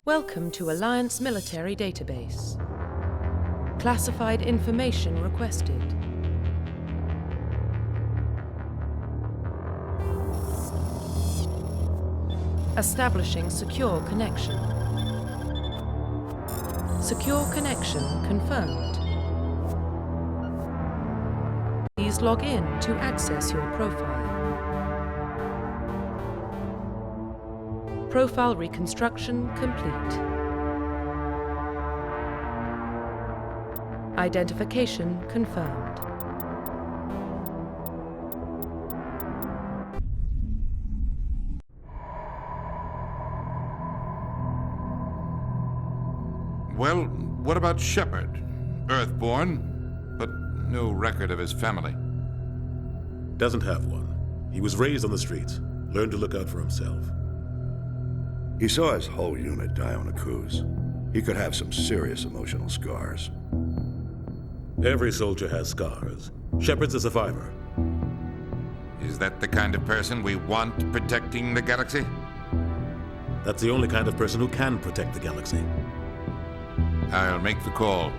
Welcome to Alliance Military Database. Classified information requested. Establishing secure connection. Secure connection confirmed. Please log in to access your profile. Profile reconstruction complete. Identification confirmed. Well, what about Shepard? Earthborn, but no record of his family. Doesn't have one. He was raised on the streets, learned to look out for himself. He saw his whole unit die on a cruise. He could have some serious emotional scars. Every soldier has scars. Shepard's a survivor. Is that the kind of person we want protecting the galaxy? That's the only kind of person who can protect the galaxy. I'll make the call.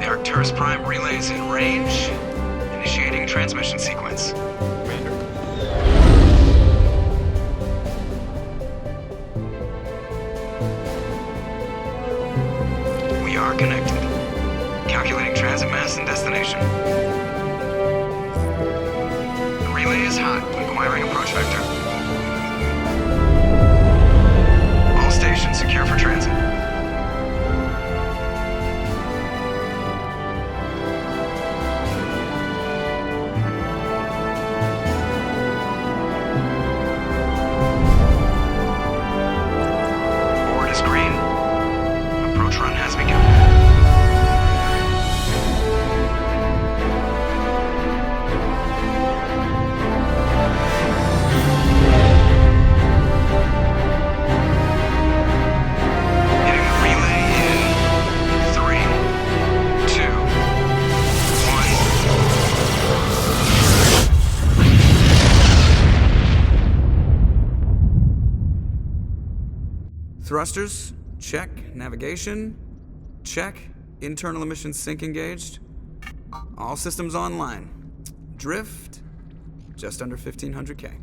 Arcturus Prime relays in range. Initiating transmission sequence. Commander. We are connected. Calculating transit mass and destination. The relay is hot. Acquiring approach vector. All stations secure for transit. Thrusters, check. Navigation, check. Internal emissions sync engaged. All systems online. Drift, just under 1,500K.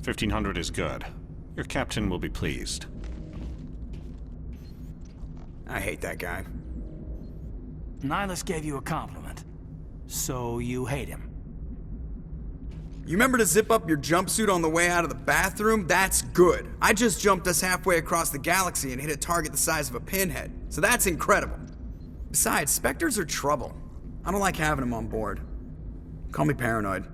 1,500 is good. Your captain will be pleased. I hate that guy. Nihilus gave you a compliment. So you hate him. You remember to zip up your jumpsuit on the way out of the bathroom? That's good. I just jumped us halfway across the galaxy and hit a target the size of a pinhead. So that's incredible. Besides, Spectres are trouble. I don't like having them on board. Call me paranoid.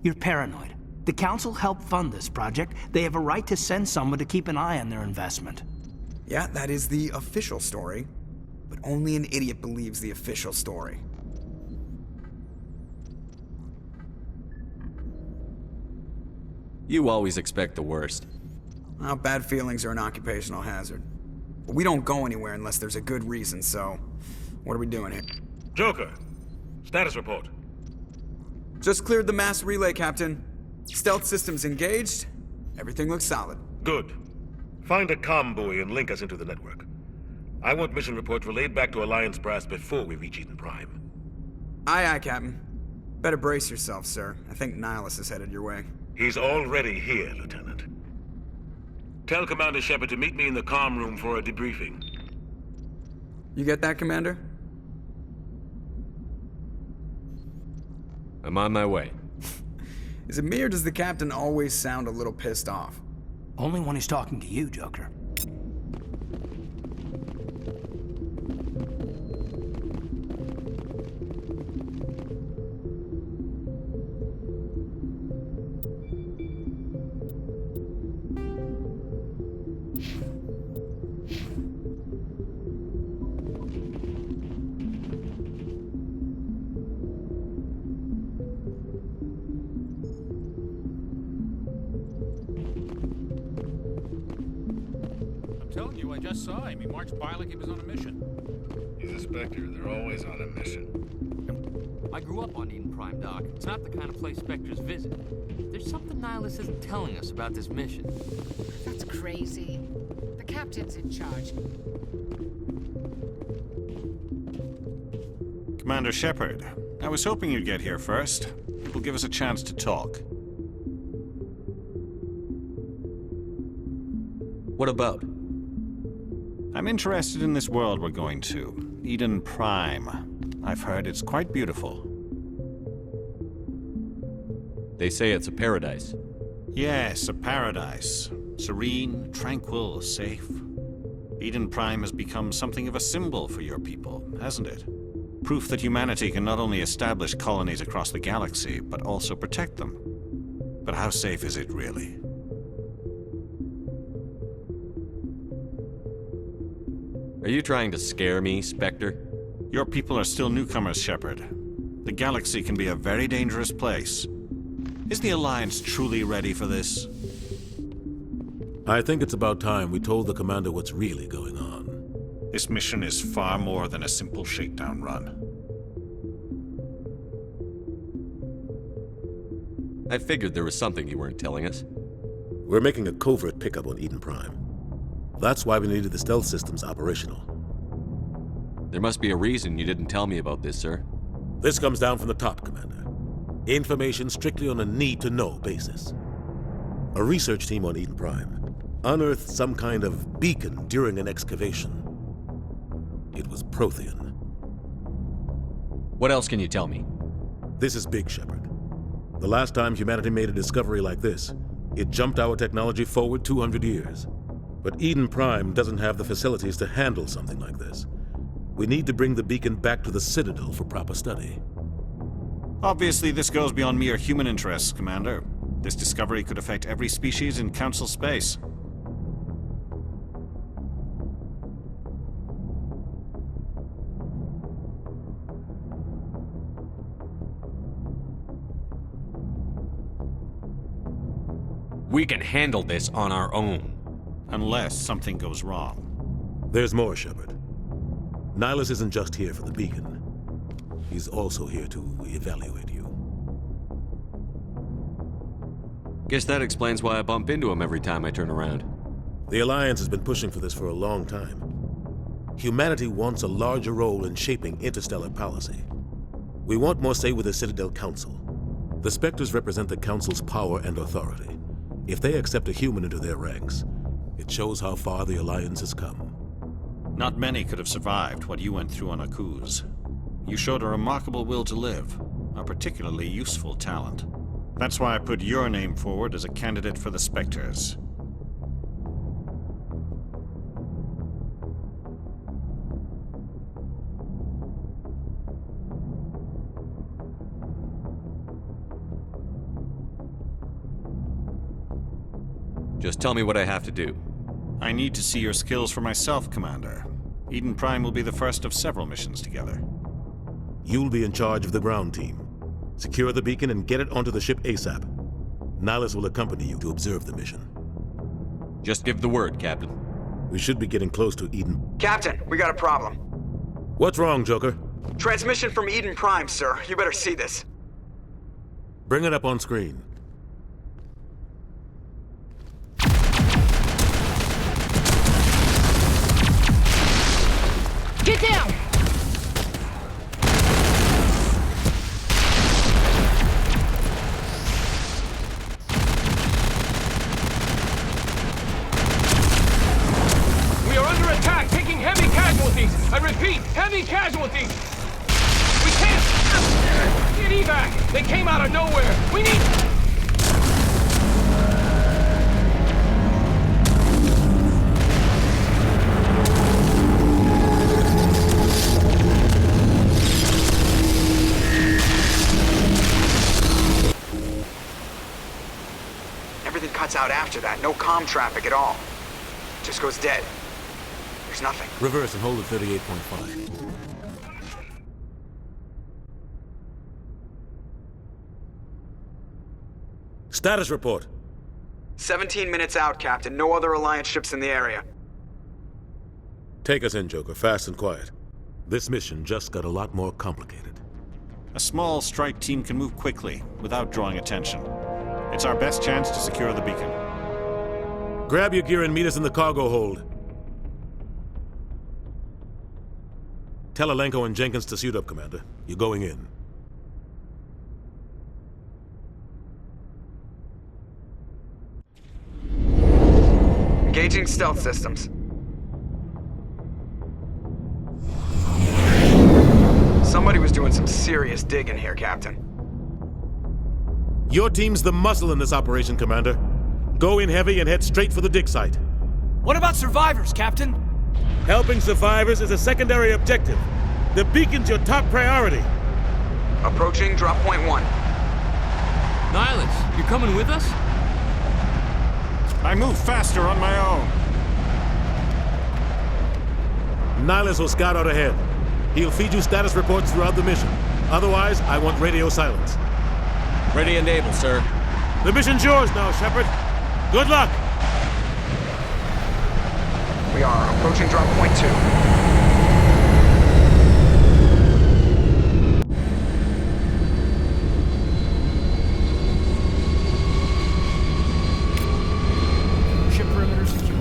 You're paranoid. The Council helped fund this project. They have a right to send someone to keep an eye on their investment. Yeah, that is the official story. But only an idiot believes the official story. You always expect the worst. Well, bad feelings are an occupational hazard. But we don't go anywhere unless there's a good reason, so what are we doing here? Joker, status report. Just cleared the mass relay, Captain. Stealth systems engaged. Everything looks solid. Good. Find a comm buoy and link us into the network. I want mission reports relayed back to Alliance Brass before we reach Eden Prime. Aye, aye, Captain. Better brace yourself, sir. I think Nihilus is headed your way. He's already here, Lieutenant. Tell Commander Shepard to meet me in the comm room for a debriefing. You get that, Commander? I'm on my way. Is it me or does the Captain always sound a little pissed off? Only when he's talking to you, Joker. telling you, I just saw him. He marched by like he was on a mission. He's a Spectre. They're always on a mission. I grew up on Eden Prime, Doc. It's not the kind of place Spectres visit. There's something Nihilus isn't telling us about this mission. That's crazy. The captain's in charge. Commander Shepard, I was hoping you'd get here first. It will give us a chance to talk. What about? I'm interested in this world we're going to, Eden Prime. I've heard it's quite beautiful. They say it's a paradise. Yes, a paradise. Serene, tranquil, safe. Eden Prime has become something of a symbol for your people, hasn't it? Proof that humanity can not only establish colonies across the galaxy, but also protect them. But how safe is it really? Are you trying to scare me, Spectre? Your people are still newcomers, Shepard. The galaxy can be a very dangerous place. Is the Alliance truly ready for this? I think it's about time we told the Commander what's really going on. This mission is far more than a simple shakedown run. I figured there was something you weren't telling us. We're making a covert pickup on Eden Prime. That's why we needed the stealth systems operational. There must be a reason you didn't tell me about this, sir. This comes down from the top, Commander. Information strictly on a need-to-know basis. A research team on Eden Prime unearthed some kind of beacon during an excavation. It was Prothean. What else can you tell me? This is big, Shepard. The last time humanity made a discovery like this, it jumped our technology forward 200 years. But Eden Prime doesn't have the facilities to handle something like this. We need to bring the beacon back to the Citadel for proper study. Obviously, this goes beyond mere human interests, Commander. This discovery could affect every species in Council space. We can handle this on our own. Unless something goes wrong. There's more, Shepard. Nihilus isn't just here for the beacon. He's also here to evaluate you. Guess that explains why I bump into him every time I turn around. The Alliance has been pushing for this for a long time. Humanity wants a larger role in shaping interstellar policy. We want more say with the Citadel Council. The Spectres represent the Council's power and authority. If they accept a human into their ranks, it shows how far the Alliance has come. Not many could have survived what you went through on Akuz. You showed a remarkable will to live, a particularly useful talent. That's why I put your name forward as a candidate for the Spectres. Just tell me what I have to do. I need to see your skills for myself, Commander. Eden Prime will be the first of several missions together. You'll be in charge of the ground team. Secure the beacon and get it onto the ship ASAP. Nihilus will accompany you to observe the mission. Just give the word, Captain. We should be getting close to Eden. Captain, we got a problem. What's wrong, Joker? Transmission from Eden Prime, sir. You better see this. Bring it up on screen. Get down! We are under attack, taking heavy casualties. I repeat, heavy casualties. We can't get evac. They came out of nowhere. We need... Everything cuts out after that. No comm traffic at all. Just goes dead. There's nothing. Reverse and hold at 38.5. Status report. 17 minutes out, Captain. No other Alliance ships in the area. Take us in, Joker, fast and quiet. This mission just got a lot more complicated. A small strike team can move quickly, without drawing attention. It's our best chance to secure the beacon. Grab your gear and meet us in the cargo hold. Tell Alenko and Jenkins to suit up, Commander. You're going in. Engaging stealth systems. Somebody was doing some serious digging here, Captain. Your team's the muscle in this operation, Commander. Go in heavy and head straight for the dig site. What about survivors, Captain? Helping survivors is a secondary objective. The beacon's your top priority. Approaching drop point 1. Nihilus, you coming with us? I move faster on my own. Nihilus will scout out ahead. He'll feed you status reports throughout the mission. Otherwise, I want radio silence. Ready and able, sir. The mission's yours now, Shepard. Good luck! We are approaching drop point 2. Ship perimeter secure.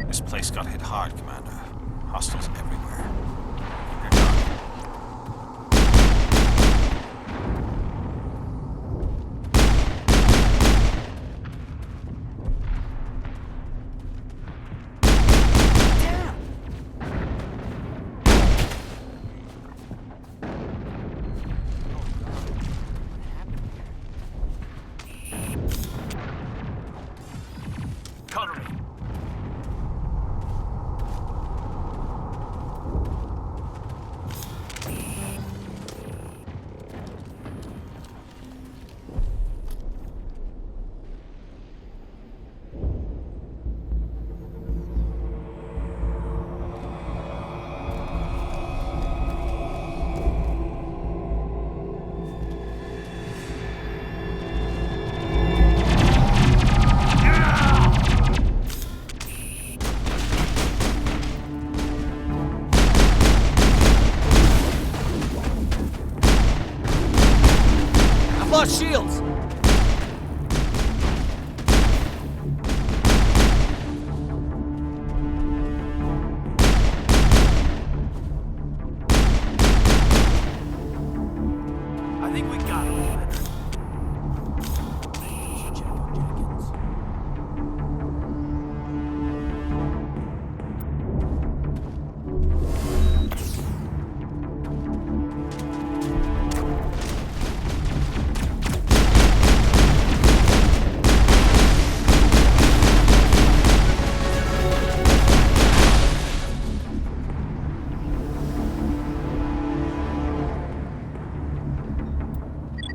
This place got hit hard, Commander. Hostiles everywhere. Cover me. Lost shields! I think we got him, Commander.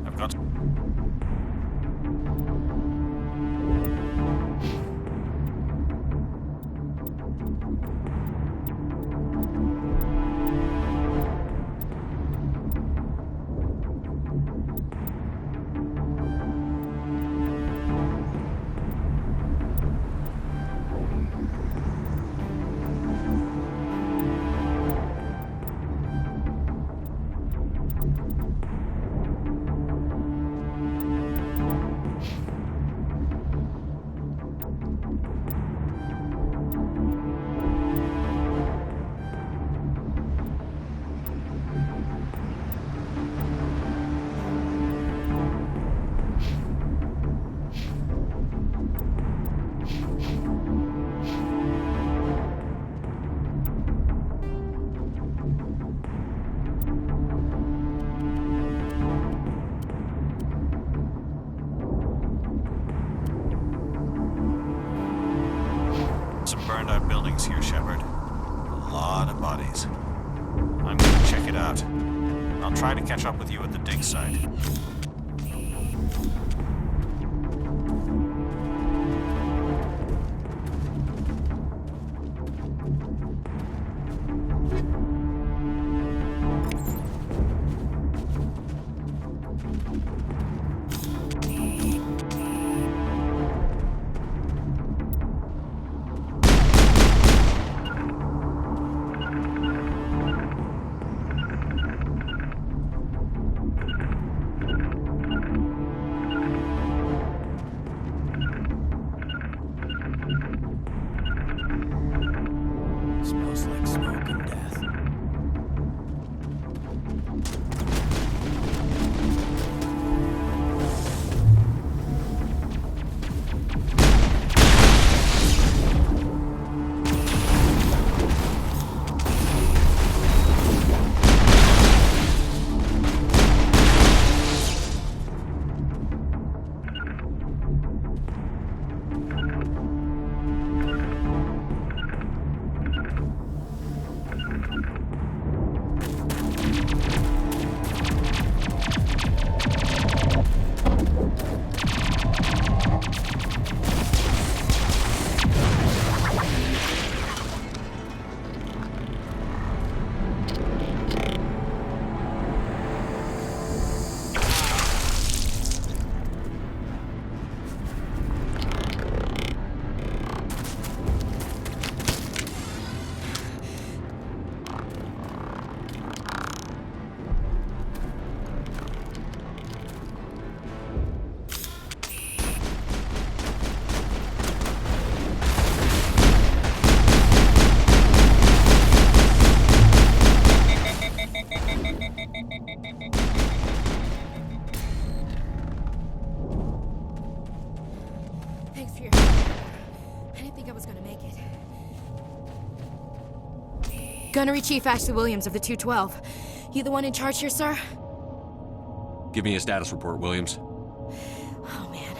I've got... Some burned out buildings here, Shepard. A lot of bodies. I'm gonna check it out. I'll try to catch up with you at the dig site. smells like smoke and death. Thanks for your help. I didn't think I was gonna make it. Gunnery Chief Ashley Williams of the 212. You the one in charge here, sir? Give me a status report, Williams. Oh, man.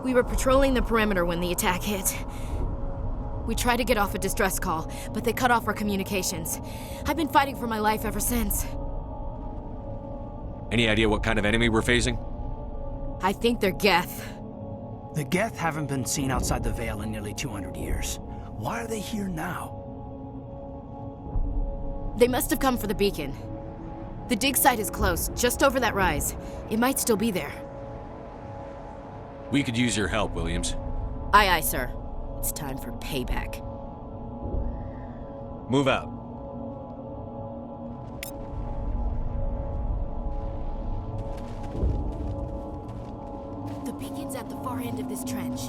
We were patrolling the perimeter when the attack hit. We tried to get off a distress call, but they cut off our communications. I've been fighting for my life ever since. Any idea what kind of enemy we're facing? I think they're Geth. The Geth haven't been seen outside the Veil in nearly 200 years. Why are they here now? They must have come for the beacon. The dig site is close, just over that rise. It might still be there. We could use your help, Williams. Aye, aye, sir. It's time for payback. Move out. The beacon's at the far end of this trench.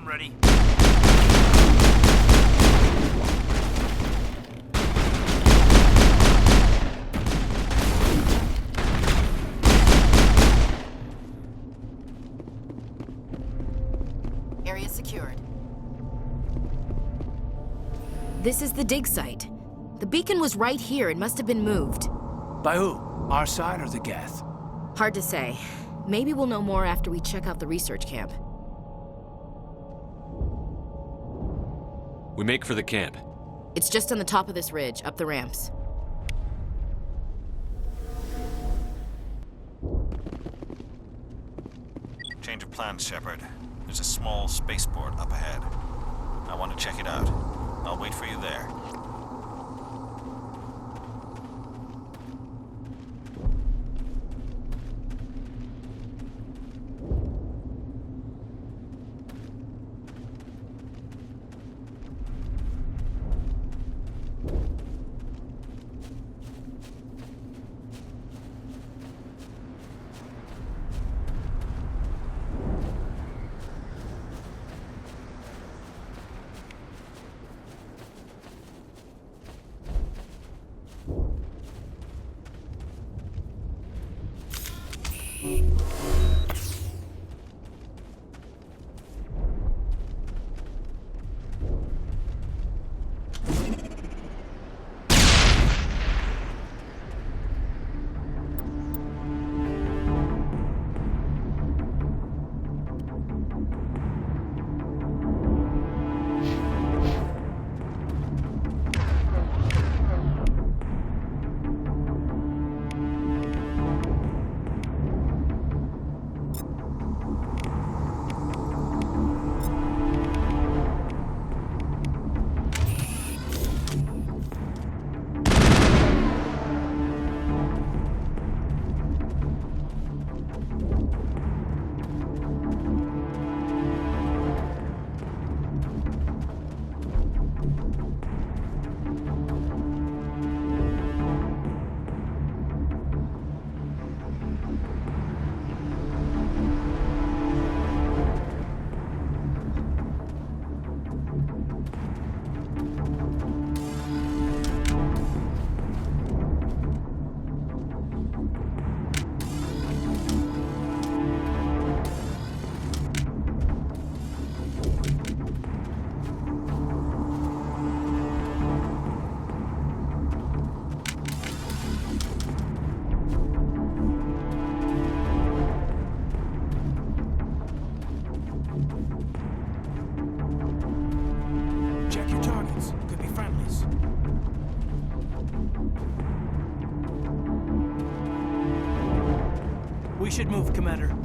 Ready? Area secured. This is the dig site. The beacon was right here. It must have been moved. By who? Our side or the Geth? Hard to say. Maybe we'll know more after we check out the research camp. We make for the camp. It's just on the top of this ridge, up the ramps. Change of plans, Shepard. There's a small spaceport up ahead. I want to check it out. I'll wait for you there. We should move, Commander.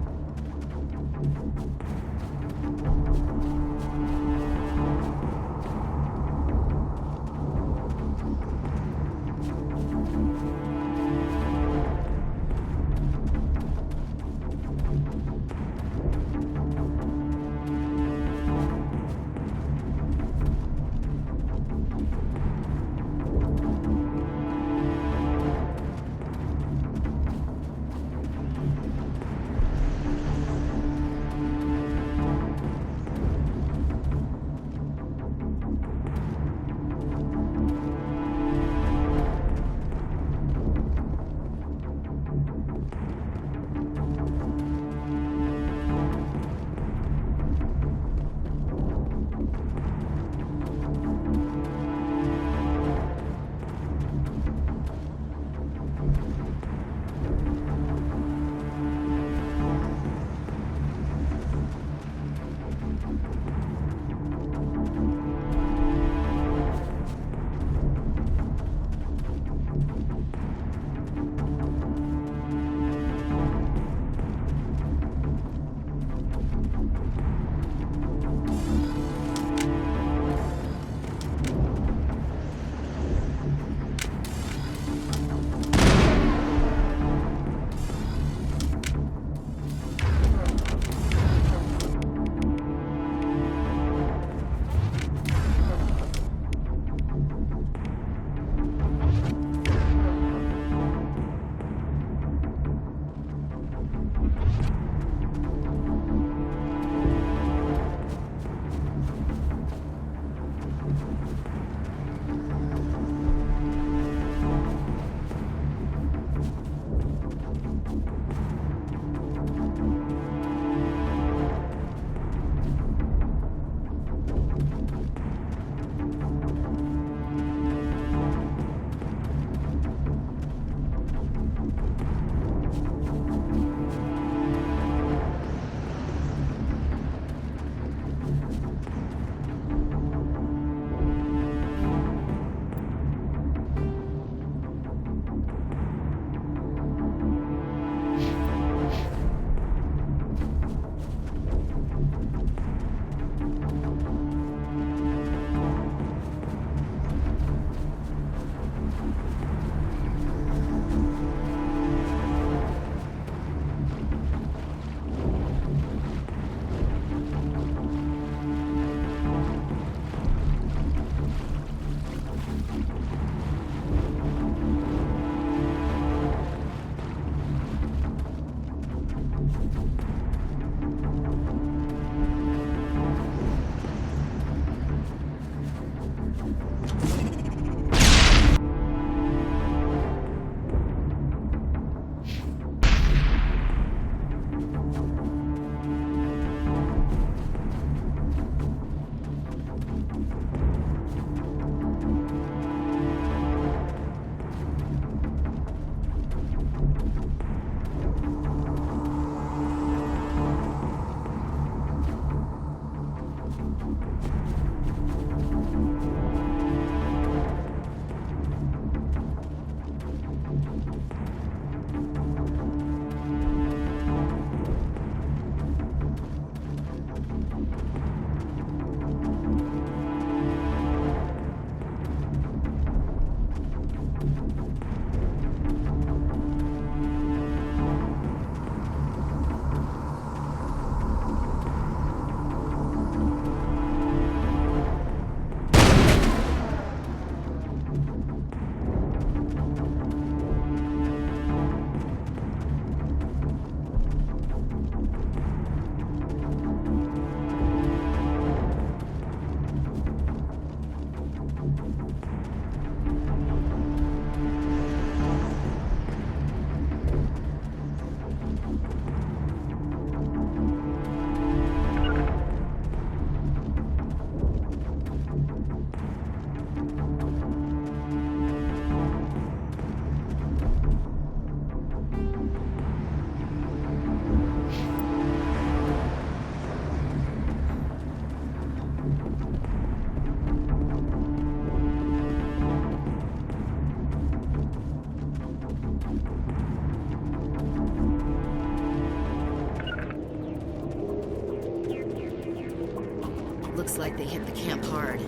Looks like they hit the camp hard.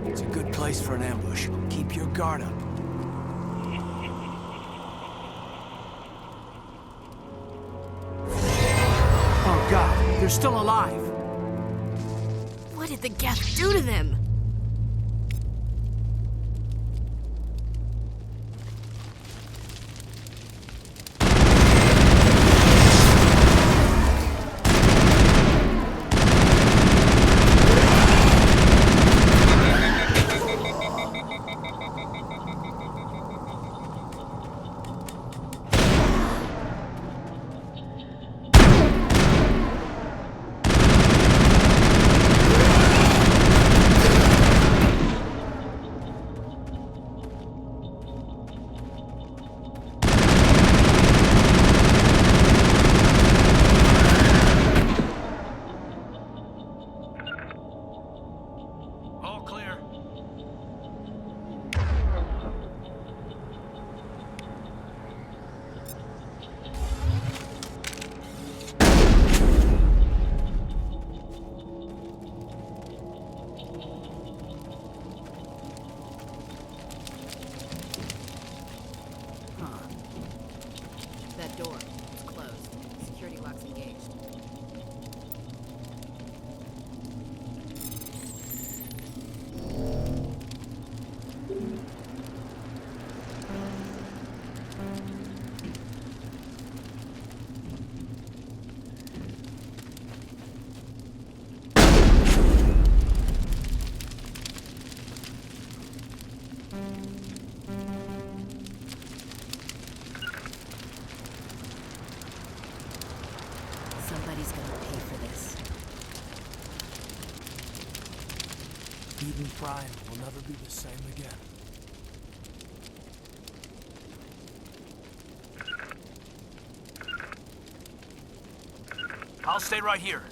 It's a good place for an ambush. Keep your guard up. Oh God, they're still alive! What did the Geth do to them? That door. It's closed. Security lock's engaged. Somebody's gonna pay for this. Eden Prime will never be the same again. I'll stay right here.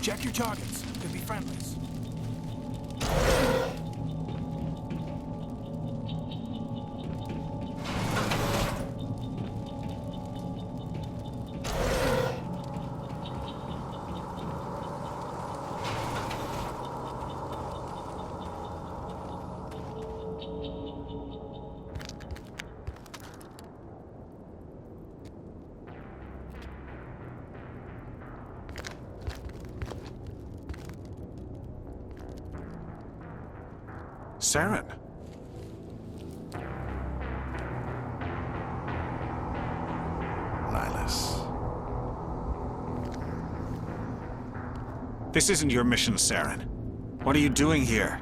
Check your targets. Could be friendlies. Saren. This isn't your mission, Saren. What are you doing here?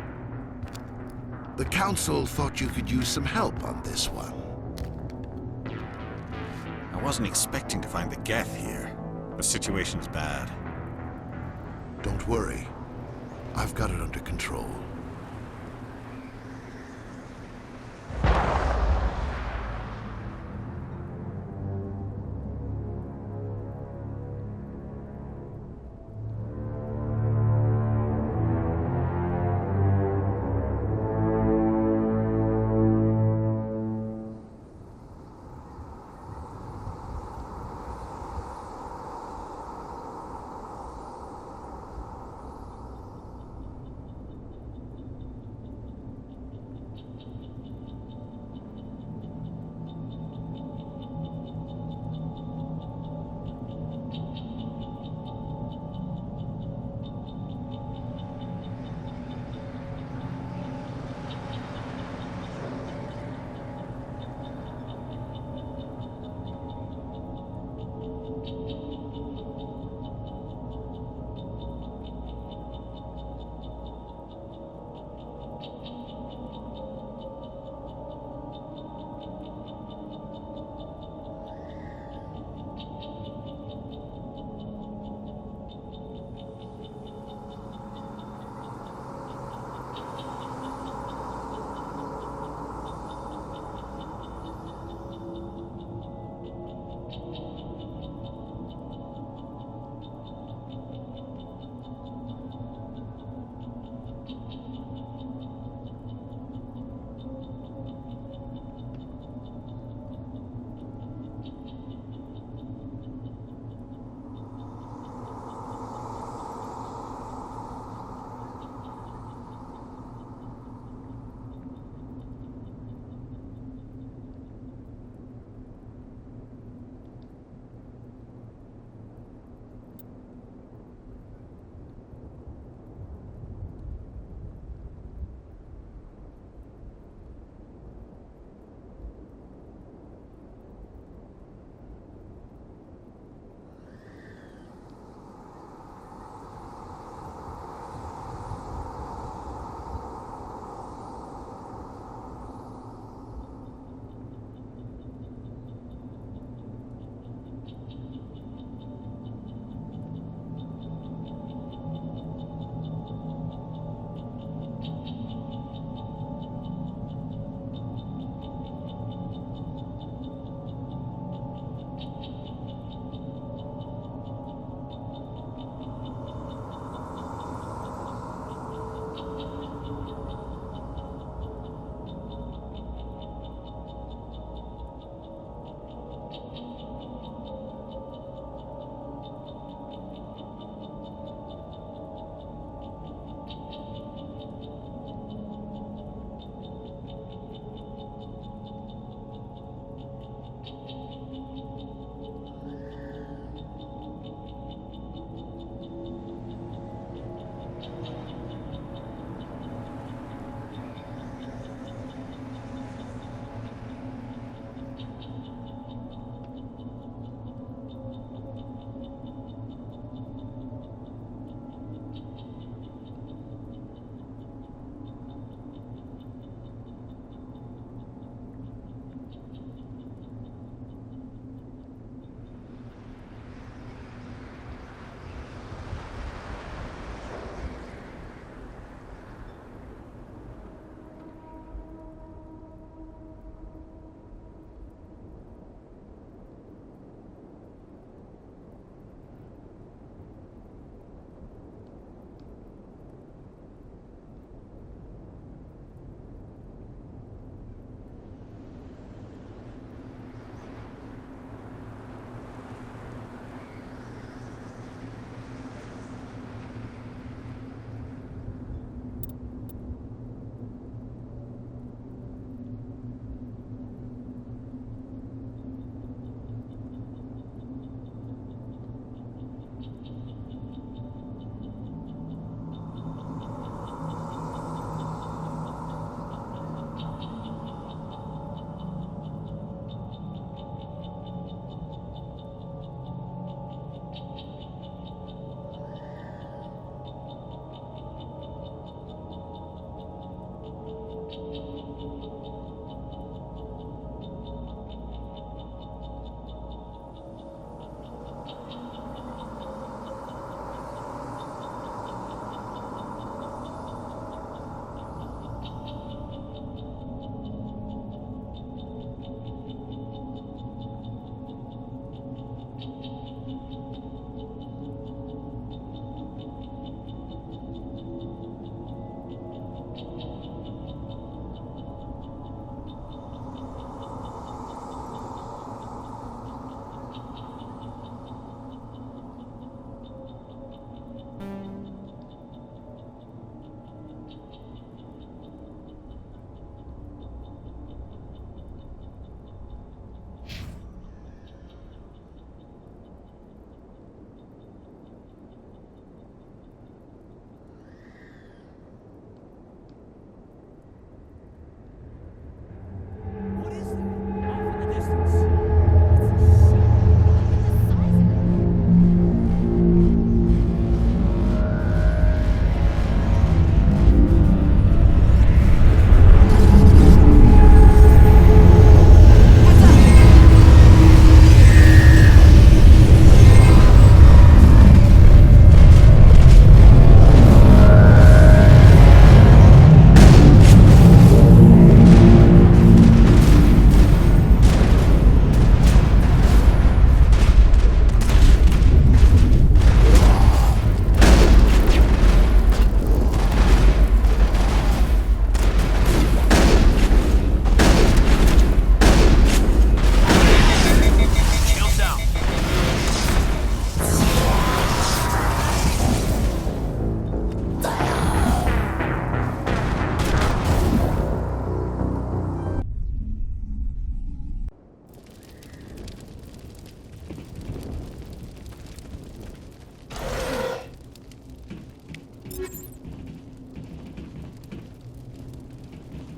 The Council thought you could use some help on this one. I wasn't expecting to find the Geth here. The situation's bad. Don't worry. I've got it under control.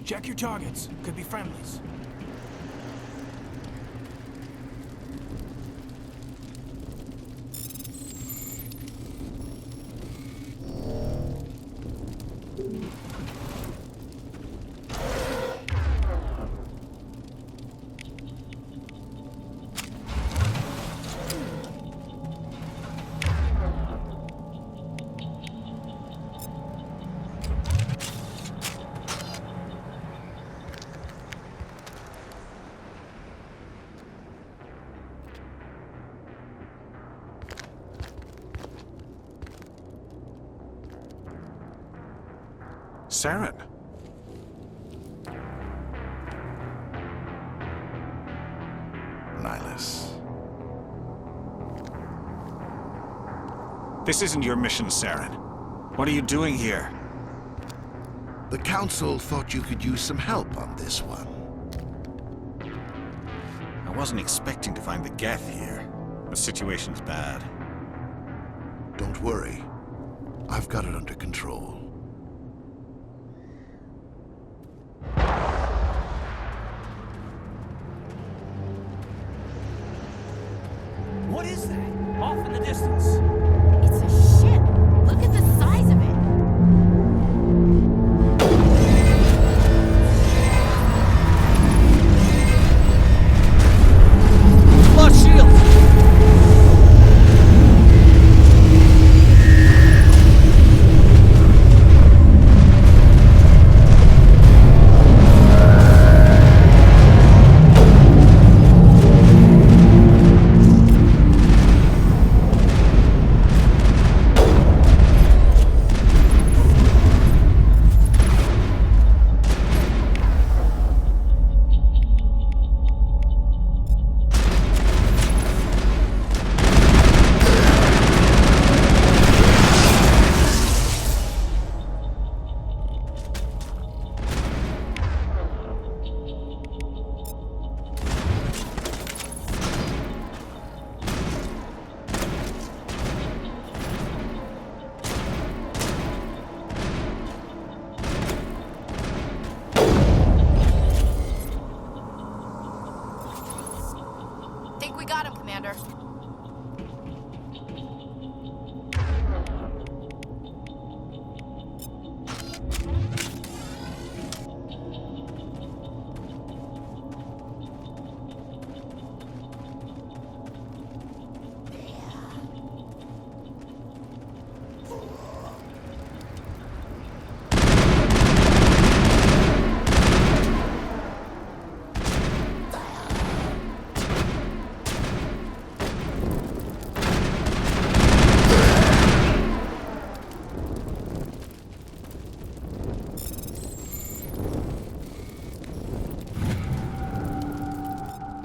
Check your targets. Could be friendlies. Saren. Nihilus. This isn't your mission, Saren. What are you doing here? The Council thought you could use some help on this one. I wasn't expecting to find the Geth here. The situation's bad. Don't worry. I've got it under control. What is that? Off in the distance. It's a ship. Look at the size of it. Lost shield! Think we got him, Commander.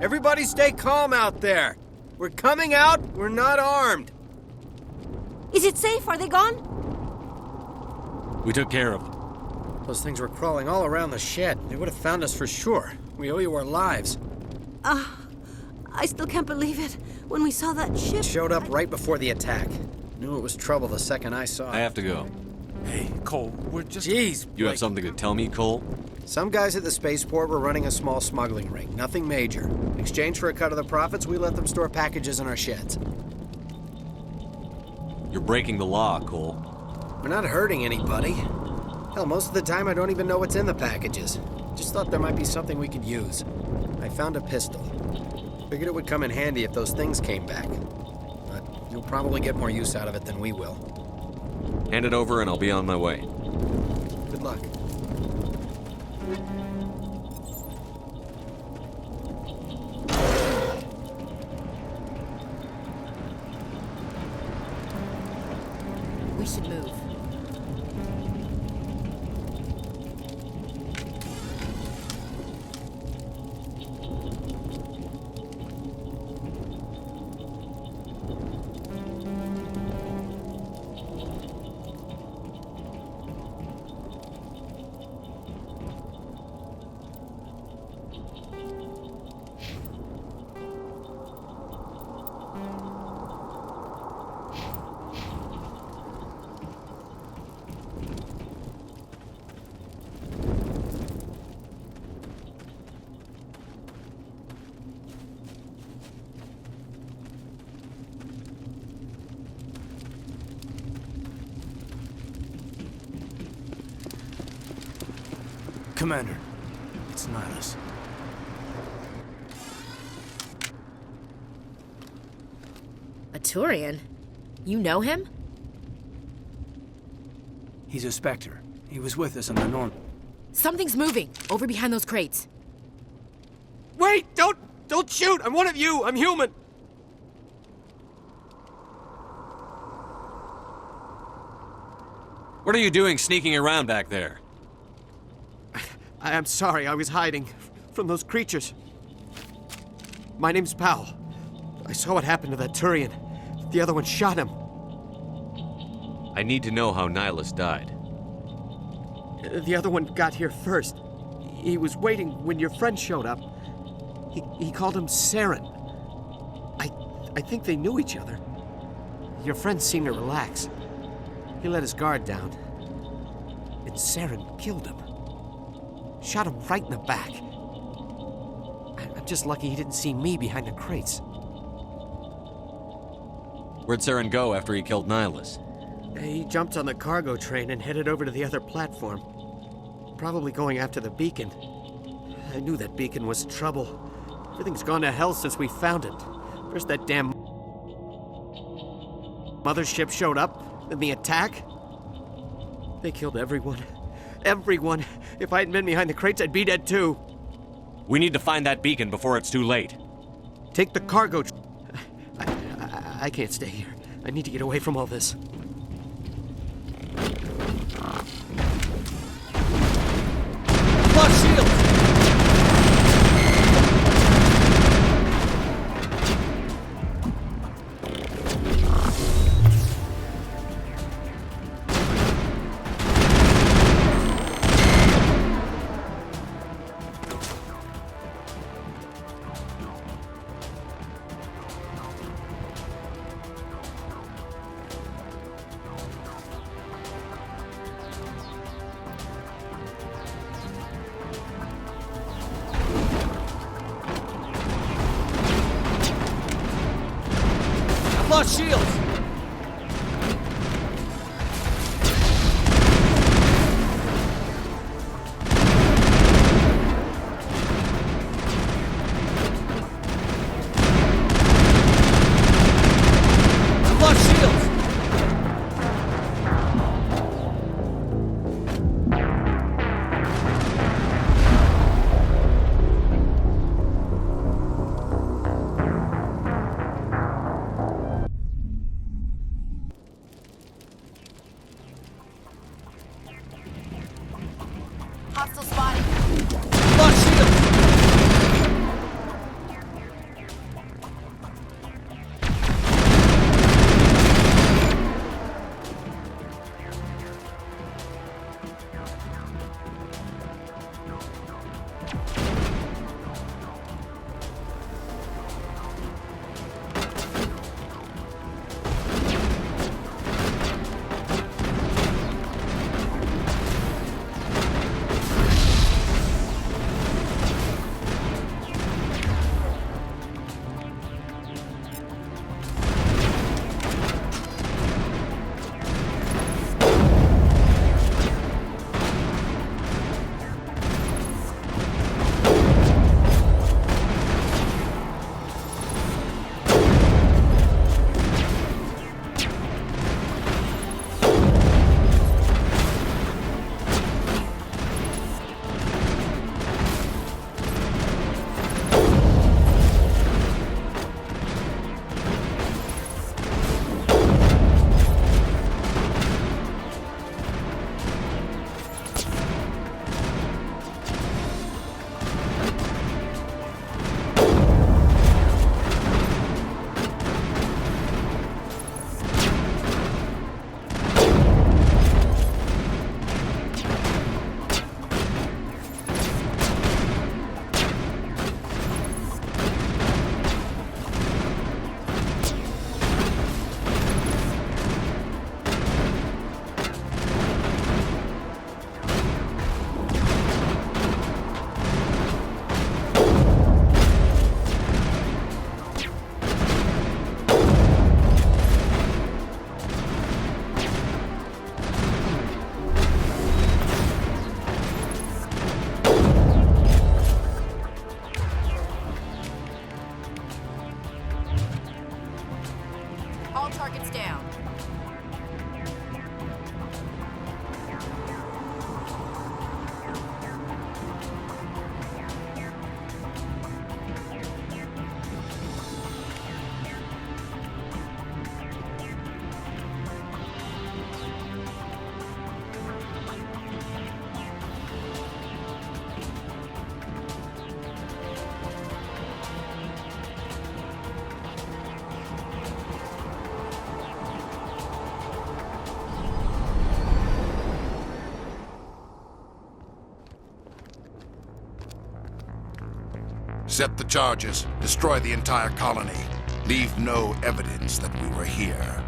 Everybody stay calm out there. We're coming out, we're not armed. Is it safe? Are they gone? We took care of them. Those things were crawling all around the shed. They would have found us for sure. We owe you our lives. I still can't believe it. When we saw that ship... Showed up right before the attack. Knew it was trouble the second I saw it. I have to go. Hey, Cole, we're just... Jeez! You have something to tell me, Cole? Some guys at the spaceport were running a small smuggling ring. Nothing major. In exchange for a cut of the profits, we let them store packages in our sheds. You're breaking the law, Cole. We're not hurting anybody. Hell, most of the time I don't even know what's in the packages. Just thought there might be something we could use. I found a pistol. Figured it would come in handy if those things came back. But you'll probably get more use out of it than we will. Hand it over and I'll be on my way. Good luck. We should move. Commander, it's Nihilus. A Turian? You know him? He's a Spectre. He was with us on the Norm. Something's moving, over behind those crates. Wait! Don't shoot! I'm one of you! I'm human! What are you doing sneaking around back there? I'm sorry, I was hiding from those creatures. My name's Powell. I saw what happened to that Turian. The other one shot him. I need to know how Nihilus died. The other one got here first. He was waiting when your friend showed up. He called him Saren. I think they knew each other. Your friend seemed to relax. He let his guard down. And Saren killed him. Shot him right in the back. I'm just lucky he didn't see me behind the crates. Where'd Saren go after he killed Nihilus? He jumped on the cargo train and headed over to the other platform. Probably going after the beacon. I knew that beacon was trouble. Everything's gone to hell since we found it. First that damn mothership showed up, then the attack. They killed everyone. Everyone. If I hadn't been behind the crates, I'd be dead too. We need to find that beacon before it's too late. Take the cargo. I can't stay here. I need to get away from all this. Plus shield! Lost shields! Lost shields! Hostile spotted. Lost shields! Set the charges. Destroy the entire colony. Leave no evidence that we were here.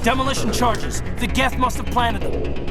Demolition charges. The Geth must have planted them.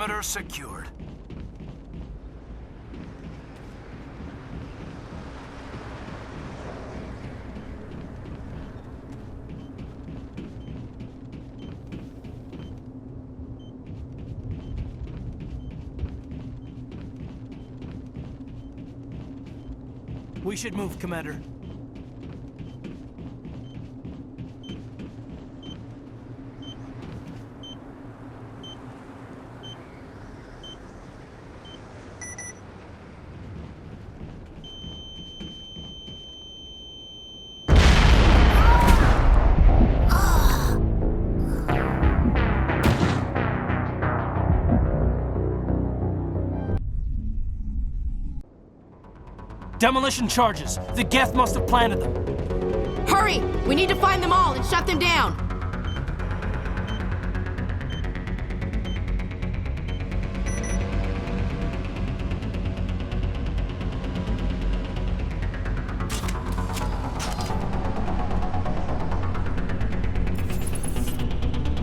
Perimeter secured. We should move, Commander. Demolition charges. The Geth must have planted them. Hurry! We need to find them all and shut them down!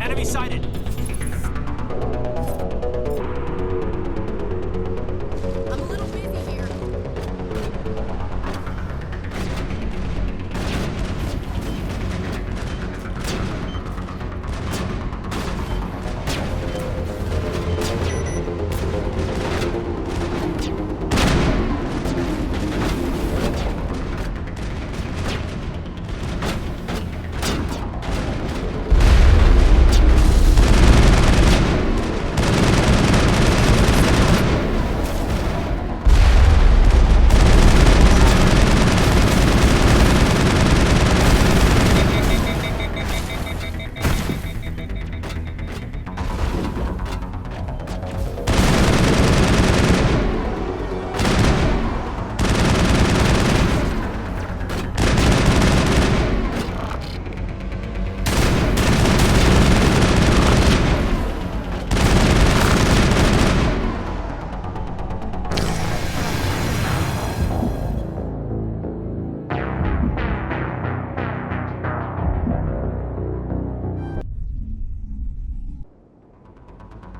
Enemy sighted. I'm a little busy here.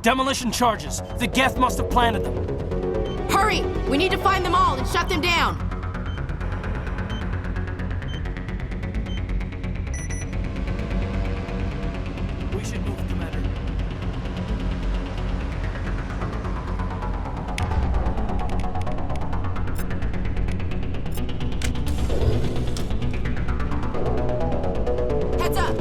Demolition charges. The Geth must have planted them. Hurry! We need to find them all and shut them down! We should move, Commander. Heads up!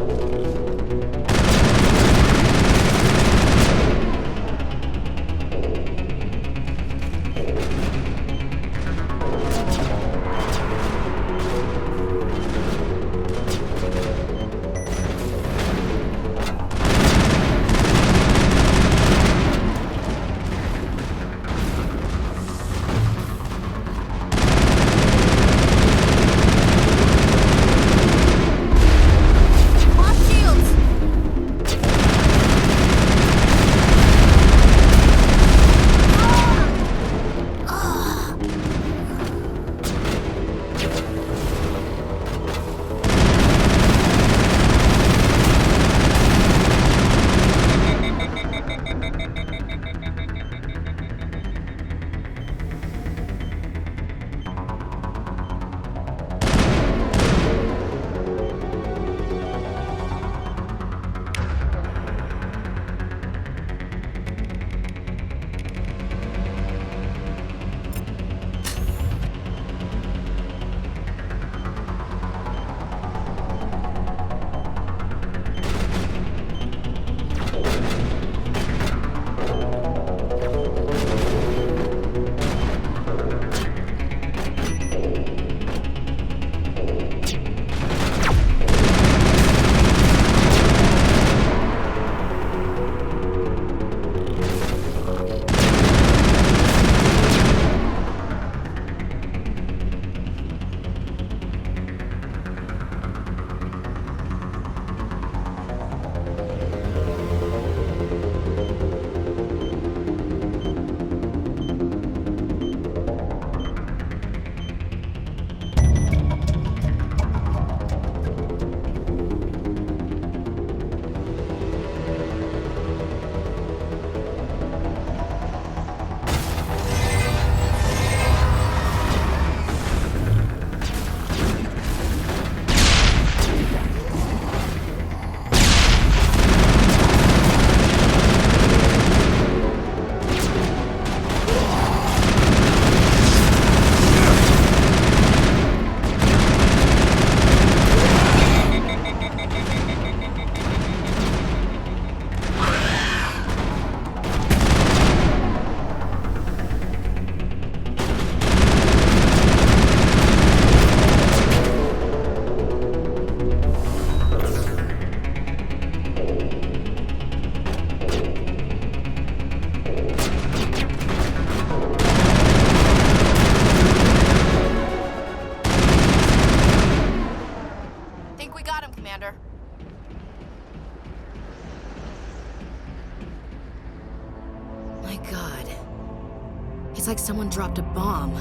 Looks like someone dropped a bomb.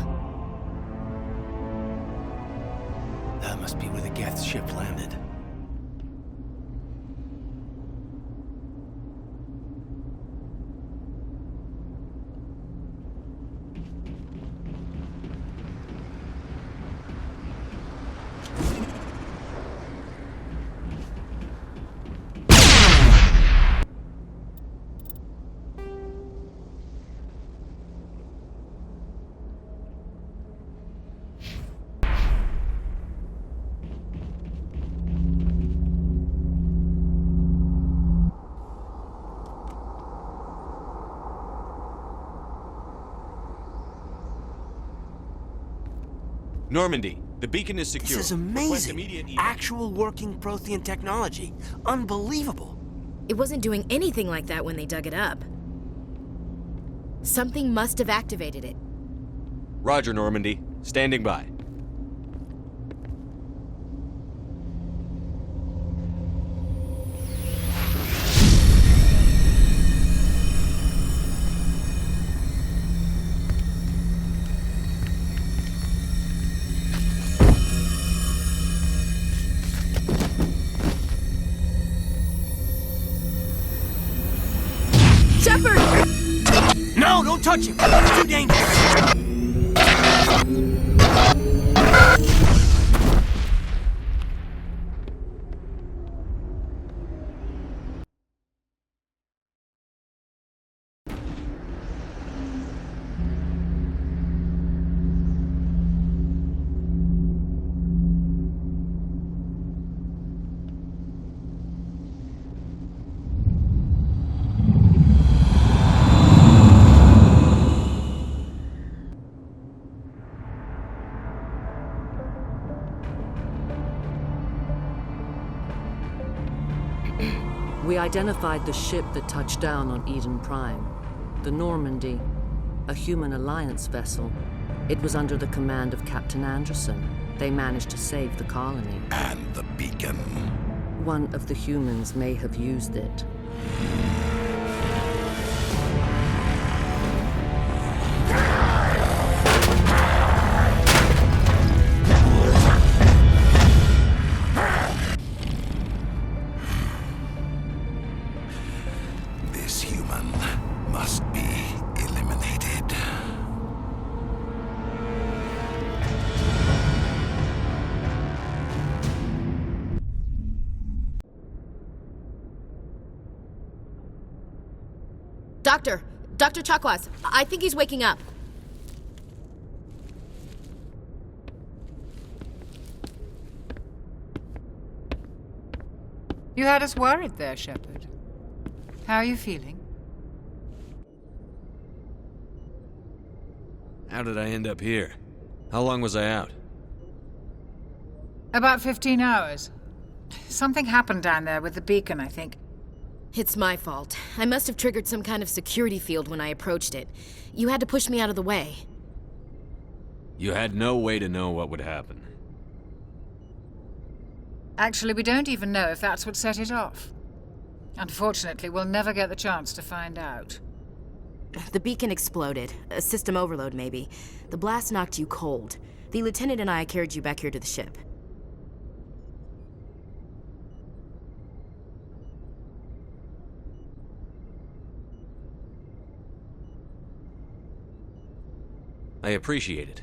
That must be where the Geth ship landed. Normandy, the beacon is secure. This is amazing. Actual working Prothean technology. Unbelievable. It wasn't doing anything like that when they dug it up. Something must have activated it. Roger, Normandy. Standing by. Shepard! No, don't touch him! It's too dangerous! We identified the ship that touched down on Eden Prime, the Normandy, a human alliance vessel. It was under the command of Captain Anderson. They managed to save the colony. And the beacon. One of the humans may have used it. This human must be eliminated. Dr. Chakwas, I think he's waking up. You had us worried there, Shepard. How are you feeling? How did I end up here? How long was I out? About 15 hours. Something happened down there with the beacon, I think. It's my fault. I must have triggered some kind of security field when I approached it. You had to push me out of the way. You had no way to know what would happen. Actually, we don't even know if that's what set it off. Unfortunately, we'll never get the chance to find out. The beacon exploded. A system overload, maybe. The blast knocked you cold. The lieutenant and I carried you back here to the ship. I appreciate it.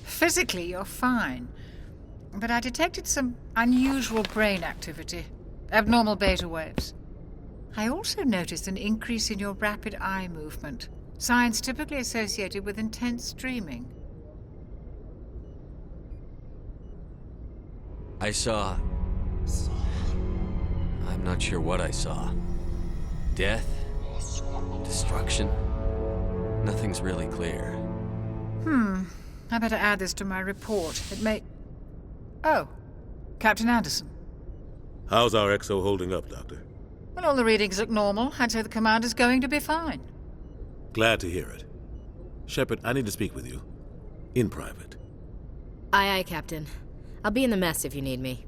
Physically, you're fine. But I detected some unusual brain activity. Abnormal beta waves. I also noticed an increase in your rapid eye movement. Signs typically associated with intense dreaming. I saw... I'm not sure what I saw. Death? Destruction? Nothing's really clear. I better add this to my report. It may... Oh, Captain Anderson. How's our XO holding up, Doctor? Well, all the readings look normal. I'd say the commander's going to be fine. Glad to hear it. Shepard, I need to speak with you. In private. Aye, Captain. I'll be in the mess if you need me.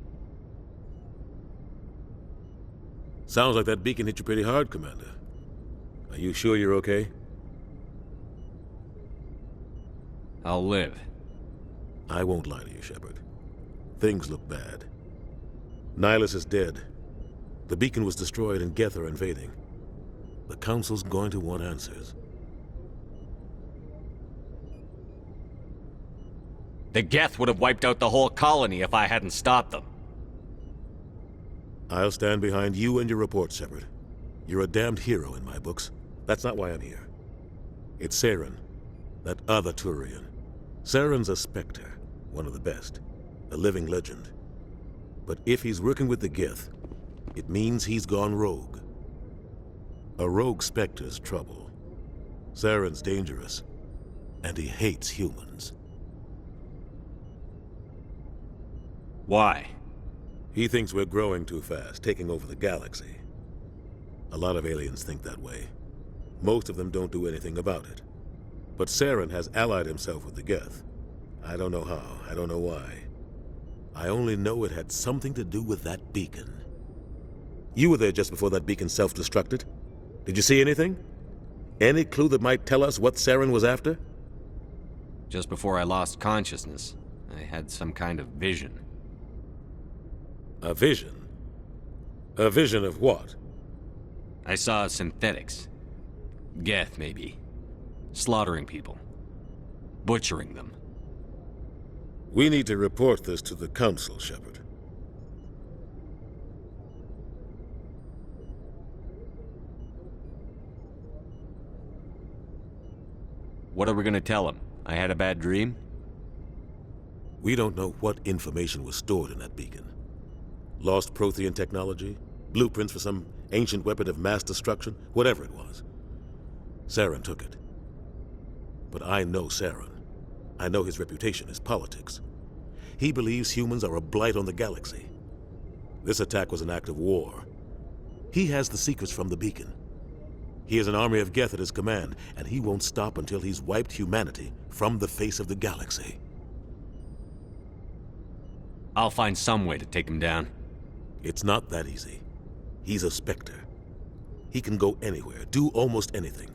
Sounds like that beacon hit you pretty hard, Commander. Are you sure you're okay? I'll live. I won't lie to you, Shepard. Things look bad. Nihilus is dead. The beacon was destroyed and Geth are invading. The Council's going to want answers. The Geth would have wiped out the whole colony if I hadn't stopped them. I'll stand behind you and your report, Shepard. You're a damned hero in my books. That's not why I'm here. It's Saren, that other Turian. Saren's a Spectre, one of the best, a living legend. But if he's working with the Geth, it means he's gone rogue. A rogue Spectre's trouble. Saren's dangerous, and he hates humans. Why? He thinks we're growing too fast, taking over the galaxy. A lot of aliens think that way. Most of them don't do anything about it. But Saren has allied himself with the Geth. I don't know how, I don't know why. I only know it had something to do with that beacon. You were there just before that beacon self-destructed. Did you see anything? Any clue that might tell us what Saren was after? Just before I lost consciousness, I had some kind of vision. A vision? A vision of what? I saw synthetics. Geth, maybe. Slaughtering people. Butchering them. We need to report this to the Council, Shepard. What are we gonna tell him? I had a bad dream? We don't know what information was stored in that beacon. Lost Prothean technology? Blueprints for some ancient weapon of mass destruction? Whatever it was. Saren took it. But I know Saren. I know his reputation is politics. He believes humans are a blight on the galaxy. This attack was an act of war. He has the secrets from the beacon. He has an army of Geth at his command, and he won't stop until he's wiped humanity from the face of the galaxy. I'll find some way to take him down. It's not that easy. He's a Spectre. He can go anywhere, do almost anything.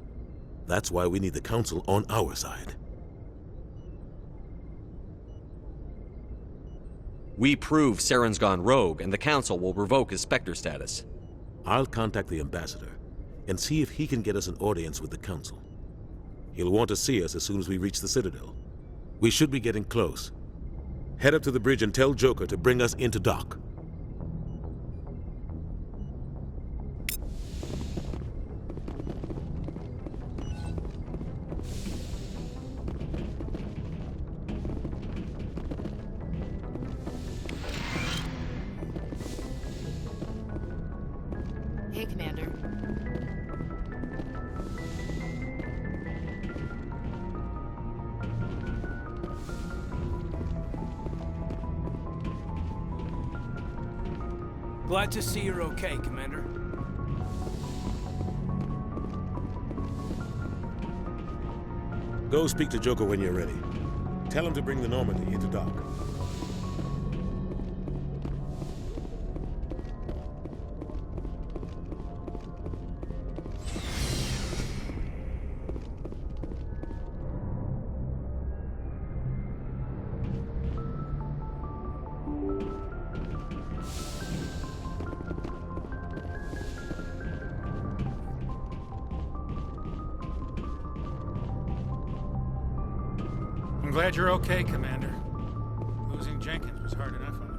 That's why we need the Council on our side. We prove Saren's gone rogue, and the Council will revoke his Spectre status. I'll contact the Ambassador and see if he can get us an audience with the Council. He'll want to see us as soon as we reach the Citadel. We should be getting close. Head up to the bridge and tell Joker to bring us into dock. Hey, Commander. Glad to see you're okay, Commander. Go speak to Joker when you're ready. Tell him to bring the Normandy into dock. I'm glad you're okay, Commander. Losing Jenkins was hard enough on the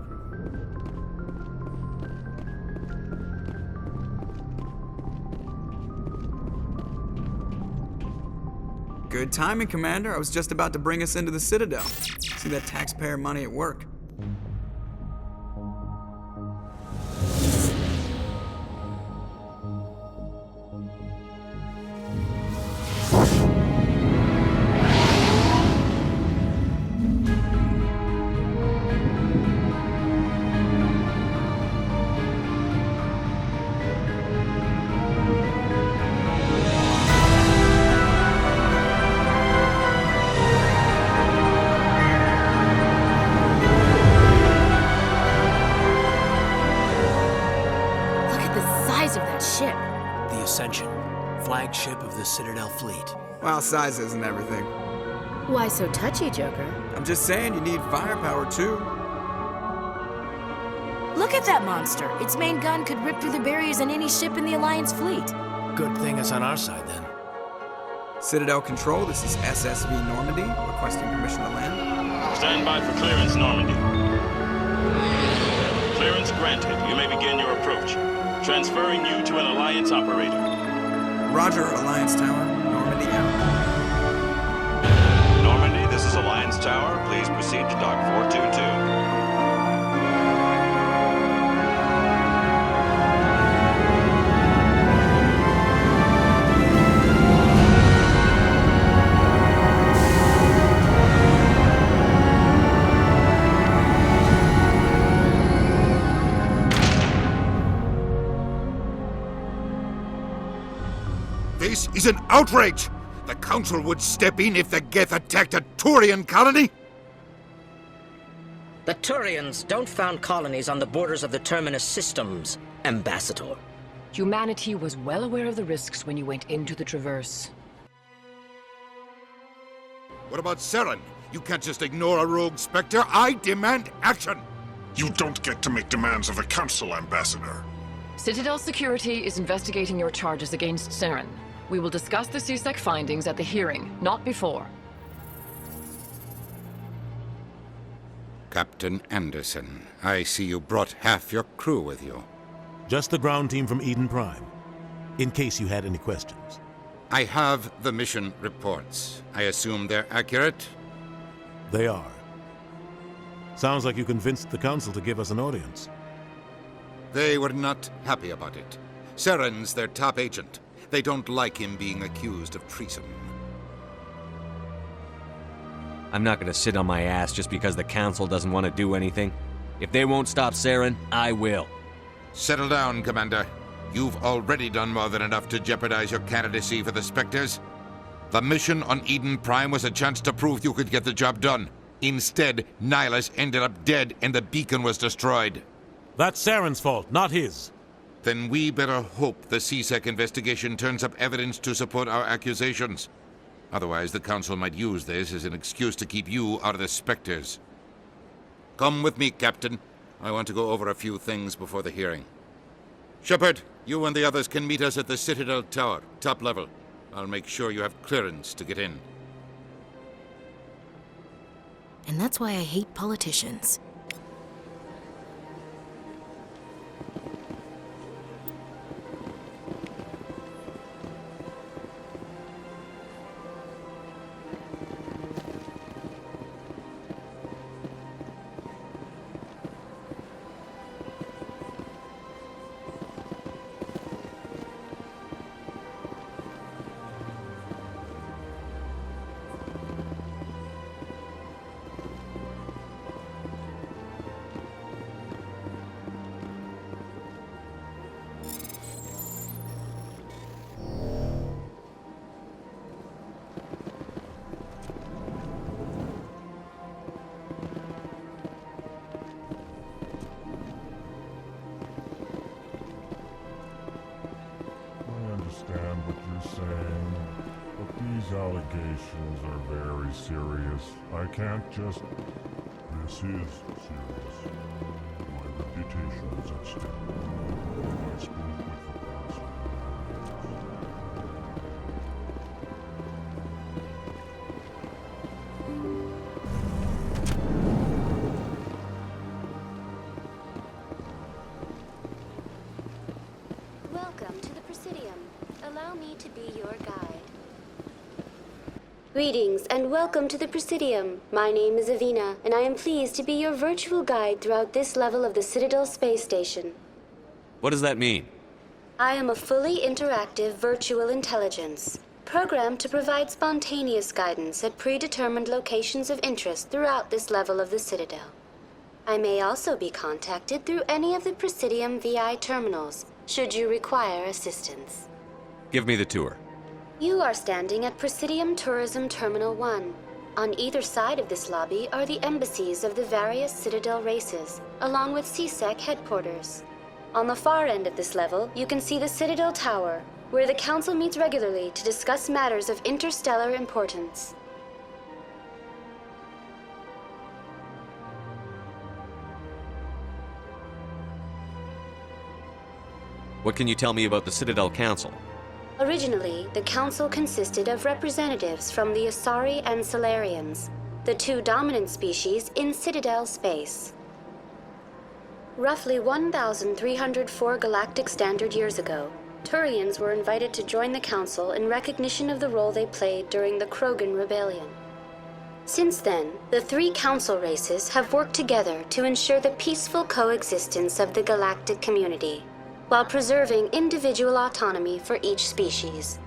crew. Good timing, Commander. I was just about to bring us into the Citadel. See that taxpayer money at work. Ascension, flagship of the Citadel fleet. Well, size isn't everything. Why so touchy, Joker? I'm just saying you need firepower too. Look at that monster. Its main gun could rip through the barriers in any ship in the Alliance fleet. Good thing it's on our side, then. Citadel Control, this is SSV Normandy, requesting permission to land. Stand by for clearance, Normandy. Clearance granted. You may begin your approach. Transferring you to an Alliance operator. Roger, Alliance Tower. Normandy out. Normandy, this is Alliance Tower. Please proceed to Dock 422. This is an outrage! The Council would step in if the Geth attacked a Turian colony? The Turians don't found colonies on the borders of the Terminus systems, Ambassador. Humanity was well aware of the risks when you went into the Traverse. What about Saren? You can't just ignore a rogue Spectre. I demand action! You don't get to make demands of the Council, Ambassador. Citadel Security is investigating your charges against Saren. We will discuss the CSEC findings at the hearing, not before. Captain Anderson, I see you brought half your crew with you. Just the ground team from Eden Prime, in case you had any questions. I have the mission reports. I assume they're accurate? They are. Sounds like you convinced the Council to give us an audience. They were not happy about it. Saren's their top agent. They don't like him being accused of treason. I'm not gonna sit on my ass just because the Council doesn't want to do anything. If they won't stop Saren, I will. Settle down, Commander. You've already done more than enough to jeopardize your candidacy for the Spectres. The mission on Eden Prime was a chance to prove you could get the job done. Instead, Nihilus ended up dead and the beacon was destroyed. That's Saren's fault, not his. Then we better hope the CSEC investigation turns up evidence to support our accusations. Otherwise, the Council might use this as an excuse to keep you out of the Spectres. Come with me, Captain. I want to go over a few things before the hearing. Shepard, you and the others can meet us at the Citadel Tower, top level. I'll make sure you have clearance to get in. And that's why I hate politicians. Understand what you're saying, but these allegations are very serious. I can't just... This is serious. My reputation is at stake. I spoke with the council. Welcome to the Presidium. Allow me to be your guide. Greetings and welcome to the Presidium. My name is Avina, and I am pleased to be your virtual guide throughout this level of the Citadel Space Station. What does that mean? I am a fully interactive virtual intelligence, programmed to provide spontaneous guidance at predetermined locations of interest throughout this level of the Citadel. I may also be contacted through any of the Presidium VI terminals, should you require assistance. Give me the tour. You are standing at Presidium Tourism Terminal 1. On either side of this lobby are the embassies of the various Citadel races, along with CSEC headquarters. On the far end of this level, you can see the Citadel Tower, where the Council meets regularly to discuss matters of interstellar importance. What can you tell me about the Citadel Council? Originally, the Council consisted of representatives from the Asari and Salarians, the two dominant species in Citadel space. Roughly 1,304 galactic standard years ago, Turians were invited to join the Council in recognition of the role they played during the Krogan Rebellion. Since then, the three Council races have worked together to ensure the peaceful coexistence of the galactic community, while preserving individual autonomy for each species.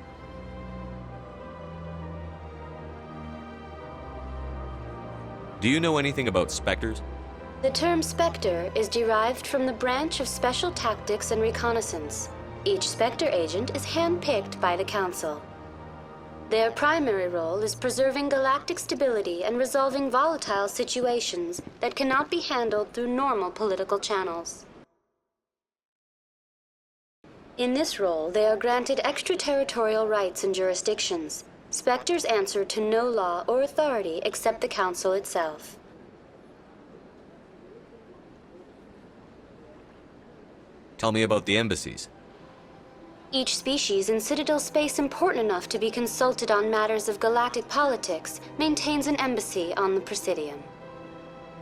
Do you know anything about Spectres? The term Spectre is derived from the branch of Special Tactics and Reconnaissance. Each Spectre agent is handpicked by the Council. Their primary role is preserving galactic stability and resolving volatile situations that cannot be handled through normal political channels. In this role, they are granted extraterritorial rights and jurisdictions. Spectres answer to no law or authority except the Council itself. Tell me about the embassies. Each species in Citadel space important enough to be consulted on matters of galactic politics maintains an embassy on the Presidium.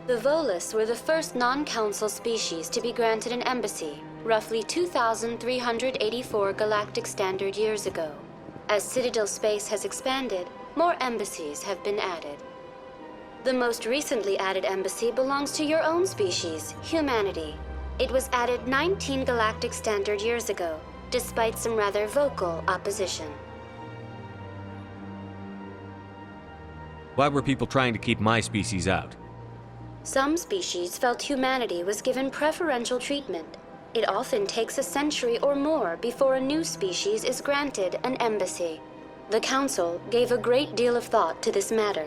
The Volus were the first non-Council species to be granted an embassy, roughly 2,384 galactic standard years ago. As Citadel space has expanded, more embassies have been added. The most recently added embassy belongs to your own species, humanity. It was added 19 galactic standard years ago, despite some rather vocal opposition. Why were people trying to keep my species out? Some species felt humanity was given preferential treatment. It often takes a century or more before a new species is granted an embassy. The Council gave a great deal of thought to this matter.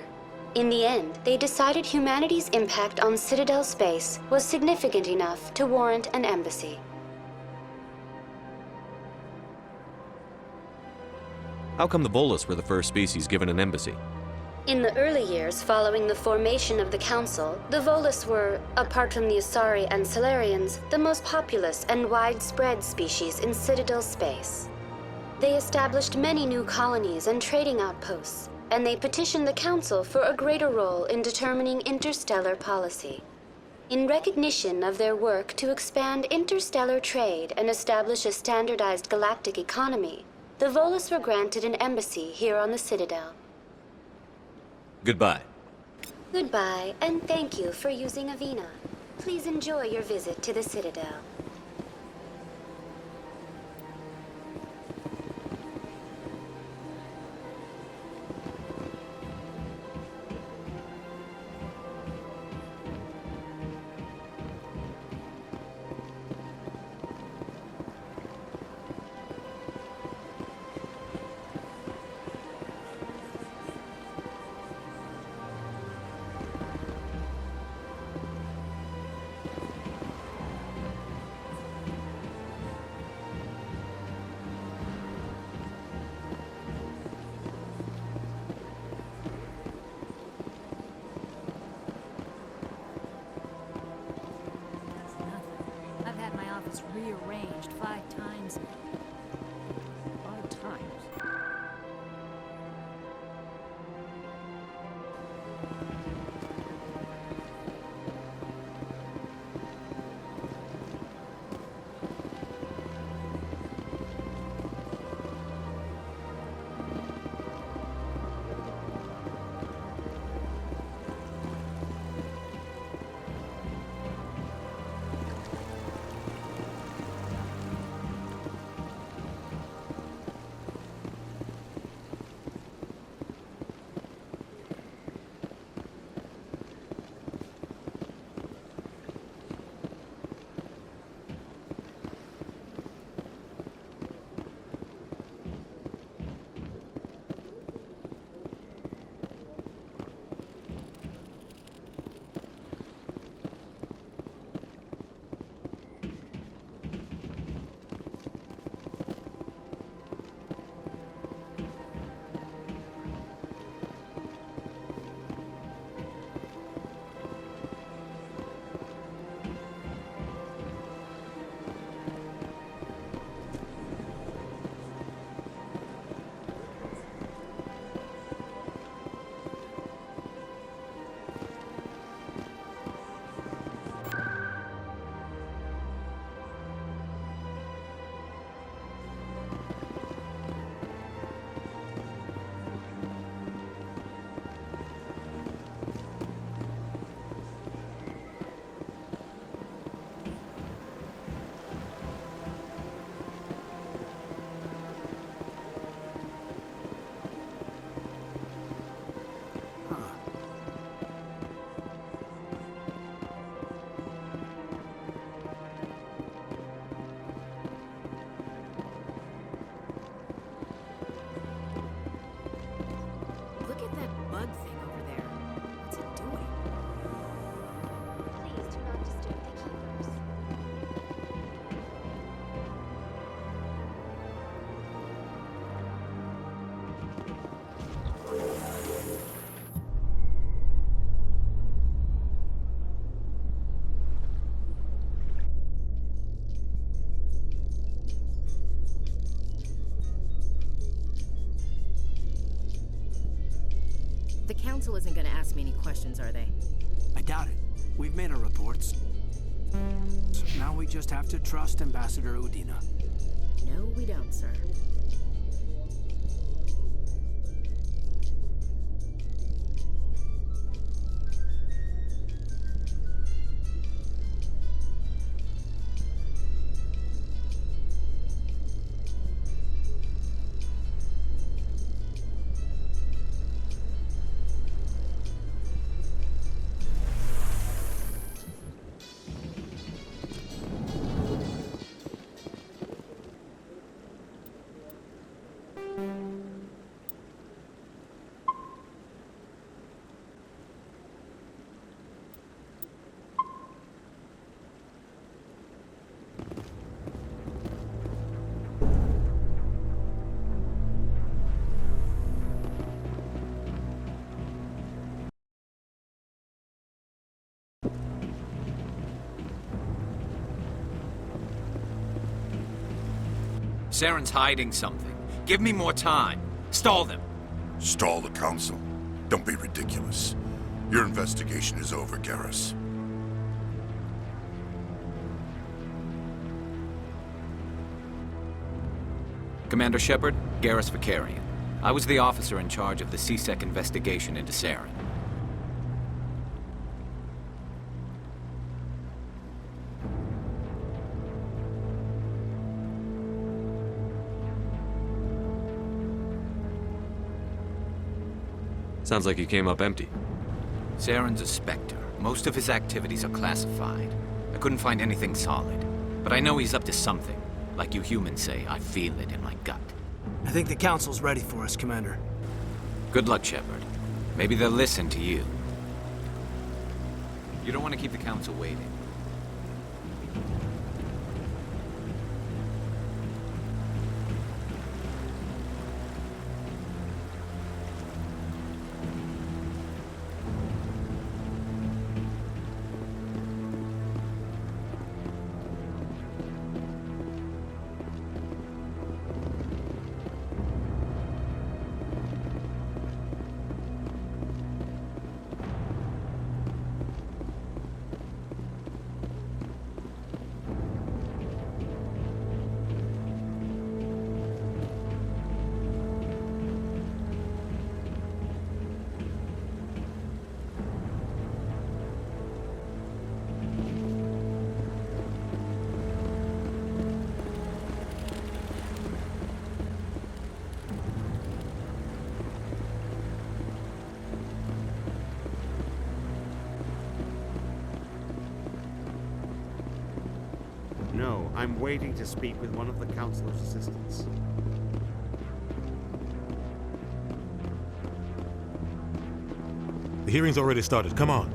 In the end, they decided humanity's impact on Citadel space was significant enough to warrant an embassy. How come the Volus were the first species given an embassy? In the early years following the formation of the Council, the Volus were, apart from the Asari and Salarians, the most populous and widespread species in Citadel space. They established many new colonies and trading outposts, and they petitioned the Council for a greater role in determining interstellar policy. In recognition of their work to expand interstellar trade and establish a standardized galactic economy, the Volus were granted an embassy here on the Citadel. Goodbye. Goodbye, and thank you for using Avina. Please enjoy your visit to the Citadel. I've had my office rearranged 5 times. 5 times? Council isn't gonna ask me any questions, are they? I doubt it. We've made our reports. So now we just have to trust Ambassador Udina. No, we don't, sir. Saren's hiding something. Give me more time. Stall them. Stall the Council? Don't be ridiculous. Your investigation is over, Garrus. Commander Shepard, Garrus Vakarian. I was the officer in charge of the C-Sec investigation into Saren. Sounds like you came up empty. Saren's a Spectre. Most of his activities are classified. I couldn't find anything solid. But I know he's up to something. Like you humans say, I feel it in my gut. I think the Council's ready for us, Commander. Good luck, Shepard. Maybe they'll listen to you. You don't want to keep the Council waiting. No, I'm waiting to speak with one of the Councilor's assistants. The hearing's already started. Come on.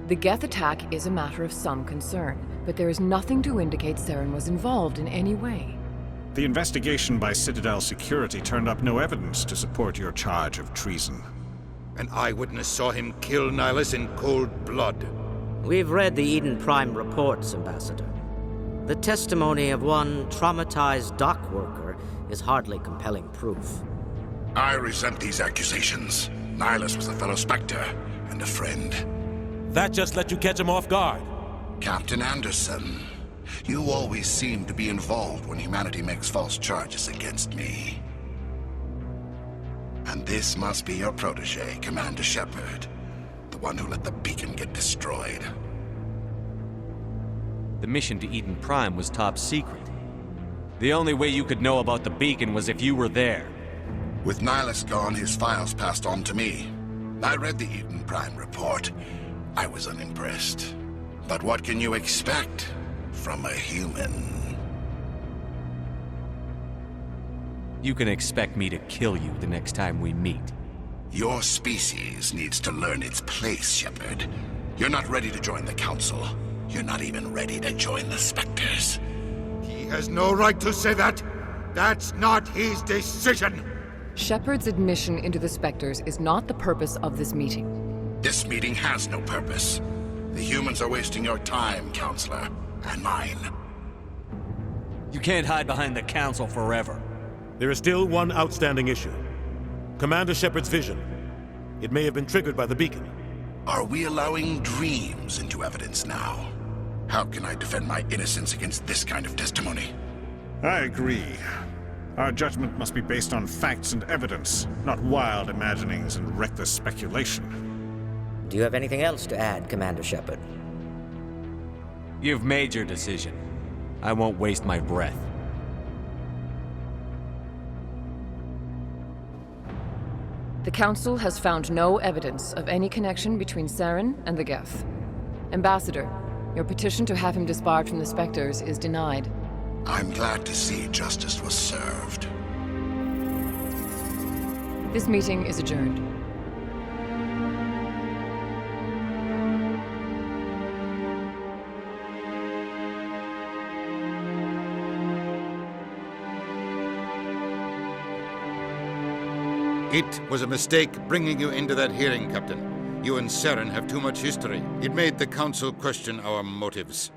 The Geth attack is a matter of some concern, but there is nothing to indicate Saren was involved in any way. The investigation by Citadel Security turned up no evidence to support your charge of treason. An eyewitness saw him kill Nihilus in cold blood. We've read the Eden Prime reports, Ambassador. The testimony of one traumatized dock worker is hardly compelling proof. I resent these accusations. Nihilus was a fellow Spectre and a friend. That just let you catch him off guard. Captain Anderson, you always seem to be involved when humanity makes false charges against me. And this must be your protege, Commander Shepard. The one who let the beacon get destroyed. The mission to Eden Prime was top secret. The only way you could know about the beacon was if you were there. With Nihilus gone, his files passed on to me. I read the Eden Prime report. I was unimpressed. But what can you expect from a human? You can expect me to kill you the next time we meet. Your species needs to learn its place, Shepard. You're not ready to join the Council. You're not even ready to join the Spectres. He has no right to say that. That's not his decision. Shepard's admission into the Spectres is not the purpose of this meeting. This meeting has no purpose. The humans are wasting your time, Counselor, and mine. You can't hide behind the Council forever. There is still one outstanding issue. Commander Shepard's vision. It may have been triggered by the beacon. Are we allowing dreams into evidence now? How can I defend my innocence against this kind of testimony? I agree. Our judgment must be based on facts and evidence, not wild imaginings and reckless speculation. Do you have anything else to add, Commander Shepard? You've made your decision. I won't waste my breath. The Council has found no evidence of any connection between Saren and the Geth. Ambassador, your petition to have him disbarred from the Spectres is denied. I'm glad to see justice was served. This meeting is adjourned. It was a mistake bringing you into that hearing, Captain. You and Saren have too much history. It made the Council question our motives.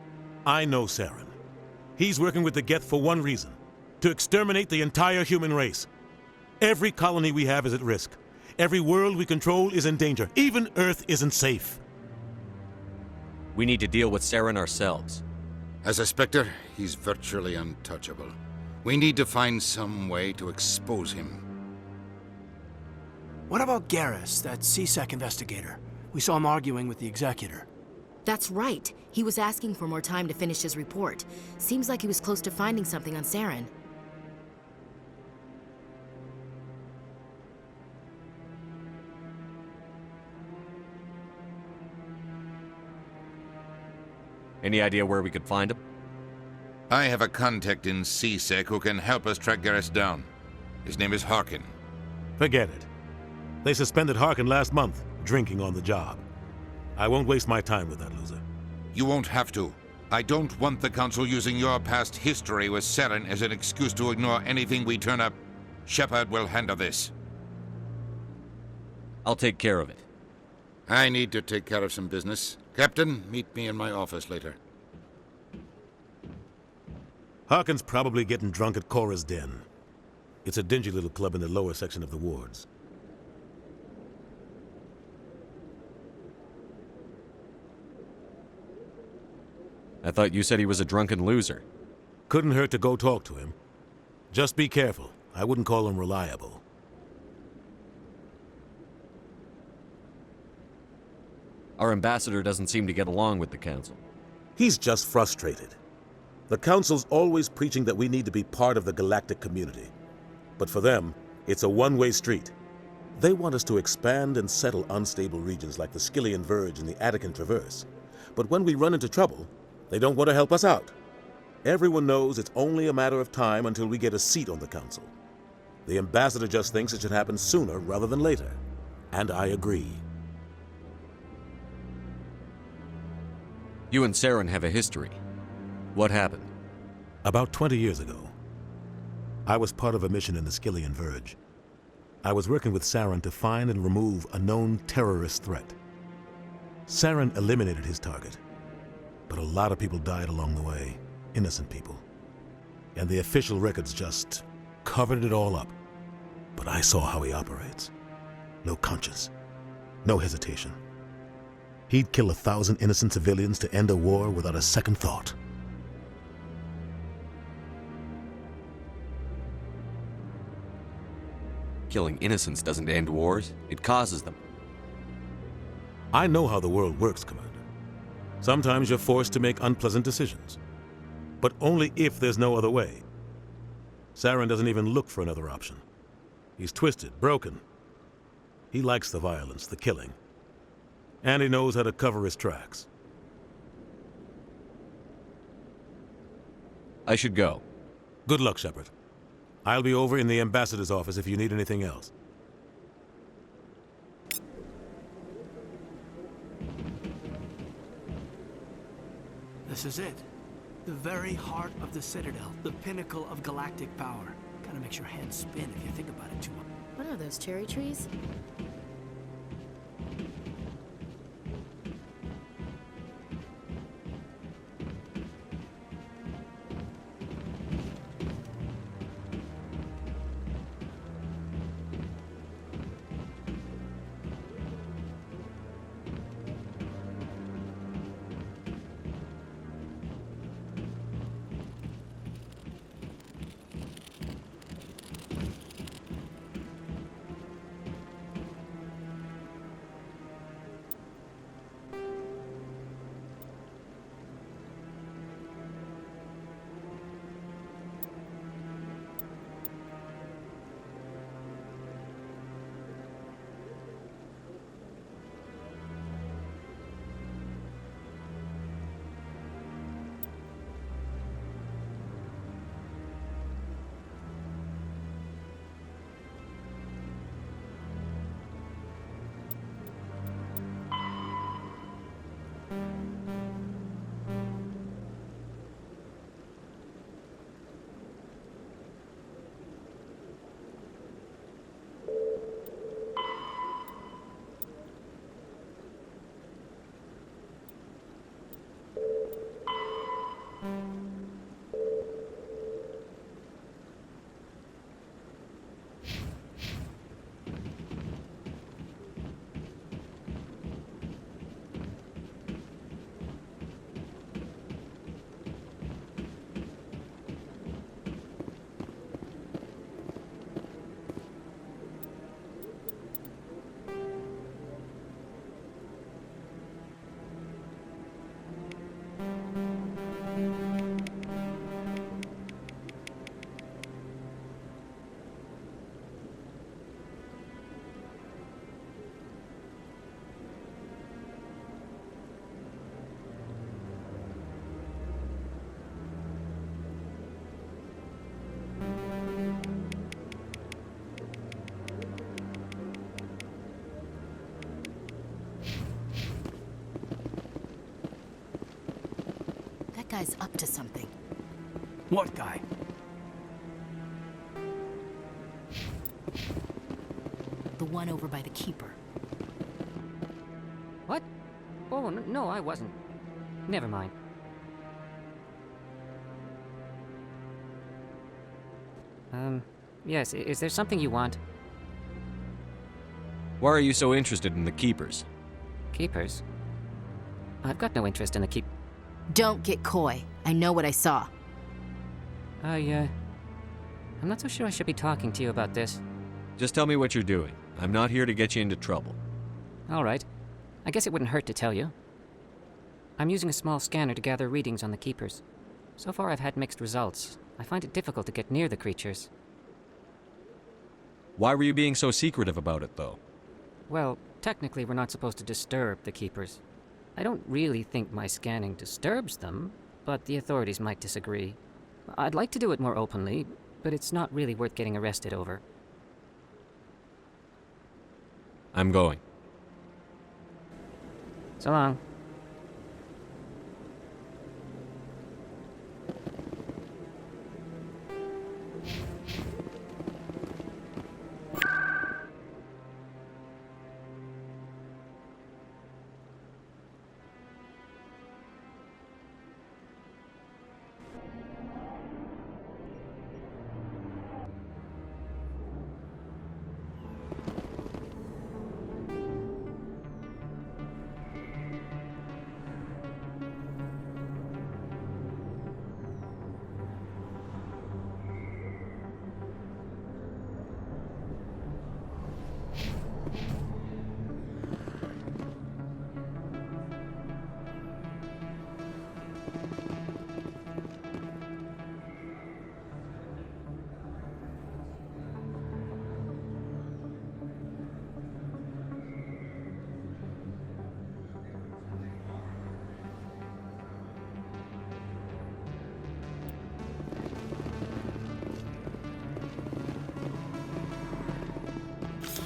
I know Saren. He's working with the Geth for one reason: to exterminate the entire human race. Every colony we have is at risk. Every world we control is in danger. Even Earth isn't safe. We need to deal with Saren ourselves. As a Spectre, he's virtually untouchable. We need to find some way to expose him. What about Garrus, that C-Sec investigator? We saw him arguing with the Executor. That's right. He was asking for more time to finish his report. Seems like he was close to finding something on Saren. Any idea where we could find him? I have a contact in C-Sec who can help us track Garrus down. His name is Harkin. Forget it. They suspended Harkin last month, drinking on the job. I won't waste my time with that loser. You won't have to. I don't want the Council using your past history with Saren as an excuse to ignore anything we turn up. Shepard will handle this. I'll take care of it. I need to take care of some business. Captain, meet me in my office later. Harkin's probably getting drunk at Cora's Den. It's a dingy little club in the lower section of the wards. I thought you said he was a drunken loser. Couldn't hurt to go talk to him. Just be careful. I wouldn't call him reliable. Our ambassador doesn't seem to get along with the Council. He's just frustrated. The Council's always preaching that we need to be part of the galactic community. But for them, it's a one-way street. They want us to expand and settle unstable regions like the Skyllian Verge and the Attican Traverse. But when we run into trouble, they don't want to help us out. Everyone knows it's only a matter of time until we get a seat on the Council. The ambassador just thinks it should happen sooner rather than later. And I agree. You and Saren have a history. What happened? About 20 years ago, I was part of a mission in the Skyllian Verge. I was working with Saren to find and remove a known terrorist threat. Saren eliminated his target, but a lot of people died along the way, innocent people. And the official records just covered it all up. But I saw how he operates. No conscience, no hesitation. He'd kill 1,000 innocent civilians to end a war without a second thought. Killing innocents doesn't end wars, it causes them. I know how the world works, Commander. Sometimes you're forced to make unpleasant decisions. But only if there's no other way. Saren doesn't even look for another option. He's twisted, broken. He likes the violence, the killing. And he knows how to cover his tracks. I should go. Good luck, Shepard. I'll be over in the ambassador's office if you need anything else. This is it. The very heart of the Citadel. The pinnacle of galactic power. Kinda makes your hands spin if you think about it too much. What are those, cherry trees? That guy's up to something. What guy? The one over by the Keeper. What? Oh, no, I wasn't. Never mind. Yes, is there something you want? Why are you so interested in the Keepers? Keepers? I've got no interest in the Keep... Don't get coy. I know what I saw. I'm not so sure I should be talking to you about this. Just tell me what you're doing. I'm not here to get you into trouble. All right. I guess it wouldn't hurt to tell you. I'm using a small scanner to gather readings on the Keepers. So far I've had mixed results. I find it difficult to get near the creatures. Why were you being so secretive about it, though? Well, technically we're not supposed to disturb the Keepers. I don't really think my scanning disturbs them, but the authorities might disagree. I'd like to do it more openly, but it's not really worth getting arrested over. I'm going. So long.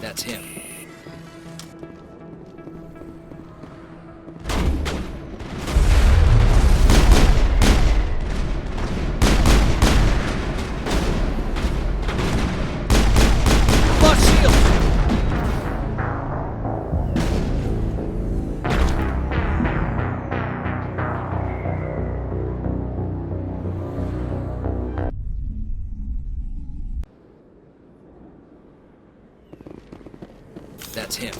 That's him. That's him.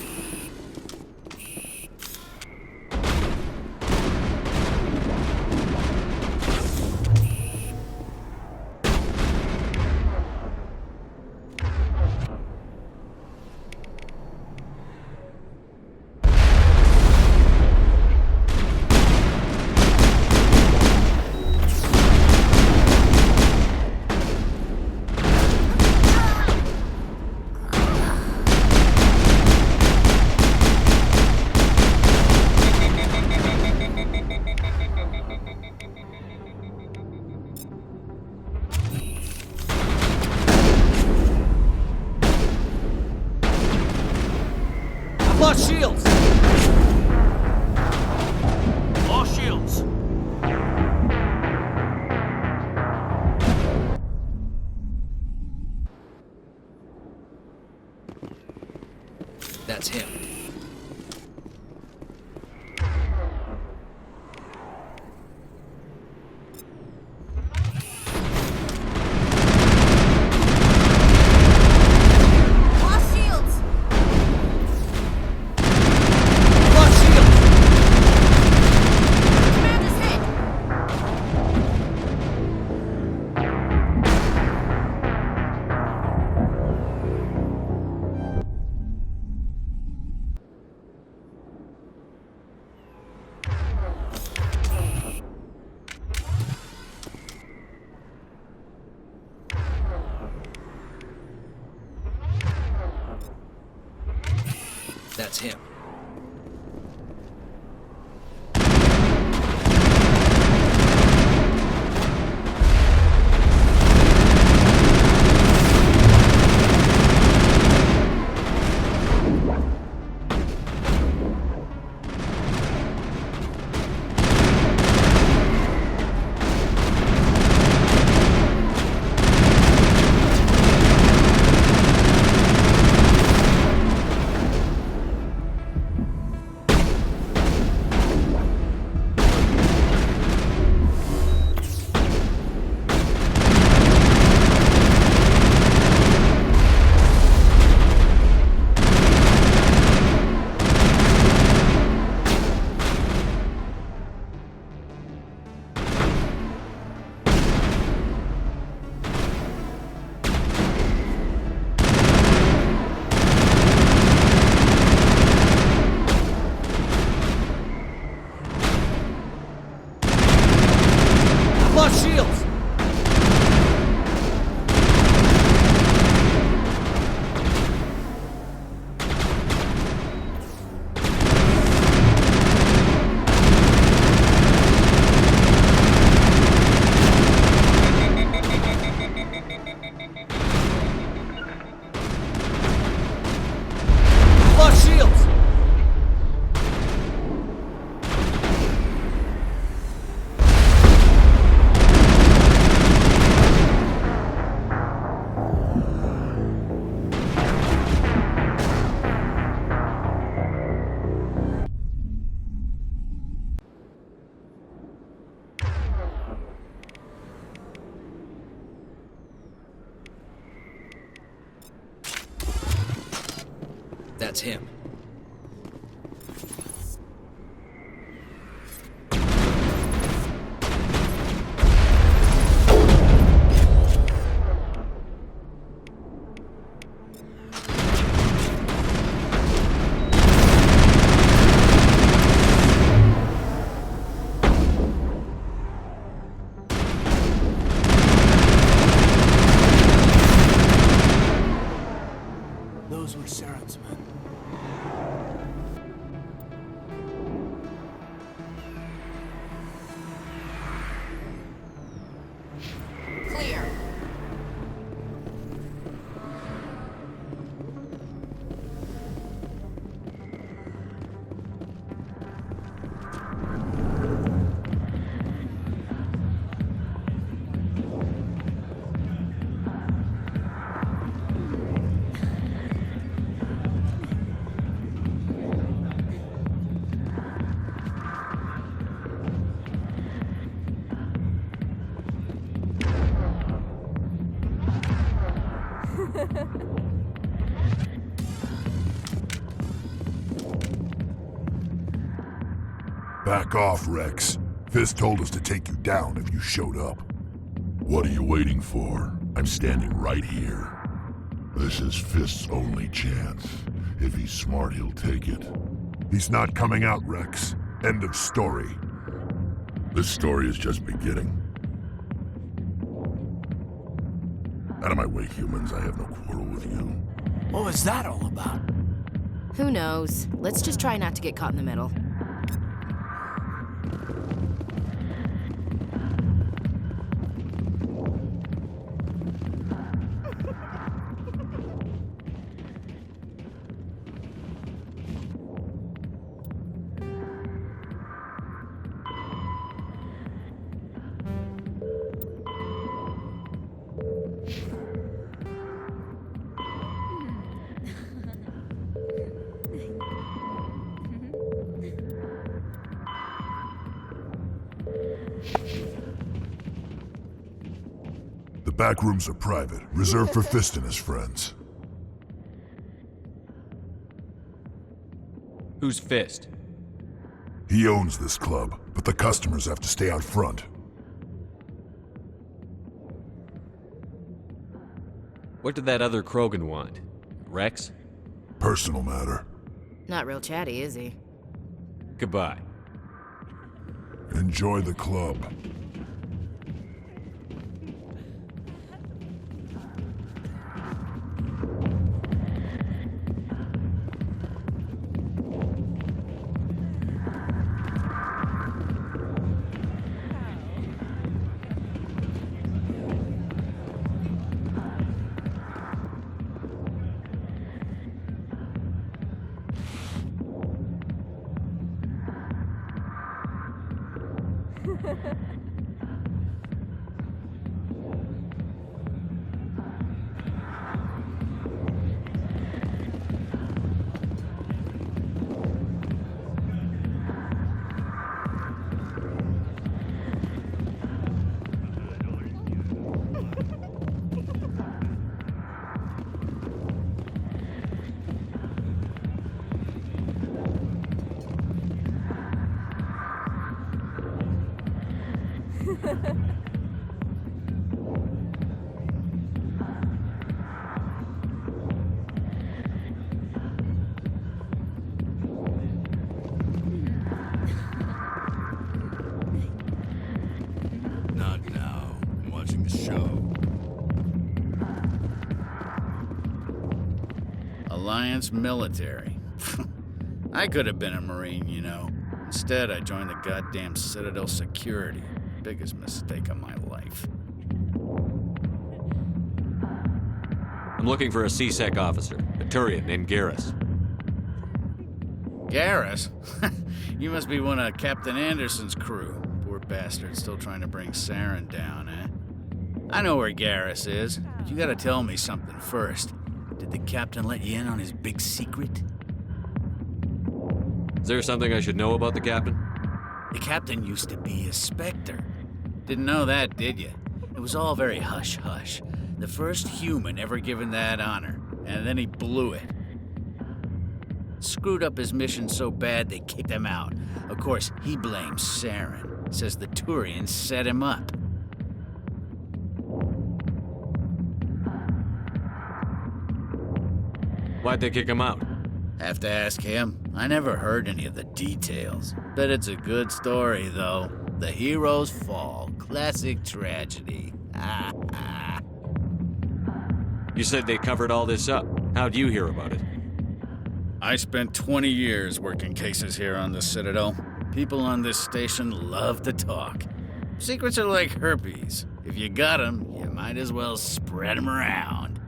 That's him. Lost shields! Lost shields! Commander's hit! That's him. Lost shields! Lost shields! That's him. Those were Saren's men. Clear. Back off, Rex. Fisk told us to take you down if you showed up. What are you waiting for? I'm standing right here. This is Fisk's only chance. If he's smart, he'll take it. He's not coming out, Rex. End of story. This story is just beginning. Out of my way, humans. I have no quarrel with you. What was that all about? Who knows? Let's just try not to get caught in the middle. The back rooms are private, reserved for Fist and his friends. Who's Fist? He owns this club, but the customers have to stay out front. What did that other Krogan want? Rex? Personal matter. Not real chatty, is he? Goodbye. Enjoy the club. Not now. I'm watching the show. Alliance military. I could have been a Marine, you know. Instead, I joined the goddamn Citadel security. Biggest mistake of my life. I'm looking for a C-Sec officer, a Turian named Garrus. Garrus? You must be one of Captain Anderson's crew. Poor bastard still trying to bring Saren down, eh? I know where Garrus is, but you gotta tell me something first. Did the captain let you in on his big secret? Is there something I should know about the captain? The captain used to be a Spectre. Didn't know that, did you? It was all very hush-hush. The first human ever given that honor, and then he blew it. Screwed up his mission so bad they kicked him out. Of course, he blames Saren. Says the Turians set him up. Why'd they kick him out? Have to ask him. I never heard any of the details. Bet it's a good story, though. The hero's fall. Classic tragedy. You said they covered all this up. How'd you hear about it? I spent 20 years working cases here on the Citadel. People on this station love to talk. Secrets are like herpes. If you got them, you might as well spread them around.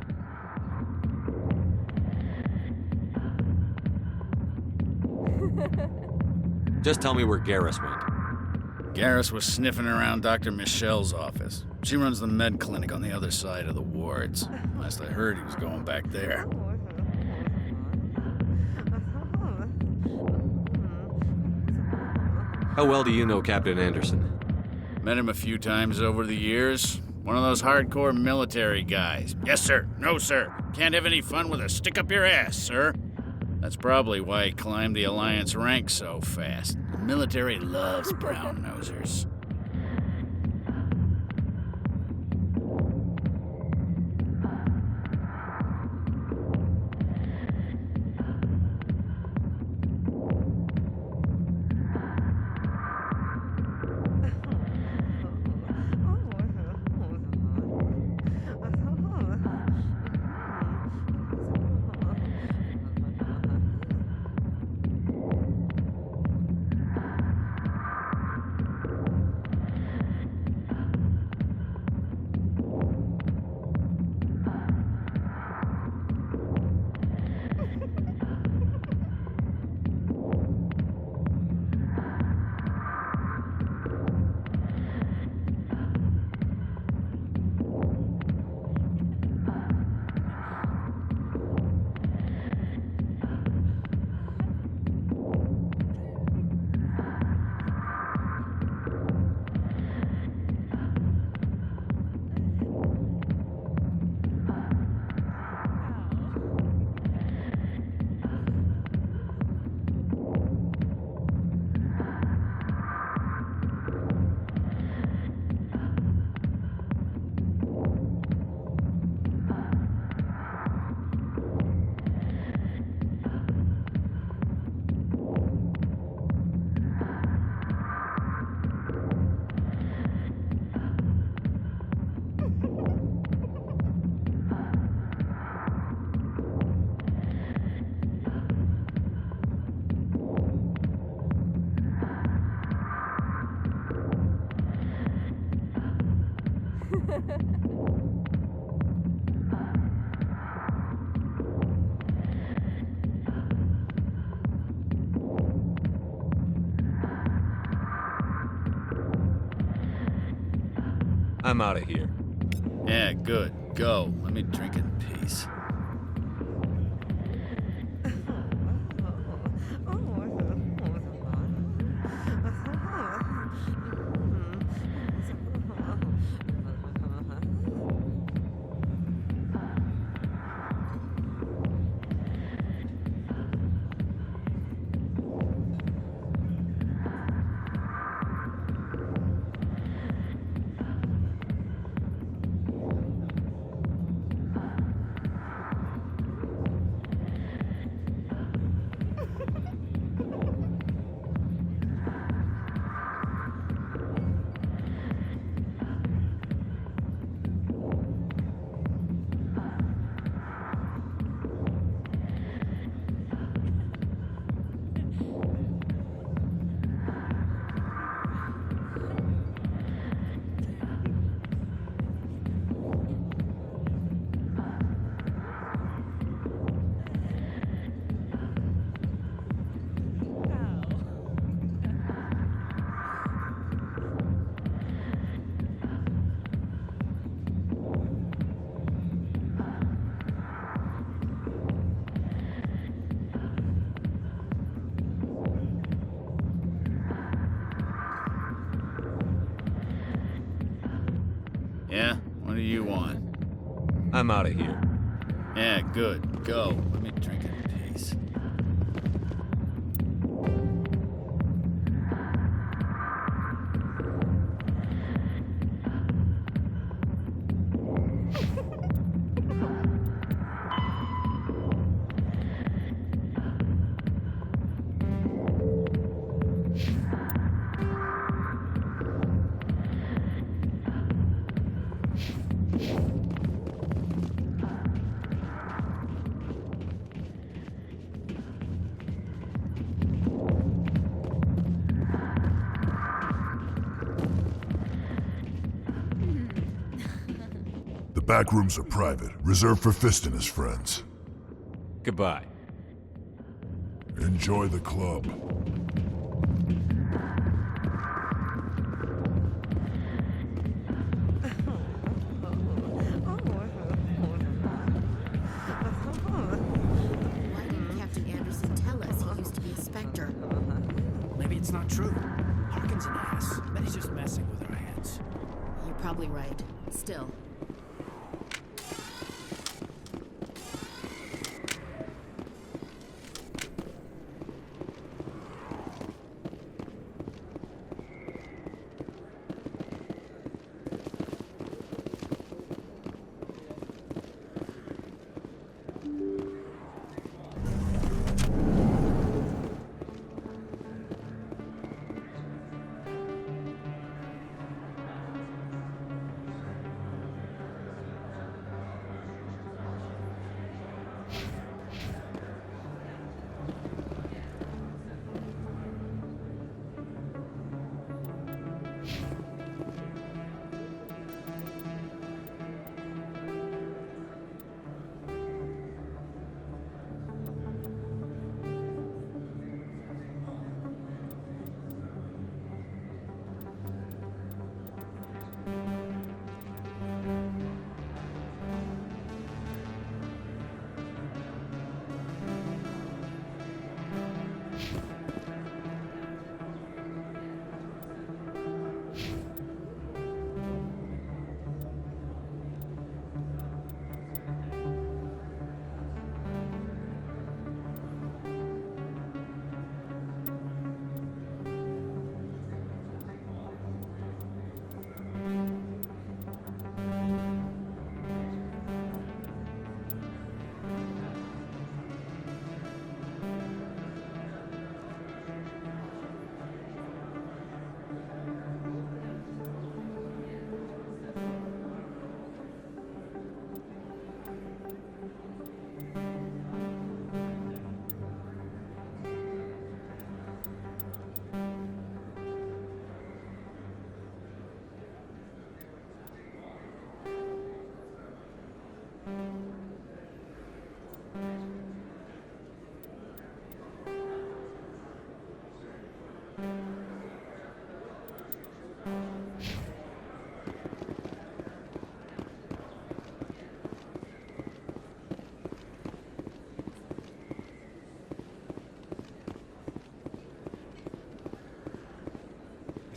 Just tell me where Garrus went. Garrus was sniffing around Dr. Michelle's office. She runs the med clinic on the other side of the wards. Last I heard, he was going back there. How well do you know Captain Anderson? Met him a few times over the years. One of those hardcore military guys. Yes, sir. No, sir. Can't have any fun with a stick up your ass, sir. That's probably why he climbed the Alliance ranks so fast. The military loves brown-nosers. I'm out of here. Yeah, good. Go. Let me drink in peace. Yeah? What do you want? I'm out of here. Yeah, good. Go. Let me drink in peace. The back rooms are private, reserved for Fist and his friends. Goodbye. Enjoy the club. Why didn't Captain Anderson tell us he used to be a Spectre? Maybe it's not true. Harkin's an ass. Bet he's just messing with our heads. You're probably right. Still.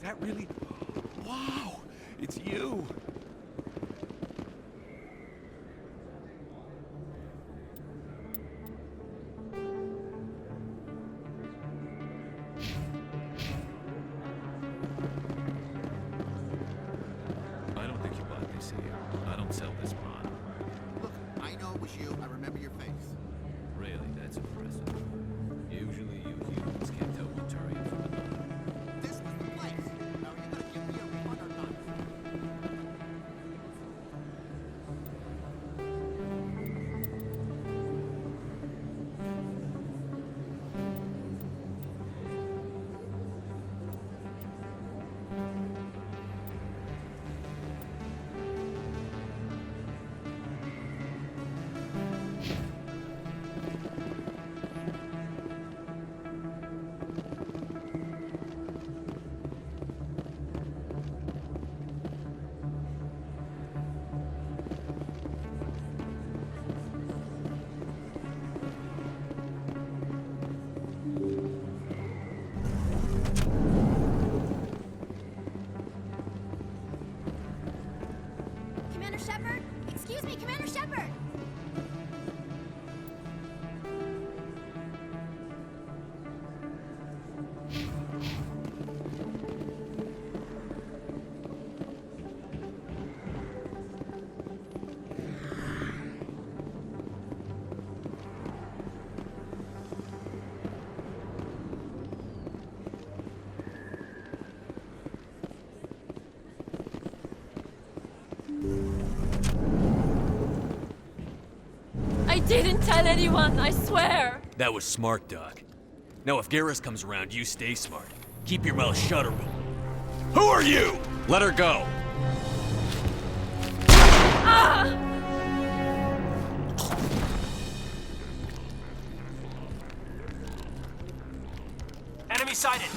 that really... Wow! It's you! I don't think you bought this here. I don't sell this product. Look, I know it was you. I remember your face. Really, that's impressive. Usually you humans can't tell one Turian from another. This was the place. Now, are you gonna give me a refund or not? Commander Shepard? Excuse me, Commander Shepard! I didn't tell anyone, I swear! That was smart, Doc. Now if Garrus comes around, you stay smart. Keep your mouth shut or we'll... Who are you? Let her go! Ah! Enemy sighted!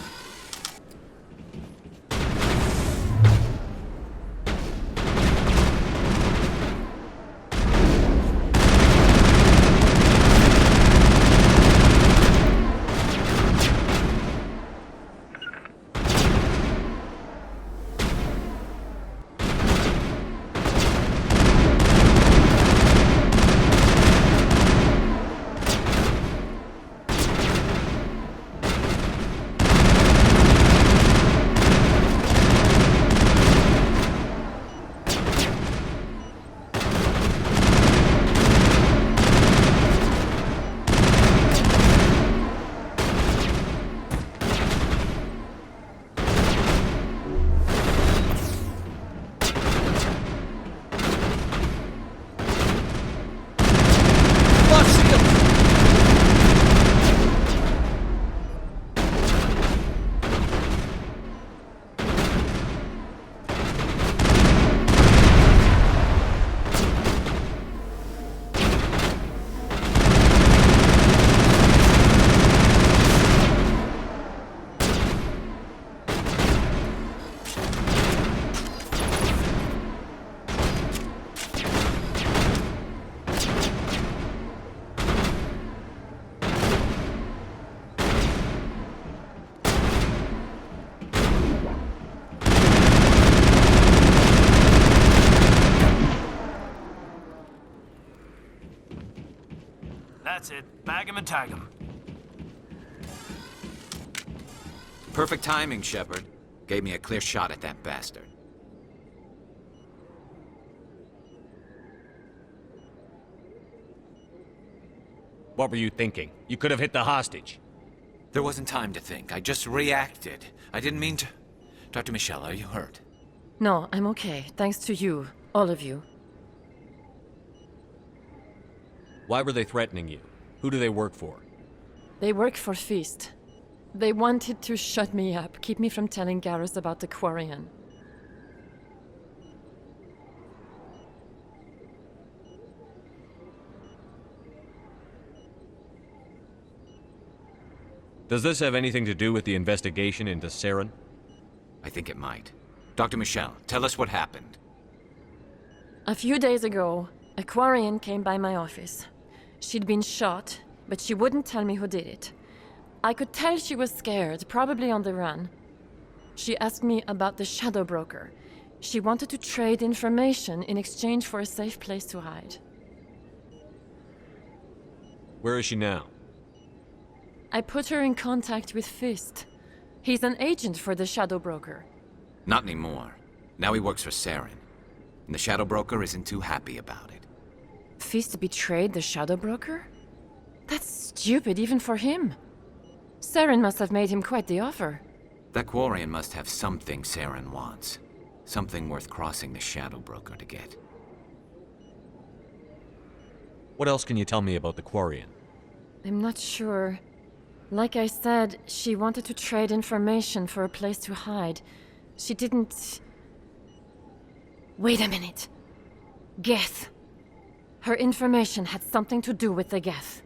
That's it. Bag him and tag him. Perfect timing, Shepard. Gave me a clear shot at that bastard. What were you thinking? You could have hit the hostage. There wasn't time to think. I just reacted. I didn't mean to... Dr. Michelle, are you hurt? No, I'm okay. Thanks to you. All of you. Why were they threatening you? Who do they work for? They work for Feast. They wanted to shut me up, keep me from telling Garrus about the Quarian. Does this have anything to do with the investigation into Saren? I think it might. Dr. Michelle, tell us what happened. A few days ago, a Quarian came by my office. She'd been shot, but she wouldn't tell me who did it. I could tell she was scared, probably on the run. She asked me about the Shadow Broker. She wanted to trade information in exchange for a safe place to hide. Where is she now? I put her in contact with Fist. He's an agent for the Shadow Broker. Not anymore. Now he works for Saren. And the Shadow Broker isn't too happy about it. Fist betrayed the Shadow Broker? That's stupid even for him. Saren must have made him quite the offer. That Quarian must have something Saren wants. Something worth crossing the Shadow Broker to get. What else can you tell me about the Quarian? I'm not sure. Like I said, she wanted to trade information for a place to hide. She didn't... Wait a minute. Geth. Her information had something to do with the Geth.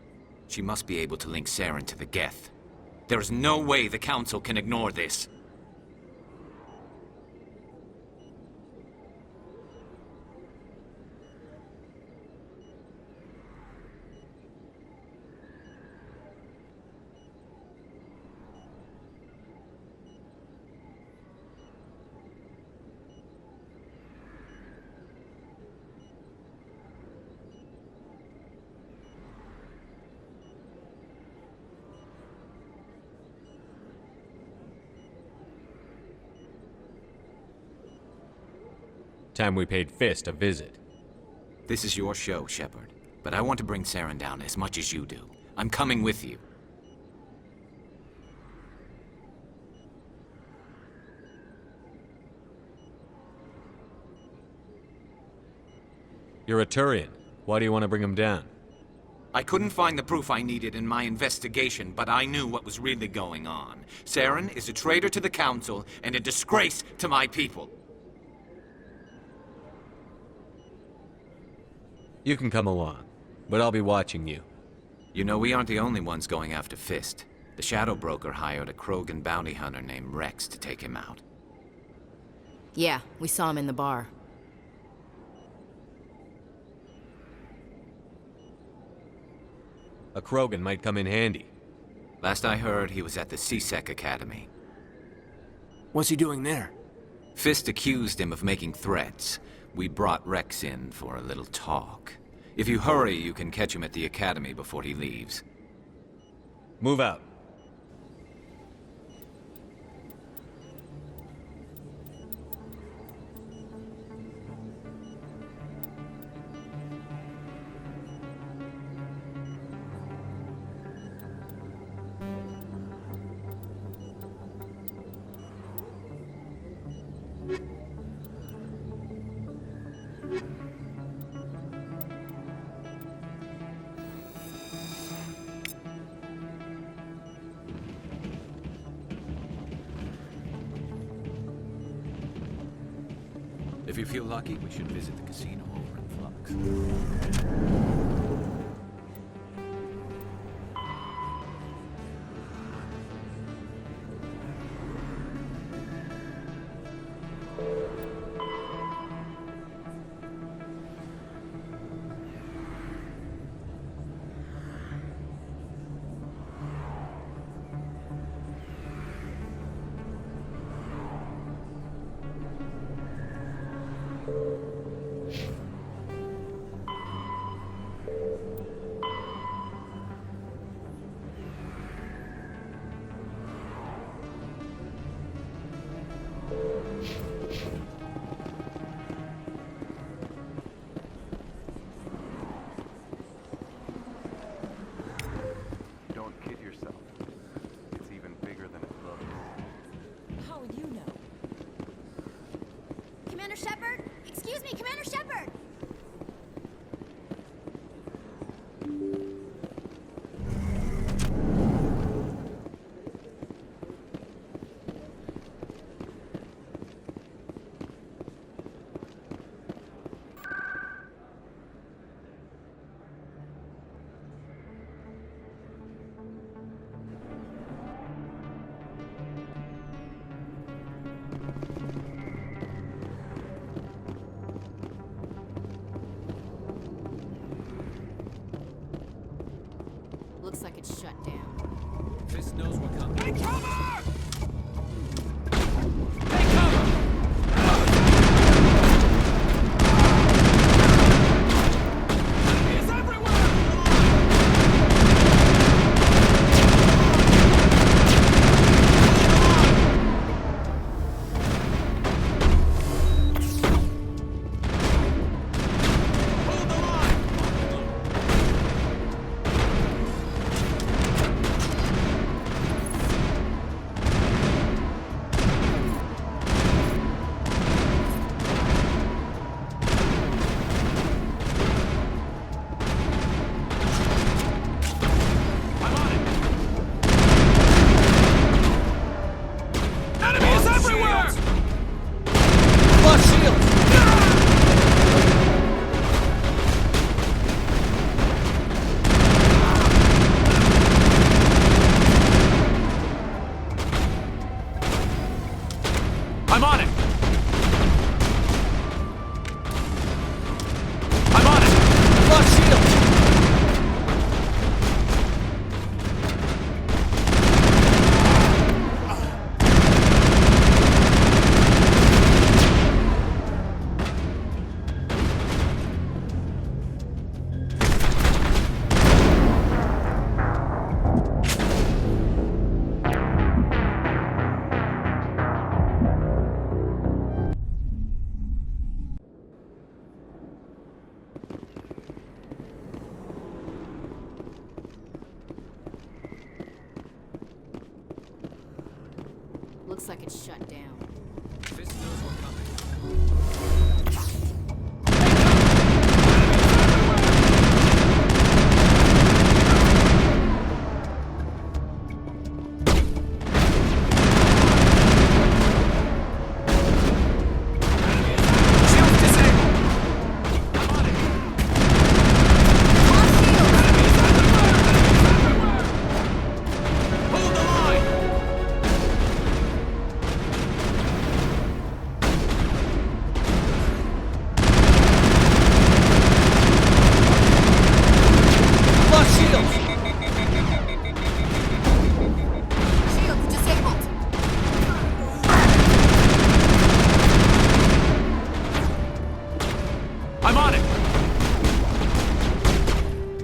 She must be able to link Saren to the Geth. There is no way the Council can ignore this. Time we paid Fist a visit. This is your show, Shepard. But I want to bring Saren down as much as you do. I'm coming with you. You're a Turian. Why do you want to bring him down? I couldn't find the proof I needed in my investigation, but I knew what was really going on. Saren is a traitor to the Council and a disgrace to my people. You can come along, but I'll be watching you. You know, we aren't the only ones going after Fist. The Shadow Broker hired a Krogan bounty hunter named Rex to take him out. Yeah, we saw him in the bar. A Krogan might come in handy. Last I heard, he was at the C-Sec Academy. What's he doing there? Fist accused him of making threats. We brought Rex in for a little talk. If you hurry, you can catch him at the Academy before he leaves. Move out. If you feel lucky, we should visit the casino over in Flux. Don't kid yourself. It's even bigger than it looks. How would you know? Commander Shepard? Excuse me, Commander Shepard! Looks like it's shut down. Fist knows we're coming. Take cover! I'm on it! I'm on it! Lost shields! Looks like it's shut down. Fisk knows we're coming. I'm on it!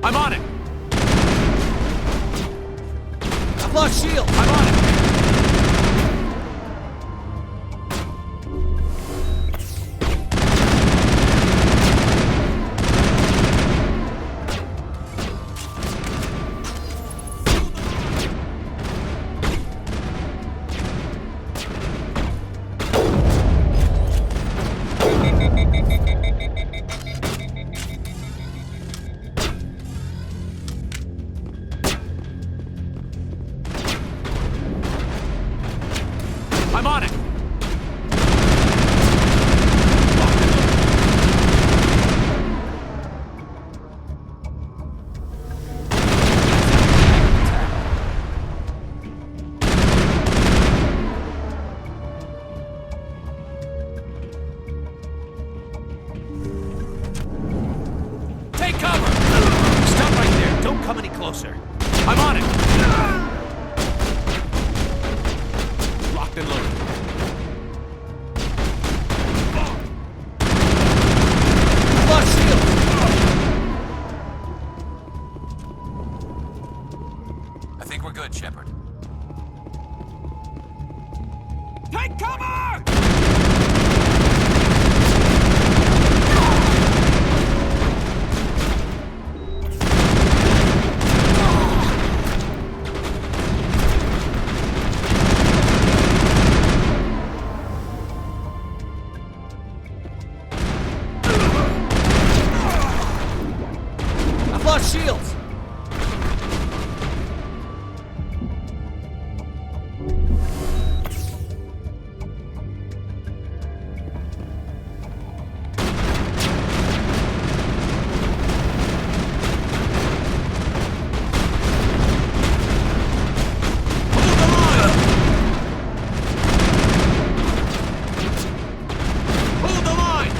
I'm on it! I've lost shield! I'm on it! I'm on it! Take cover! Stop right there. Don't come any closer. I'm on it! Locked and loaded. Lost shield! I think we're good, Shepard. Take cover! I've lost shields! Hold the line!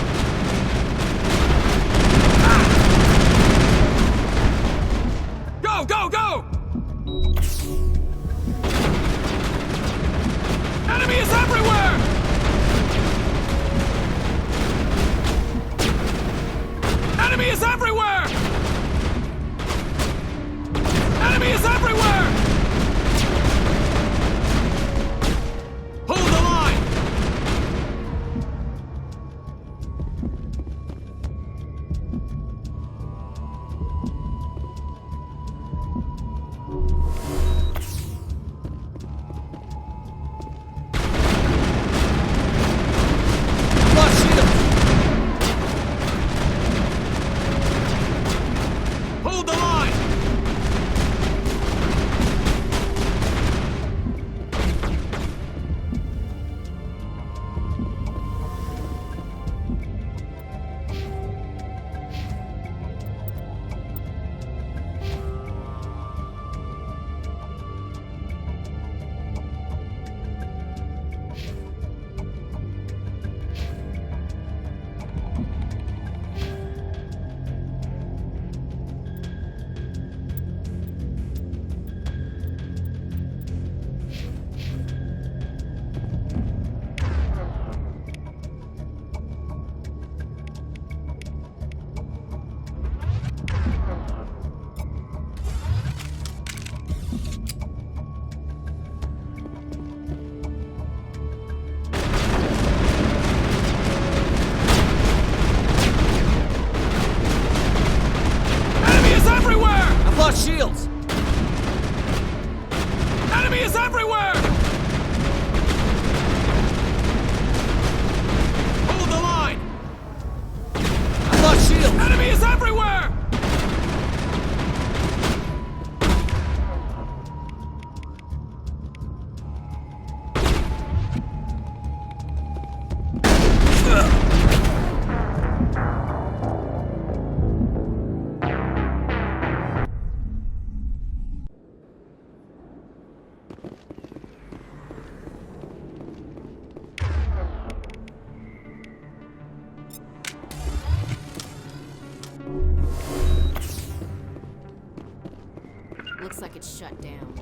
it's shut down.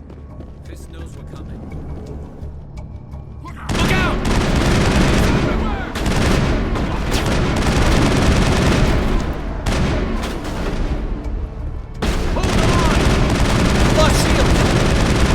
Fisk knows we're coming. Look out! Hold the line! I've lost shields! Enemies everywhere!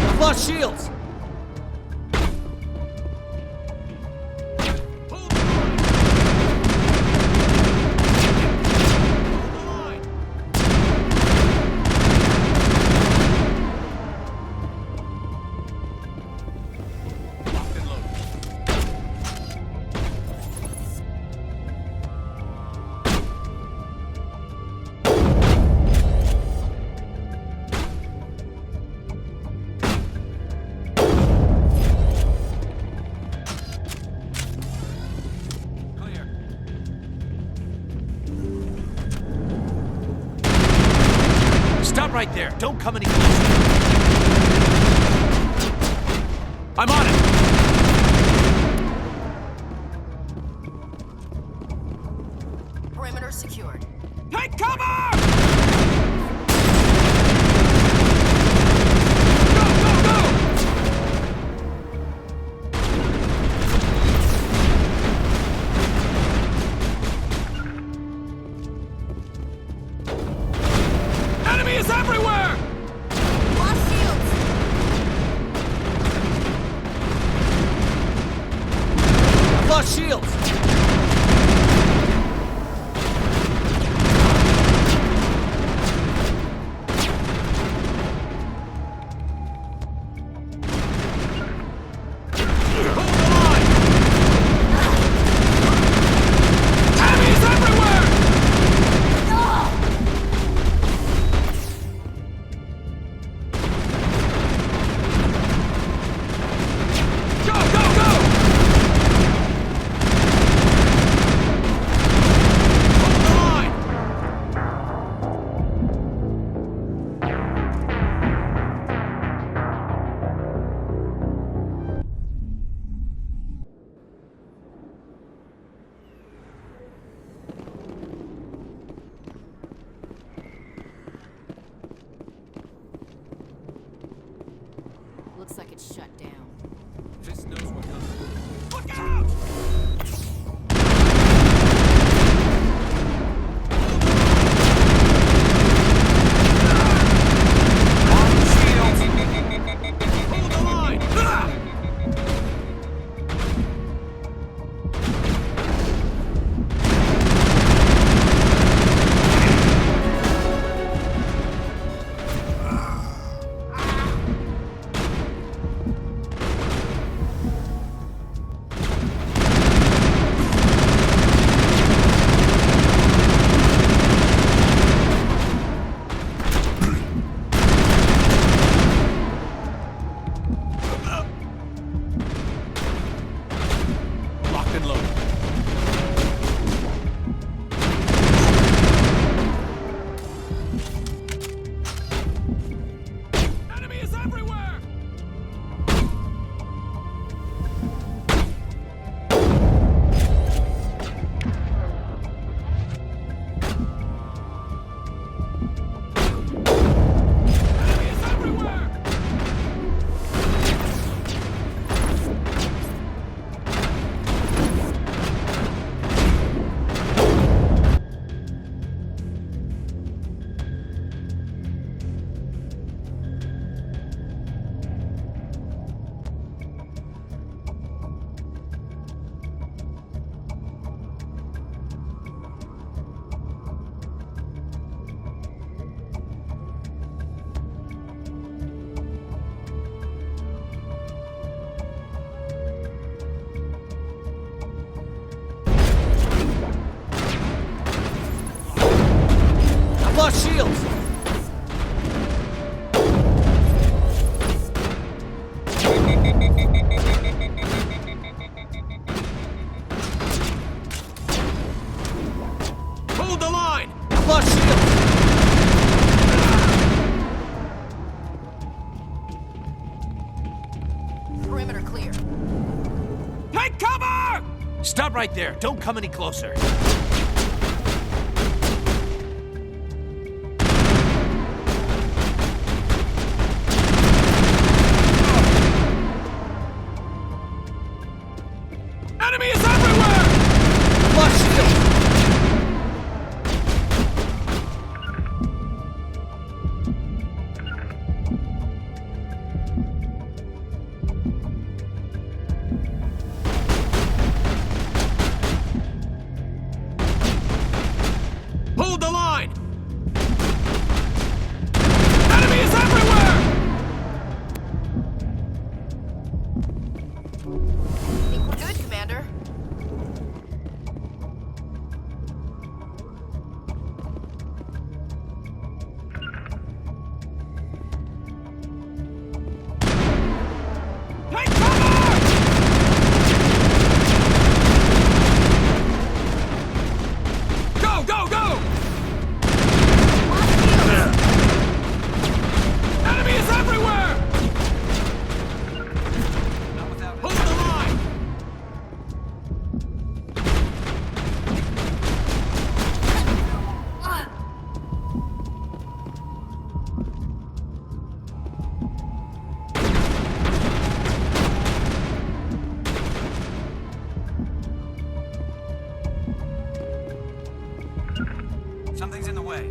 I've lost shields! Stop right there. Don't come any closer. I'm on it. Perimeter secured. Take cover! Enemy is everywhere! Lost shields! I've lost shields! Looks like it's shut down. Fisk knows we're coming. Look out! Hold the line! lost shields! Hold the line! I've lost shields! Perimeter clear. Take cover! Stop right there. Don't come any closer. Enemy is everywhere! Lost shields! Hold the line! Enemy is everywhere! Think we're good, Commander. Take cover! Go, go, go! Enemy is everywhere! Hold the line! Something's in the way.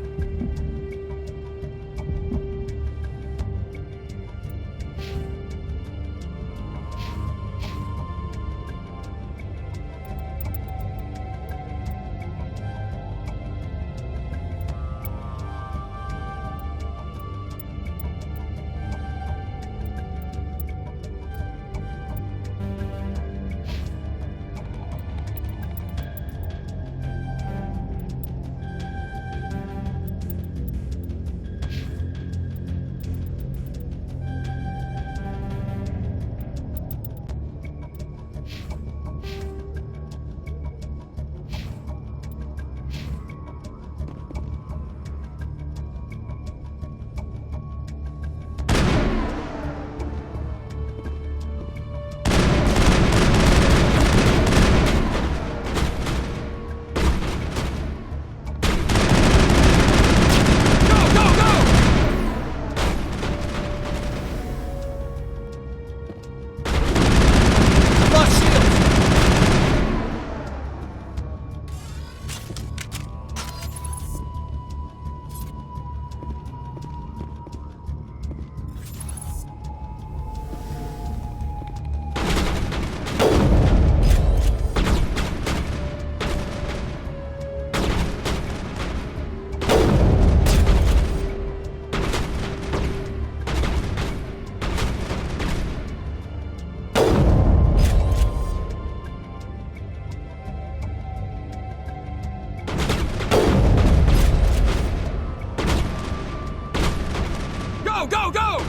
Go, go, go!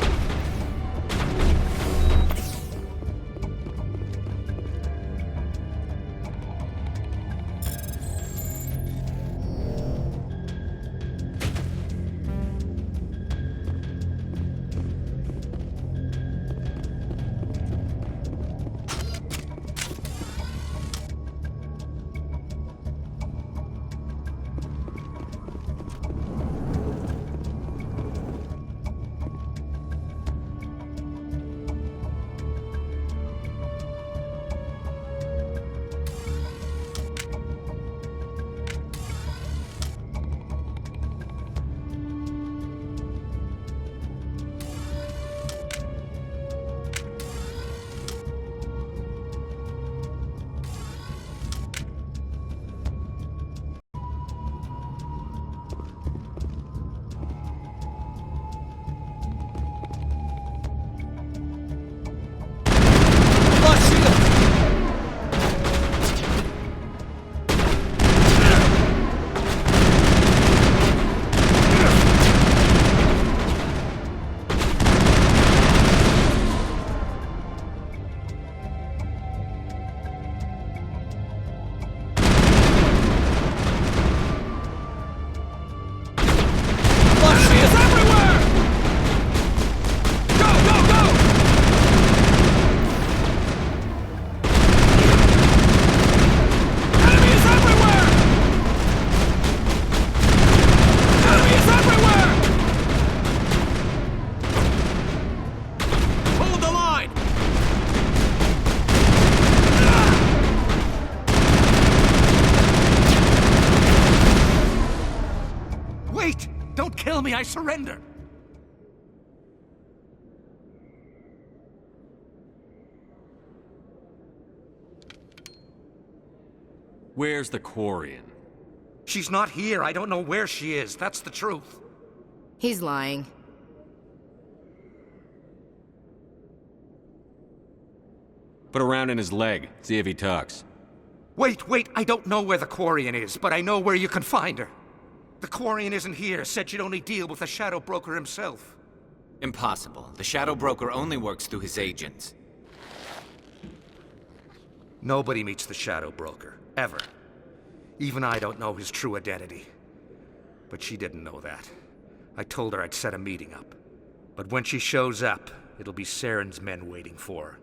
kill me, I surrender. Where's the Quarian? She's not here. I don't know where she is. That's the truth. He's lying. Put a round in his leg, see if he talks. Wait, I don't know where the Quarian is, but I know where you can find her. The Quarian isn't here, said she'd only deal with the Shadow Broker himself. Impossible. The Shadow Broker only works through his agents. Nobody meets the Shadow Broker, ever. Even I don't know his true identity. But she didn't know that. I told her I'd set a meeting up. But when she shows up, it'll be Saren's men waiting for her.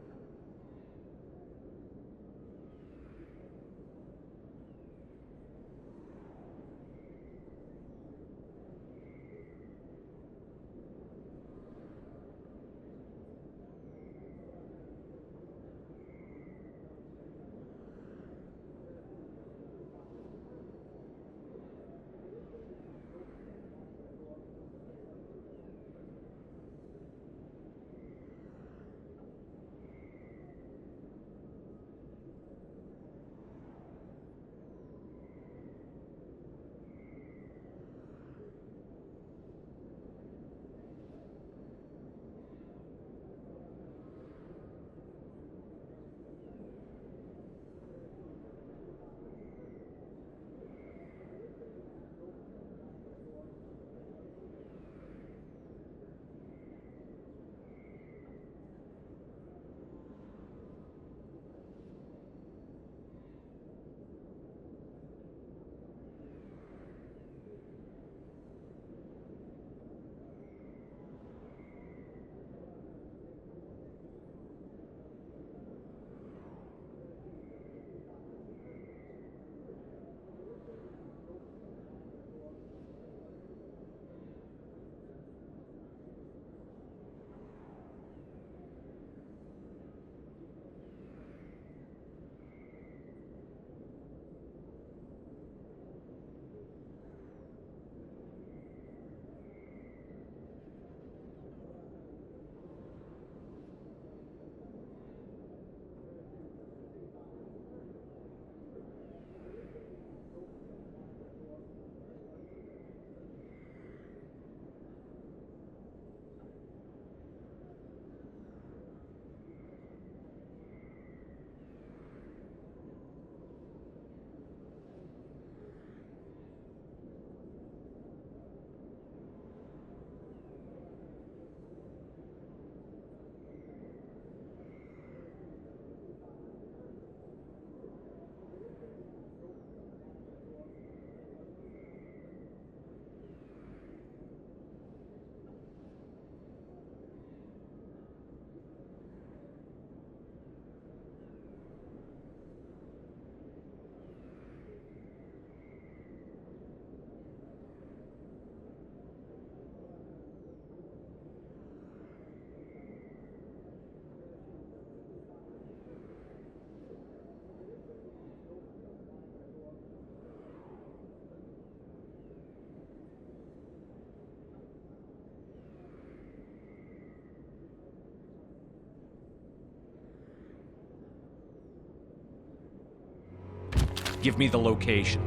Give me the location.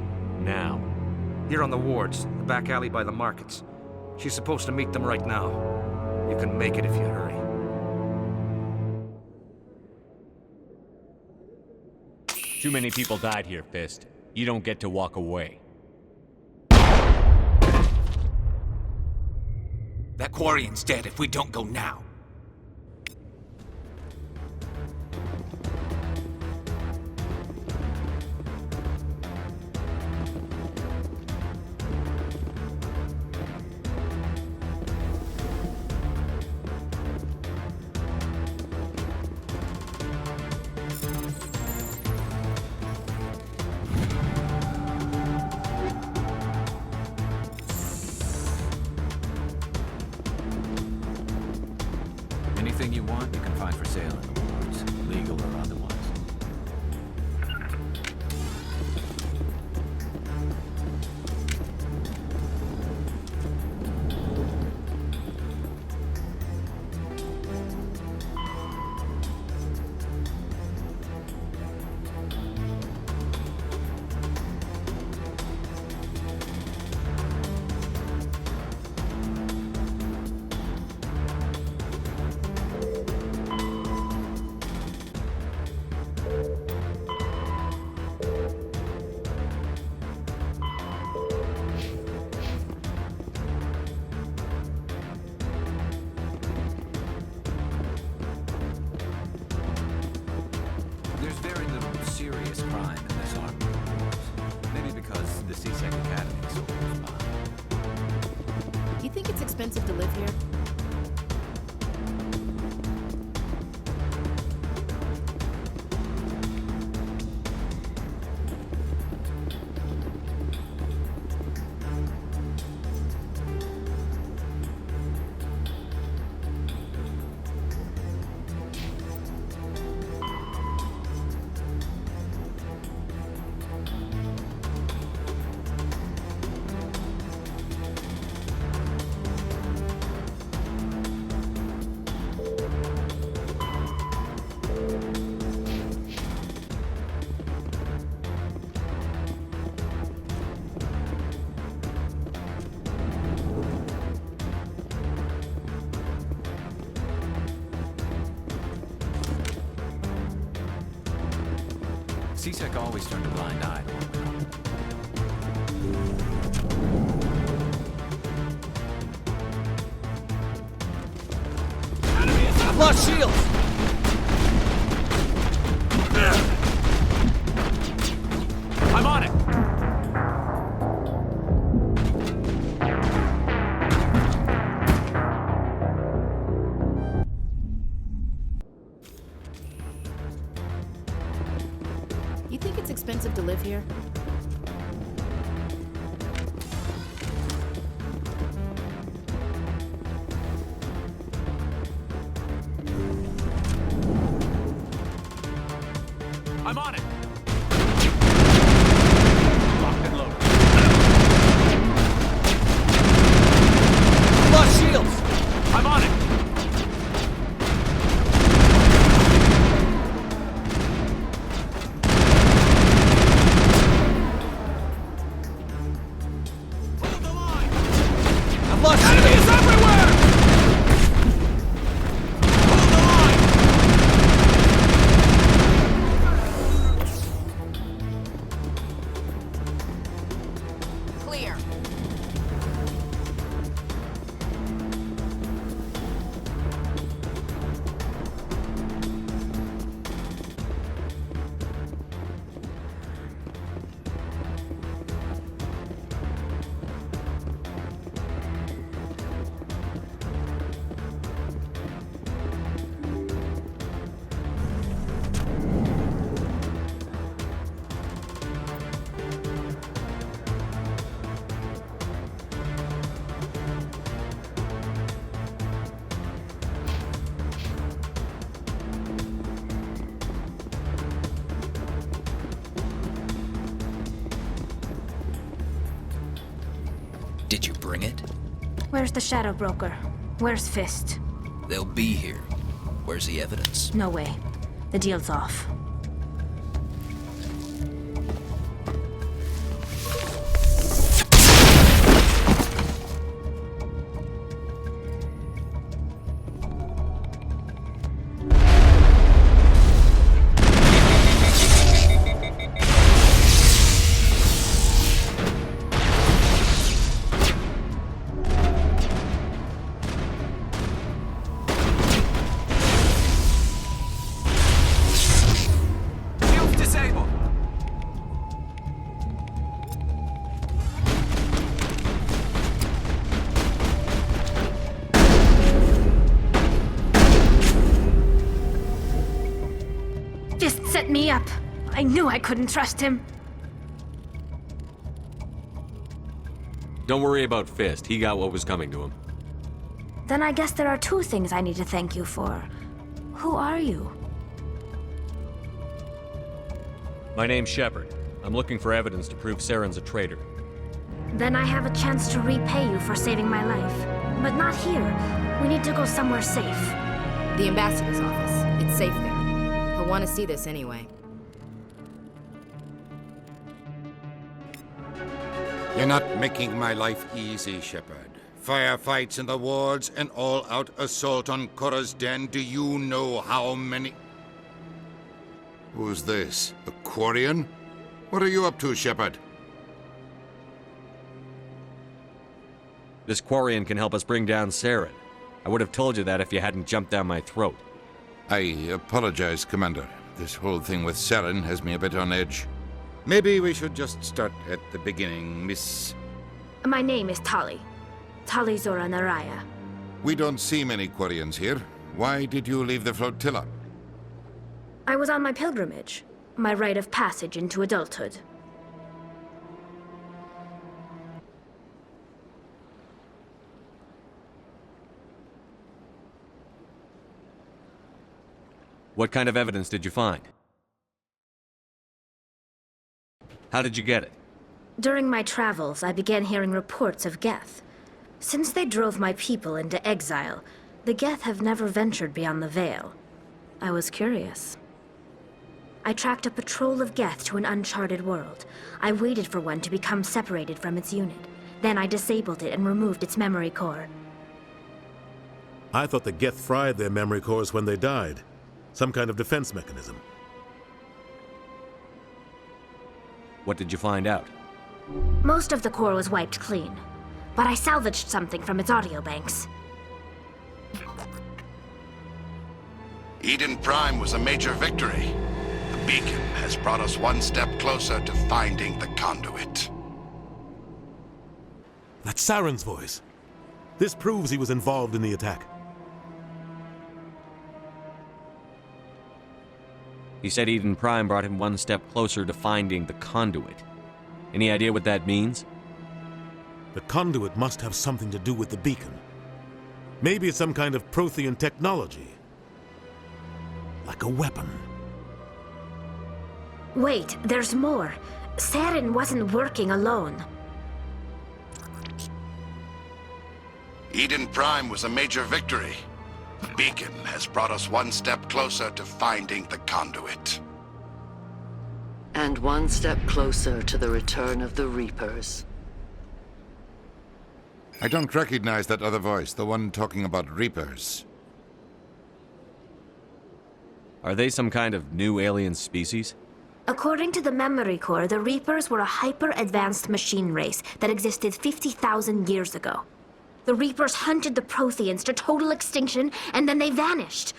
Now. Here on the wards, the back alley by the markets. She's supposed to meet them right now. You can make it if you hurry. Too many people died here, Fist. You don't get to walk away. That Quarian's dead if we don't go now. Anything you want, you can find for sale in the wards, legal or otherwise. expensive to live here? C-Sec always turned a blind eye. I've lost shields! I'm on it! You think it's expensive to live here? I'm on it! Locked and loaded. Lost shields! I'm on it! I've lost enemies everywhere! Hold the line! Clear. Did you bring it? Where's the Shadow Broker? Where's Fist? They'll be here. Where's the evidence? No way. The deal's off. Fist set me up. I knew I couldn't trust him. Don't worry about Fist. He got what was coming to him. Then I guess there are two things I need to thank you for. Who are you? My name's Shepard. I'm looking for evidence to prove Saren's a traitor. Then I have a chance to repay you for saving my life. But not here. We need to go somewhere safe. The ambassador's office. It's safe there. He'll want to see this anyway. You're not making my life easy, Shepard. Firefights in the wards, an all-out assault on Korra's den. Do you know how many... Who's this? A Quarian? What are you up to, Shepard? This Quarian can help us bring down Saren. I would have told you that if you hadn't jumped down my throat. I apologize, Commander. This whole thing with Saren has me a bit on edge. Maybe we should just start at the beginning, Miss... My name is Tali. Talizora Naraya. We don't see many Quarians here. Why did you leave the flotilla? I was on my pilgrimage, my rite of passage into adulthood. What kind of evidence did you find? How did you get it? During my travels, I began hearing reports of Geth. Since they drove my people into exile, the Geth have never ventured beyond the Veil. I was curious. I tracked a patrol of Geth to an uncharted world. I waited for one to become separated from its unit. Then I disabled it and removed its memory core. I thought the Geth fried their memory cores when they died. Some kind of defense mechanism. What did you find out? Most of the core was wiped clean, but I salvaged something from its audio banks. Eden Prime was a major victory. The beacon has brought us one step closer to finding the conduit. That's Saren's voice. This proves he was involved in the attack. He said Eden Prime brought him one step closer to finding the conduit. Any idea what that means? The conduit must have something to do with the beacon. Maybe it's some kind of Prothean technology. Like a weapon. Wait, there's more. Saren wasn't working alone. Eden Prime was a major victory. The beacon has brought us one step closer to finding the conduit. And one step closer to the return of the Reapers. I don't recognize that other voice, the one talking about Reapers. Are they some kind of new alien species? According to the memory core, the Reapers were a hyper-advanced machine race that existed 50,000 years ago. The Reapers hunted the Protheans to total extinction, and then they vanished.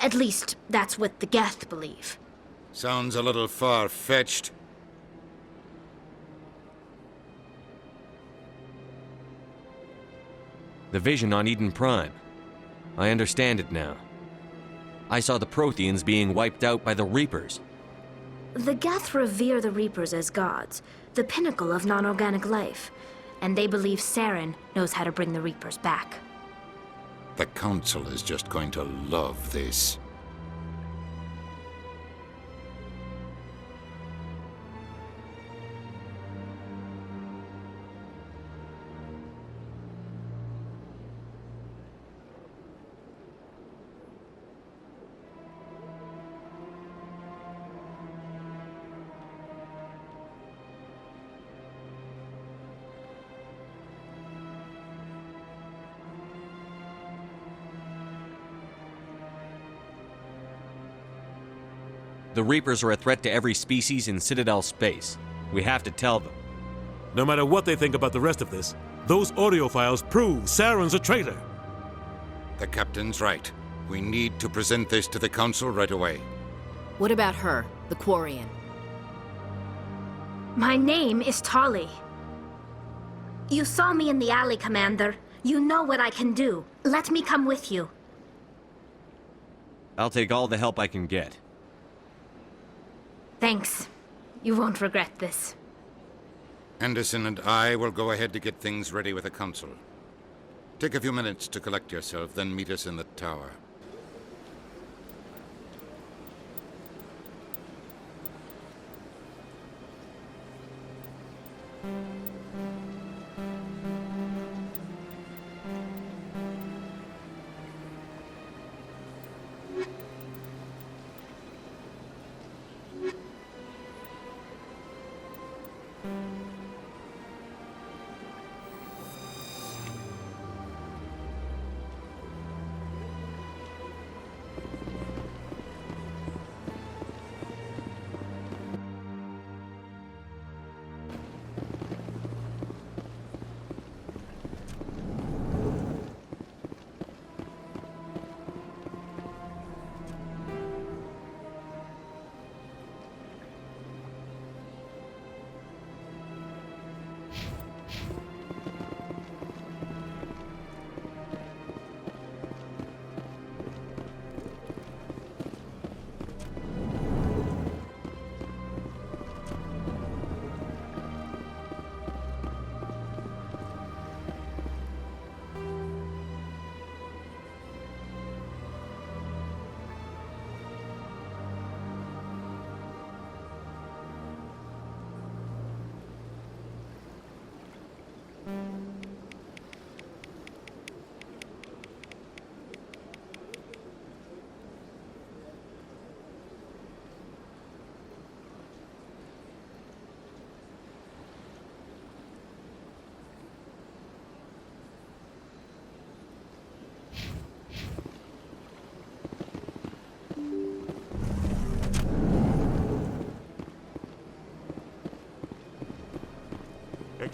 At least, that's what the Geth believe. Sounds a little far-fetched. The vision on Eden Prime. I understand it now. I saw the Protheans being wiped out by the Reapers. The Geth revere the Reapers as gods, the pinnacle of non-organic life. And they believe Saren knows how to bring the Reapers back. The Council is just going to love this. The Reapers are a threat to every species in Citadel space. We have to tell them. No matter what they think about the rest of this, those audio files prove Saren's a traitor. The captain's right. We need to present this to the Council right away. What about her, the Quarian? My name is Tali. You saw me in the alley, Commander. You know what I can do. Let me come with you. I'll take all the help I can get. Thanks. You won't regret this. Anderson and I will go ahead to get things ready with the Council. Take a few minutes to collect yourself, then meet us in the tower.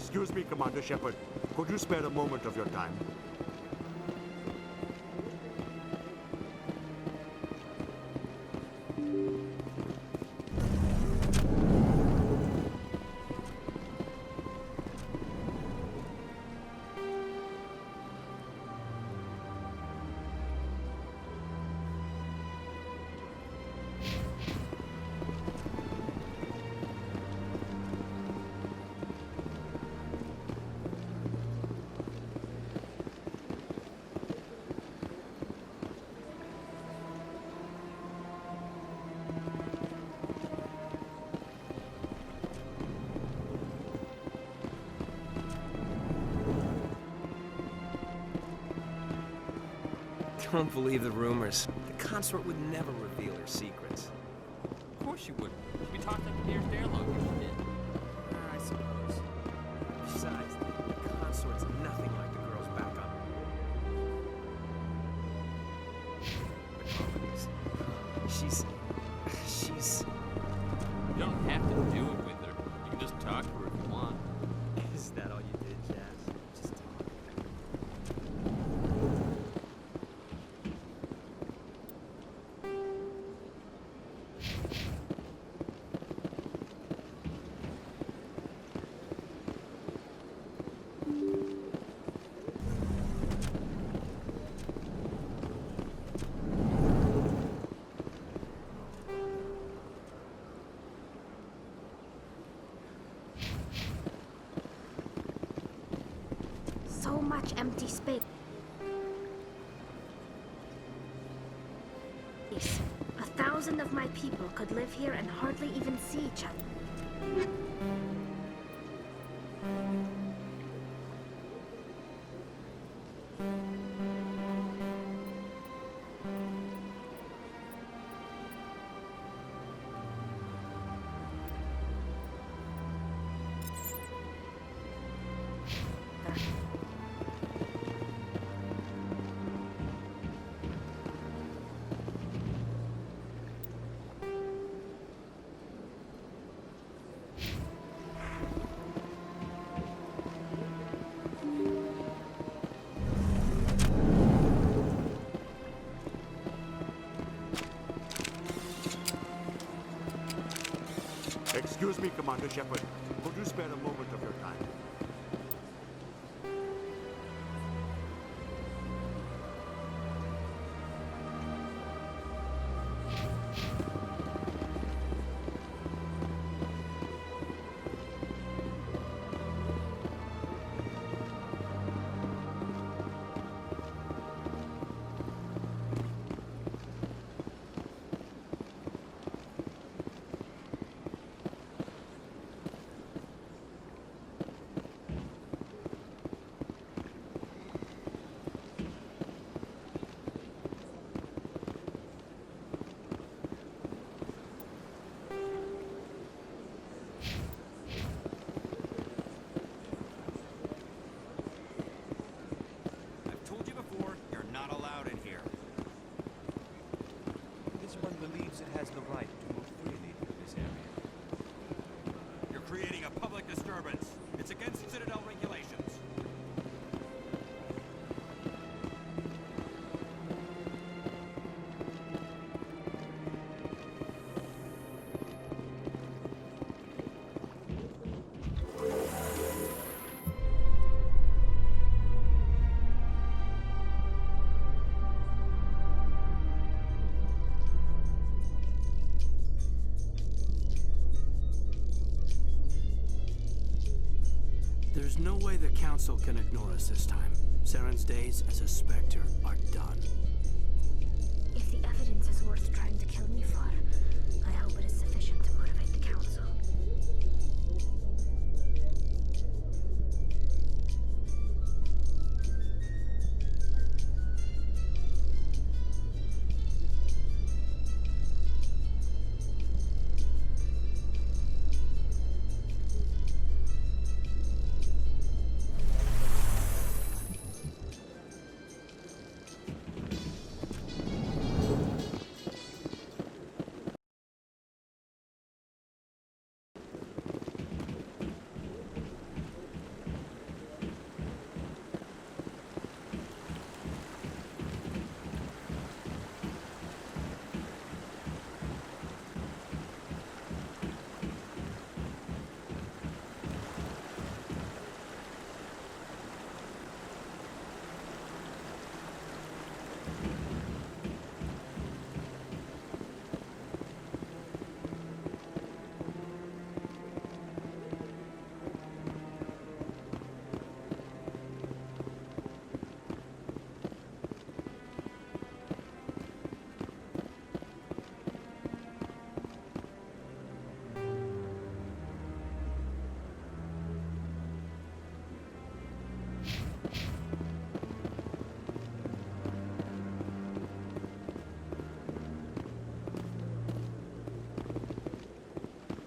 Excuse me, Commander Shepard. Could you spare a moment of your time? Don't believe the rumors. The consort would never reveal her secrets. Of course you wouldn't. She'd be talking like the nearest airlock if she did. I suppose. Besides, the consort's nothing like the girls back on. The colonies. She's... You don't have to do it with her. You can just talk to her if you want. Is that all you did, Jazz? Just talk. So much empty space. 1,000 of my people could live here and hardly even see each other. Excuse me, Commander Shepard. Could you spare a moment of your time? It has the right to move freely through this area. You're creating a public disturbance. It's against Citadel regulations. There's no way the Council can ignore us this time. Saren's days as a Spectre are done. If the evidence is worth trying to kill me for, I hope it is sufficient to motivate the Council.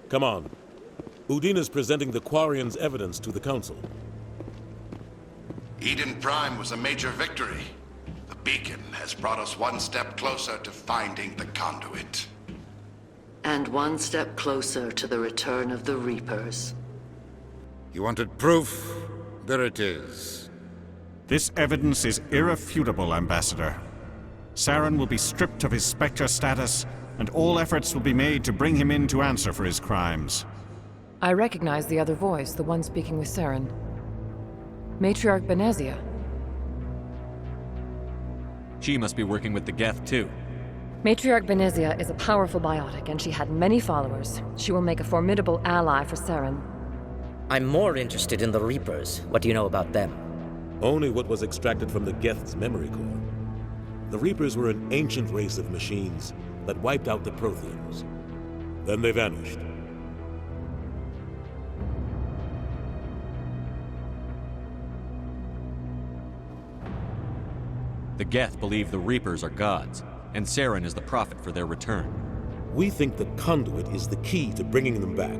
Come on. Udina's presenting the Quarians' evidence to the Council. Eden Prime was a major victory. The beacon has brought us one step closer to finding the conduit. And one step closer to the return of the Reapers. You wanted proof? There it is. This evidence is irrefutable, Ambassador. Saren will be stripped of his Spectre status, and all efforts will be made to bring him in to answer for his crimes. I recognize the other voice, the one speaking with Saren. Matriarch Benezia. She must be working with the Geth, too. Matriarch Benezia is a powerful biotic, and she had many followers. She will make a formidable ally for Saren. I'm more interested in the Reapers. What do you know about them? Only what was extracted from the Geth's memory core. The Reapers were an ancient race of machines that wiped out the Protheans. Then they vanished. The Geth believe the Reapers are gods, and Saren is the prophet for their return. We think the conduit is the key to bringing them back.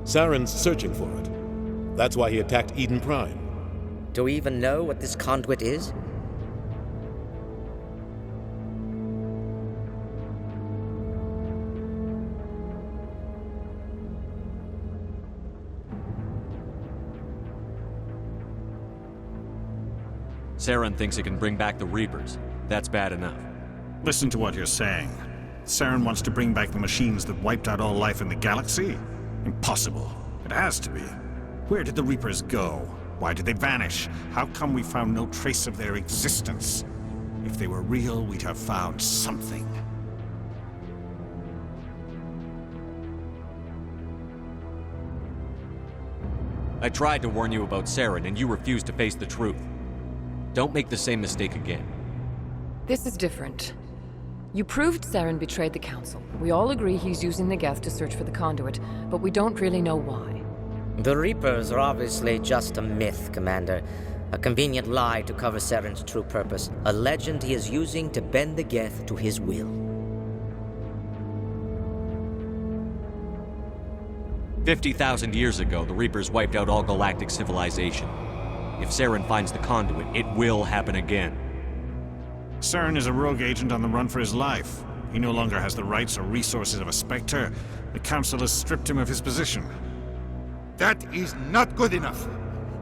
Saren's searching for it. That's why he attacked Eden Prime. Do we even know what this conduit is? Saren thinks it can bring back the Reapers. That's bad enough. Listen to what you're saying. Saren wants to bring back the machines that wiped out all life in the galaxy? Impossible. It has to be. Where did the Reapers go? Why did they vanish? How come we found no trace of their existence? If they were real, we'd have found something. I tried to warn you about Saren, and you refused to face the truth. Don't make the same mistake again. This is different. You proved Saren betrayed the Council. We all agree he's using the Geth to search for the conduit, but we don't really know why. The Reapers are obviously just a myth, Commander. A convenient lie to cover Saren's true purpose. A legend he is using to bend the Geth to his will. 50,000 years ago, the Reapers wiped out all galactic civilization. If Saren finds the conduit, it will happen again. Saren is a rogue agent on the run for his life. He no longer has the rights or resources of a Spectre. The Council has stripped him of his position. That is not good enough.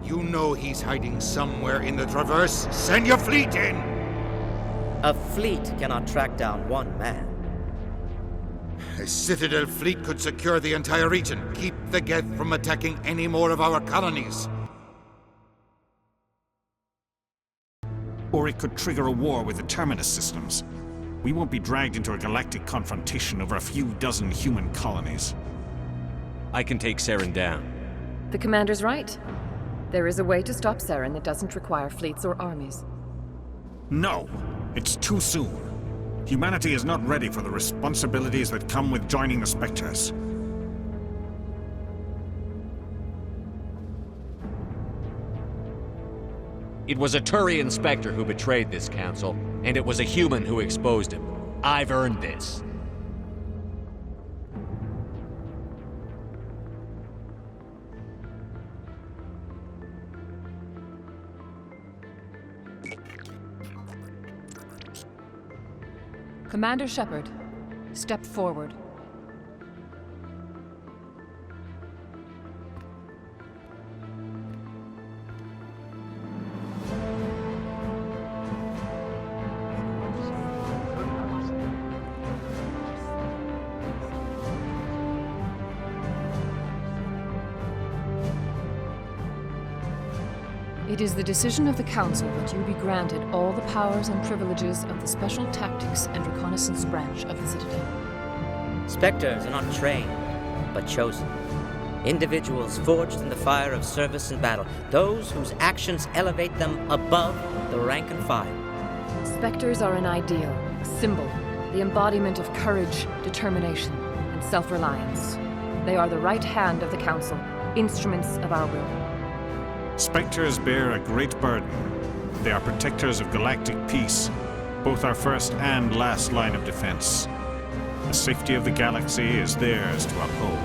You know he's hiding somewhere in the Traverse. Send your fleet in! A fleet cannot track down one man. A Citadel fleet could secure the entire region. Keep the Geth from attacking any more of our colonies. Or it could trigger a war with the Terminus systems. We won't be dragged into a galactic confrontation over a few dozen human colonies. I can take Saren down. The Commander's right. There is a way to stop Saren that doesn't require fleets or armies. No! It's too soon. Humanity is not ready for the responsibilities that come with joining the Spectres. It was a Turian Spectre who betrayed this council, and it was a human who exposed him. I've earned this. Commander Shepard, step forward. It is the decision of the Council that you be granted all the powers and privileges of the Special Tactics and Reconnaissance branch of the Citadel. Spectres are not trained, but chosen. Individuals forged in the fire of service and battle. Those whose actions elevate them above the rank and file. Spectres are an ideal, a symbol, the embodiment of courage, determination, and self-reliance. They are the right hand of the Council, instruments of our will. Spectres bear a great burden. They are protectors of galactic peace, both our first and last line of defense. The safety of the galaxy is theirs to uphold.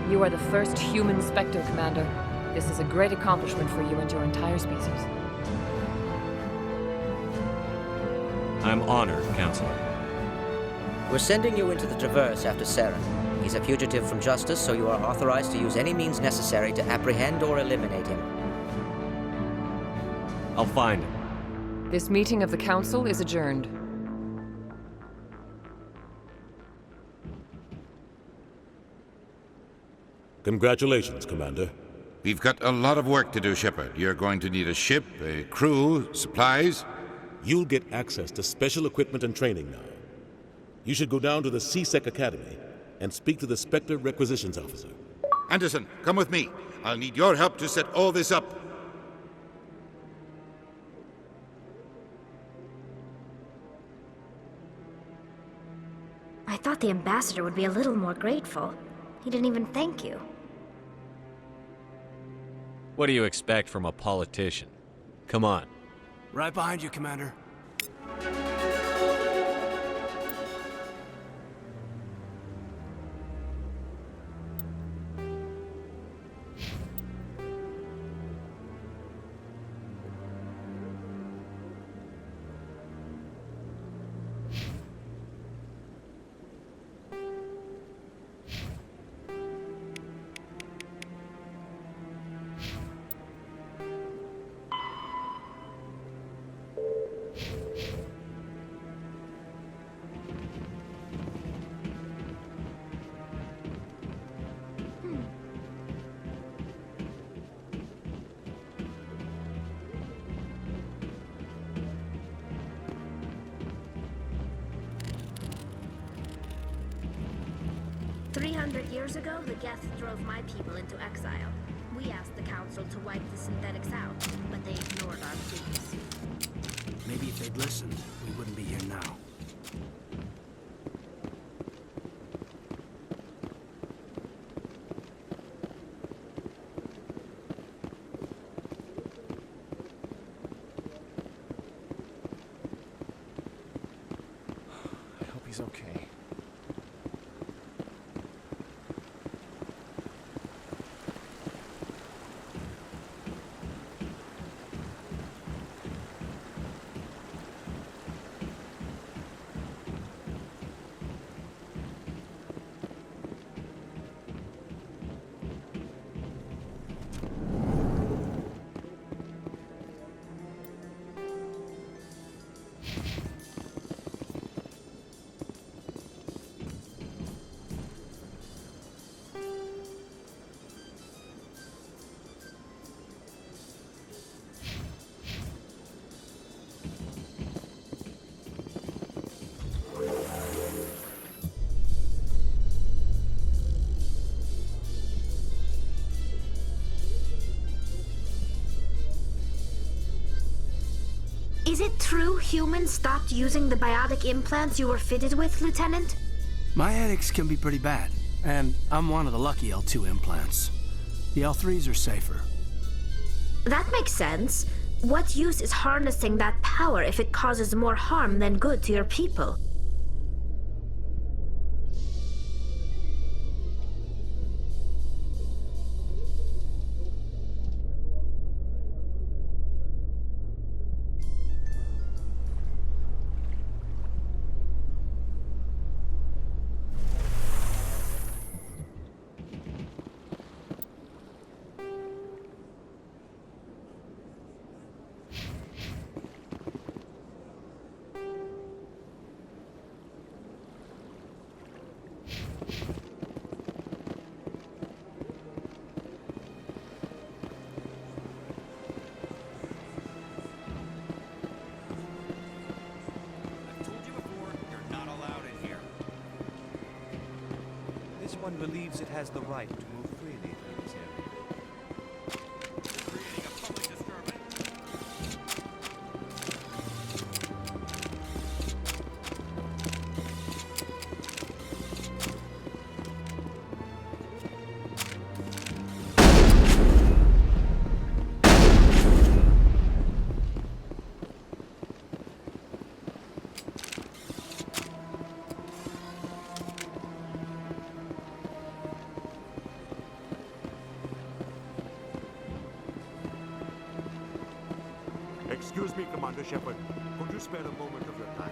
You are the first human Spectre, Commander. This is a great accomplishment for you and your entire species. I'm honored, Counselor. We're sending you into the Traverse after Saren. He's a fugitive from justice, so you are authorized to use any means necessary to apprehend or eliminate him. I'll find him. This meeting of the Council is adjourned. Congratulations, Commander. We've got a lot of work to do, Shepard. You're going to need a ship, a crew, supplies. You'll get access to special equipment and training now. You should go down to the C-Sec Academy and speak to the Spectre Requisitions Officer. Anderson, come with me. I'll need your help to set all this up. I thought the ambassador would be a little more grateful. He didn't even thank you. What do you expect from a politician? Come on. Right behind you, Commander. Years ago, the Geth drove my people into exile. We asked the Council to wipe the synthetics out, but they ignored our pleas. Maybe if they'd listened, we wouldn't be here now. I hope he's okay. Is it true humans stopped using the biotic implants you were fitted with, Lieutenant? My headaches can be pretty bad, and I'm one of the lucky L2 implants. The L3s are safer. That makes sense. What use is harnessing that power if it causes more harm than good to your people? This one believes it has the right to move freely through this area. Creating a public disturbance. Excuse me, Commander Shepard. Could you spare a moment of your time?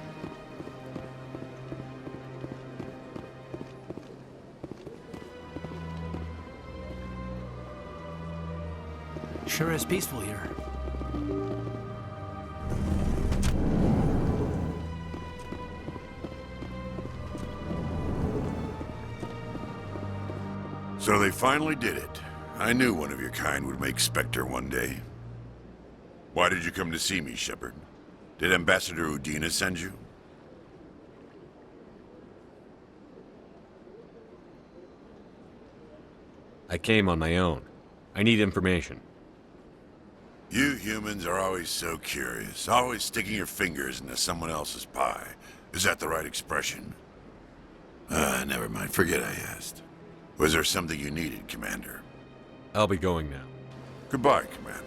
Sure is peaceful here. So they finally did it. I knew one of your kind would make Spectre one day. Why did you come to see me, Shepard? Did Ambassador Udina send you? I came on my own. I need information. You humans are always so curious, always sticking your fingers into someone else's pie. Is that the right expression? Never mind. Forget I asked. Was there something you needed, Commander? I'll be going now. Goodbye, Commander.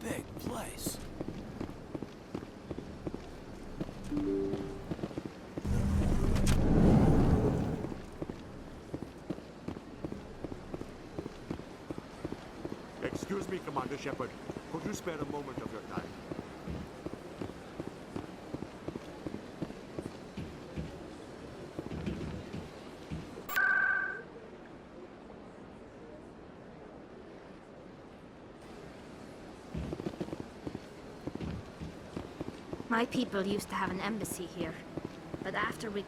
Big place. Excuse me, Commander Shepard. Could you spare a moment of your time? My people used to have an embassy here, but after we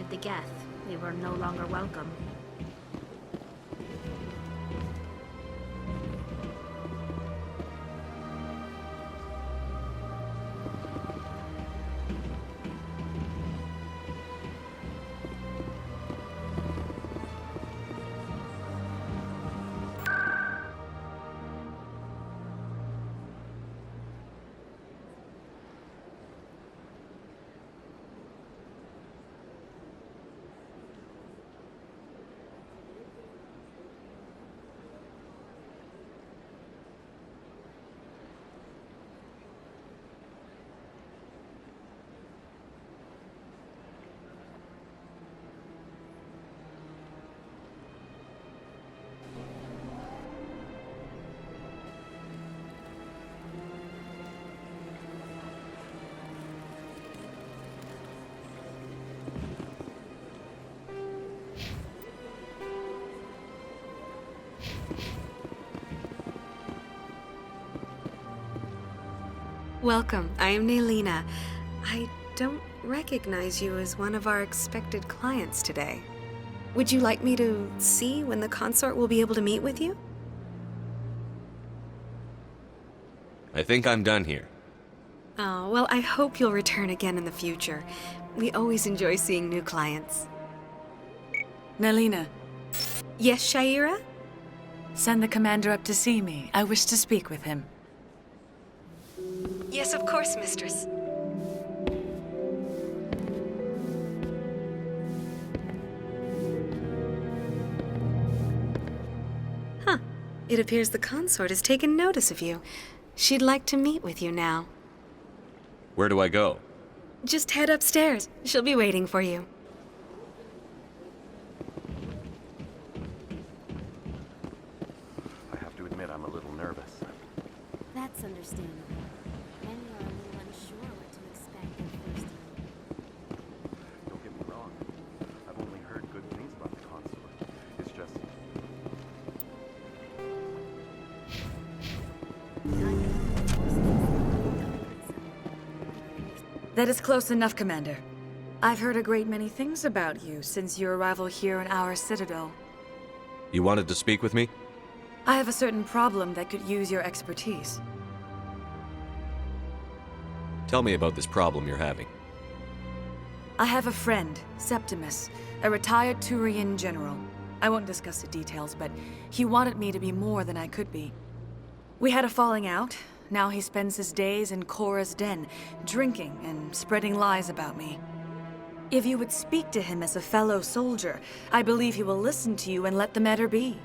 the Geth, we were no longer welcome. Welcome. I am Naylina. I don't recognize you as one of our expected clients today. Would you like me to see when the consort will be able to meet with you? I think I'm done here. Oh, well, I hope you'll return again in the future. We always enjoy seeing new clients. Naylina. Yes, Shaira? Send the commander up to see me. I wish to speak with him. Yes, of course, mistress. Huh. It appears the consort has taken notice of you. She'd like to meet with you now. Where do I go? Just head upstairs. She'll be waiting for you. I have to admit, I'm a little nervous. That's understandable. Many are a little unsure what to expect their first time. Don't get me wrong. I've only heard good things about the consort. It's just... That is close enough, Commander. I've heard a great many things about you since your arrival here in our citadel. You wanted to speak with me? I have a certain problem that could use your expertise. Tell me about this problem you're having. I have a friend, Septimus, a retired Turian general. I won't discuss the details, but he wanted me to be more than I could be. We had a falling out. Now he spends his days in Korra's den, drinking and spreading lies about me. If you would speak to him as a fellow soldier, I believe he will listen to you and let the matter be.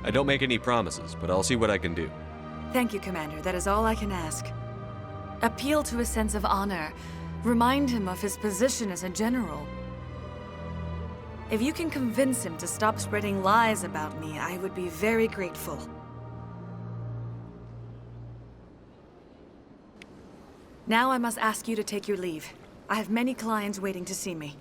I don't make any promises, but I'll see what I can do. Thank you, Commander. That is all I can ask. Appeal to his sense of honor. Remind him of his position as a general. If you can convince him to stop spreading lies about me, I would be very grateful. Now I must ask you to take your leave. I have many clients waiting to see me.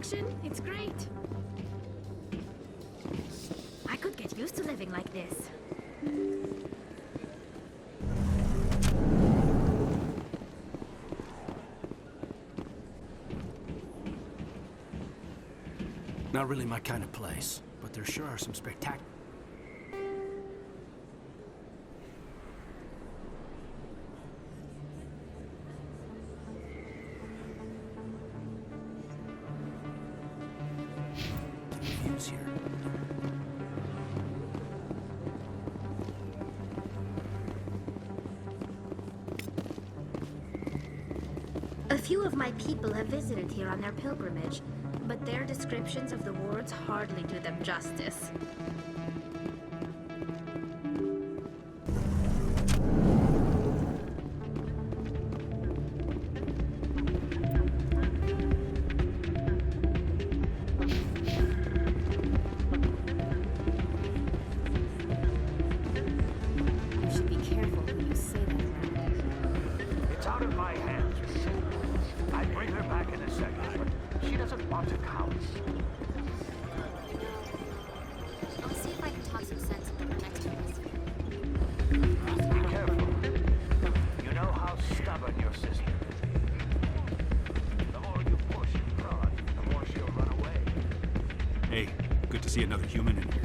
destruction. It's great. I could get used to living like this. Not really my kind of place, but there sure are some spectacular. Views here. A few of my people have visited here on their pilgrimage, but their descriptions of the wards hardly do them justice. You should be careful who you say that around. It's out of my hands. I'd bring her back in a second, but she doesn't want to count. I'll see if I can talk some sense into her next choice. Be careful. You know how stubborn your sister is. The more you push and prod, the more she'll run away. Hey, good to see another human in here.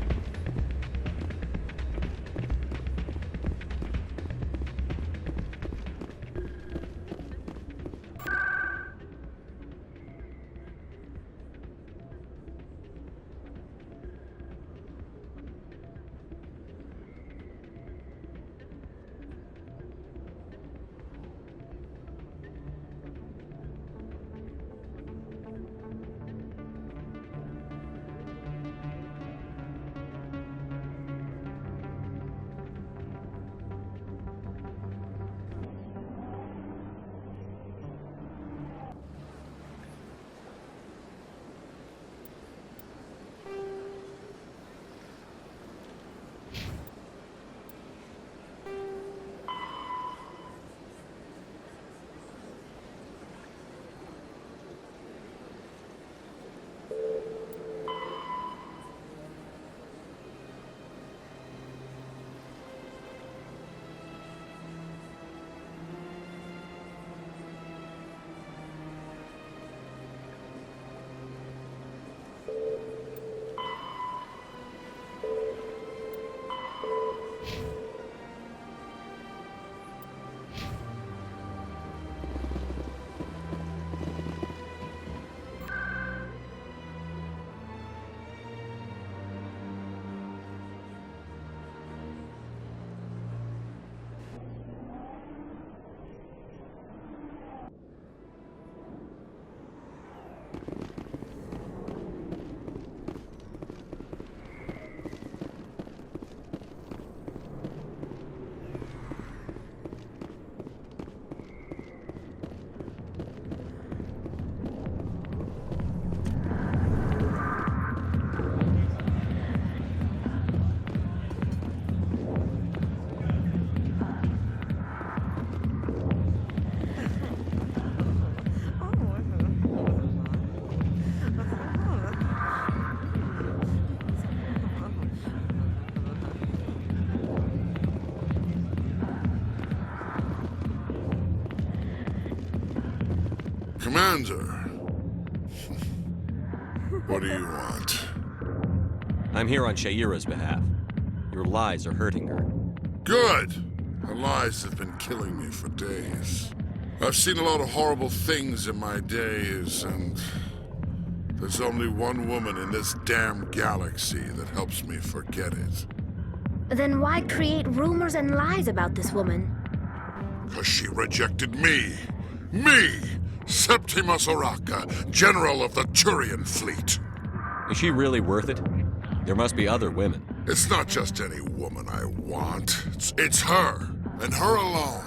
Commander. What do you want? I'm here on Sha'ira's behalf. Your lies are hurting her. Good! Her lies have been killing me for days. I've seen a lot of horrible things in my days, and there's only one woman in this damn galaxy that helps me forget it. Then why create rumors and lies about this woman? 'Cause she rejected me! Me! Septimus Oraka, General of the Turian Fleet! Is she really worth it? There must be other women. It's not just any woman I want. It's her, and her alone.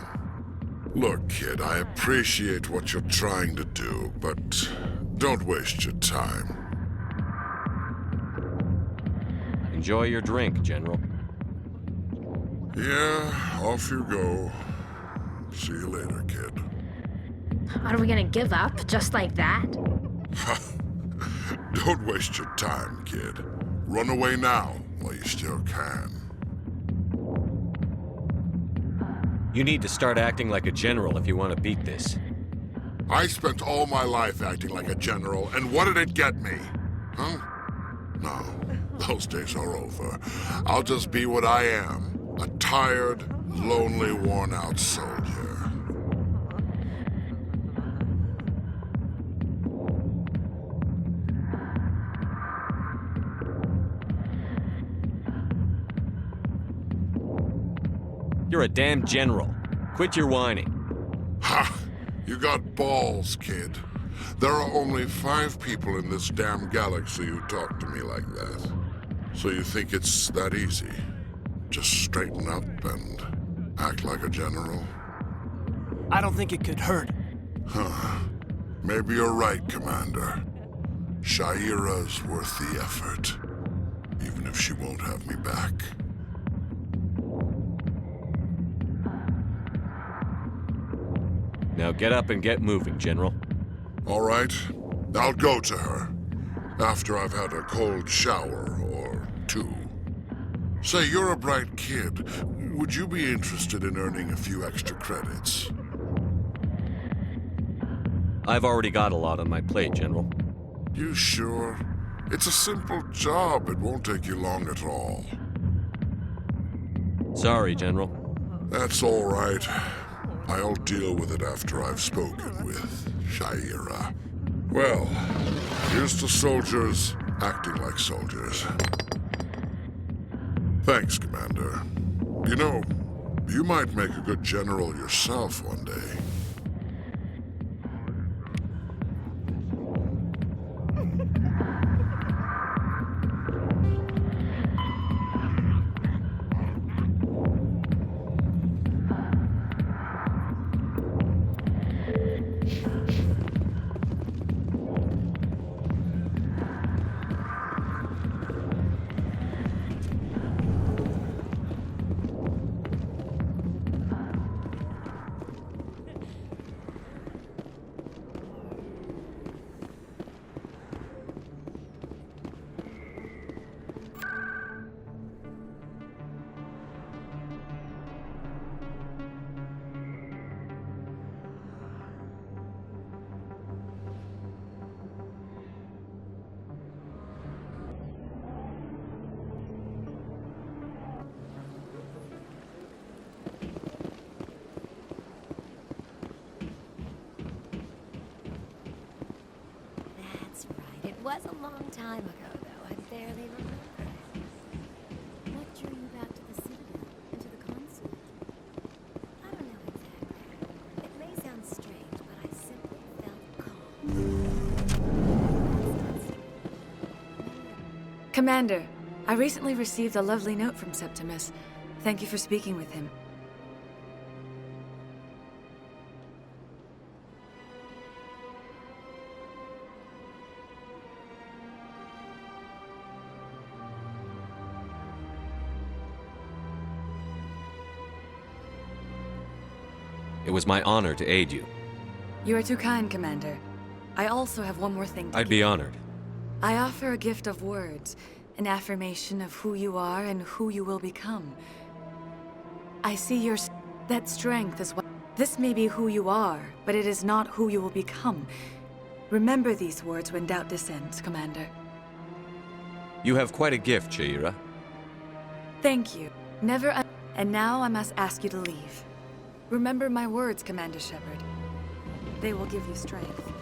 Look, kid, I appreciate what you're trying to do, but don't waste your time. Enjoy your drink, General. Yeah, off you go. See you later, kid. Are we gonna give up just like that? Don't waste your time, kid. Run away now while you still can. You need to start acting like a general if you want to beat this. I spent all my life acting like a general, and what did it get me? Huh? No, those days are over. I'll just be what I am, a tired, lonely, worn-out soldier. You're a damn general. Quit your whining. Ha! You got balls, kid. There are only 5 people in this damn galaxy who talk to me like that. So you think it's that easy? Just straighten up and act like a general? I don't think it could hurt. Huh. Maybe you're right, Commander. Shaira's worth the effort. Even if she won't have me back. Now get up and get moving, General. All right. I'll go to her. After I've had a cold shower or 2. Say, you're a bright kid. Would you be interested in earning a few extra credits? I've already got a lot on my plate, General. You sure? It's a simple job. It won't take you long at all. Sorry, General. That's all right. I'll deal with it after I've spoken with Shaira. Well, here's to soldiers acting like soldiers. Thanks, Commander. You know, you might make a good general yourself one day. That's right. It was a long time ago, though. I barely remember. What drew you back to the Citadel and to the Consulate? I don't know exactly. It may sound strange, but I simply felt calm. Commander, I recently received a lovely note from Septimus. Thank you for speaking with him. It was my honor to aid you. You are too kind, Commander. I also have one more thing to I'd be honored. I offer a gift of words, an affirmation of who you are and who you will become. I see that strength as well. This may be who you are, but it is not who you will become. Remember these words when doubt descends, Commander. You have quite a gift, Shaira. Thank you. And now I must ask you to leave. Remember my words, Commander Shepard. They will give you strength.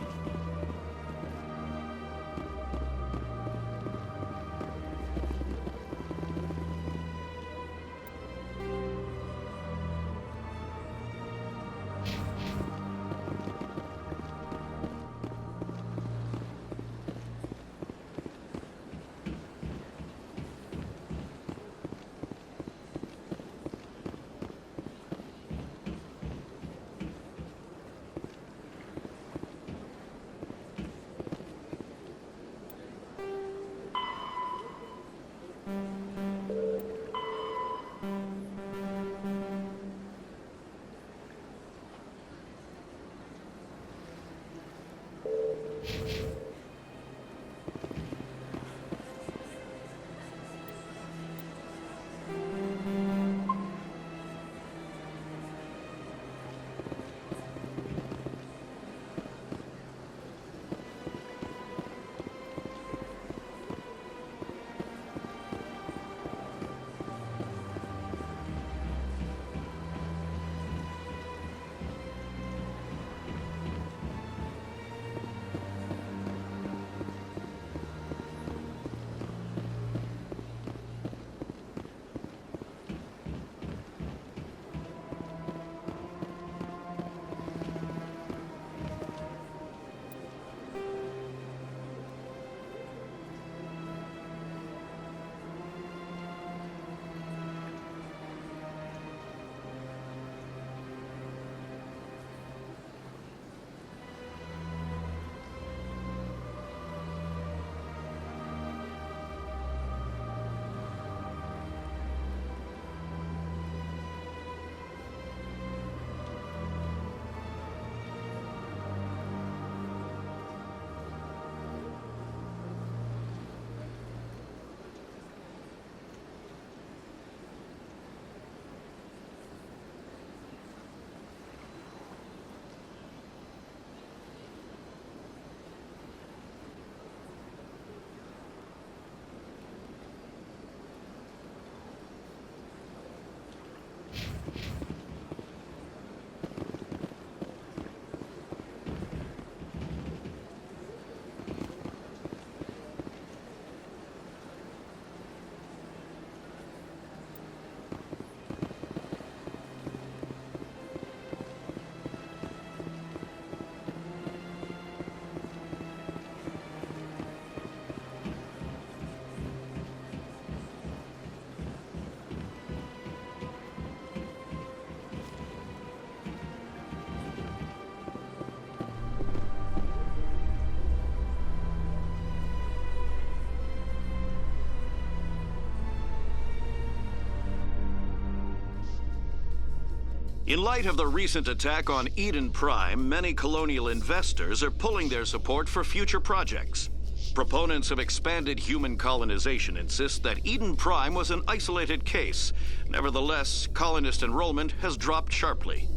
In light of the recent attack on Eden Prime, many colonial investors are pulling their support for future projects. Proponents of expanded human colonization insist that Eden Prime was an isolated case. Nevertheless, colonist enrollment has dropped sharply.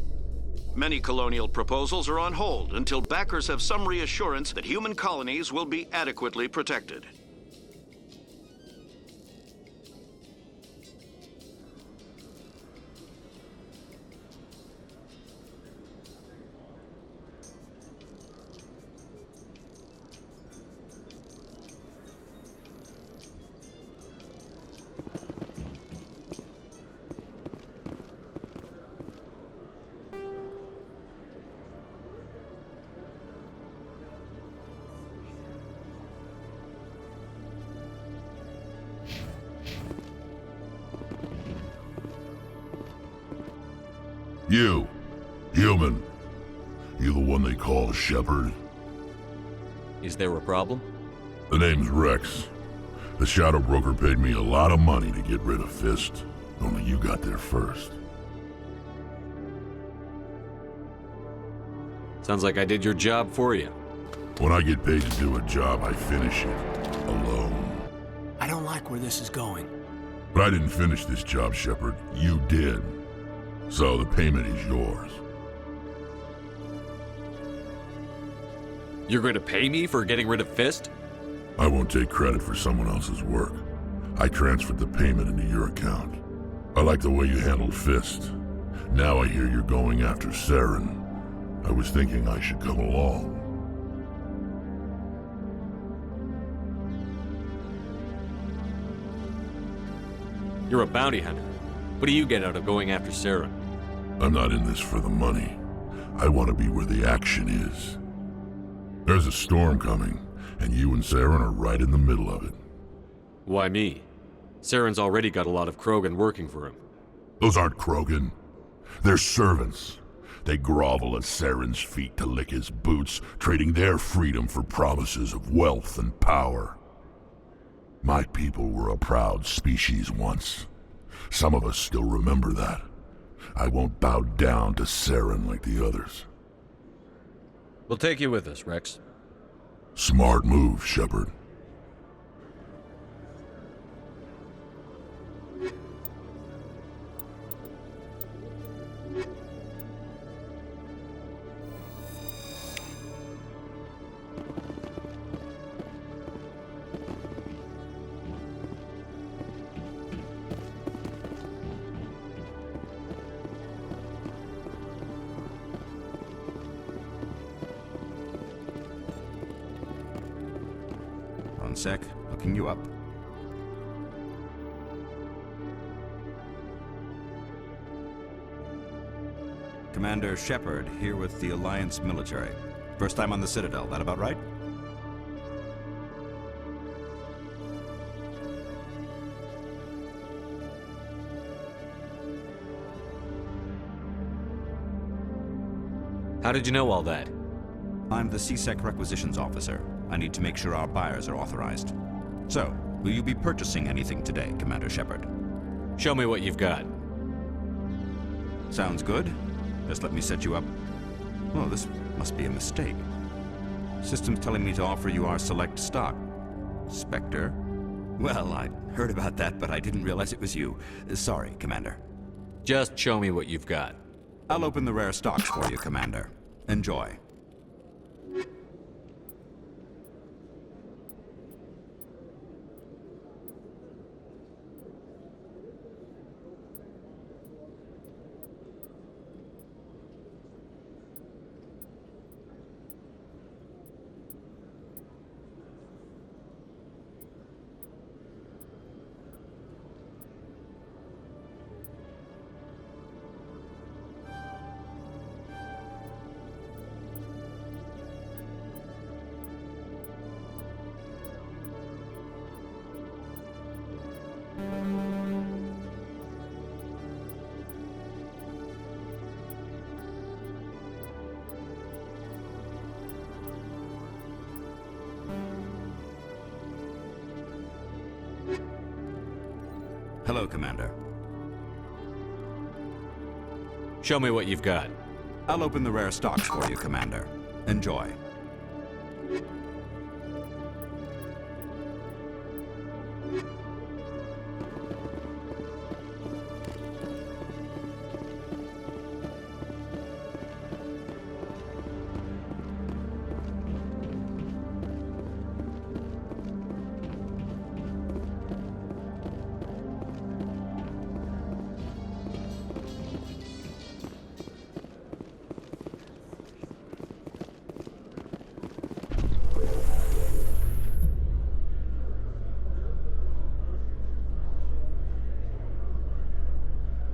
Many colonial proposals are on hold until backers have some reassurance that human colonies will be adequately protected. You, human. You the one they call Shepard? Is there a problem? The name's Rex. The Shadow Broker paid me a lot of money to get rid of Fist. Only you got there first. Sounds like I did your job for you. When I get paid to do a job, I finish it. Alone. I don't like where this is going. But I didn't finish this job, Shepard. You did. So the payment is yours. You're going to pay me for getting rid of Fist? I won't take credit for someone else's work. I transferred the payment into your account. I like the way you handled Fist. Now I hear you're going after Saren. I was thinking I should come along. You're a bounty hunter. What do you get out of going after Saren? I'm not in this for the money. I want to be where the action is. There's a storm coming, and you and Saren are right in the middle of it. Why me? Saren's already got a lot of Krogan working for him. Those aren't Krogan. They're servants. They grovel at Saren's feet to lick his boots, trading their freedom for promises of wealth and power. My people were a proud species once. Some of us still remember that. I won't bow down to Saren like the others. We'll take you with us, Rex. Smart move, Shepard. One sec, looking you up. Commander Shepard, here with the Alliance military. First time on the Citadel, that about right? How did you know all that? I'm the CSEC requisitions officer. I need to make sure our buyers are authorized. So, will you be purchasing anything today, Commander Shepard? Show me what you've got. Sounds good. Just let me set you up. Oh, this must be a mistake. System's telling me to offer you our select stock. Spectre? Well, I heard about that, but I didn't realize it was you. Sorry, Commander. Just show me what you've got. I'll open the rare stocks for you, Commander. Enjoy. Hello, Commander. Show me what you've got. I'll open the rare stocks for you, Commander. Enjoy.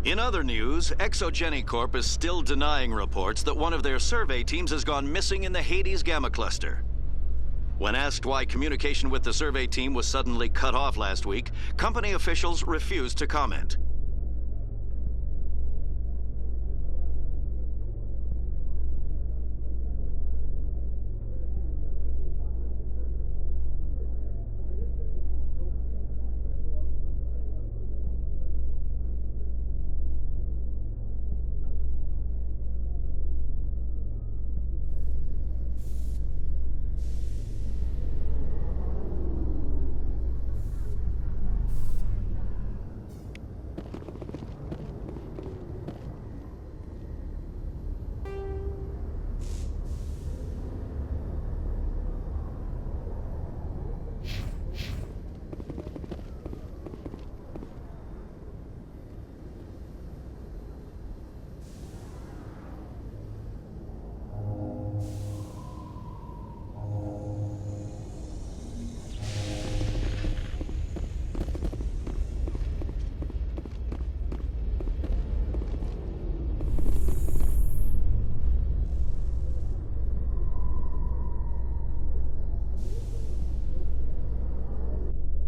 In other news, ExoGeniCorp is still denying reports that one of their survey teams has gone missing in the Hades Gamma Cluster. When asked why communication with the survey team was suddenly cut off last week, company officials refused to comment.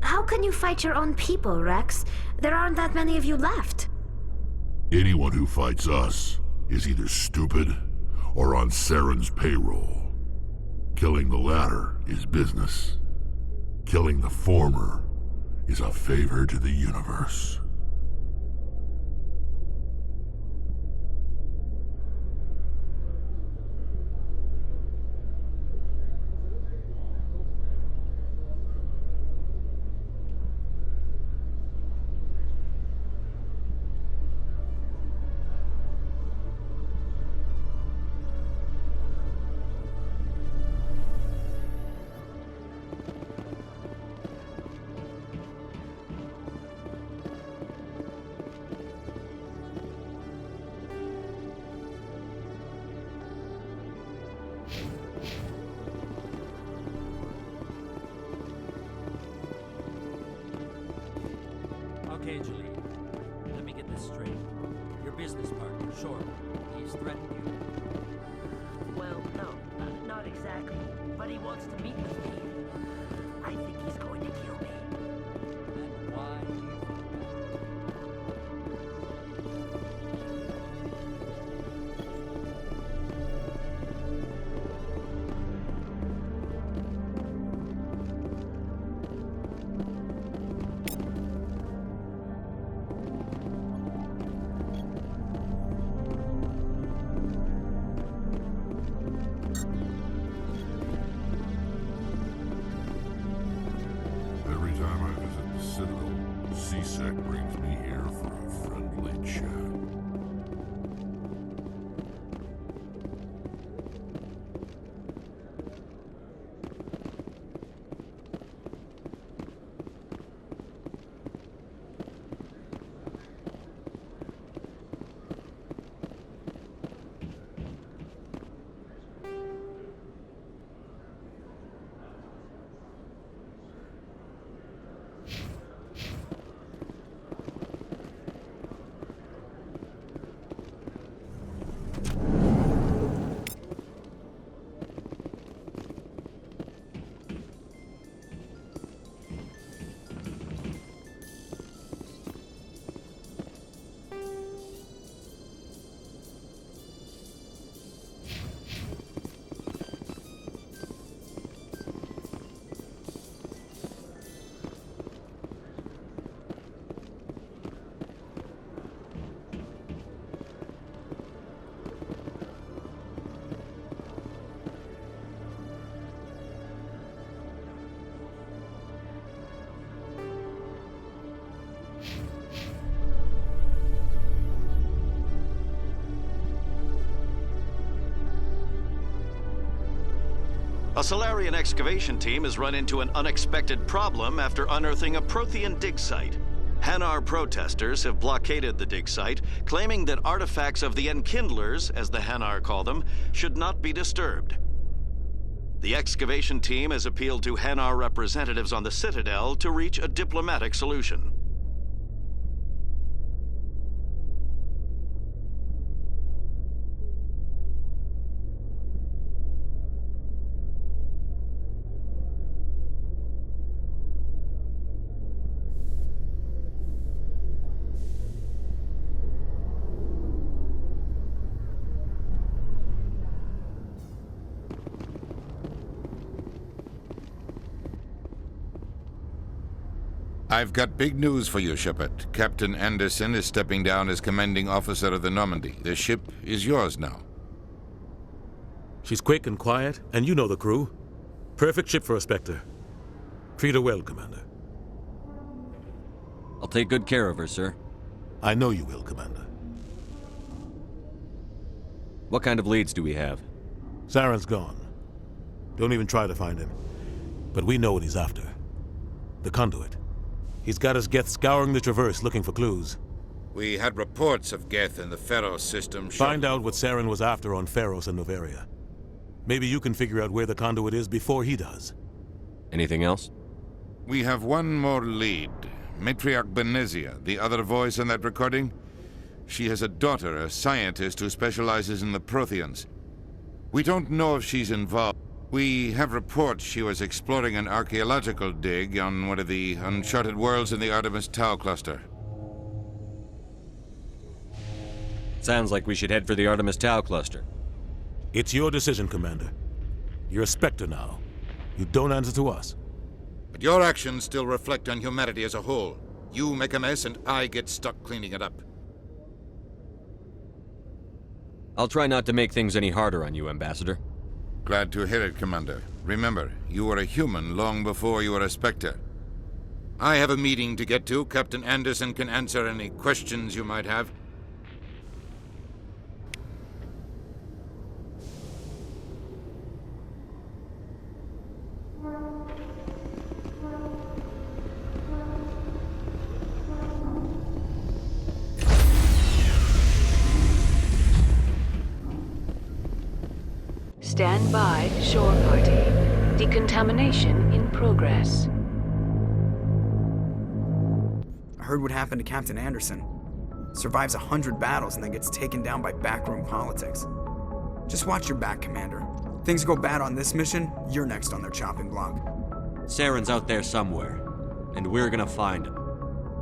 How can you fight your own people, Rex? There aren't that many of you left. Anyone who fights us is either stupid or on Saren's payroll. Killing the latter is business. Killing the former is a favor to the universe. Okay, Julie. Let me get this straight. Your business partner, Short, he's threatened you. Well, no, not exactly. But he wants to meet with me. I think he's going to kill me. And why do you think Every time I visit the Citadel, C-Sec brings me here for a friendly chat. Solarian excavation team has run into an unexpected problem after unearthing a Prothean dig site. Hanar protesters have blockaded the dig site, claiming that artifacts of the Enkindlers, as the Hanar call them, should not be disturbed. The excavation team has appealed to Hanar representatives on the Citadel to reach a diplomatic solution. I've got big news for you, Shepard. Captain Anderson is stepping down as commanding officer of the Normandy. The ship is yours now. She's quick and quiet, and you know the crew. Perfect ship for a Spectre. Treat her well, Commander. I'll take good care of her, sir. I know you will, Commander. What kind of leads do we have? Saren's gone. Don't even try to find him. But we know what he's after. The conduit. He's got his Geth scouring the Traverse looking for clues. We had reports of Geth in the Pharos system. Find out what Saren was after on Pharos and Noveria. Maybe you can figure out where the conduit is before he does. Anything else? We have one more lead. Matriarch Benezia, the other voice in that recording. She has a daughter, a scientist who specializes in the Protheans. We don't know if she's involved. We have reports she was exploring an archaeological dig on one of the uncharted worlds in the Artemis Tau cluster. Sounds like we should head for the Artemis Tau cluster. It's your decision, Commander. You're a Spectre now. You don't answer to us. But your actions still reflect on humanity as a whole. You make a mess and I get stuck cleaning it up. I'll try not to make things any harder on you, Ambassador. Glad to hear it, Commander. Remember, you were a human long before you were a Spectre. I have a meeting to get to. Captain Anderson can answer any questions you might have. Stand by, shore party. Decontamination in progress. I heard what happened to Captain Anderson. Survives 100 battles and then gets taken down by backroom politics. Just watch your back, Commander. Things go bad on this mission, you're next on their chopping block. Saren's out there somewhere, and we're gonna find him.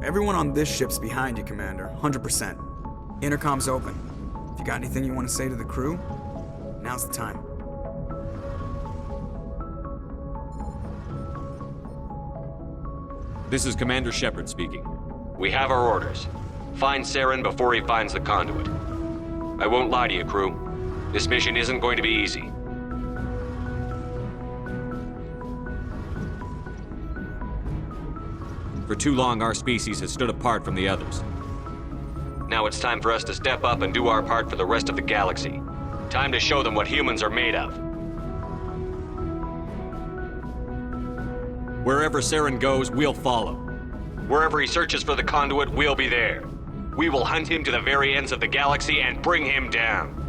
Everyone on this ship's behind you, Commander. 100%. Intercom's open. If you got anything you want to say to the crew, now's the time. This is Commander Shepard speaking. We have our orders. Find Saren before he finds the conduit. I won't lie to you, crew. This mission isn't going to be easy. For too long, our species has stood apart from the others. Now it's time for us to step up and do our part for the rest of the galaxy. Time to show them what humans are made of. Wherever Saren goes, we'll follow. Wherever he searches for the conduit, we'll be there. We will hunt him to the very ends of the galaxy and bring him down.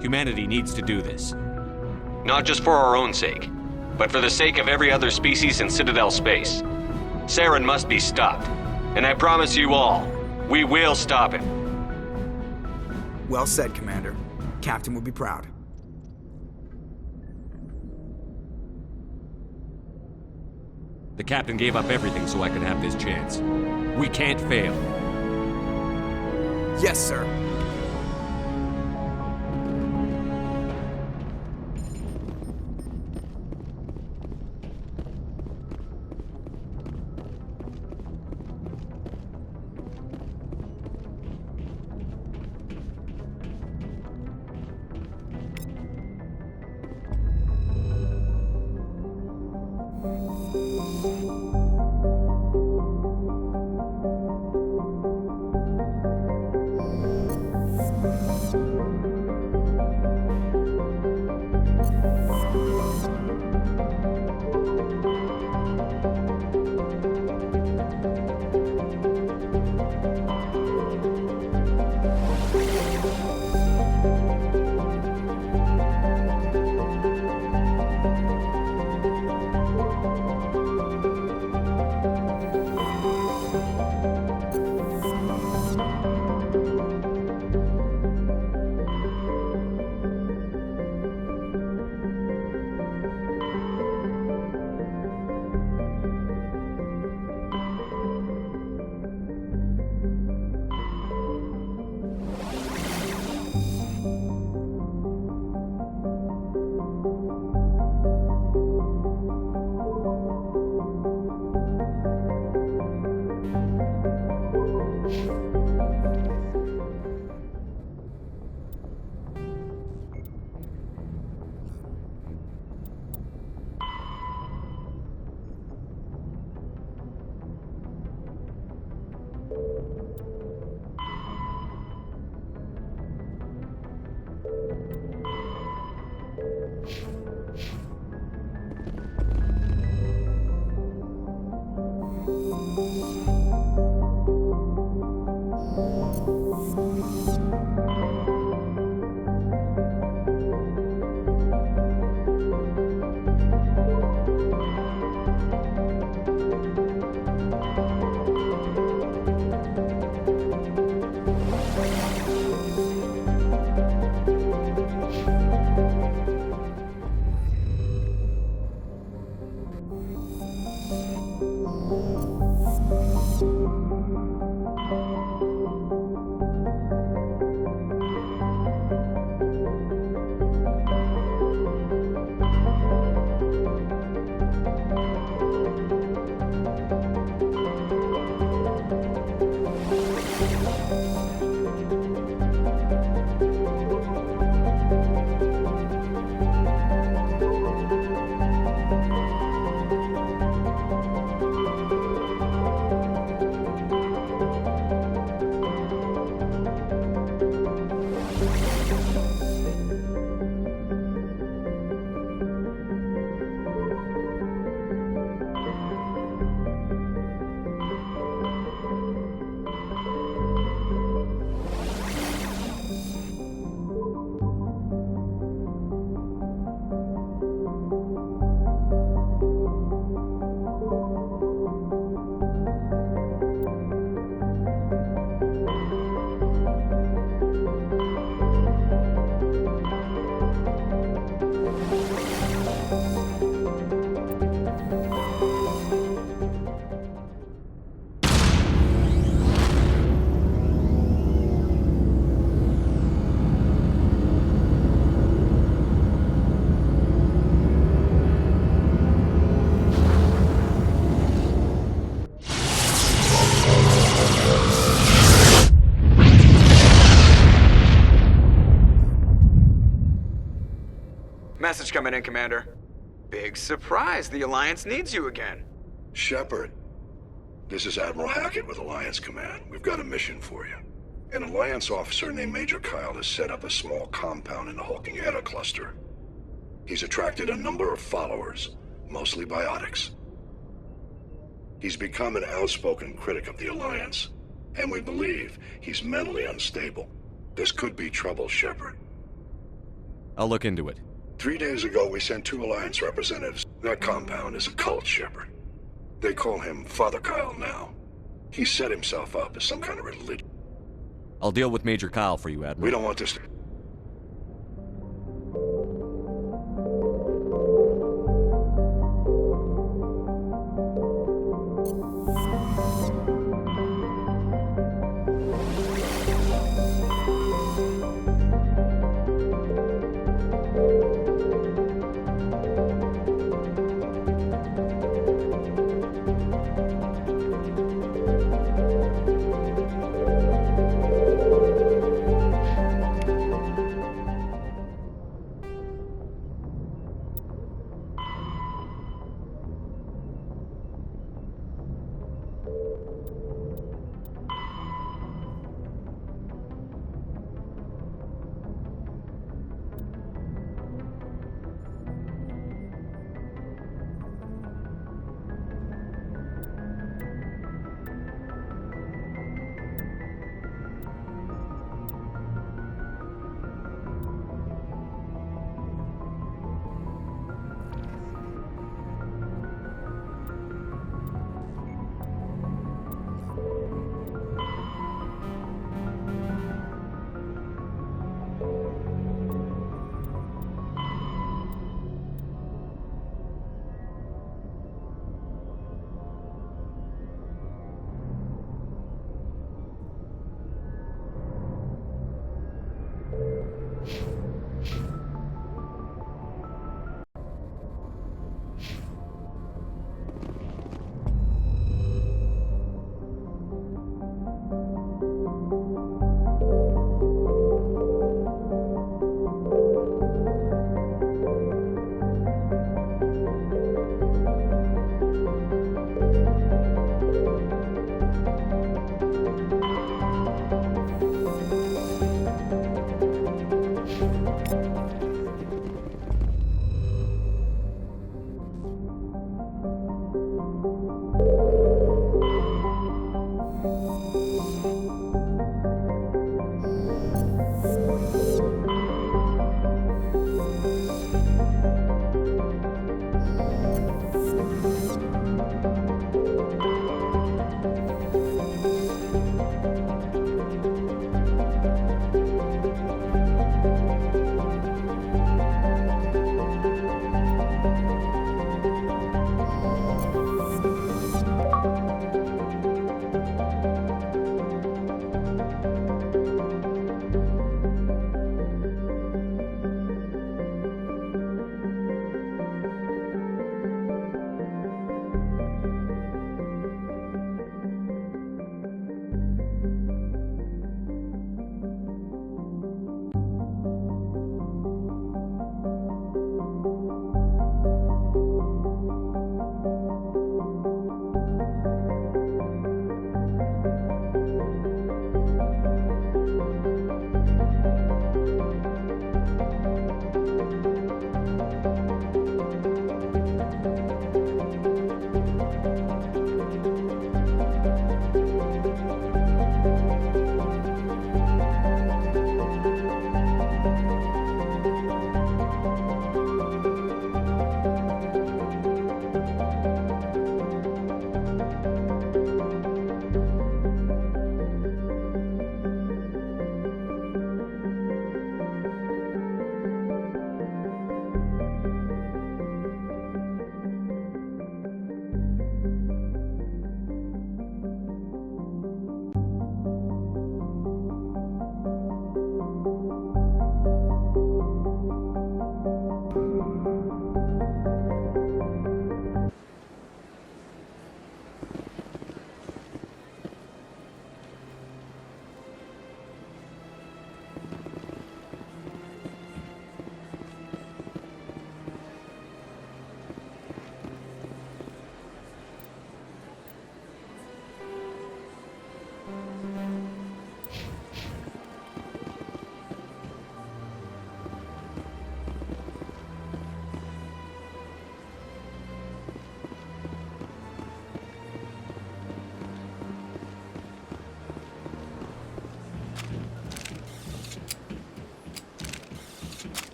Humanity needs to do this. Not just for our own sake, but for the sake of every other species in Citadel space. Saren must be stopped. And I promise you all, we will stop him. Well said, Commander. Captain would be proud. The captain gave up everything so I could have this chance. We can't fail. Yes, sir. Message coming in, Commander. Big surprise, the Alliance needs you again. Shepard, this is Admiral Hackett with Alliance Command. We've got a mission for you. An Alliance officer named Major Kyle has set up a small compound in the Hulking Eta cluster. He's attracted a number of followers, mostly biotics. He's become an outspoken critic of the Alliance, and we believe he's mentally unstable. This could be trouble, Shepard. I'll look into it. 3 days ago, we sent 2 Alliance representatives. That compound is a cult, Shepard. They call him Father Kyle now. He set himself up as some kind of religion. I'll deal with Major Kyle for you, Admiral. We don't want this to...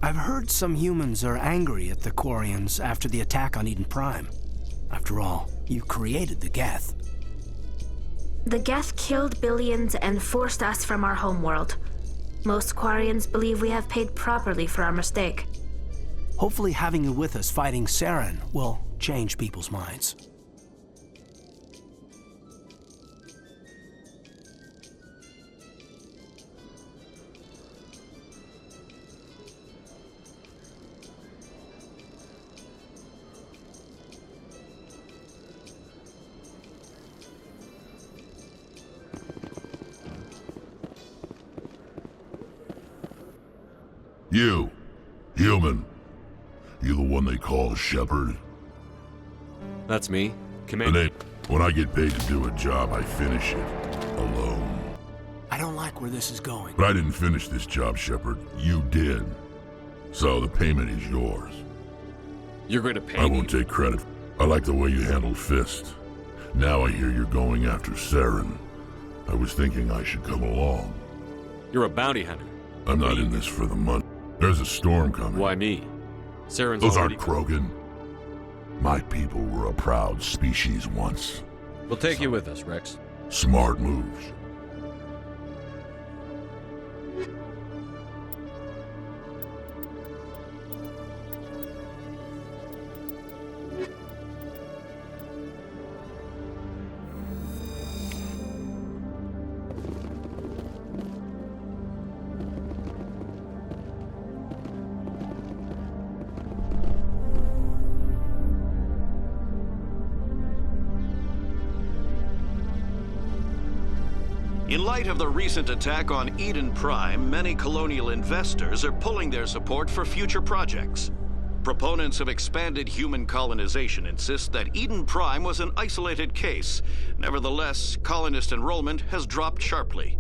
I've heard some humans are angry at the Quarians after the attack on Eden Prime. After all, you created the Geth. The Geth killed billions and forced us from our homeworld. Most Quarians believe we have paid properly for our mistake. Hopefully having you with us fighting Saren will change people's minds. You, human. You the one they call Shepard? That's me, The Commander. name. When I get paid to do a job, I finish it. Alone. I don't like where this is going. But I didn't finish this job, Shepard. You did. So the payment is yours. You're going to pay I me? won't take credit. I like the way you handled Fist. Now I hear you're going after Saren. I was thinking I should come along. You're a bounty hunter. I'm not in this for the money. There's a storm coming. Why me? Saren's Those already... aren't Krogan. My people were a proud species once. We'll take you with us, Rex. Smart moves. In light of the recent attack on Eden Prime, many colonial investors are pulling their support for future projects. Proponents of expanded human colonization insist that Eden Prime was an isolated case. Nevertheless, colonist enrollment has dropped sharply.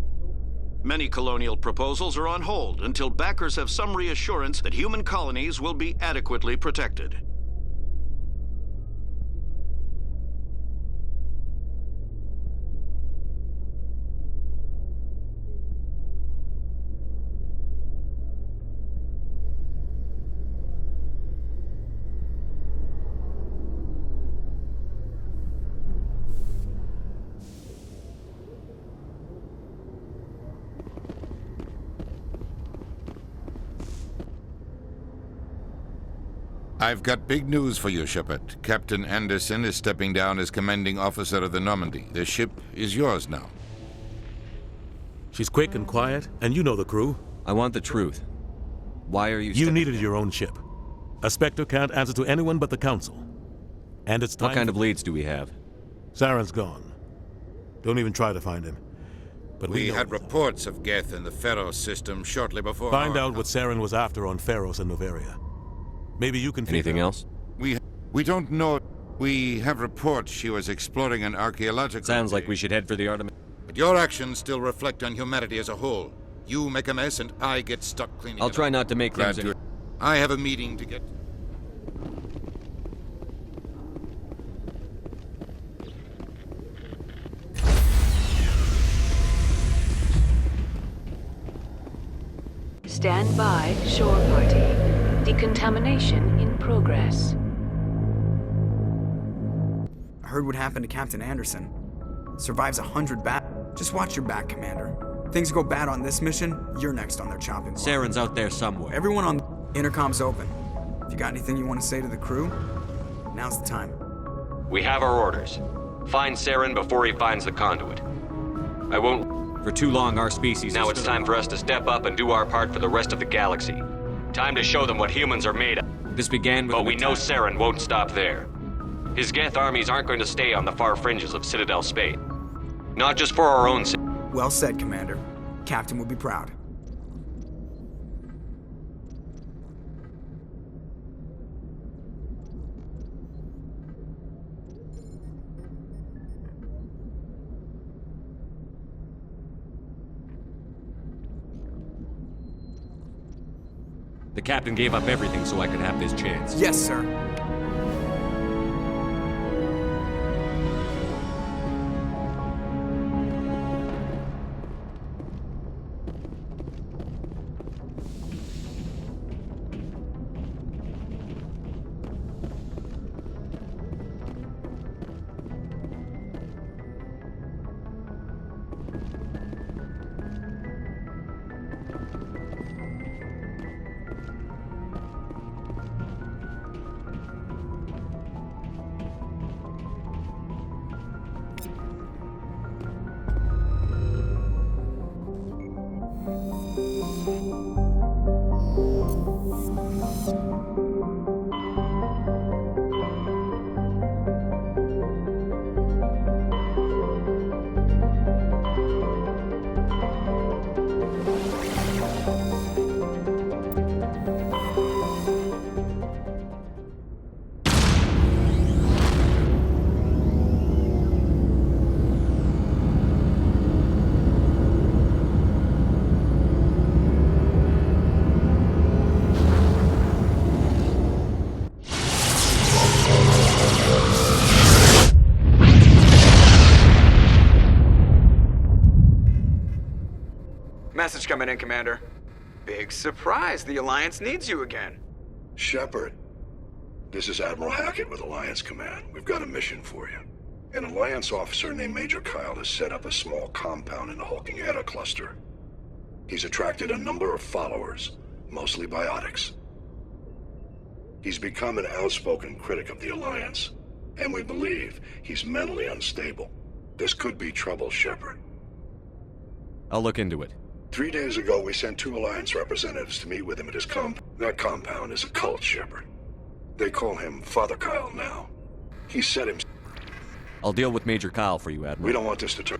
Many colonial proposals are on hold until backers have some reassurance that human colonies will be adequately protected. I've got big news for you, Shepard. Captain Anderson is stepping down as commanding officer of the Normandy. The ship is yours now. She's quick and quiet, and you know the crew. I want the truth. Why are you... You needed your own ship. A Spectre can't answer to anyone but the Council. And it's time... What kind of leads do we have? Saren's gone. Don't even try to find him. But We know had reports of Geth in the Pharos system shortly before Find our- out what Saren was after on Pharos and Noveria. Maybe you can Anything else? We don't know. We have reports she was exploring an archaeological... Sounds like we should head for the Artemis. But your actions still reflect on humanity as a whole. You make a mess and I get stuck cleaning I'll it try up. not to make Glad things... to... I have a meeting to get... Stand by, shore party. Decontamination in progress. I heard what happened to Captain Anderson. Survives 100 Just watch your back, Commander. Things go bad on this mission, you're next on their chopping block. Saren's out there somewhere. Everyone on intercom's open. If you got anything you want to say to the crew, now's the time. We have our orders. Find Saren before he finds the conduit. I won't... For too long, our species... Now it's time for us to step up and do our part for the rest of the galaxy. Time to show them what humans are made of. This began with... But we know Saren won't stop there. His Geth armies aren't going to stay on the far fringes of Citadel space. Not just for our own sake. Well said, Commander. Captain will be proud. The captain gave up everything so I could have this chance. Yes, sir. Message coming in, Commander. Big surprise, the Alliance needs you again. Shepard, this is Admiral Hackett with Alliance Command. We've got a mission for you. An Alliance officer named Major Kyle has set up a small compound in the Hulking Eta cluster. He's attracted a number of followers, mostly biotics. He's become an outspoken critic of the Alliance, and we believe he's mentally unstable. This could be trouble, Shepard. I'll look into it. 3 days ago, we sent 2 Alliance representatives to meet with him at his That compound is a cult, Shepard. They call him Father Kyle now. He set him. I'll deal with Major Kyle for you, Admiral. We don't want this to turn.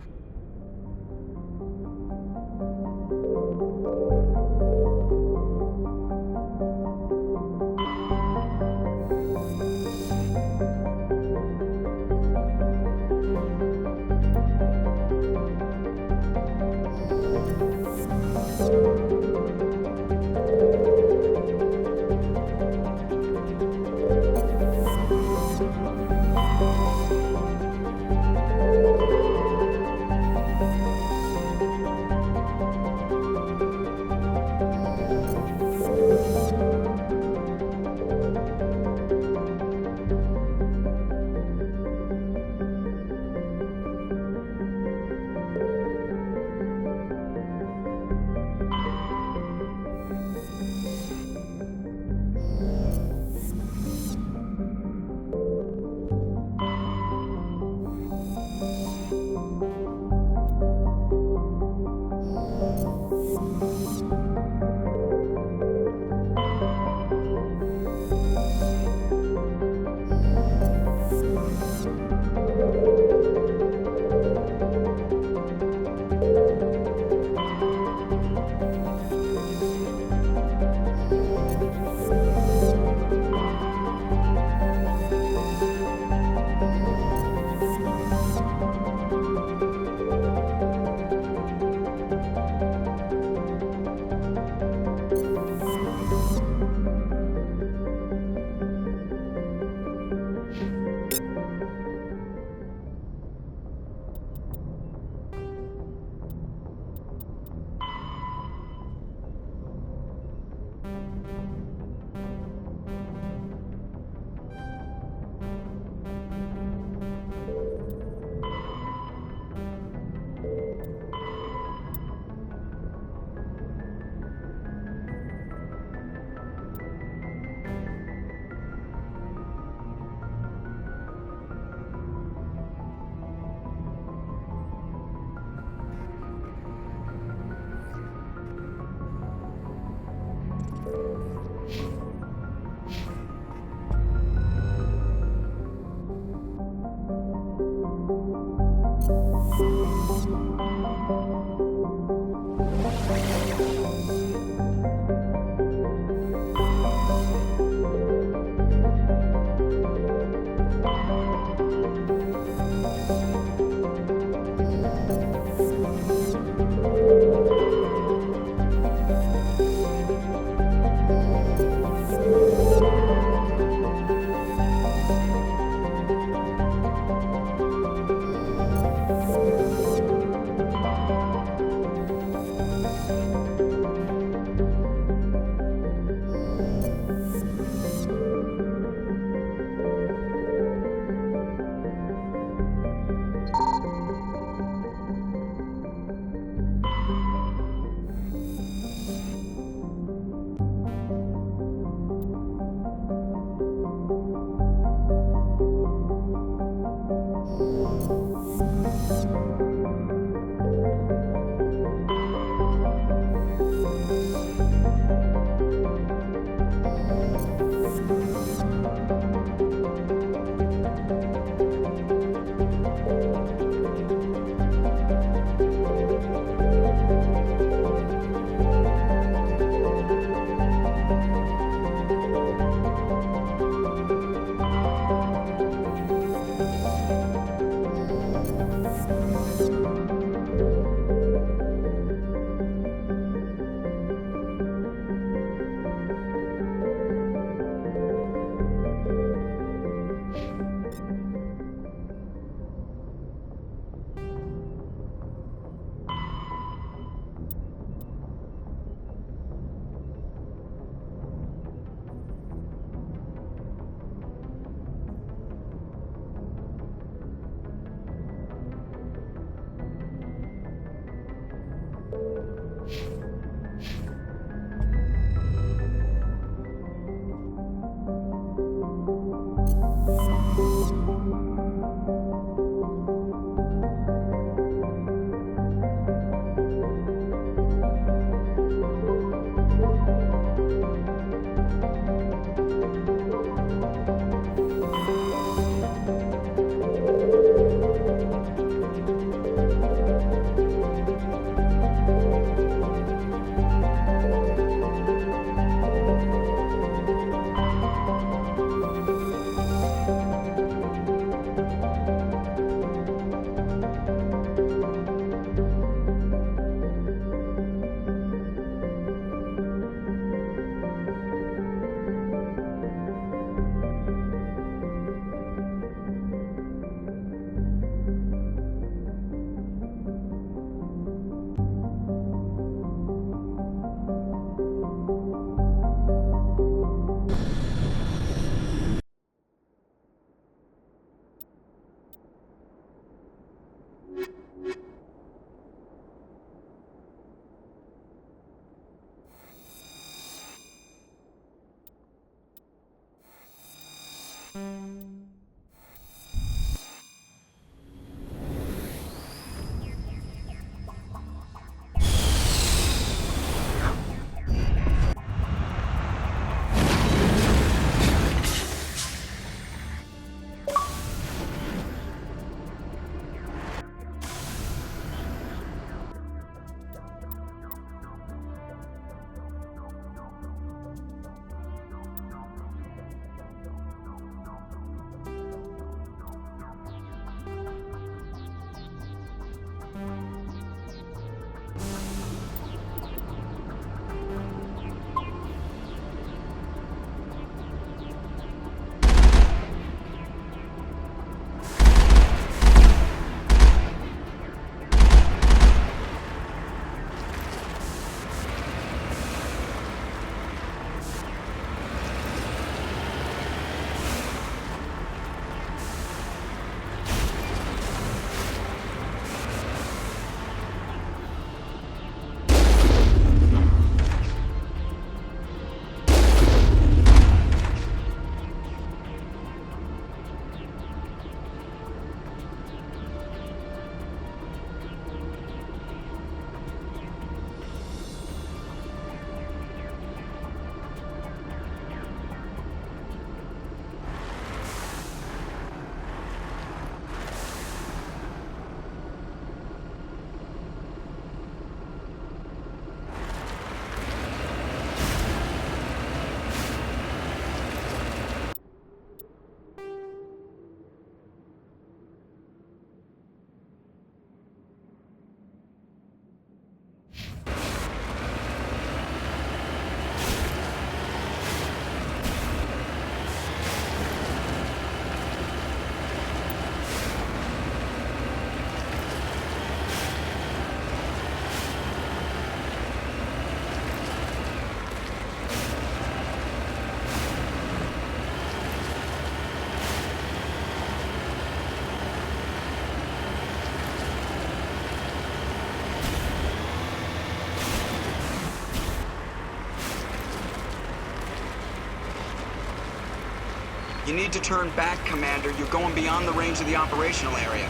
You need to turn back, Commander. You're going beyond the range of the operational area.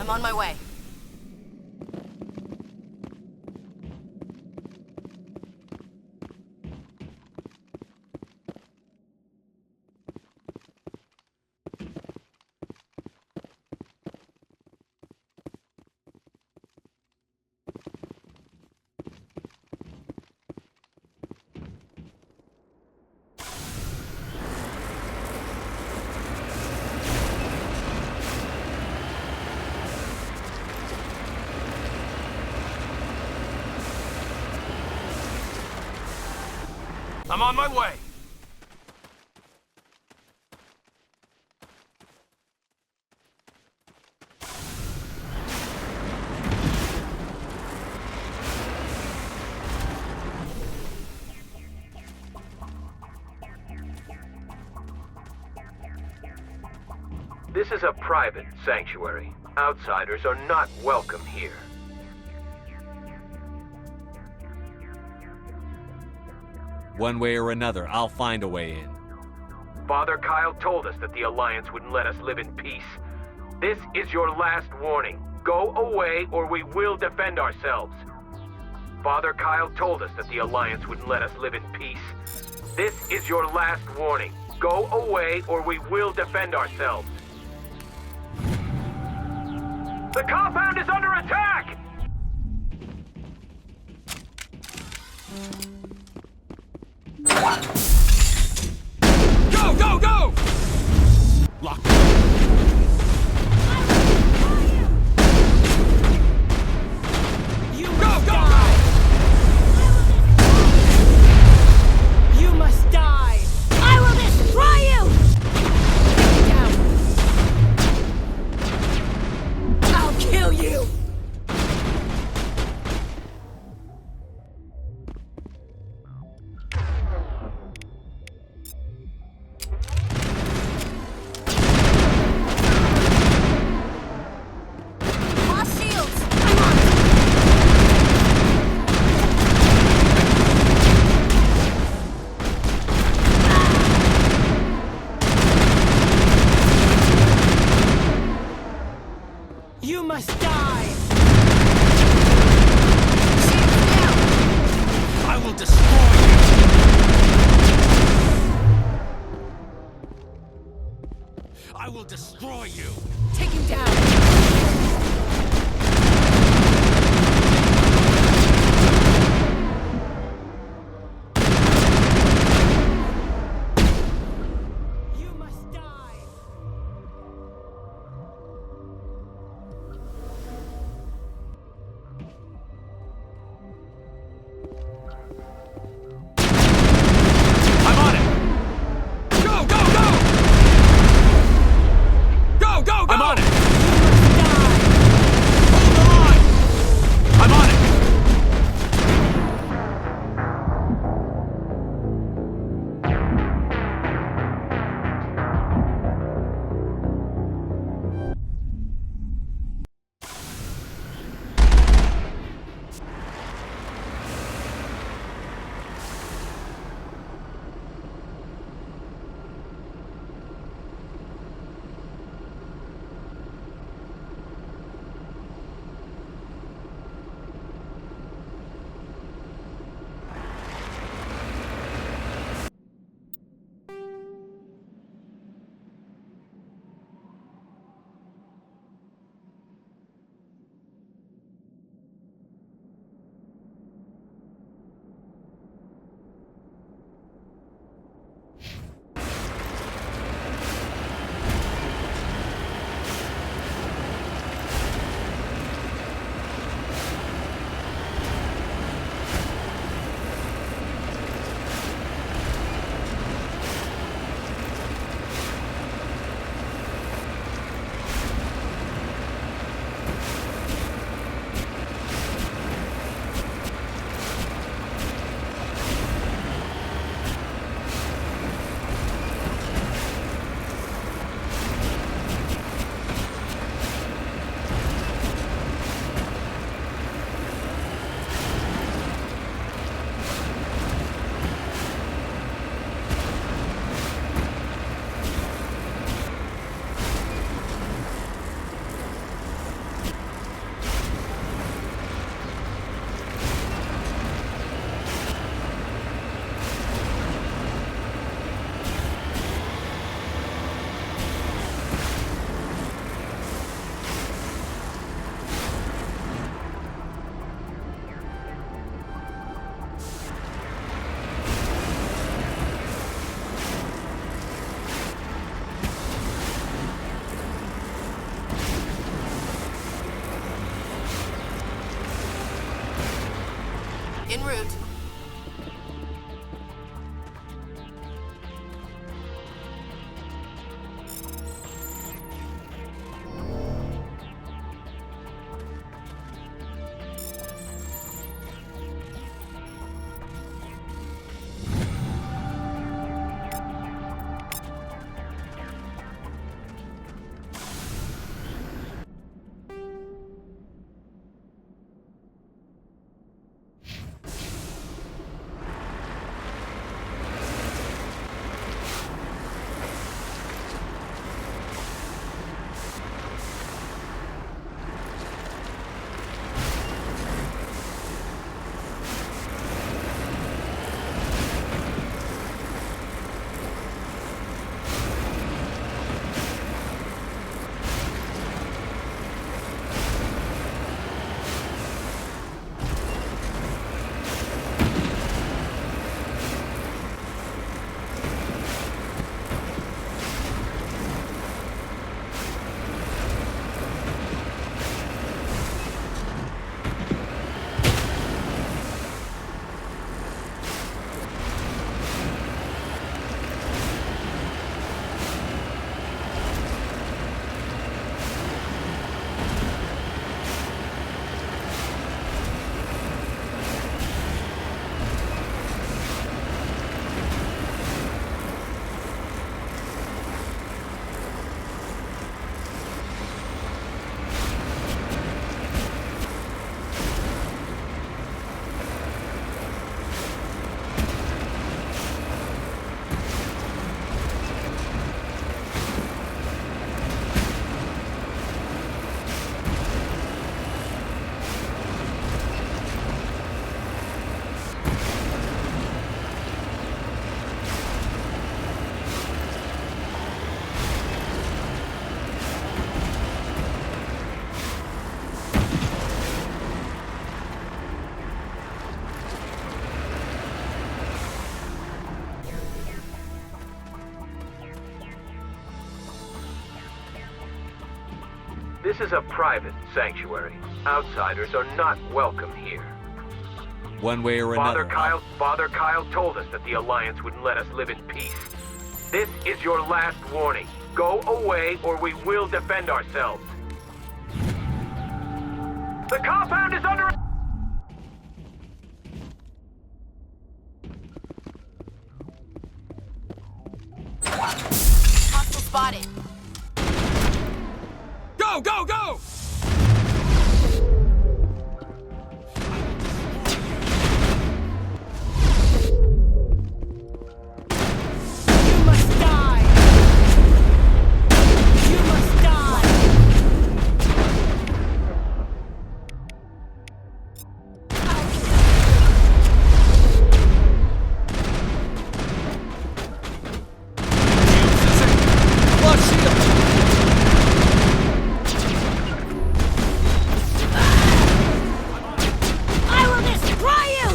I'm on my way. I'm on my way. This is a private sanctuary. Outsiders are not welcome here. One way or another, I'll find a way in. Father Kyle told us that the Alliance wouldn't let us live in peace. This is your last warning. Go away or we will defend ourselves. Father Kyle told us that the Alliance wouldn't let us live in peace. This is your last warning. Go away or we will defend ourselves. The compound is under attack! Go, go, go! Lock. You must die! You must die! I will destroy you! I'll kill you! Lost shields! You must die! I will destroy you! I will destroy you! Take him down! You must die! I'm on it! Go, go, go! Go, go, go! I'm on it! Hold the line! I'm on it! En route. This is a private sanctuary. Outsiders are not welcome here. One way or another. Father Kyle told us that the Alliance wouldn't let us live in peace. This is your last warning. Go away or we will defend ourselves. The compound is under... Hostile spotted. Go, go, go! You must die! You must die! I will destroy you!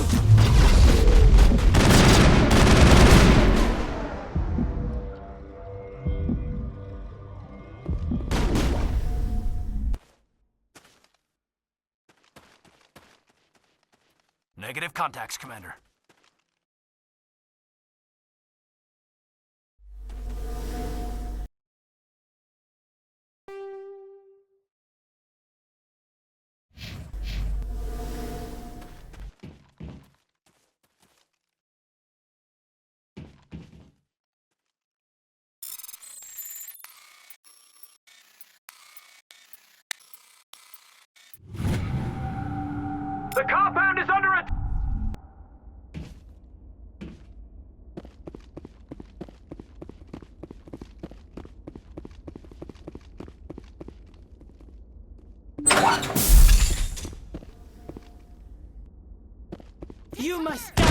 Negative contacts, Commander. The compound is under attack! You must die!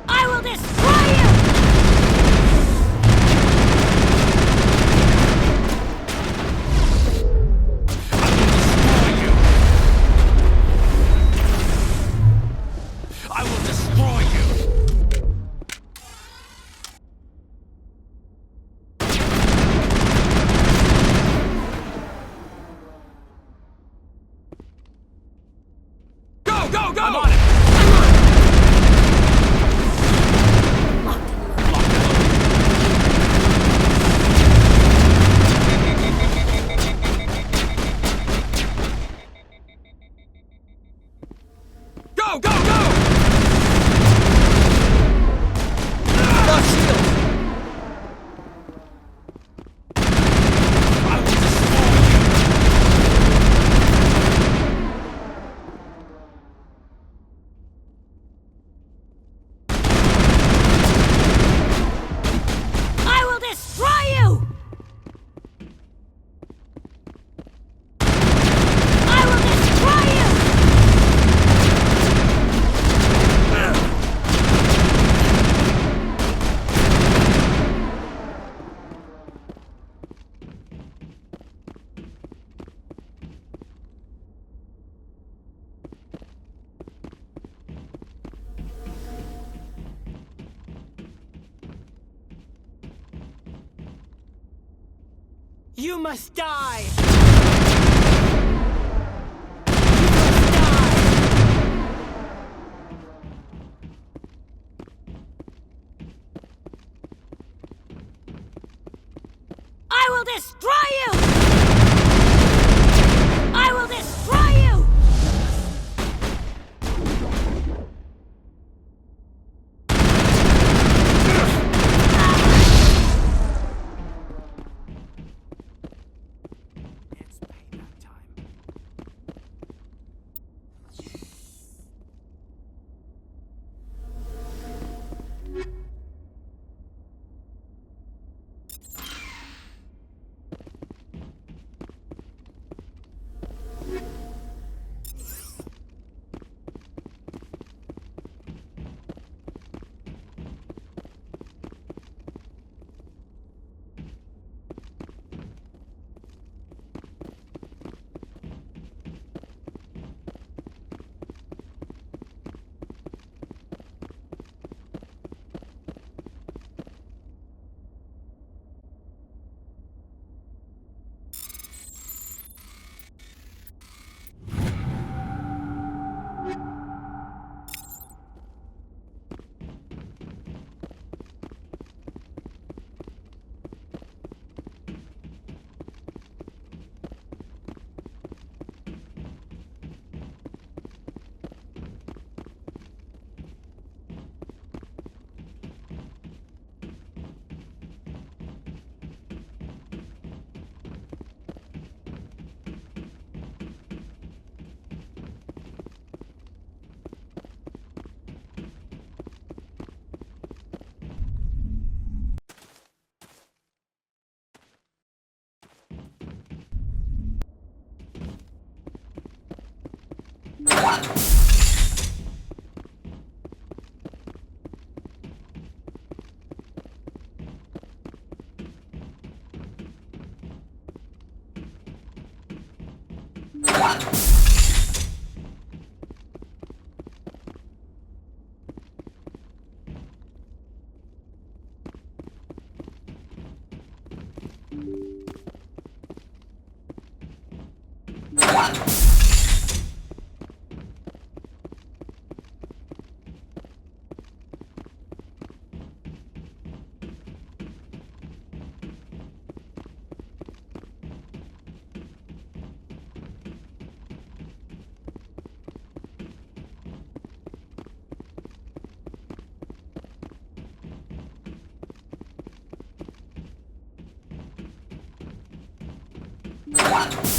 I will destroy you! I will destroy you! Go, go, go! I'm on it! Go, go, go! Lost shield! I will destroy I will destroy you! I will destroy you! You must die! I will destroy you! I will destroy you! It's payback time. up!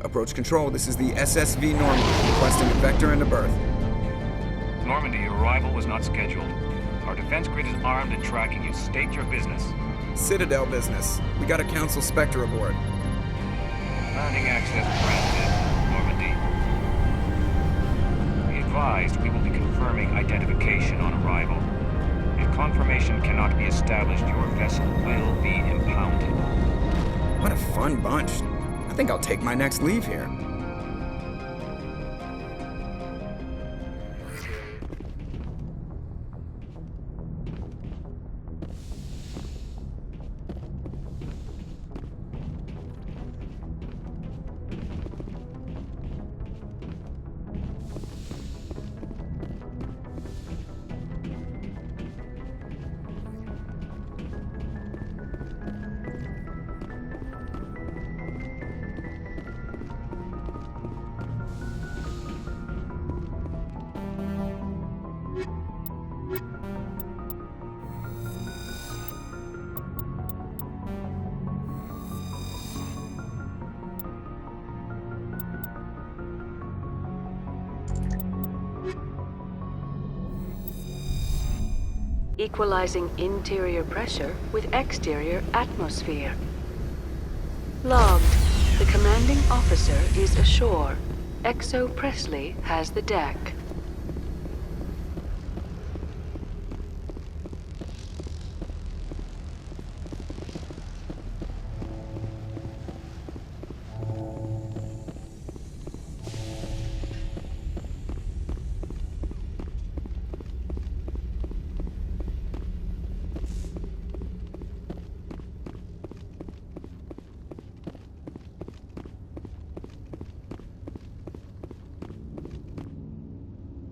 Approach control, this is the SSV Normandy, requesting a vector and a berth. Normandy, your arrival was not scheduled. Our defense grid is armed and tracking you. State your business. Citadel business. We got a Council Spectre aboard. Landing access granted, Normandy. Be advised, we will be confirming identification on arrival. If confirmation cannot be established, your vessel will be impounded. What a fun bunch. I think I'll take my next leave here. Equalizing interior pressure with exterior atmosphere. Logged. The commanding officer is ashore. Exo Presley has the deck.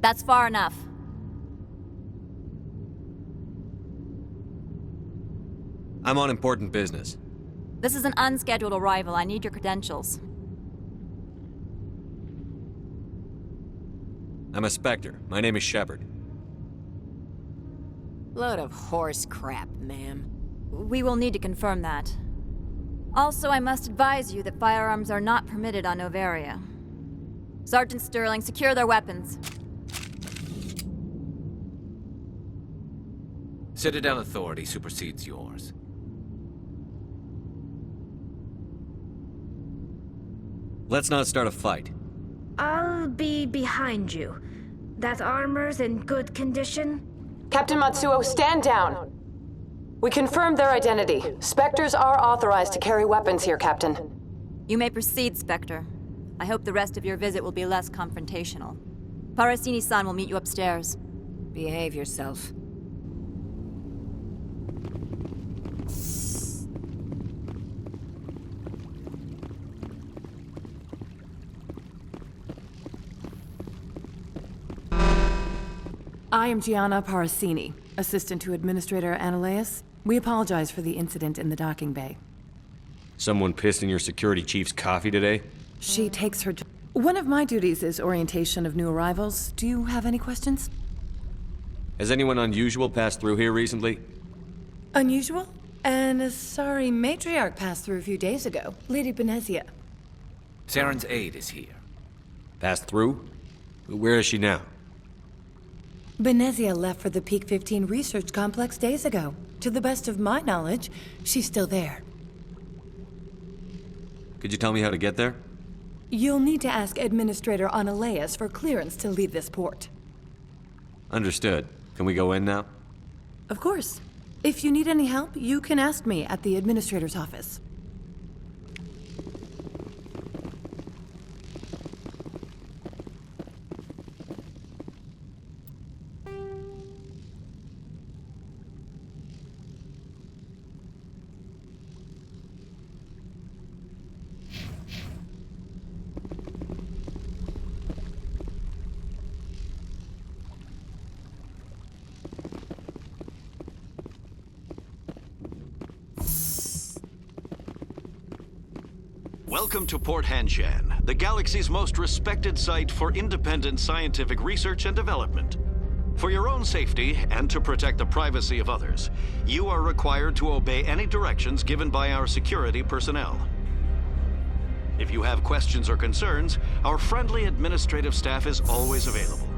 That's far enough. I'm on important business. This is an unscheduled arrival. I need your credentials. I'm a Spectre. My name is Shepard. Load of horse crap, ma'am. We will need to confirm that. Also, I must advise you that firearms are not permitted on Noveria. Sergeant Sterling, secure their weapons. Citadel authority supersedes yours. Let's not start a fight. I'll be behind you. That armor's in good condition? Captain Matsuo, stand down! We confirmed their identity. Spectres are authorized to carry weapons here, Captain. You may proceed, Spectre. I hope the rest of your visit will be less confrontational. Parasini-san will meet you upstairs. Behave yourself. I am Gianna Parasini, assistant to Administrator Ananias. We apologize for the incident in the docking bay. Someone pissed in your security chief's coffee today? She takes her job. One of my duties is orientation of new arrivals. Do you have any questions? Has anyone unusual passed through here recently? Unusual? An Asari matriarch passed through a few days ago. Lady Benezia. Saren's aide is here. Passed through? Where is she now? Benezia left for the Peak 15 research complex days ago. To the best of my knowledge, she's still there. Could you tell me how to get there? You'll need to ask Administrator Ananias for clearance to leave this port. Understood. Can we go in now? Of course. If you need any help, you can ask me at the Administrator's office. Welcome to Port Hanshan, the galaxy's most respected site for independent scientific research and development. For your own safety and to protect the privacy of others, you are required to obey any directions given by our security personnel. If you have questions or concerns, our friendly administrative staff is always available.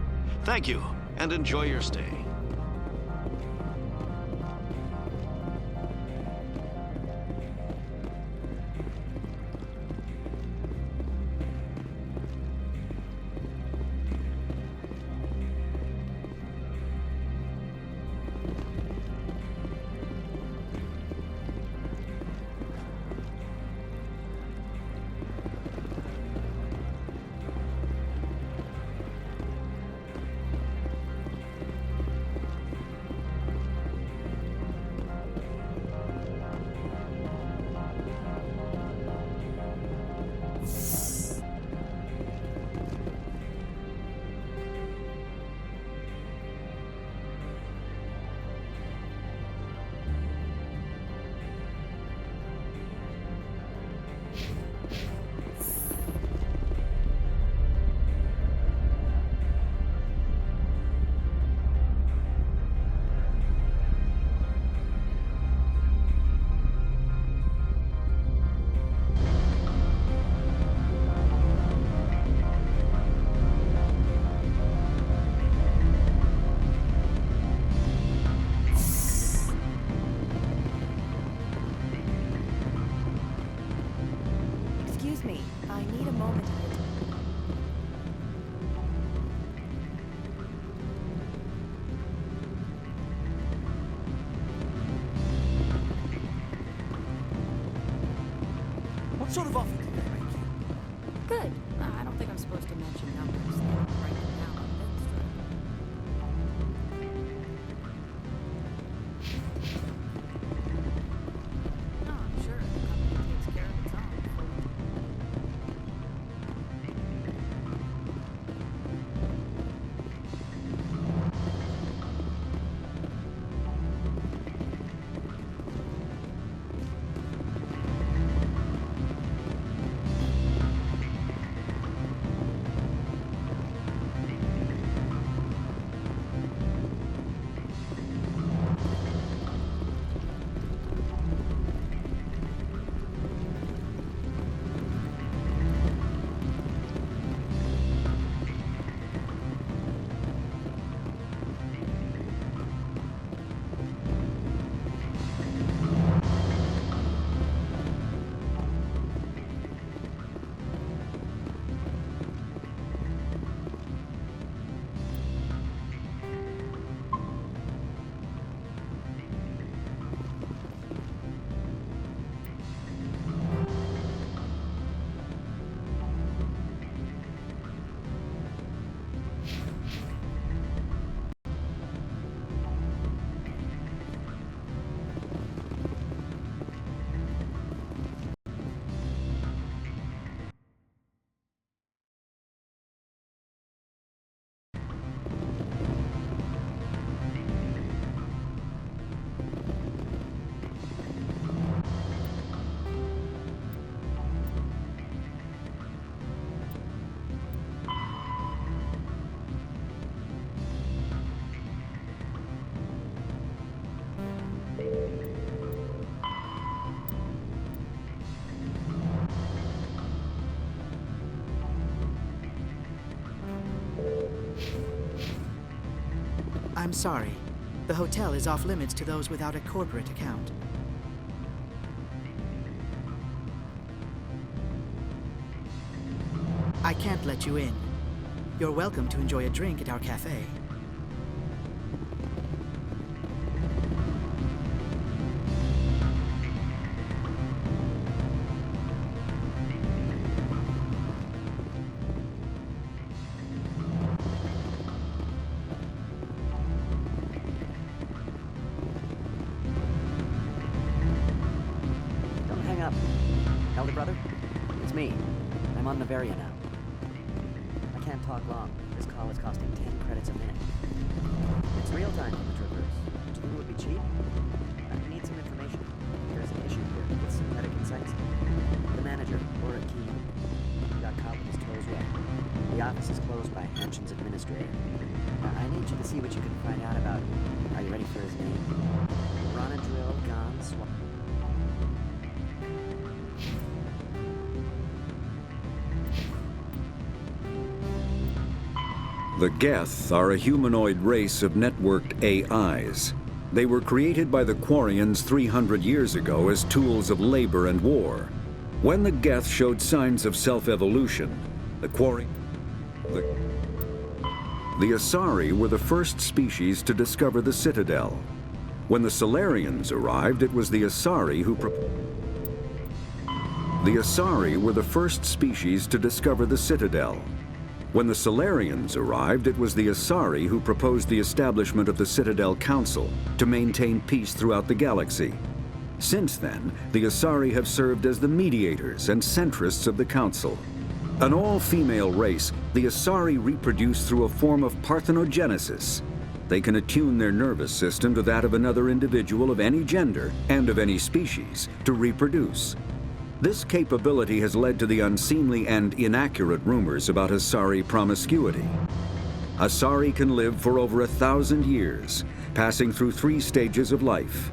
Thank you, and enjoy your stay. What sort of offer did they make you? Good. I don't think I'm supposed to mention numbers. They'll write them down on No, I'm sure the company takes care of its own. I'm sorry. The hotel is off limits to those without a corporate account. I can't let you in. You're welcome to enjoy a drink at our cafe. Don't hang up. Elder brother, it's me. I'm on Noveria now. I can't talk long. This call is costing 10 credits a minute. It's real time from the Traverse. Do you think it would be cheap? I need some information. There's an issue here with synthetic insects. The manager, Laura Key, he got caught with his toes wet. The office is closed by Hanshin's administrator. I need you to see what you can find out about. Are you ready for his name? Ronadrill Gon Swap. The Geth are a humanoid race of networked AIs. They were created by the Quarians 300 years ago as tools of labor and war. When the Geth showed signs of self-evolution, the Asari were the first species to discover the Citadel. When the Salarians arrived, it was the Asari who The Asari were the first species to discover the Citadel. When the Salarians arrived, it was the Asari who proposed the establishment of the Citadel Council to maintain peace throughout the galaxy. Since then, the Asari have served as the mediators and centrists of the Council. An all-female race, the Asari reproduce through a form of parthenogenesis. They can attune their nervous system to that of another individual of any gender and of any species to reproduce. This capability has led to the unseemly and inaccurate rumors about Asari promiscuity. Asari can live for over 1,000 years, passing through 3 stages of life.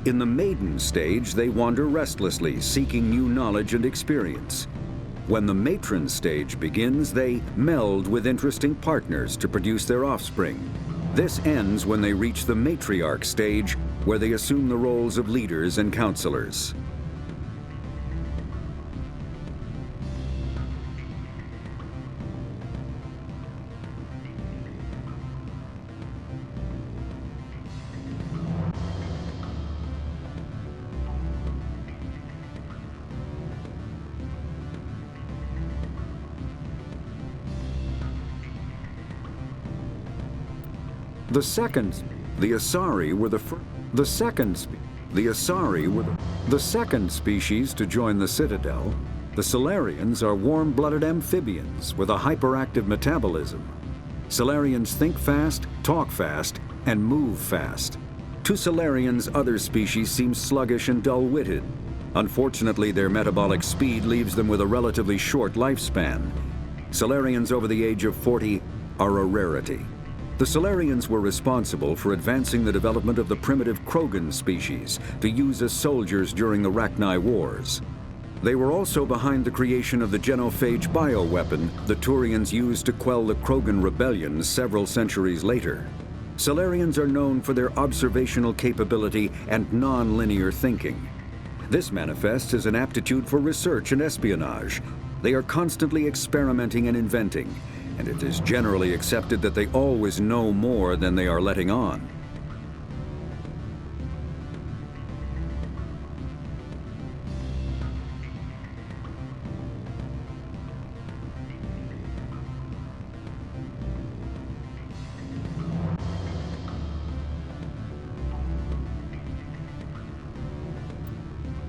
In the maiden stage, they wander restlessly, seeking new knowledge and experience. When the matron stage begins, they meld with interesting partners to produce their offspring. This ends when they reach the matriarch stage, where they assume the roles of leaders and counselors. The Asari were the second species to join the Citadel. The Salarians are warm-blooded amphibians with a hyperactive metabolism. Salarians think fast, talk fast, and move fast. To Salarians, other species seem sluggish and dull-witted. Unfortunately, their metabolic speed leaves them with a relatively short lifespan. Salarians over the age of 40 are a rarity. The Salarians were responsible for advancing the development of the primitive Krogan species to use as soldiers during the Rachni Wars. They were also behind the creation of the genophage bioweapon the Turians used to quell the Krogan rebellions several centuries later. Salarians are known for their observational capability and non-linear thinking. This manifests as an aptitude for research and espionage. They are constantly experimenting and inventing, and it is generally accepted that they always know more than they are letting on.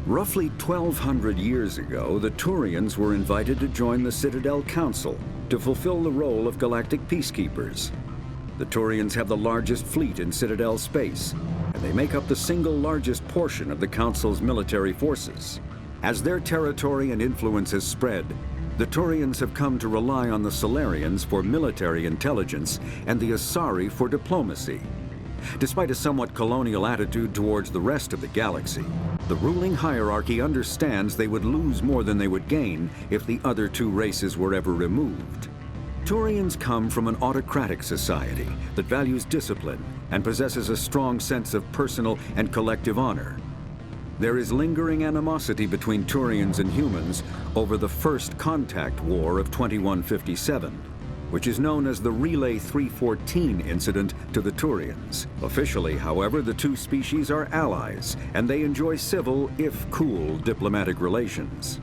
Roughly 1,200 years ago, the Turians were invited to join the Citadel Council to fulfill the role of galactic peacekeepers. The Turians have the largest fleet in Citadel space, and they make up the single largest portion of the Council's military forces. As their territory and influence has spread, the Turians have come to rely on the Salarians for military intelligence and the Asari for diplomacy. Despite a somewhat colonial attitude towards the rest of the galaxy, the ruling hierarchy understands they would lose more than they would gain if the other two races were ever removed. Turians come from an autocratic society that values discipline and possesses a strong sense of personal and collective honor. There is lingering animosity between Turians and humans over the First Contact War of 2157, which is known as the Relay 314 incident to the Turians. Officially, however, the two species are allies, and they enjoy civil, if cool, diplomatic relations.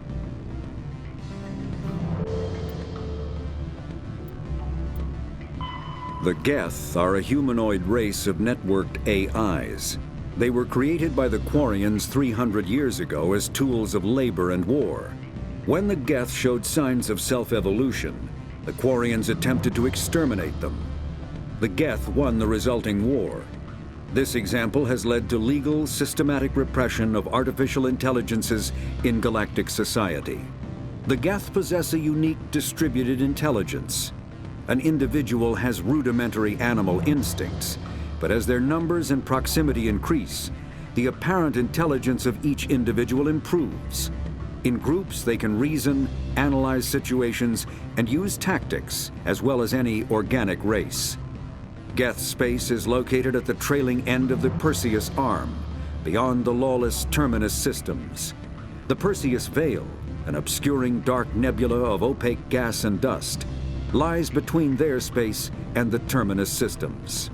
The Geth are a humanoid race of networked AIs. They were created by the Quarians 300 years ago as tools of labor and war. When the Geth showed signs of self-evolution, the Quarians attempted to exterminate them. The Geth won the resulting war. This example has led to legal, systematic repression of artificial intelligences in galactic society. The Geth possess a unique distributed intelligence. An individual has rudimentary animal instincts, but as their numbers and proximity increase, the apparent intelligence of each individual improves. In groups, they can reason, analyze situations, and use tactics, as well as any organic race. Geth space is located at the trailing end of the Perseus Arm, beyond the lawless Terminus systems. The Perseus Veil, an obscuring dark nebula of opaque gas and dust, lies between their space and the Terminus systems.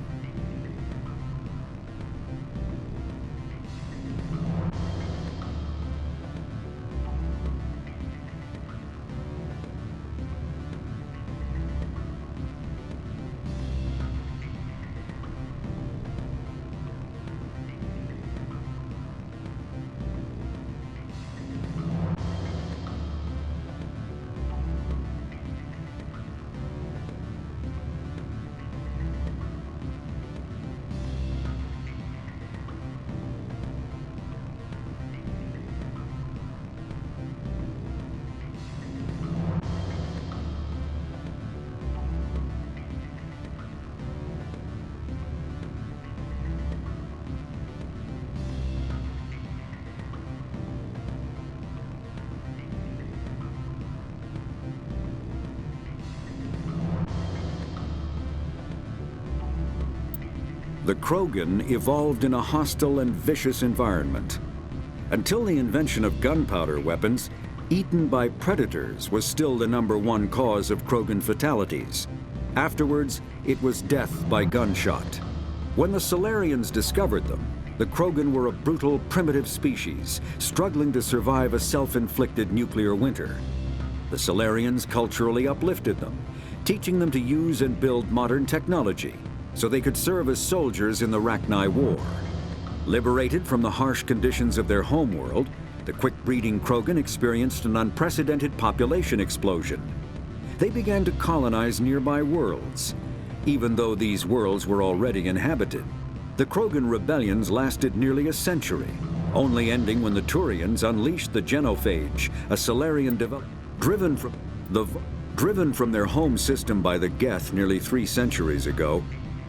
The Krogan evolved in a hostile and vicious environment. Until the invention of gunpowder weapons, eaten by predators was still the #1 cause of Krogan fatalities. Afterwards, it was death by gunshot. When the Solarians discovered them, the Krogan were a brutal, primitive species, struggling to survive a self-inflicted nuclear winter. The Solarians culturally uplifted them, teaching them to use and build modern technology, so they could serve as soldiers in the Rachni War. Liberated from the harsh conditions of their homeworld, the quick-breeding Krogan experienced an unprecedented population explosion. They began to colonize nearby worlds. Even though these worlds were already inhabited, the Krogan rebellions lasted nearly a century, only ending when the Turians unleashed the Genophage, a Solarian driven from their home system by the Geth nearly 3 centuries ago.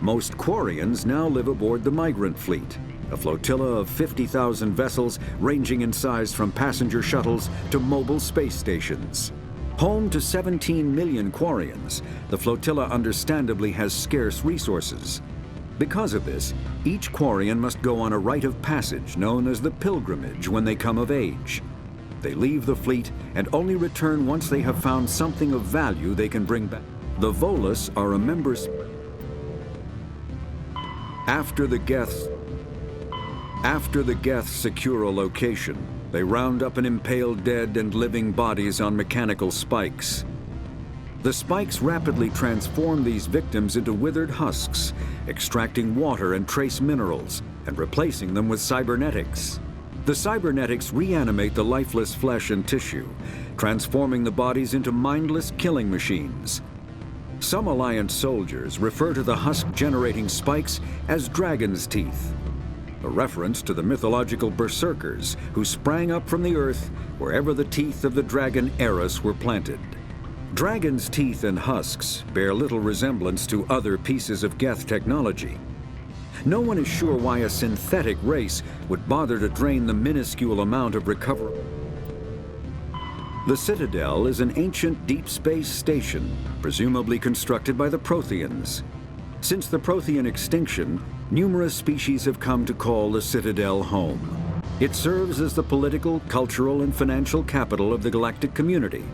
Most Quarians now live aboard the Migrant Fleet, a flotilla of 50,000 vessels ranging in size from passenger shuttles to mobile space stations. Home to 17 million Quarians, the flotilla understandably has scarce resources. Because of this, each Quarian must go on a rite of passage known as the Pilgrimage when they come of age. They leave the fleet and only return once they have found something of value they can bring back. The Volus are a member's. After the Geths secure a location, they round up and impale dead and living bodies on mechanical spikes. The spikes rapidly transform these victims into withered husks, extracting water and trace minerals, and replacing them with cybernetics. The cybernetics reanimate the lifeless flesh and tissue, transforming the bodies into mindless killing machines. Some Alliance soldiers refer to the husk-generating spikes as dragon's teeth, a reference to the mythological berserkers who sprang up from the earth wherever the teeth of the dragon Eris were planted. Dragon's teeth and husks bear little resemblance to other pieces of Geth technology. No one is sure why a synthetic race would bother to drain the minuscule amount of recoverable. The Citadel is an ancient deep space station, presumably constructed by the Protheans. Since the Prothean extinction, numerous species have come to call the Citadel home. It serves as the political, cultural, and financial capital of the galactic community.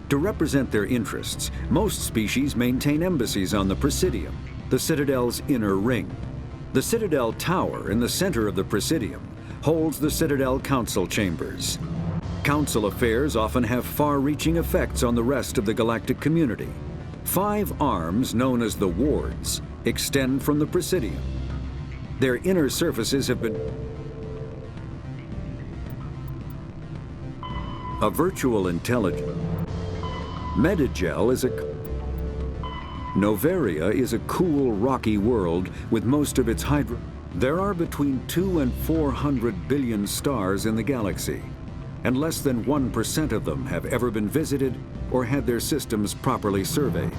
To represent their interests, most species maintain embassies on the Presidium, the Citadel's inner ring. The Citadel Tower in the center of the Presidium holds the Citadel Council Chambers. Council affairs often have far-reaching effects on the rest of the galactic community. 5 arms, known as the Wards, extend from the Presidium. Their inner surfaces have been... A virtual intelligence. Medigel is a... Noveria is a cool, rocky world with most of its hydro... There are between 200 and 400 billion stars in the galaxy, and less than 1% of them have ever been visited or had their systems properly surveyed.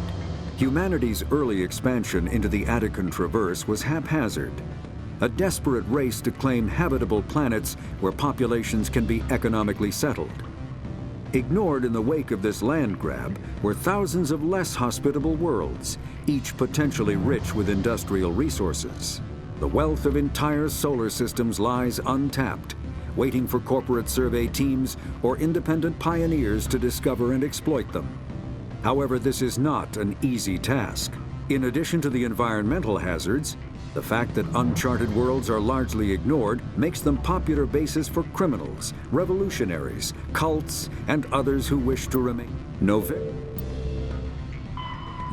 Humanity's early expansion into the Attican Traverse was haphazard, a desperate race to claim habitable planets where populations can be economically settled. Ignored in the wake of this land grab were thousands of less hospitable worlds, each potentially rich with industrial resources. The wealth of entire solar systems lies untapped, waiting for corporate survey teams or independent pioneers to discover and exploit them. However, this is not an easy task. In addition to the environmental hazards, the fact that uncharted worlds are largely ignored makes them popular bases for criminals, revolutionaries, cults, and others who wish to remain.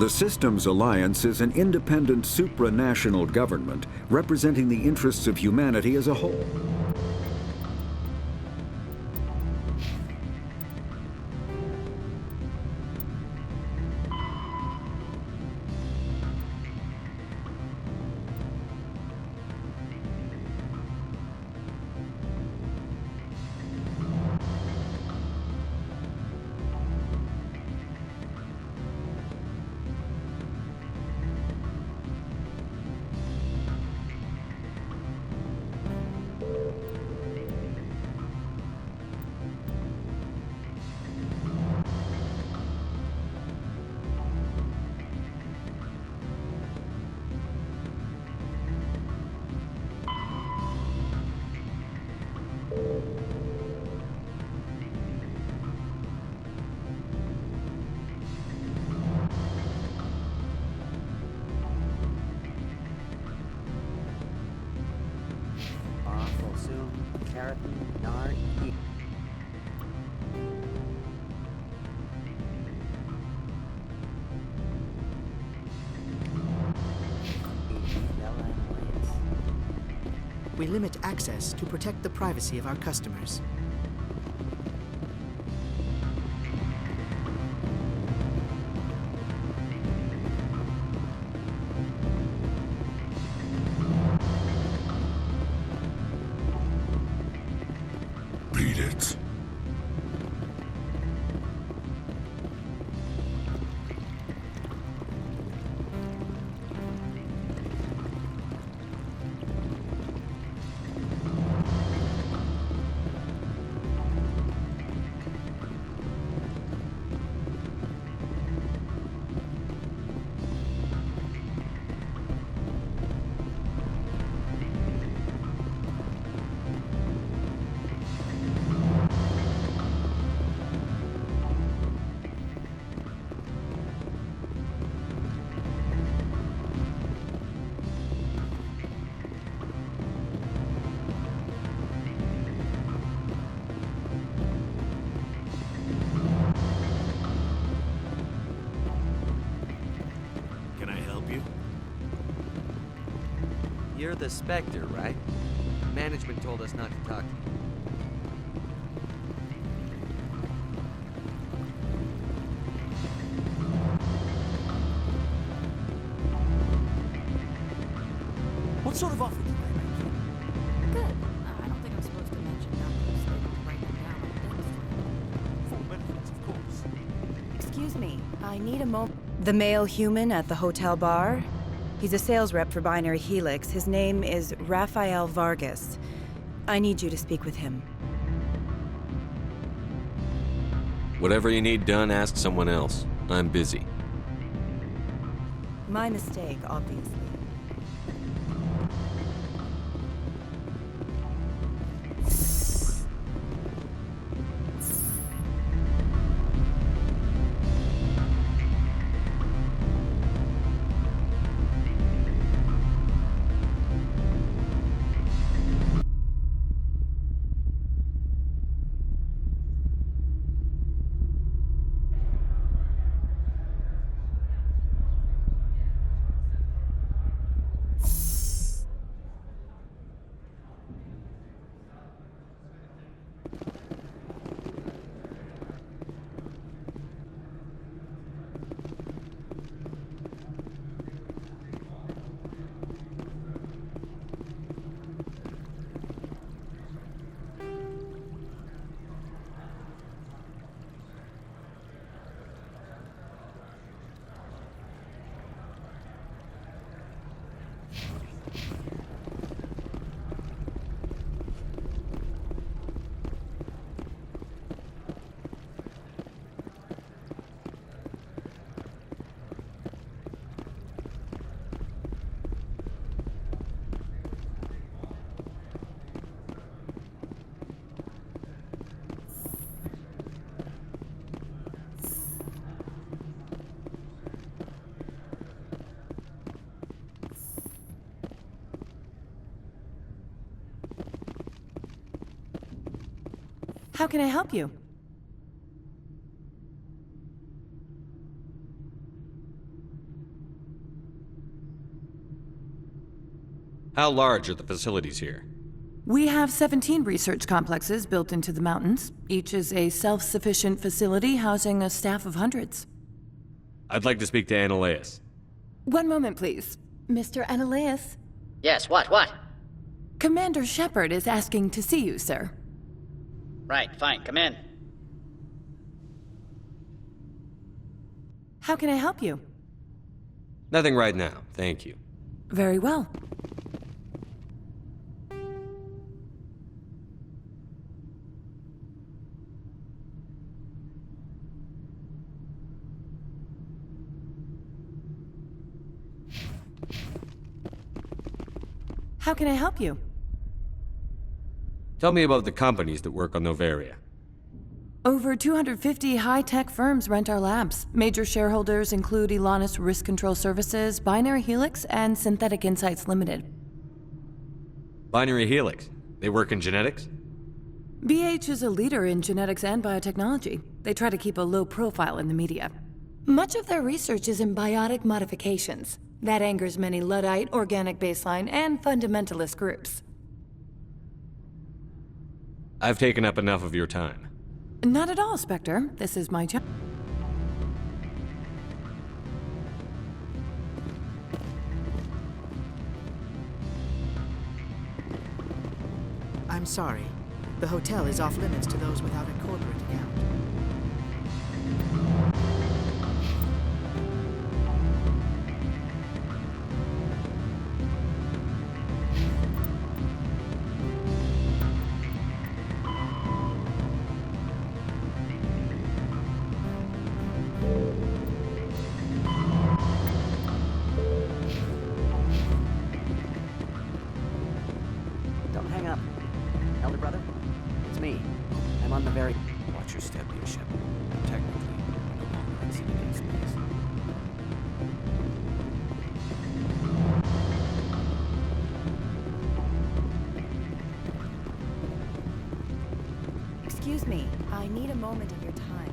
The Systems Alliance is an independent supranational government representing the interests of humanity as a whole. We limit access to protect the privacy of our customers. Beat it. You're the Spectre, right? Management told us not to talk to you. What sort of offer did they make? Good. I don't think I'm supposed to mention numbers. They don't write them down on things. Full benefits, of course. Excuse me. I need a moment. The male human at the hotel bar? He's a sales rep for Binary Helix. His name is Rafael Vargas. I need you to speak with him. Whatever you need done, ask someone else. I'm busy. My mistake, obviously. How can I help you? How large are the facilities here? We have 17 research complexes built into the mountains. Each is a self-sufficient facility housing a staff of hundreds. I'd like to speak to Analaeus. One moment, please. Mr. Analaeus? Yes, what? Commander Shepard is asking to see you, sir. Right, fine, come in. How can I help you? Nothing right now, thank you. Very well. How can I help you? Tell me about the companies that work on Noveria. Over 250 high-tech firms rent our labs. Major shareholders include Elanus Risk Control Services, Binary Helix, and Synthetic Insights Limited. Binary Helix. They work in genetics? BH is a leader in genetics and biotechnology. They try to keep a low profile in the media. Much of their research is in biotic modifications. That angers many Luddite, organic baseline, and fundamentalist groups. I've taken up enough of your time. Not at all, Spectre. This is my job. I'm sorry. The hotel is off limits to those without a corporate account. Don't hang up. Elder brother, it's me. I'm on the very... Watch your step here, Shepard. Technically, we're no longer in civilian space. Excuse me, I need a moment of your time.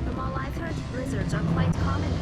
From all I've heard, blizzards are quite common here.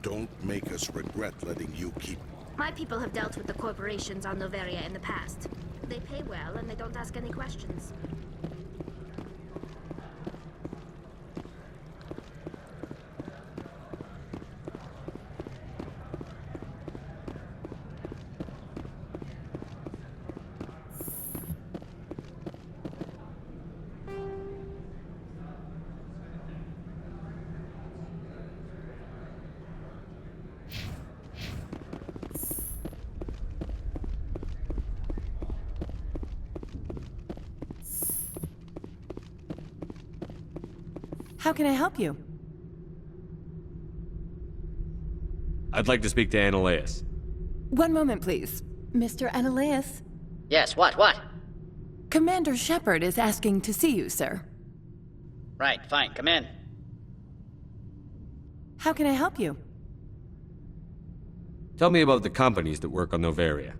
Don't make us regret letting you keep... My people have dealt with the corporations on Noveria in the past. They pay well and they don't ask any questions. How can I help you? I'd like to speak to Ananias. One moment, please. Mr. Ananias? Yes, what? Commander Shepard is asking to see you, sir. Right, fine, come in. How can I help you? Tell me about the companies that work on Noveria.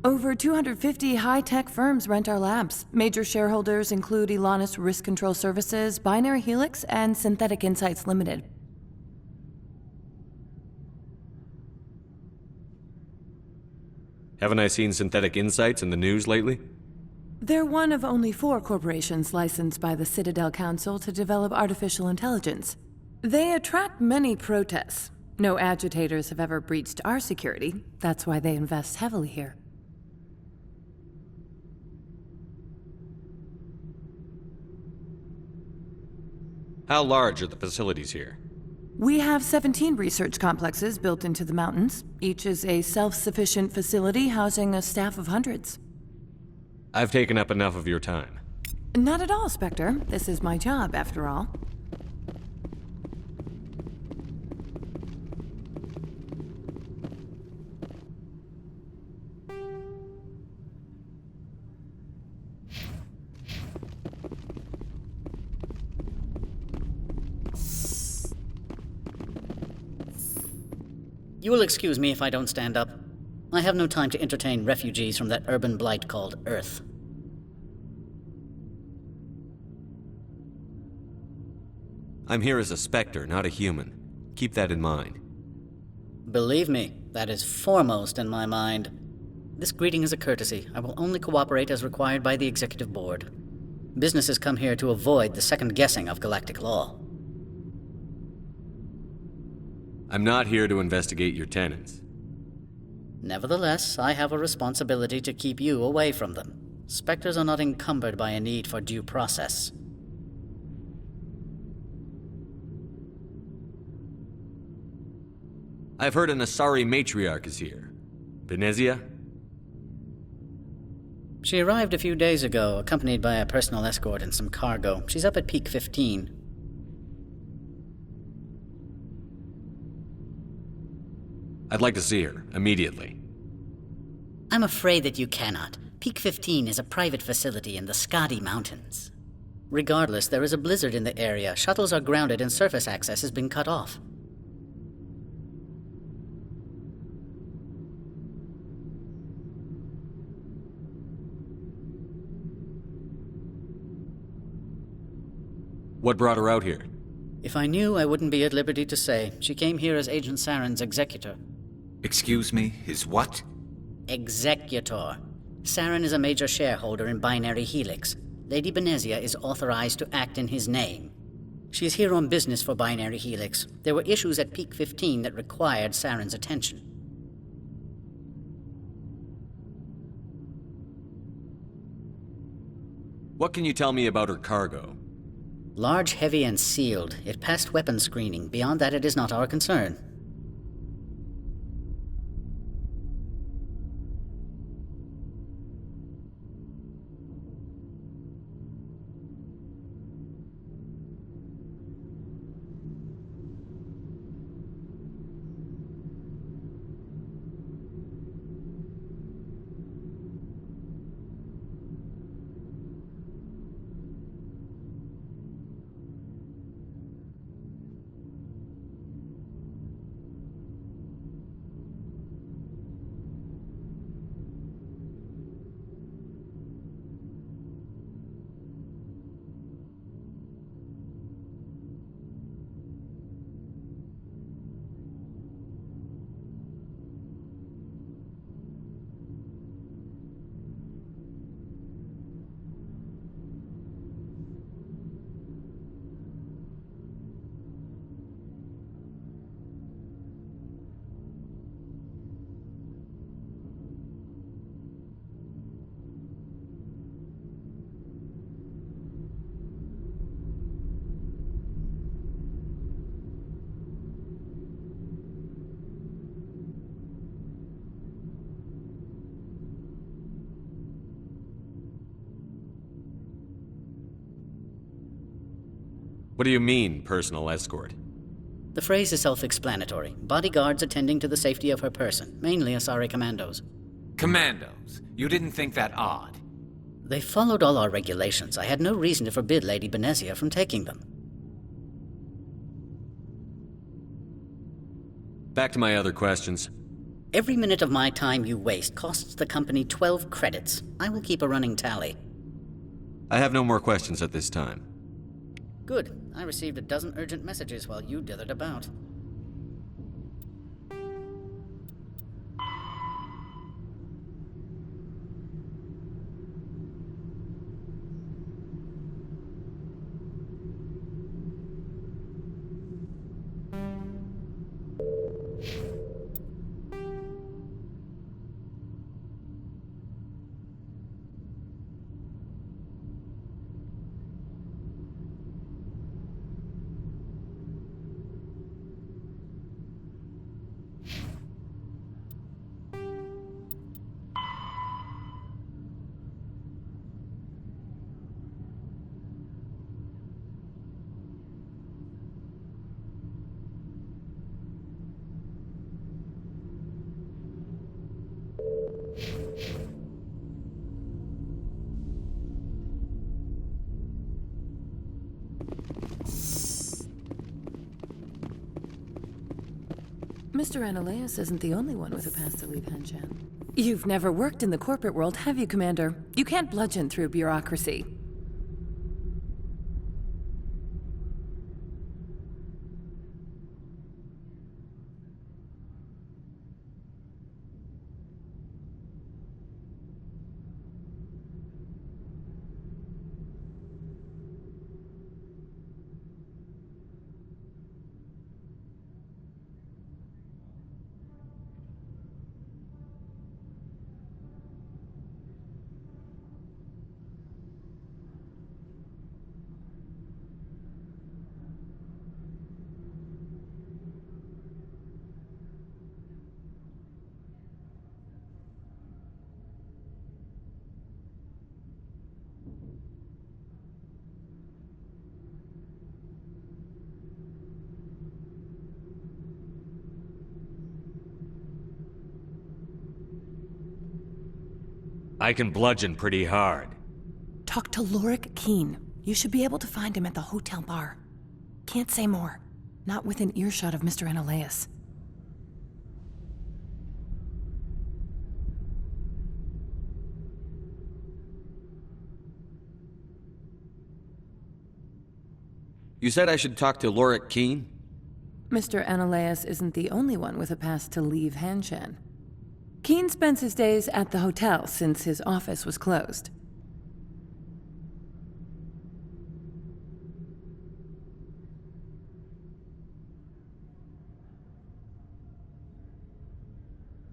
Over 250 high-tech firms rent our labs. Major shareholders include Elanus Risk Control Services, Binary Helix, and Synthetic Insights Limited. Haven't I seen Synthetic Insights in the news lately? They're one of only 4 corporations licensed by the Citadel Council to develop artificial intelligence. They attract many protests. No agitators have ever breached our security. That's why they invest heavily here. How large are the facilities here? We have 17 research complexes built into the mountains. Each is a self-sufficient facility housing a staff of hundreds. I've taken up enough of your time. Not at all, Spectre. This is my job, after all. You will excuse me if I don't stand up. I have no time to entertain refugees from that urban blight called Earth. I'm here as a Spectre, not a human. Keep that in mind. Believe me, that is foremost in my mind. This greeting is a courtesy. I will only cooperate as required by the Executive Board. Businesses come here to avoid the second guessing of galactic law. I'm not here to investigate your tenants. Nevertheless, I have a responsibility to keep you away from them. Spectres are not encumbered by a need for due process. I've heard an Asari matriarch is here. Benezia? She arrived a few days ago, accompanied by a personal escort and some cargo. She's up at Peak 15. I'd like to see her, immediately. I'm afraid that you cannot. Peak 15 is a private facility in the Skadi Mountains. Regardless, there is a blizzard in the area. Shuttles are grounded and surface access has been cut off. What brought her out here? If I knew, I wouldn't be at liberty to say. She came here as Agent Saren's executor. Excuse me, his what? Executor. Saren is a major shareholder in Binary Helix. Lady Benezia is authorized to act in his name. She is here on business for Binary Helix. There were issues at Peak 15 that required Saren's attention. What can you tell me about her cargo? Large, heavy, and sealed. It passed weapons screening. Beyond that, it is not our concern. What do you mean, personal escort? The phrase is self-explanatory. Bodyguards attending to the safety of her person, mainly Asari commandos. Commandos? You didn't think that odd? They followed all our regulations. I had no reason to forbid Lady Benezia from taking them. Back to my other questions. Every minute of my time you waste costs the company 12 credits. I will keep a running tally. I have no more questions at this time. Good. I received a dozen urgent messages while you dithered about. Mr. Analaeus isn't the only one with a past to leave Henshan. You've never worked in the corporate world, have you, Commander? You can't bludgeon through bureaucracy. I can bludgeon pretty hard. Talk to Lorik Keen. You should be able to find him at the hotel bar. Can't say more. Not within earshot of Mr. Analaeus. You said I should talk to Lorik Keen? Mr. Analaeus isn't the only one with a past to leave Hanshan. Keen spends his days at the hotel since his office was closed.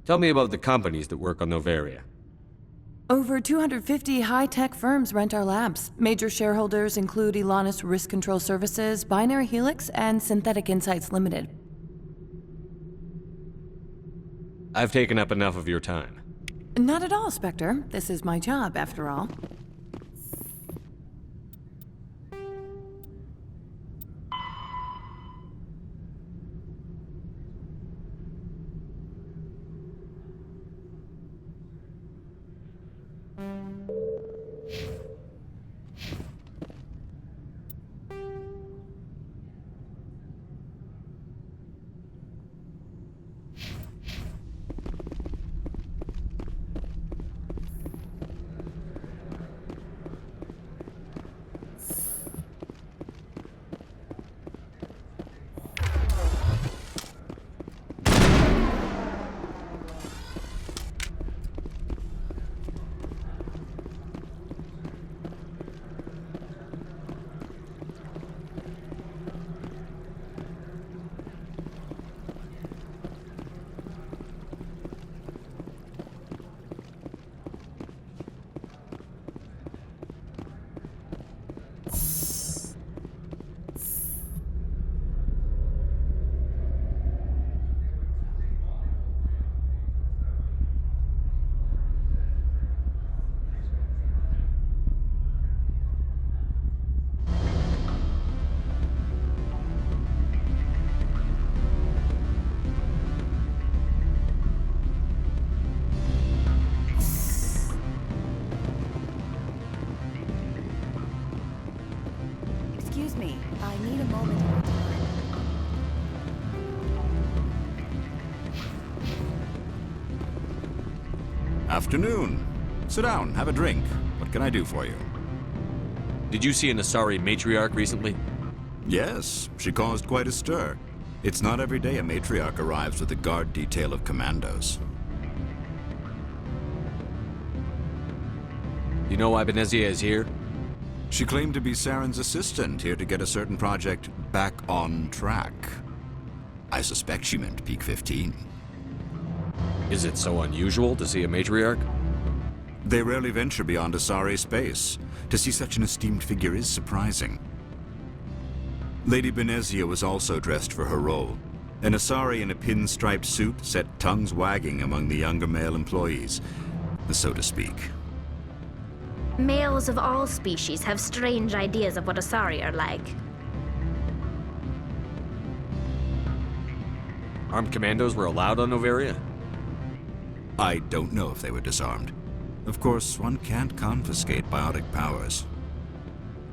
Tell me about the companies that work on Noveria. Over 250 high-tech firms rent our labs. Major shareholders include Elanus Risk Control Services, Binary Helix, and Synthetic Insights Limited. I've taken up enough of your time. Not at all, Spectre. This is my job, after all. Afternoon. Sit down, have a drink. What can I do for you? Did you see an Asari matriarch recently? Yes, she caused quite a stir. It's not every day a matriarch arrives with a guard detail of commandos. You know why Benezia is here? She claimed to be Saren's assistant, here to get a certain project back on track. I suspect she meant Peak 15. Is it so unusual to see a matriarch? They rarely venture beyond Asari space. To see such an esteemed figure is surprising. Lady Benezia was also dressed for her role. An Asari in a pinstriped suit set tongues wagging among the younger male employees, so to speak. Males of all species have strange ideas of what Asari are like. Armed commandos were allowed on Noveria? I don't know if they were disarmed. Of course, one can't confiscate biotic powers.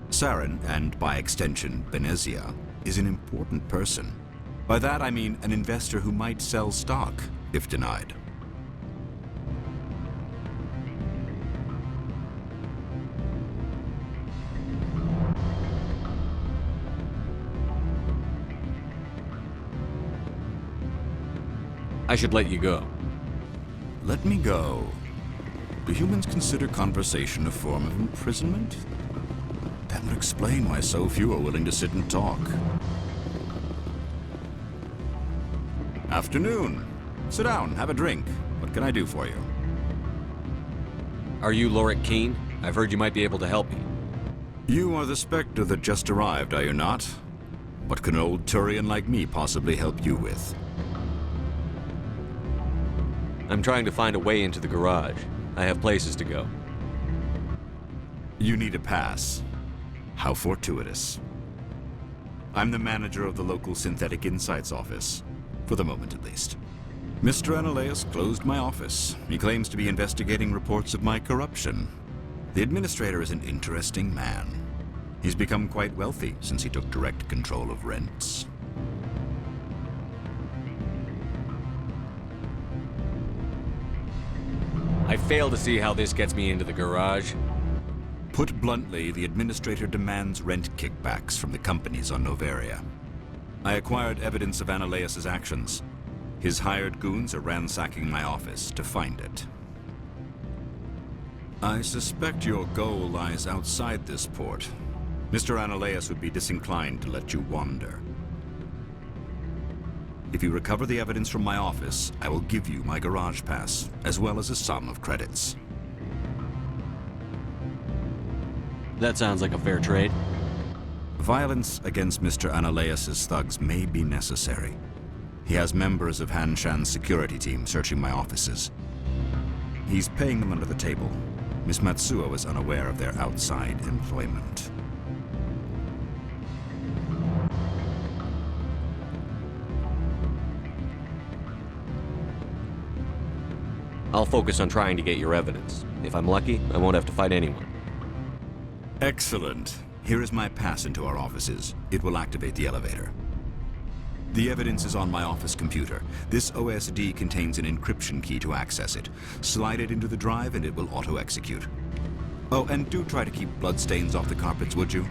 Saren, and by extension, Benezia, is an important person. By that I mean an investor who might sell stock, if denied. I should let you go. Let me go. Do humans consider conversation a form of imprisonment? That would explain why so few are willing to sit and talk. Afternoon. Sit down, have a drink. What can I do for you? Are you Lorik Keen? I've heard you might be able to help me. You are the Spectre that just arrived, are you not? What can an old Turian like me possibly help you with? I'm trying to find a way into the garage. I have places to go. You need a pass. How fortuitous. I'm the manager of the local Synthetic Insights office. For the moment, at least. Mr. Analeus closed my office. He claims to be investigating reports of my corruption. The administrator is an interesting man. He's become quite wealthy since he took direct control of rents. I fail to see how this gets me into the garage. Put bluntly, the administrator demands rent kickbacks from the companies on Noveria. I acquired evidence of Analeus' actions. His hired goons are ransacking my office to find it. I suspect your goal lies outside this port. Mr. Analeus would be disinclined to let you wander. If you recover the evidence from my office, I will give you my garage pass, as well as a sum of credits. That sounds like a fair trade. Violence against Mr. Analeus' thugs may be necessary. He has members of Han Shan's security team searching my offices. He's paying them under the table. Miss Matsuo is unaware of their outside employment. I'll focus on trying to get your evidence. If I'm lucky, I won't have to fight anyone. Excellent. Here is my pass into our offices. It will activate the elevator. The evidence is on my office computer. This OSD contains an encryption key to access it. Slide it into the drive and it will auto-execute. Oh, and do try to keep bloodstains off the carpets, would you?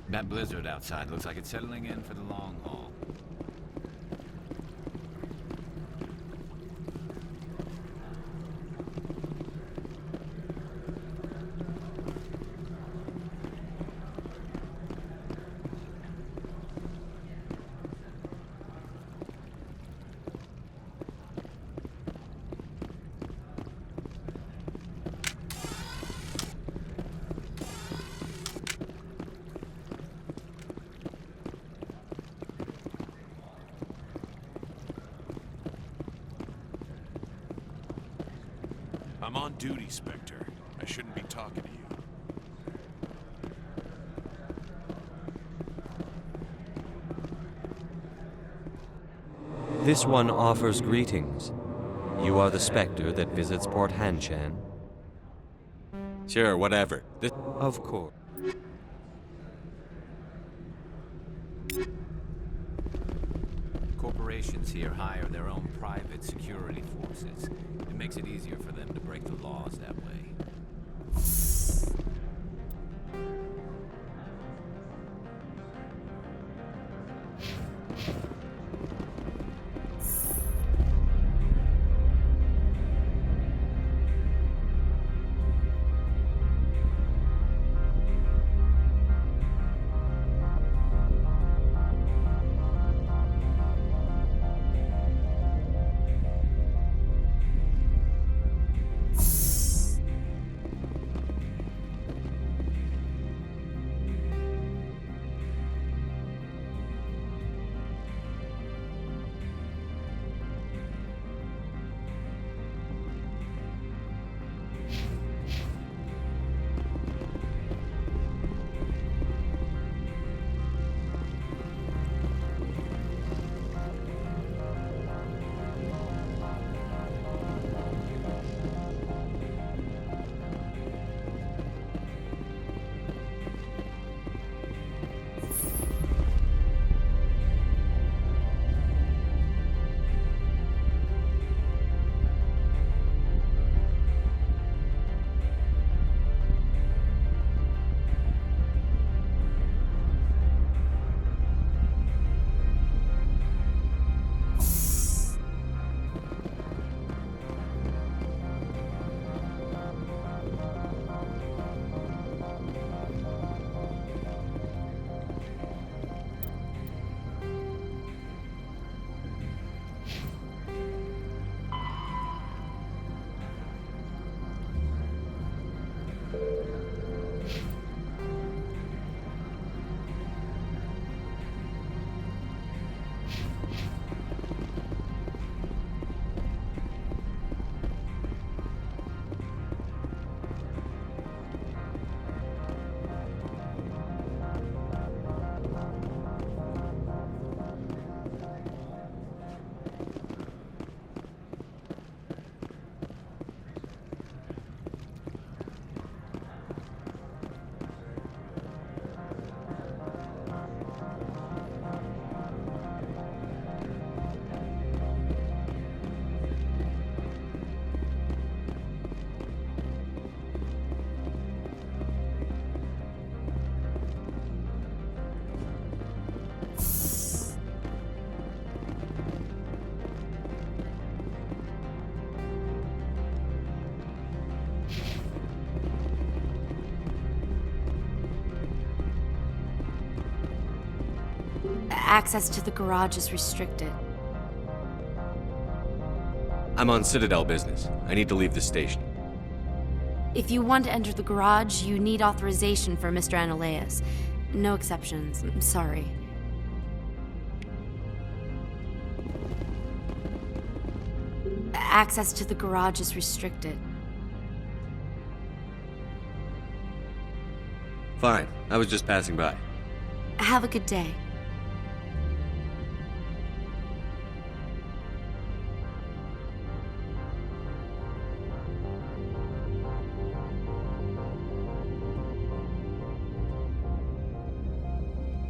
That blizzard outside looks like it's settling in for the long haul. I'm on duty, Spectre. I shouldn't be talking to you. This one offers greetings. You are the Spectre that visits Port Hanshan? Sure, whatever. Of course. Corporations here hire their own private security forces. It makes it easier for them to break the laws that way. Access to the garage is restricted. I'm on Citadel business. I need to leave the station. If you want to enter the garage, you need authorization for Mr. Analeas. No exceptions. I'm sorry. Access to the garage is restricted. Fine. I was just passing by. Have a good day.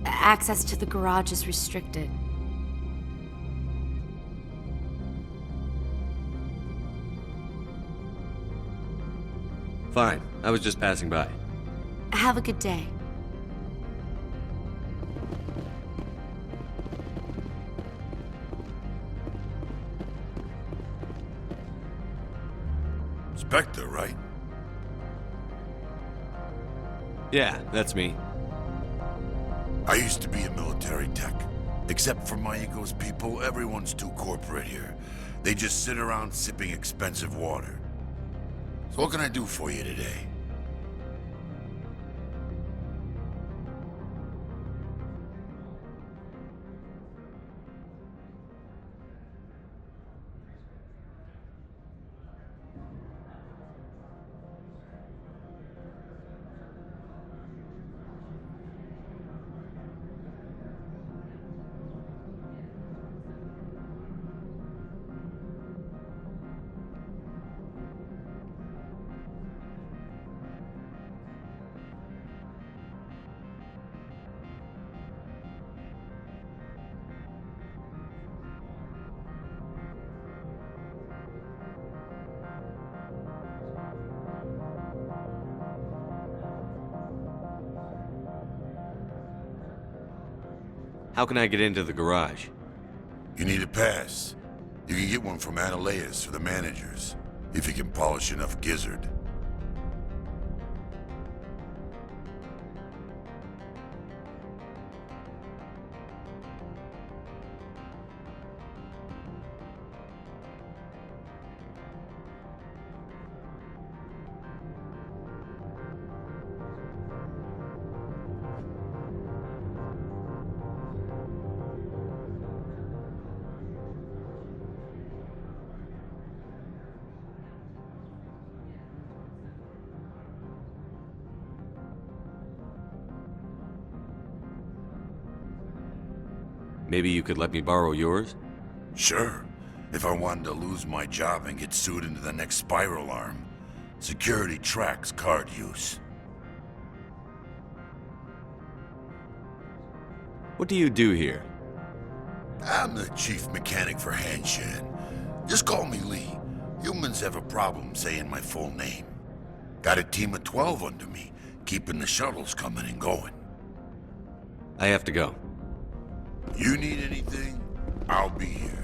Access to the garage is restricted. Fine. I was just passing by. Have a good day. Spectre, right? Yeah, that's me. I used to be a military tech. Except for Maego's people, everyone's too corporate here. They just sit around sipping expensive water. So what can I do for you today? How can I get into the garage? You need a pass. You can get one from Analeas or the managers, if you can polish enough gizzard. Maybe you could let me borrow yours? Sure. If I wanted to lose my job and get sued into the next spiral arm. Security tracks card use. What do you do here? I'm the chief mechanic for Hanshin. Just call me Lee. Humans have a problem saying my full name. Got a team of 12 under me, keeping the shuttles coming and going. I have to go. You need anything, I'll be here.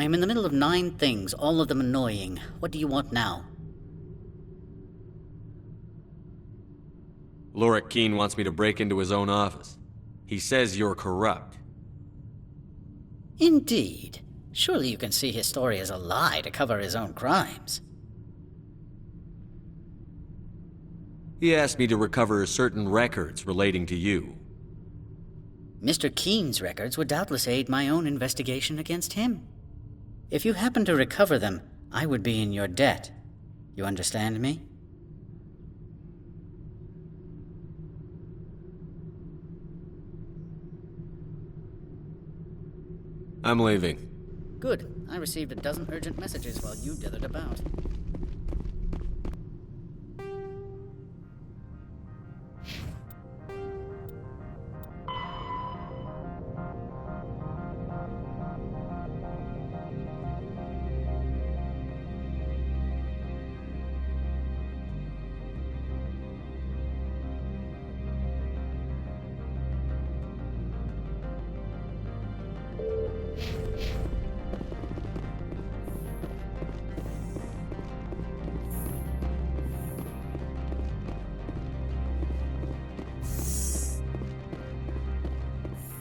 I am in the middle of 9 things, all of them annoying. What do you want now? Lorik Keene wants me to break into his own office. He says you're corrupt. Indeed. Surely you can see his story as a lie to cover his own crimes. He asked me to recover certain records relating to you. Mr. Keene's records would doubtless aid my own investigation against him. If you happen to recover them, I would be in your debt. You understand me? I'm leaving. Good. I received a dozen urgent messages while you dithered about.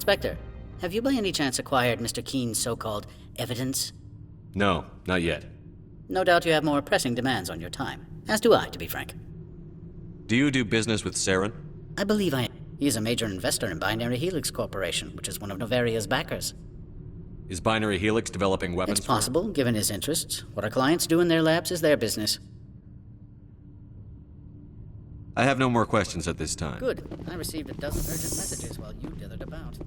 Inspector, have you by any chance acquired Mr. Keene's so-called evidence? No, not yet. No doubt you have more pressing demands on your time. As do I, to be frank. Do you do business with Saren? I believe I am. He is a major investor in Binary Helix Corporation, which is one of Novaria's backers. Is Binary Helix developing weapons? It's possible, given his interests. What our clients do in their labs is their business. I have no more questions at this time. Good. I received a dozen urgent messages while you dithered about.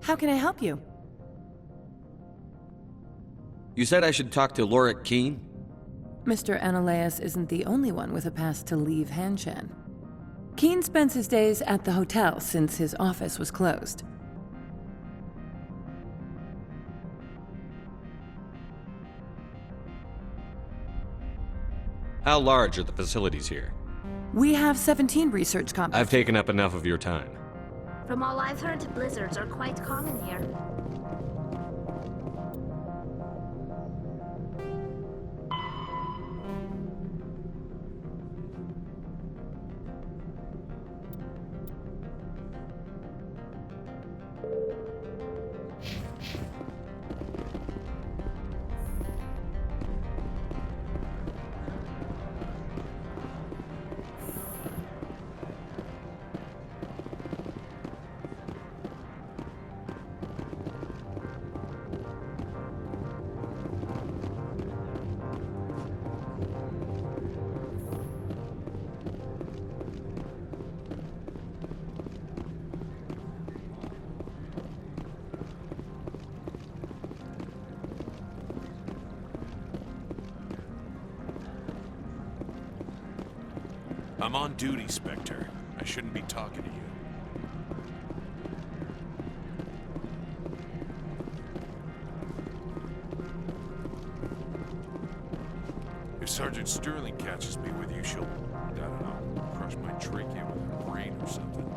How can I help you? You said I should talk to Lorik Keene? Mr. Ananias isn't the only one with a pass to leave Hanshan. Keene spends his days at the hotel since his office was closed. How large are the facilities here? We have 17 research complexes. I've taken up enough of your time. From all I've heard, blizzards are quite common here. I'm on duty, Spectre. I shouldn't be talking to you. If Sergeant Sterling catches me with you, she'll, I don't know, crush my trachea with her brain or something.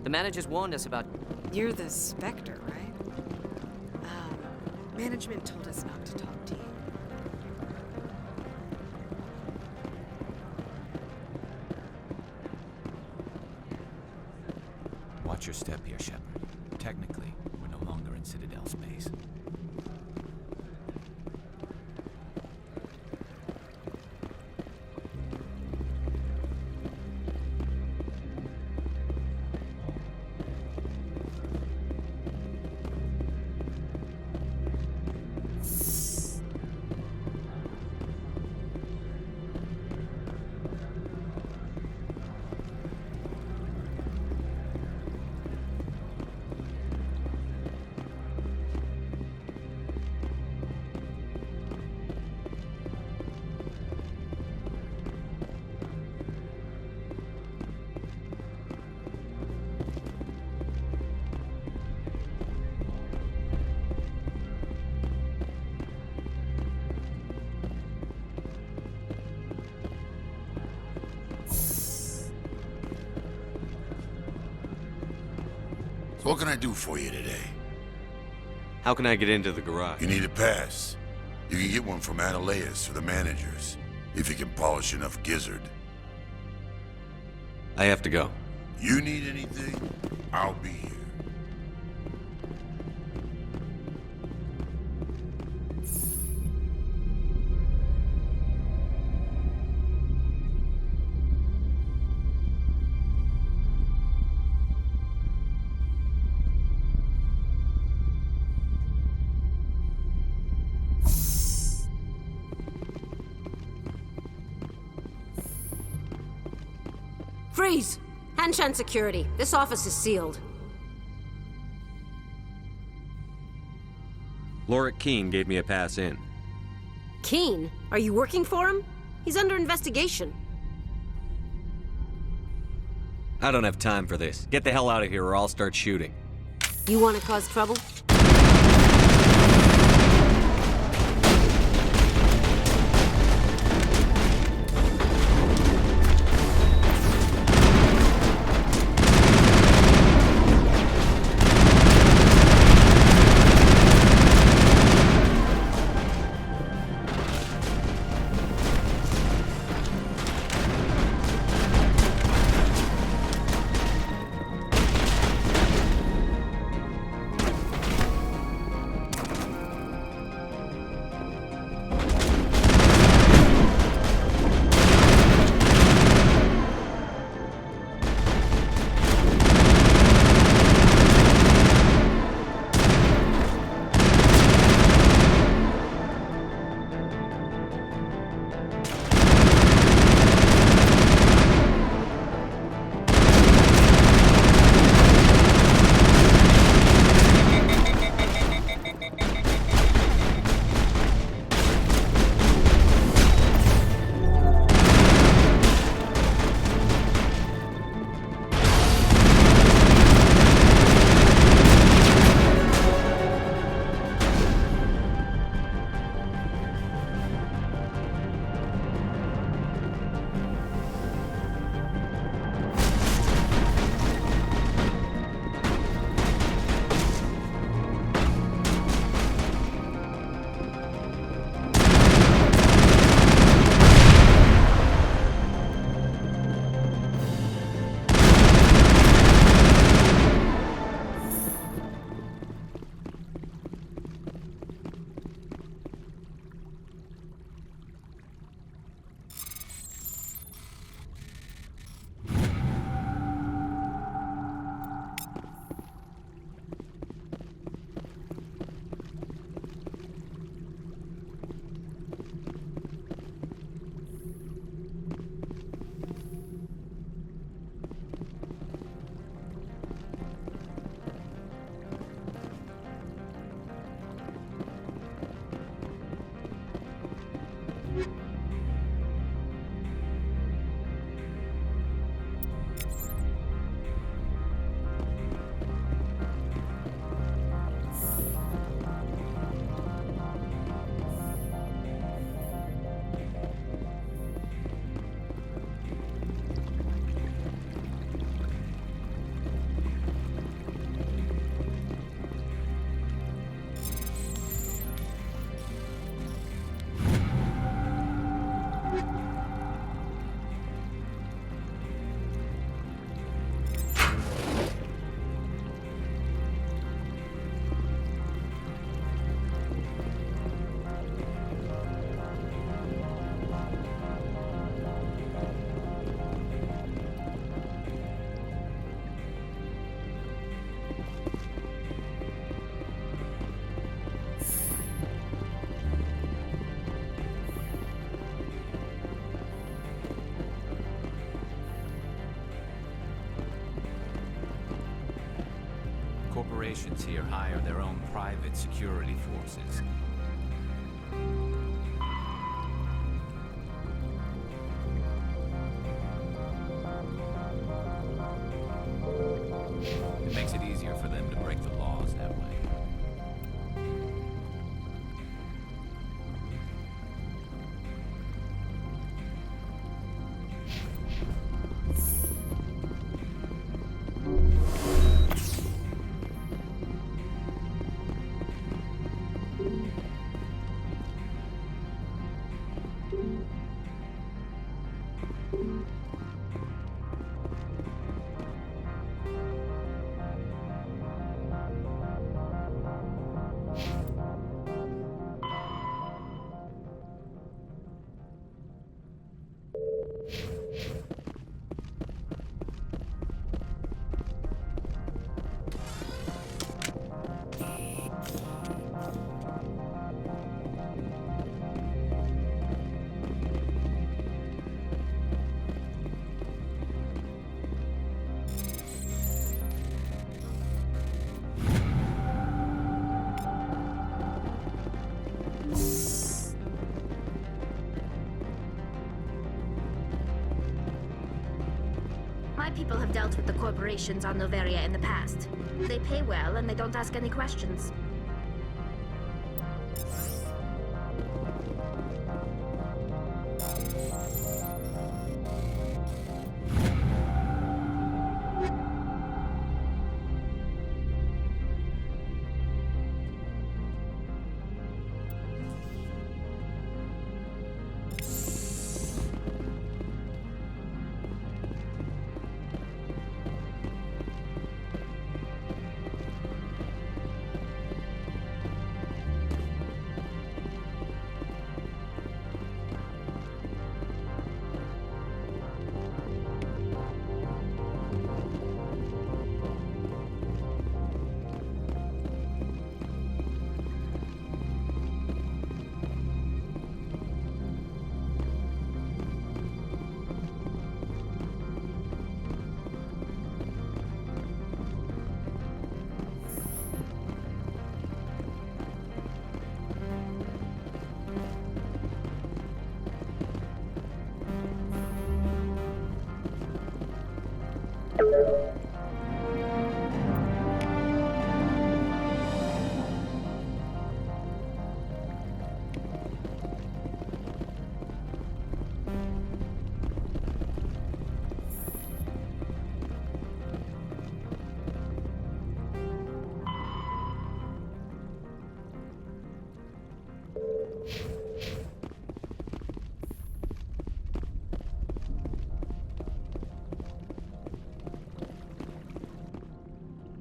The manager's warned us about... You're the Spectre, right? Management told us not to talk to you. Watch your step here, Shepard. Technically, we're no longer in Citadel space. So what can I do for you today? How can I get into the garage? You need a pass. You can get one from Analeas or the managers, if you can polish enough gizzard. I have to go. You need anything, I'll be here. Freeze! Hanshan security. This office is sealed. Lorik Keene gave me a pass in. Keene? Are you working for him? He's under investigation. I don't have time for this. Get the hell out of here or I'll start shooting. You want to cause trouble? Corporations here hire their own private security forces. It makes it easier for them to break the laws that way. My people have dealt with the corporations on Noveria in the past. They pay well and they don't ask any questions.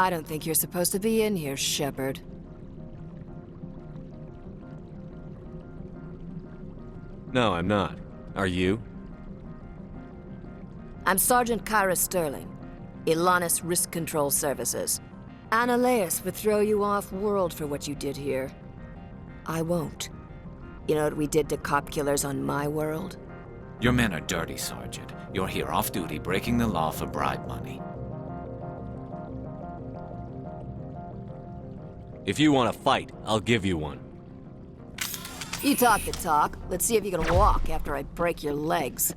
I don't think you're supposed to be in here, Shepard. No, I'm not. Are you? I'm Sergeant Kyra Sterling, Ilanis Risk Control Services. Analeas would throw you off-world for what you did here. I won't. You know what we did to cop killers on my world? Your men are dirty, Sergeant. You're here off-duty, breaking the law for bribe money. If you want to fight, I'll give you one. You talk the talk. Let's see if you can walk after I break your legs.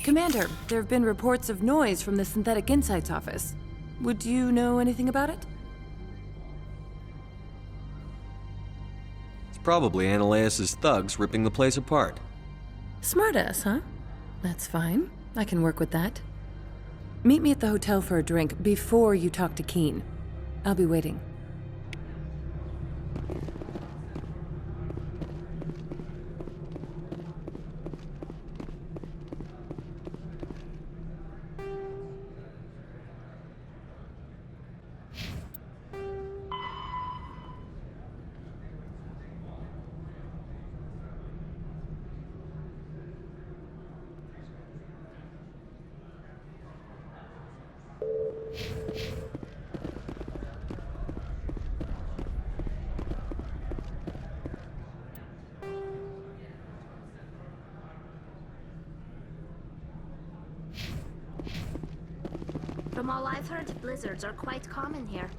Commander, there have been reports of noise from the Synthetic Insights office. Would you know anything about it? It's probably Ananias' thugs ripping the place apart. Smartass, huh? That's fine. I can work with that. Meet me at the hotel for a drink before you talk to Keen. I'll be waiting. From all I've heard, blizzards are quite common here.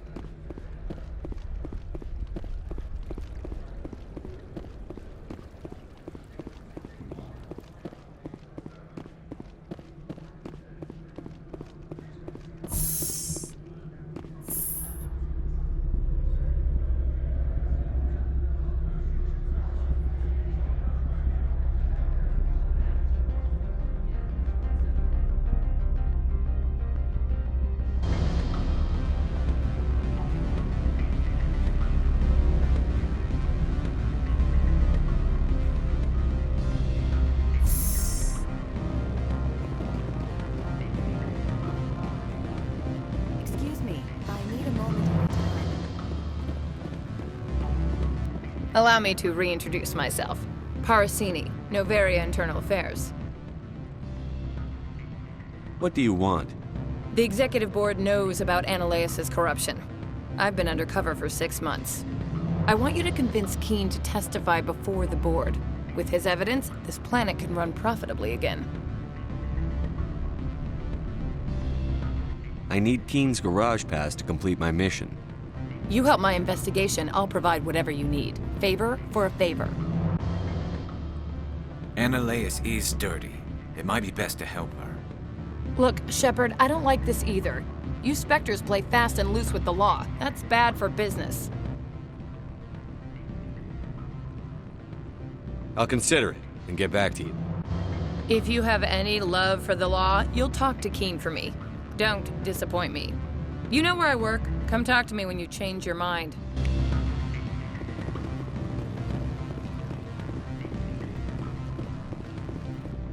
Allow me to reintroduce myself. Parasini, Noveria Internal Affairs. What do you want? The Executive Board knows about Ananias' corruption. I've been undercover for 6 months. I want you to convince Keen to testify before the board. With his evidence, this planet can run profitably again. I need Keen's garage pass to complete my mission. You help my investigation, I'll provide whatever you need. Favor for a favor. Ananias is dirty. It might be best to help her. Look, Shepard, I don't like this either. You Spectres play fast and loose with the law. That's bad for business. I'll consider it and get back to you. If you have any love for the law, you'll talk to Keen for me. Don't disappoint me. You know where I work. Come talk to me when you change your mind.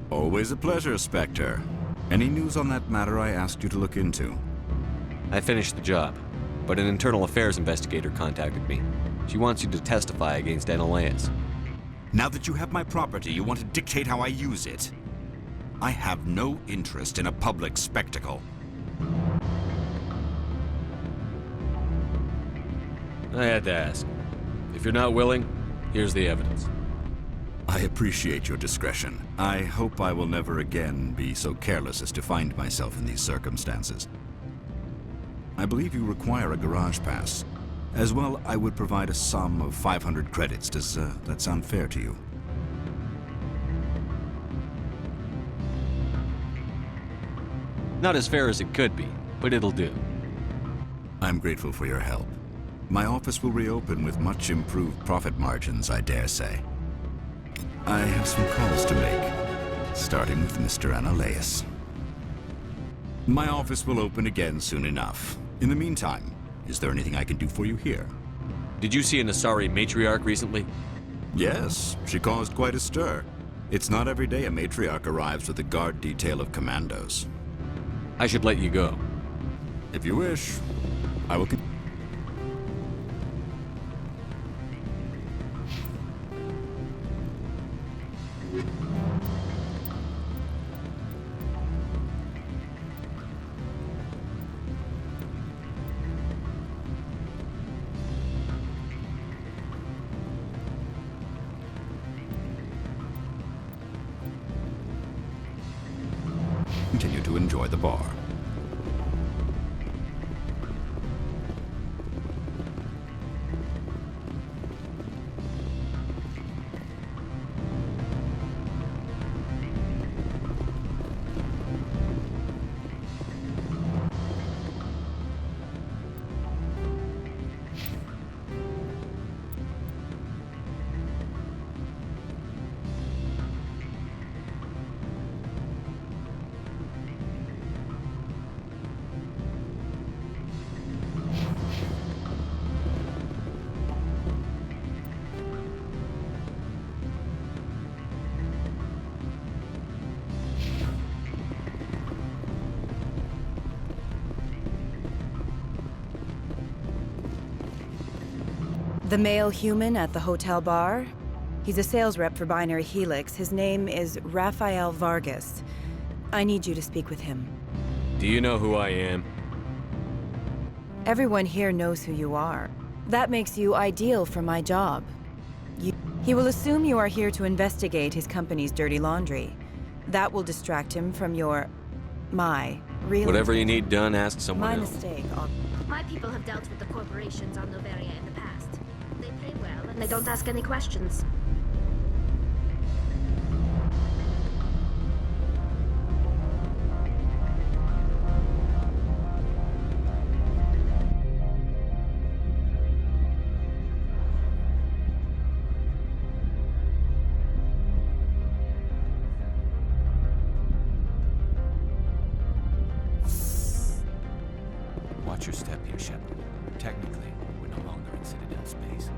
Always a pleasure, Spectre. Any news on that matter I asked you to look into? I finished the job, but an internal affairs investigator contacted me. She wants you to testify against Ananias. Now that you have my property, you want to dictate how I use it. I have no interest in a public spectacle. I had to ask. If you're not willing, here's the evidence. I appreciate your discretion. I hope I will never again be so careless as to find myself in these circumstances. I believe you require a garage pass. As well, I would provide a sum of 500 credits. Does that sound fair to you? Not as fair as it could be, but it'll do. I'm grateful for your help. My office will reopen with much improved profit margins, I dare say. I have some calls to make, starting with Mr. Ananias. My office will open again soon enough. In the meantime, is there anything I can do for you here? Did you see an Asari matriarch recently? Yes, she caused quite a stir. It's not every day a matriarch arrives with a guard detail of commandos. I should let you go. If you wish, I will... Continue to enjoy the bar. The male human at the hotel bar? He's a sales rep for Binary Helix. His name is Rafael Vargas. I need you to speak with him. Do you know who I am? Everyone here knows who you are. That makes you ideal for my job. He will assume you are here to investigate his company's dirty laundry. That will distract him from really... Whatever you need done, ask someone else. My mistake. My people have dealt with the corporations on Noveria in the past. They pay well, and they don't ask any questions. Watch your step here, Shepard. Technically, we're no longer in Citadel space.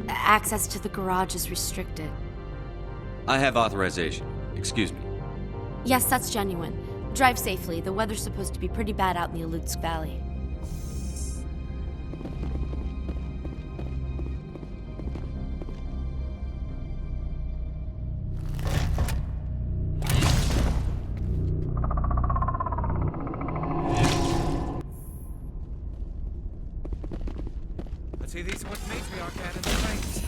Access to the garage is restricted. I have authorization. Excuse me. Yes, that's genuine. Drive safely. The weather's supposed to be pretty bad out in the Alutsk Valley. Let's see, these are what the matriarch had in the crates.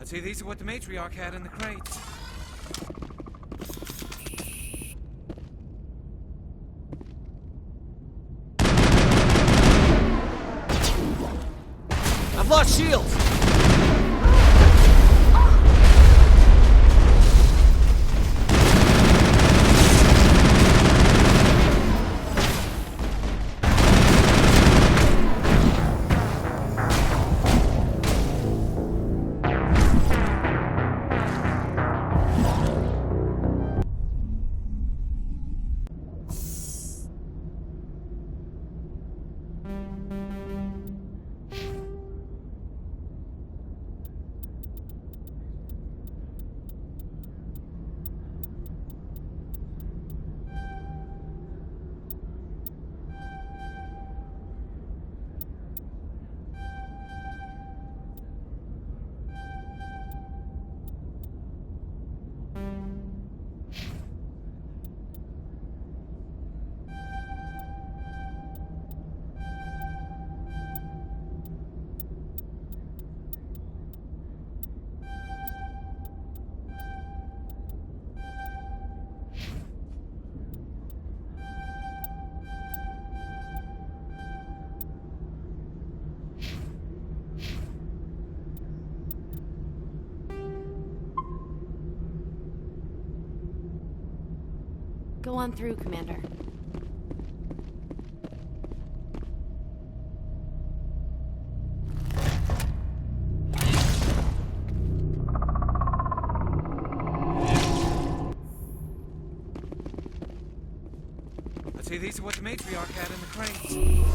Let's see, these are what the matriarch had in the crates. I've lost shields! Go on through, Commander. See, these are what the matriarch had in the crates.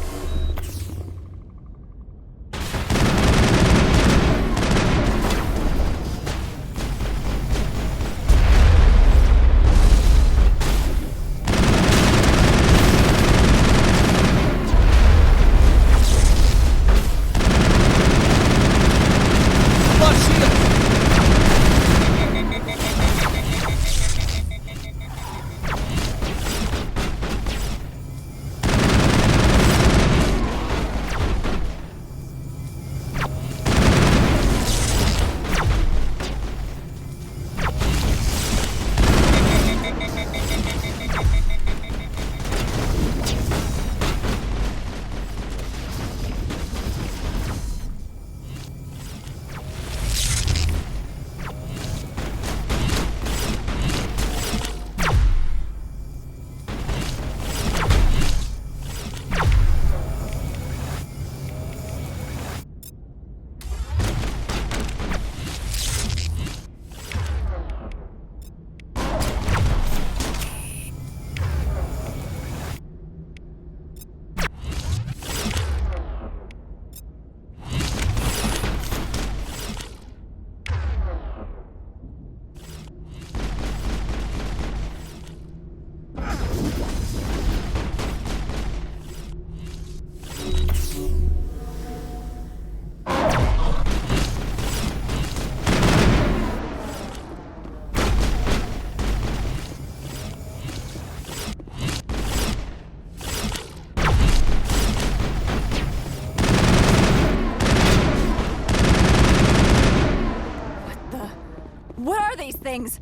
What are these things?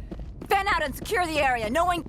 Fan out and secure the area, knowing...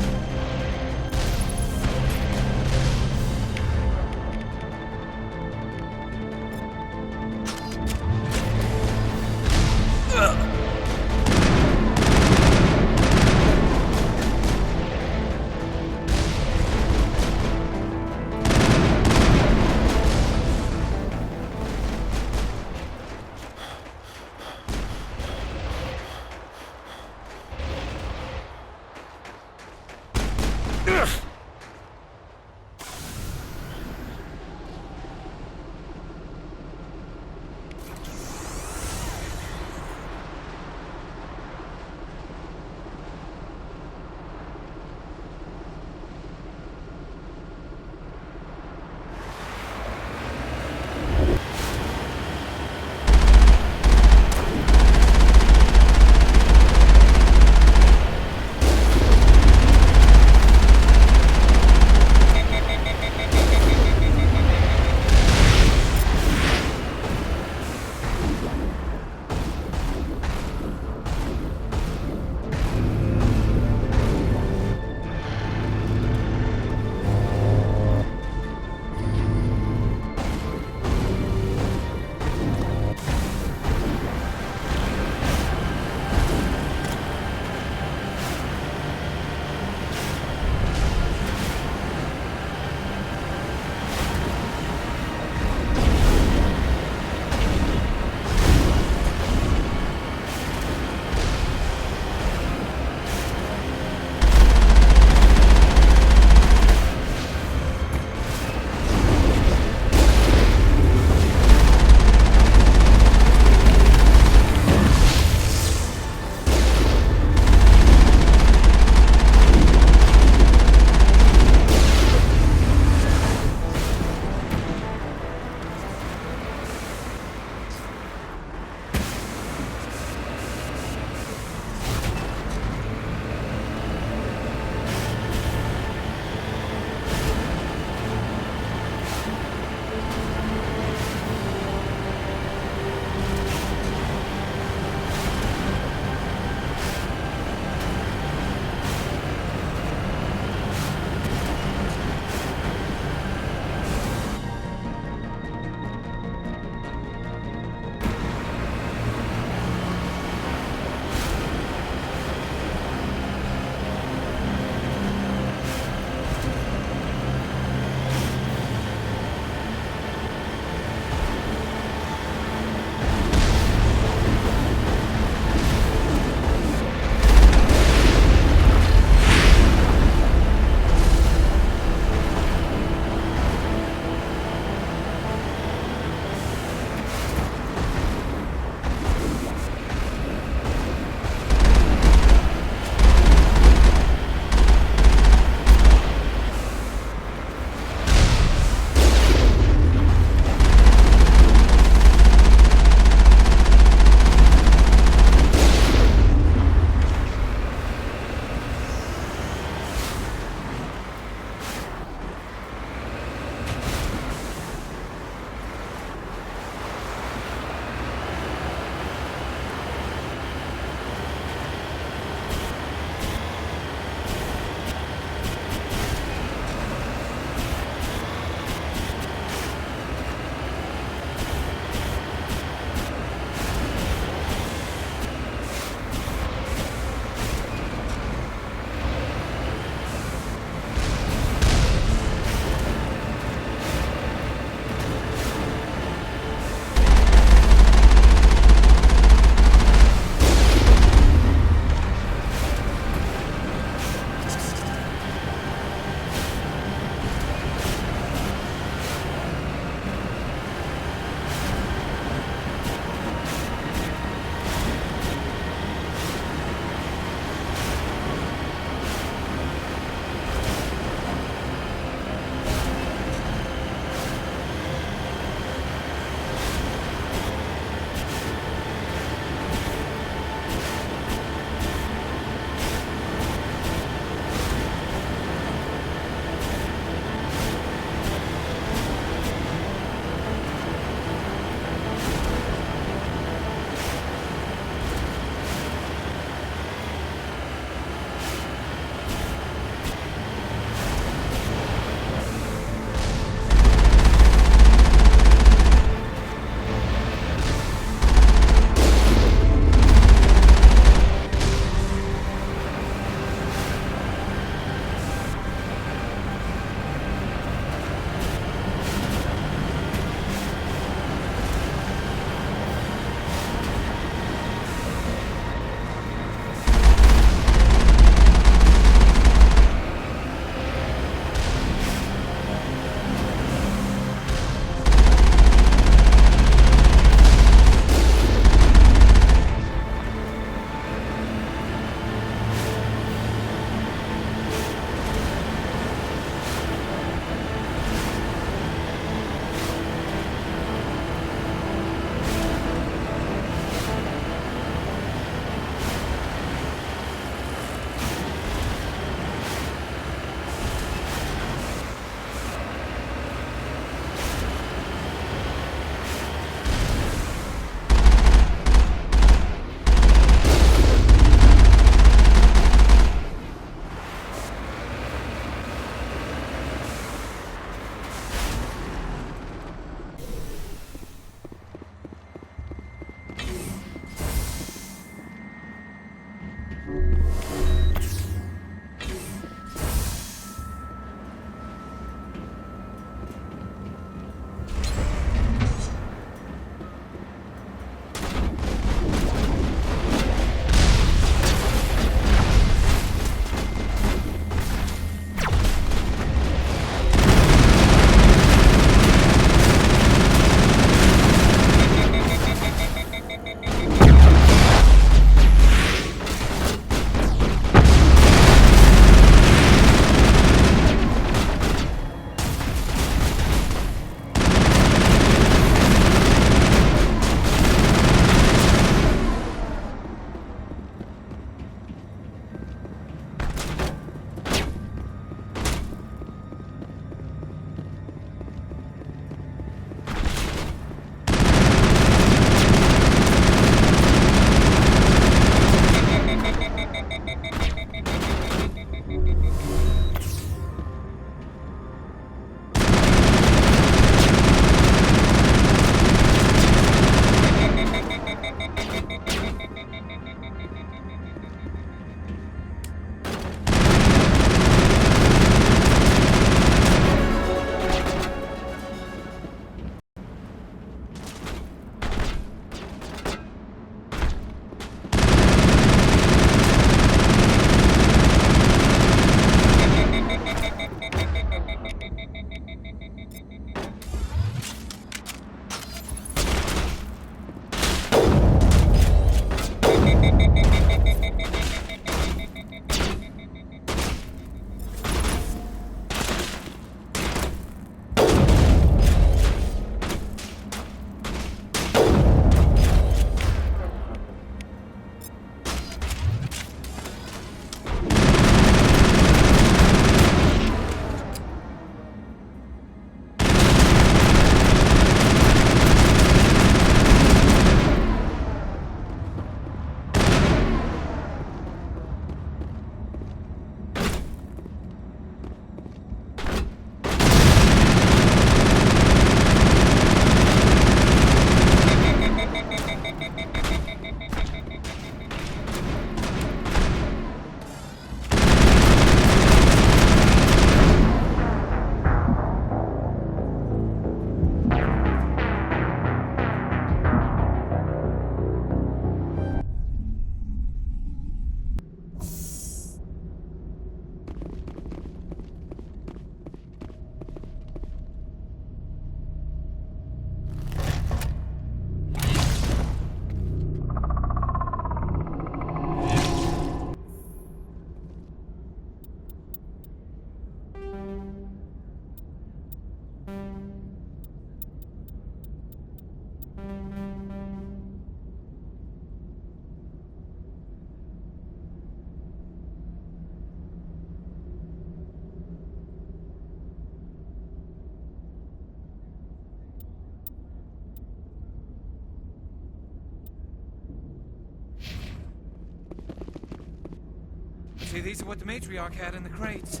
See, these are what the matriarch had in the crates.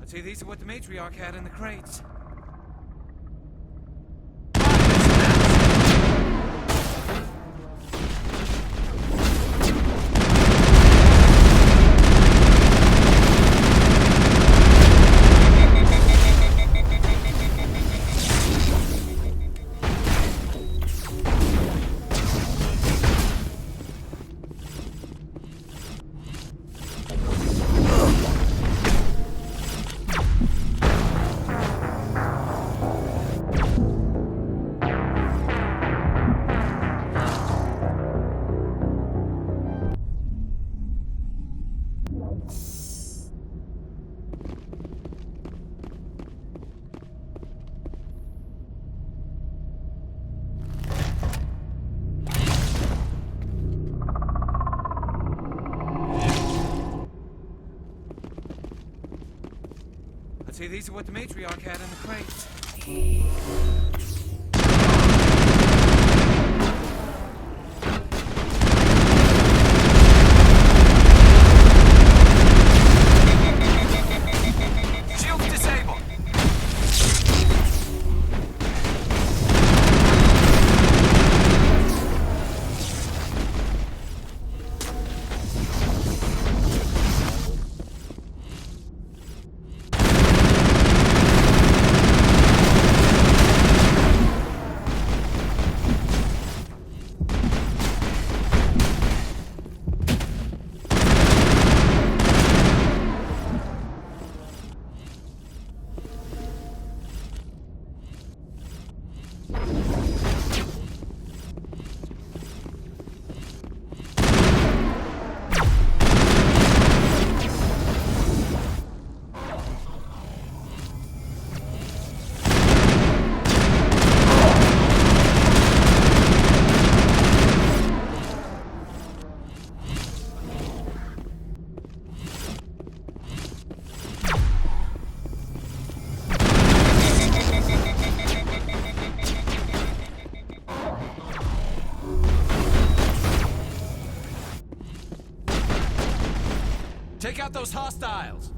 See, these are what the matriarch had in the crates. See, these are what the matriarch had in the crates. Shields disabled. Take out those hostiles!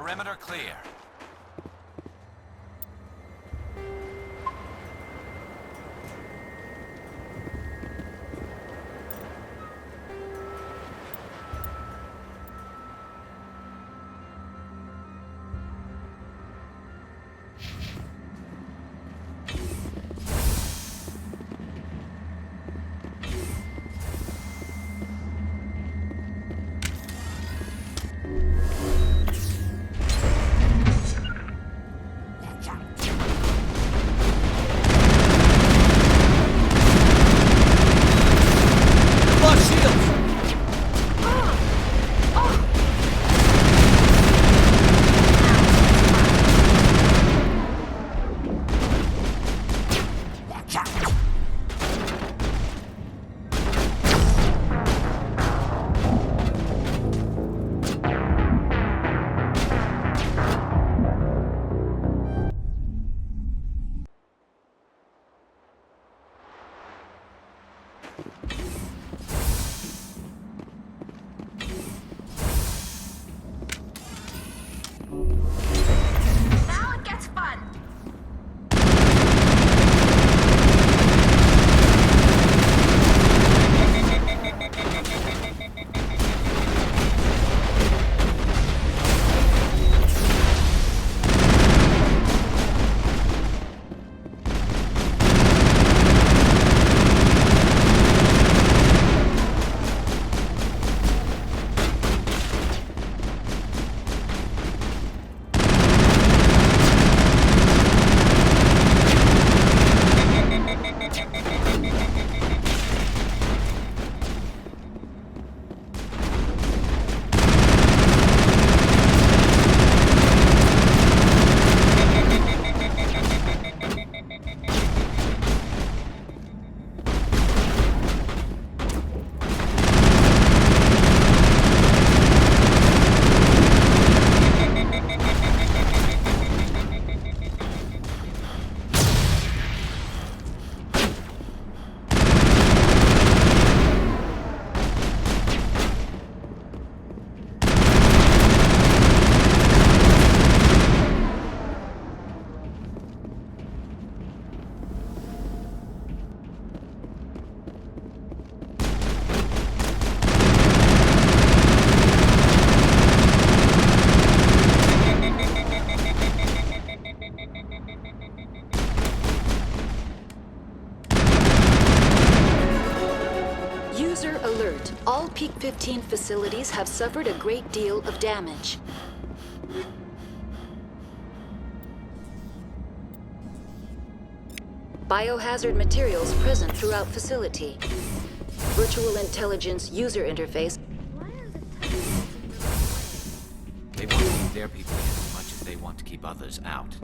Perimeter clear. Now it gets fun. User alert. All Peak 15 facilities have suffered a great deal of damage. Biohazard materials present throughout facility. Virtual intelligence user interface. They want to keep their people in as much as they want to keep others out.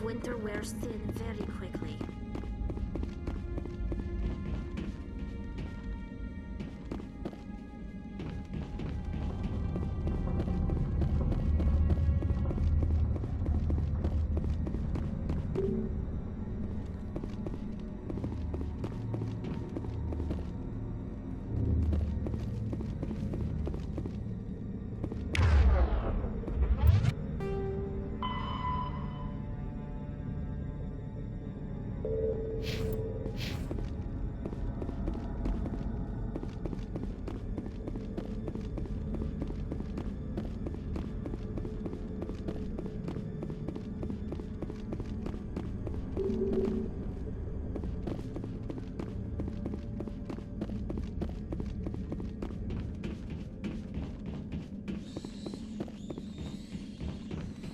of winter wears thin very quickly.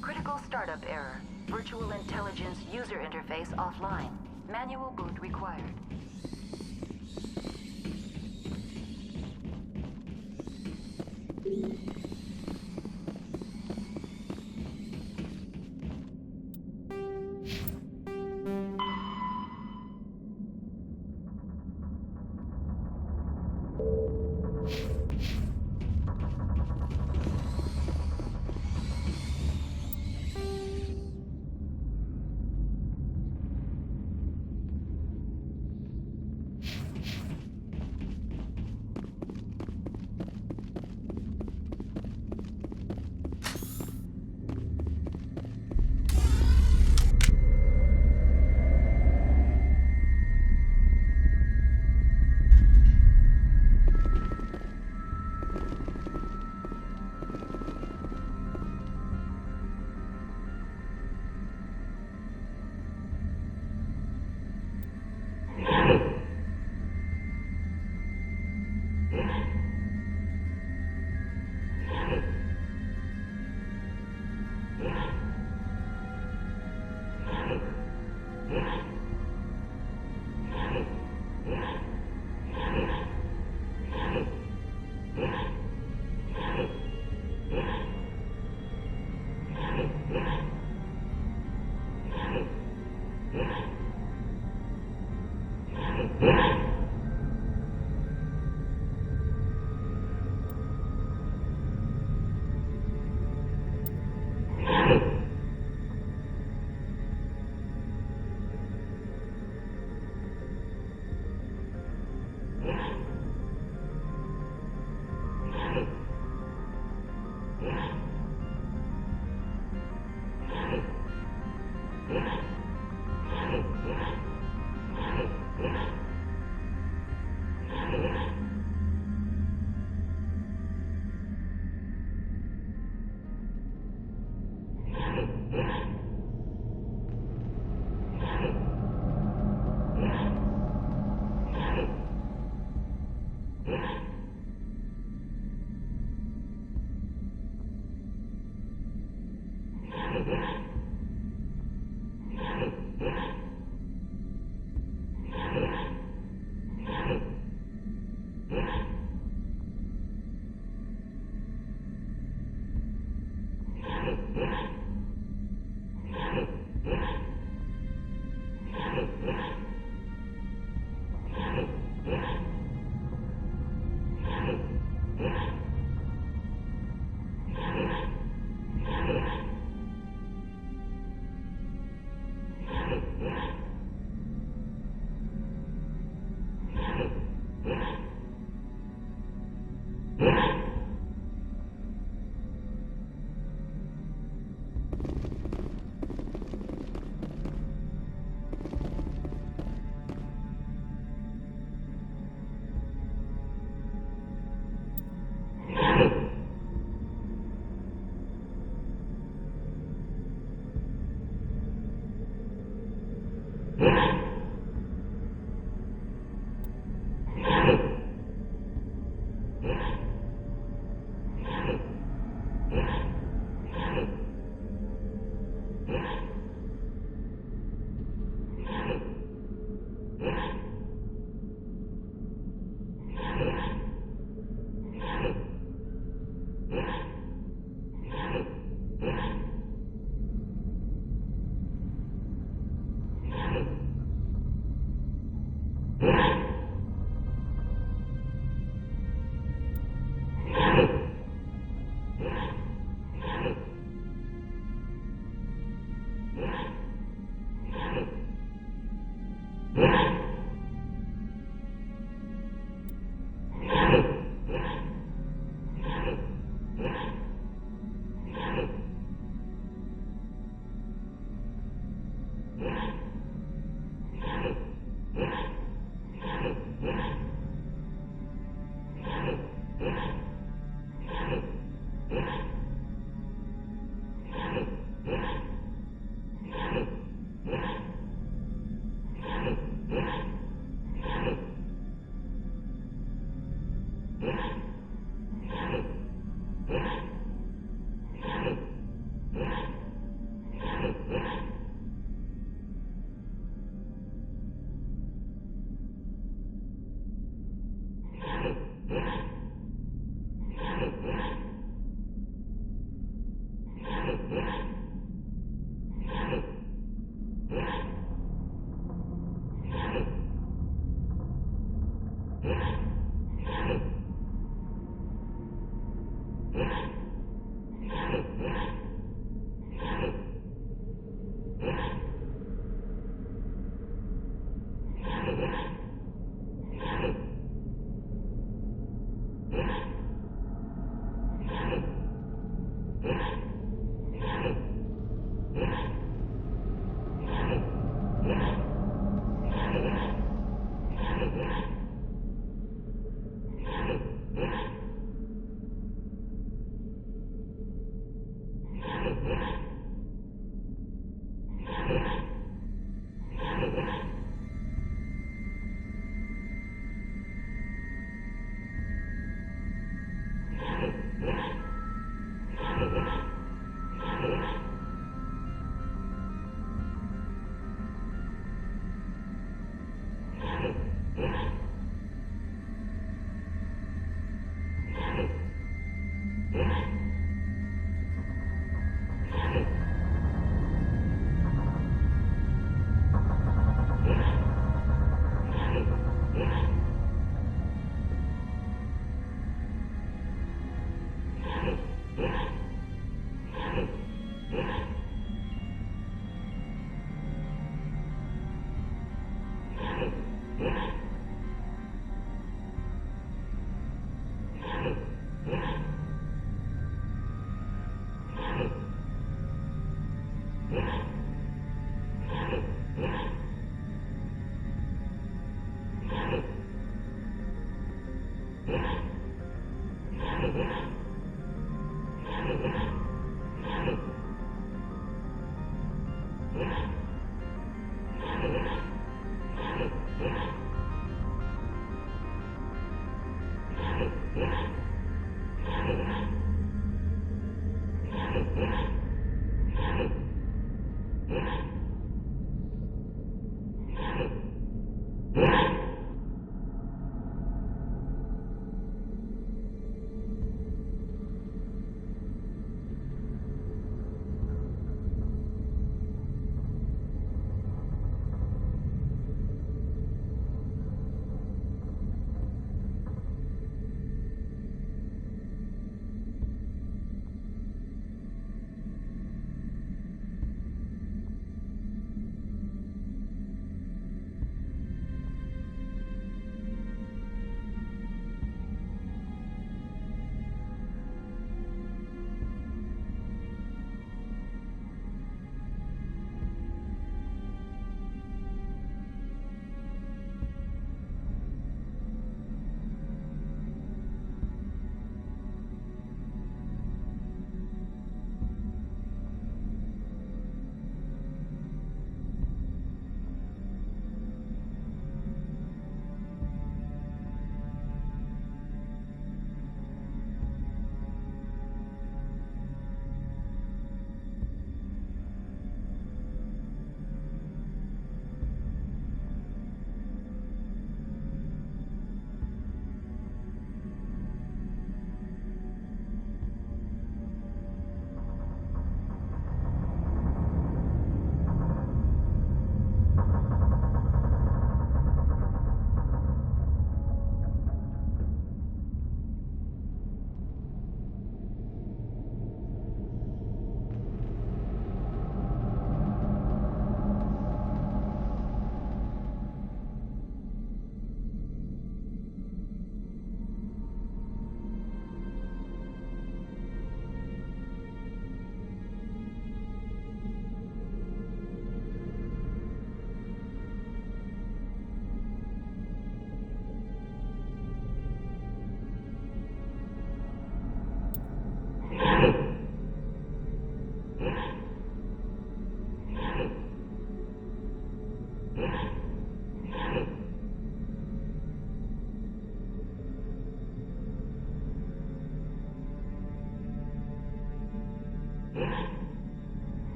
Critical startup error. Virtual intelligence user interface offline. Manual boot required.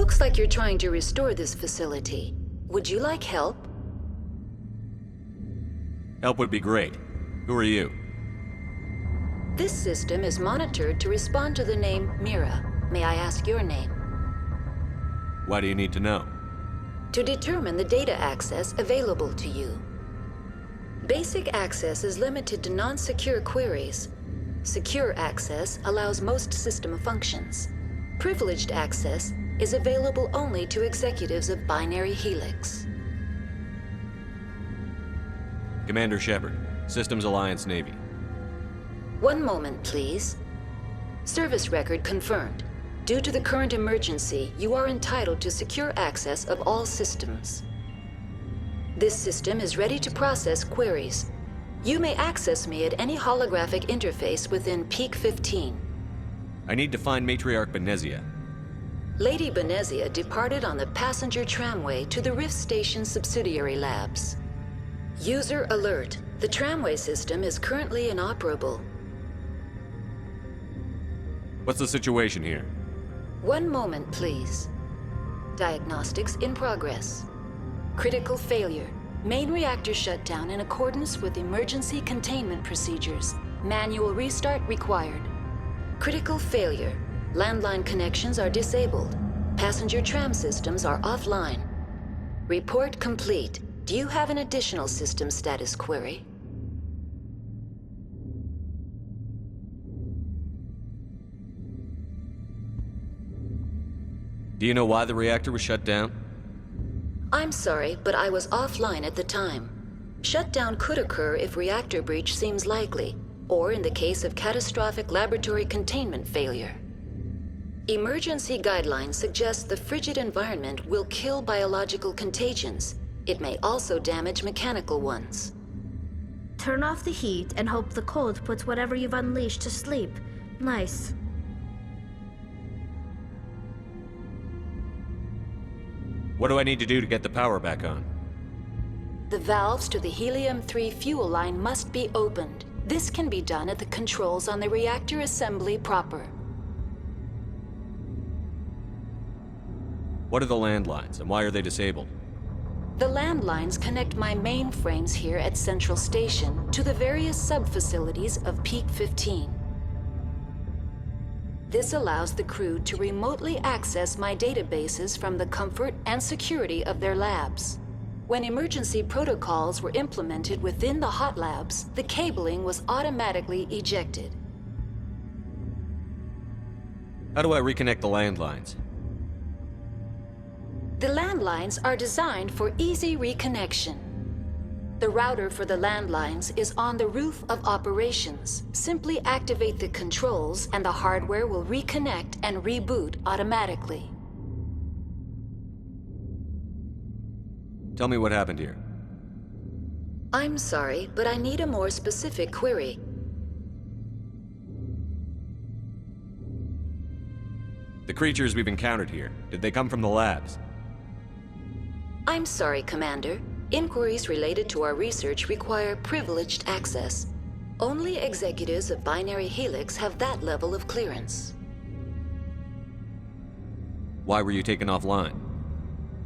Looks like you're trying to restore this facility. Would you like help? Help would be great. Who are you? This system is monitored to respond to the name Mira. May I ask your name? Why do you need to know? To determine the data access available to you. Basic access is limited to non-secure queries. Secure access allows most system functions. Privileged access is available only to executives of Binary Helix. Commander Shepard, Systems Alliance Navy. One moment, please. Service record confirmed. Due to the current emergency, you are entitled to secure access of all systems. This system is ready to process queries. You may access me at any holographic interface within Peak 15. I need to find Matriarch Benezia. Lady Benezia departed on the passenger tramway to the Rift Station subsidiary labs. User alert. The tramway system is currently inoperable. What's the situation here? One moment, please. Diagnostics in progress. Critical failure. Main reactor shut down in accordance with emergency containment procedures. Manual restart required. Critical failure. Landline connections are disabled. Passenger tram systems are offline. Report complete. Do you have an additional system status query? Do you know why the reactor was shut down? I'm sorry, but I was offline at the time. Shutdown could occur if reactor breach seems likely, or in the case of catastrophic laboratory containment failure. Emergency guidelines suggest the frigid environment will kill biological contagions. It may also damage mechanical ones. Turn off the heat and hope the cold puts whatever you've unleashed to sleep. Nice. What do I need to do to get the power back on? The valves to the Helium-3 fuel line must be opened. This can be done at the controls on the reactor assembly proper. What are the landlines, and why are they disabled? The landlines connect my mainframes here at Central Station to the various sub-facilities of Peak 15. This allows the crew to remotely access my databases from the comfort and security of their labs. When emergency protocols were implemented within the hot labs, the cabling was automatically ejected. How do I reconnect the landlines? The landlines are designed for easy reconnection. The router for the landlines is on the roof of operations. Simply activate the controls and the hardware will reconnect and reboot automatically. Tell me what happened here. I'm sorry, but I need a more specific query. The creatures we've encountered here, did they come from the labs? I'm sorry, Commander. Inquiries related to our research require privileged access. Only executives of Binary Helix have that level of clearance. Why were you taken offline?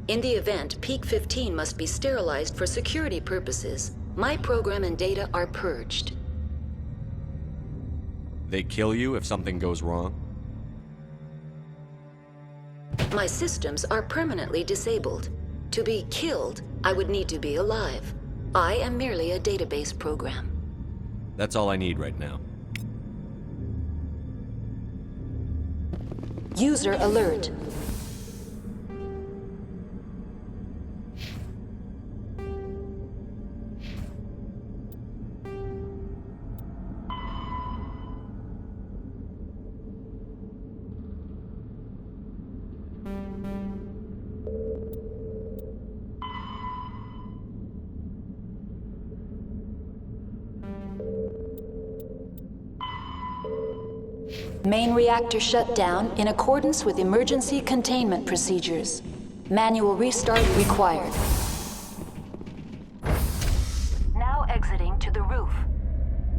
In the event, Peak 15 must be sterilized for security purposes. My program and data are purged. They kill you if something goes wrong? My systems are permanently disabled. To be killed, I would need to be alive. I am merely a database program. That's all I need right now. User alert. Main reactor shut down in accordance with emergency containment procedures. Manual restart required. Now exiting to the roof.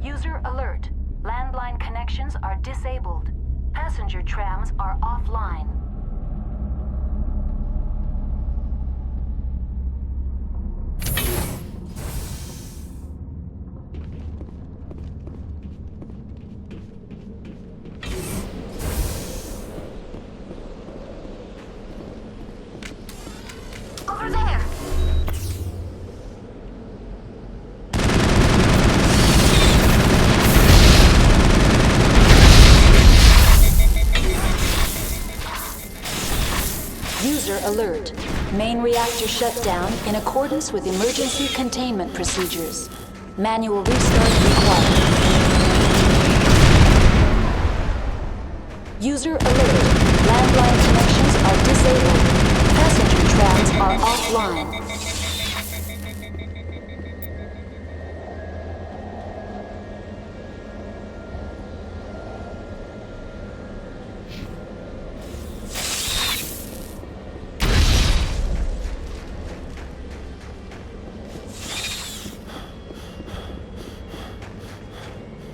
User alert. Landline connections are disabled. Passenger trams are offline. alert. Main reactor shut down in accordance with emergency containment procedures. Manual restart required. User alert. Landline connections are disabled. Passenger trams are offline.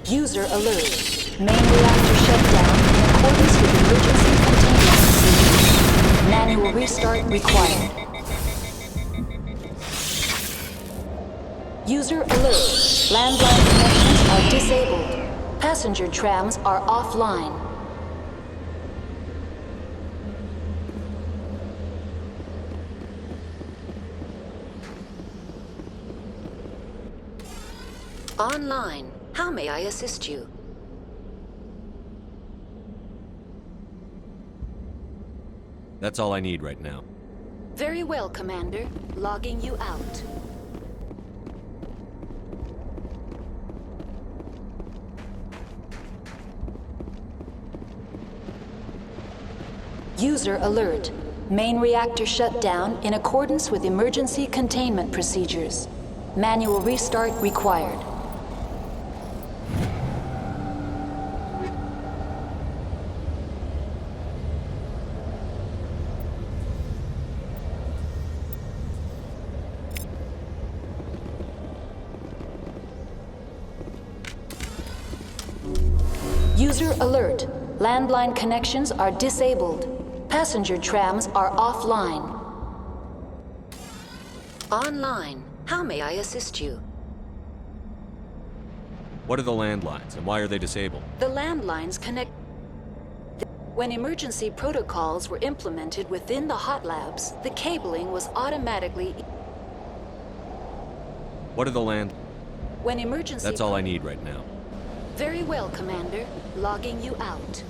User alert. Main reactor shut down in accordance with emergency containment procedures. Manual restart required. User alert. Landline connections are disabled. Passenger trams are offline. Online. How may I assist you? That's all I need right now. Very well, Commander. Logging you out. User alert. Main reactor shut down in accordance with emergency containment procedures. Manual restart required. User alert. Landline connections are disabled. Passenger trams are offline. Online. How may I assist you? What are the landlines, and why are they disabled? The landlines connect... When emergency protocols were implemented within the hot labs, the cabling was automatically... What are the land... When emergency... That's all I need right now. Very well, Commander. Logging you out.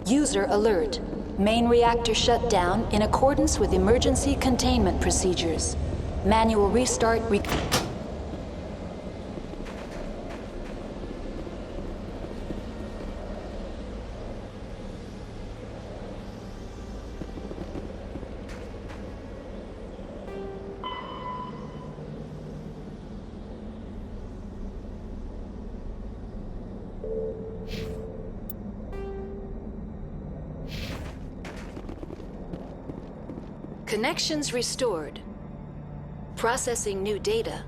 User alert. Main reactor shut down in accordance with emergency containment procedures. Manual restart Connections restored. Processing new data.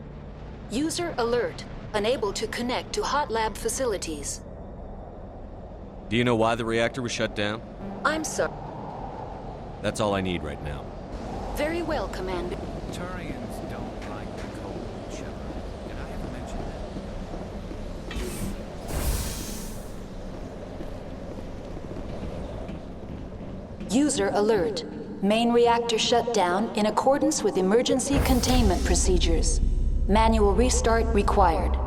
User alert. Unable to connect to hot lab facilities. Do you know why the reactor was shut down? I'm sorry. That's all I need right now. Very well, Commander. Turians don't like the cold, Shepard. Did I ever mention that? User alert. Main reactor shut down in accordance with emergency containment procedures. Manual restart required.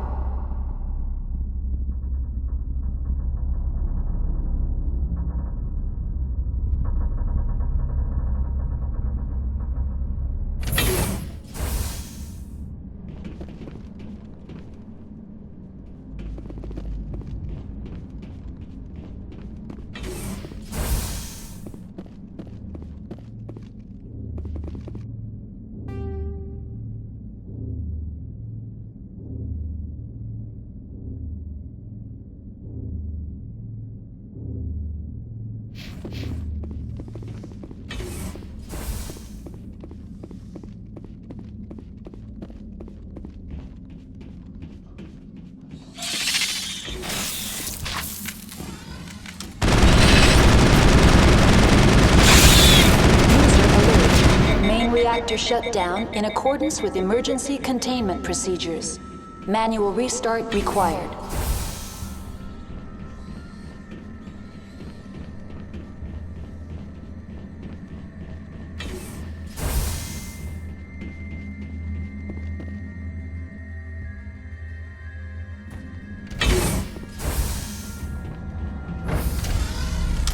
reactor shut down in accordance with emergency containment procedures. Manual restart required.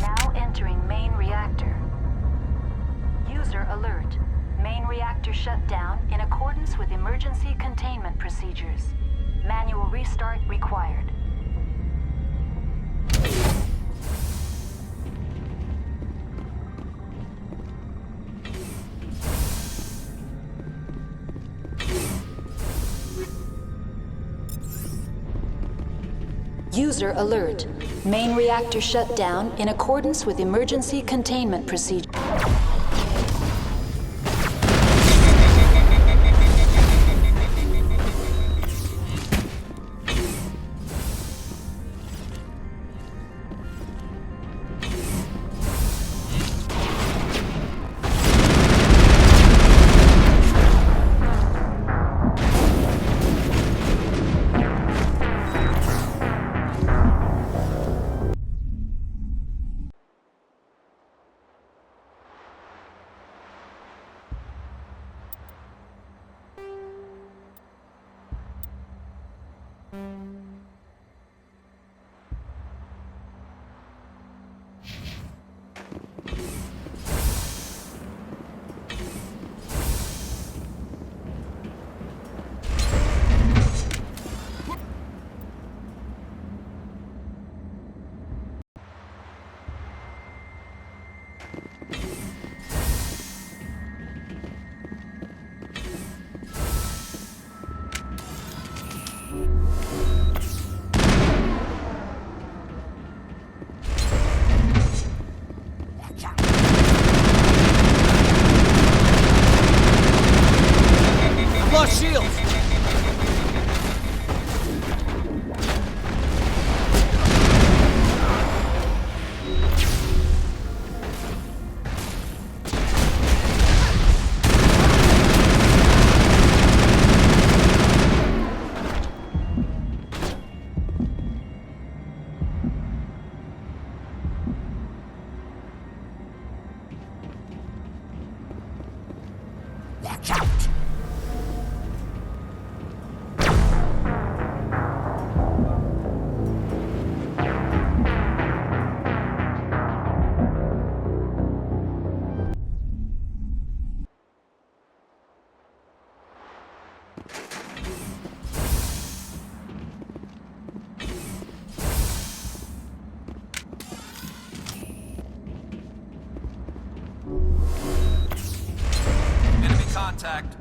Now entering main reactor. User alert. Main reactor shut down in accordance with emergency containment procedures. Manual restart required. User alert. Main reactor shut down in accordance with emergency containment procedure. Lost shields! Watch out! Enemy contact.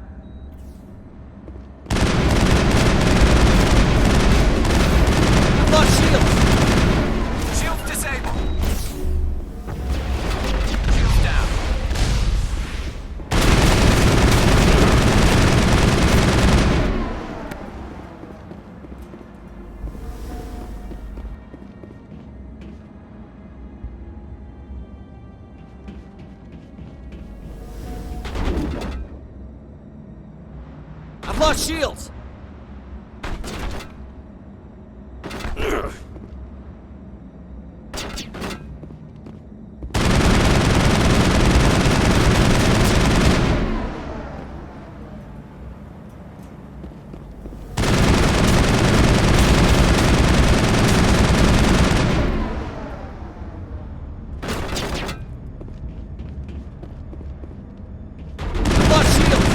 I've lost shields! Shields disabled! Shields down. I've lost shields! I've lost shields!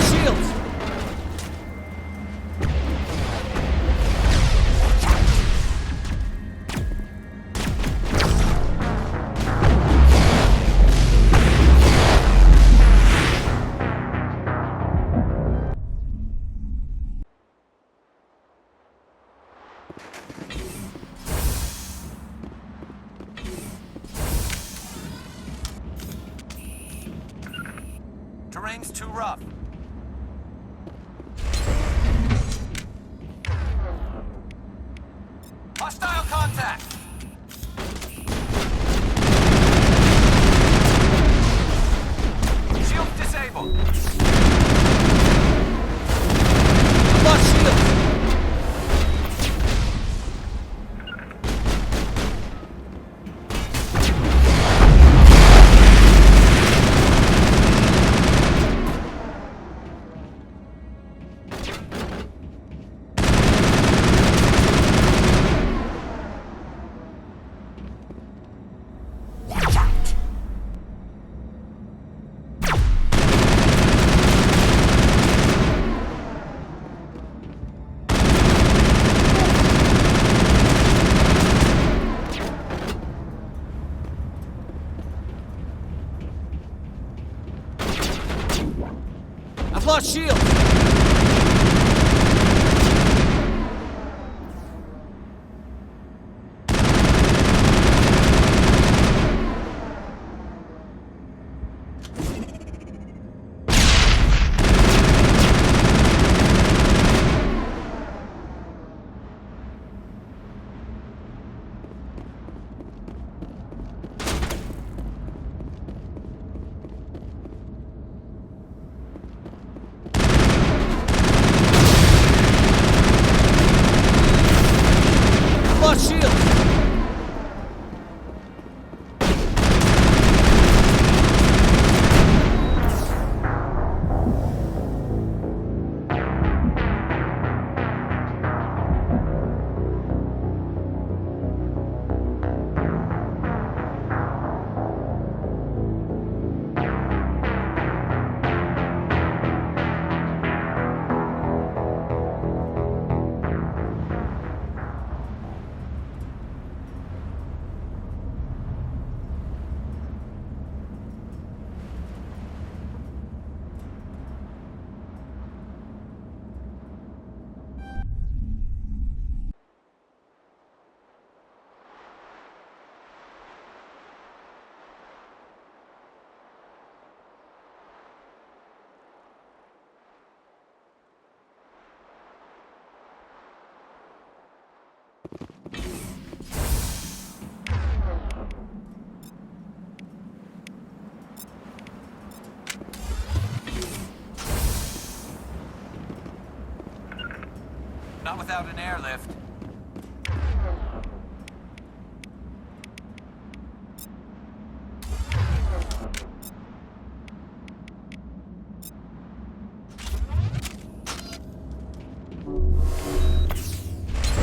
lost shields! Terrain's too rough. Hostile contact! Shield disabled. I've lost shields! I've lost shields! Lost shields! Not without an airlift.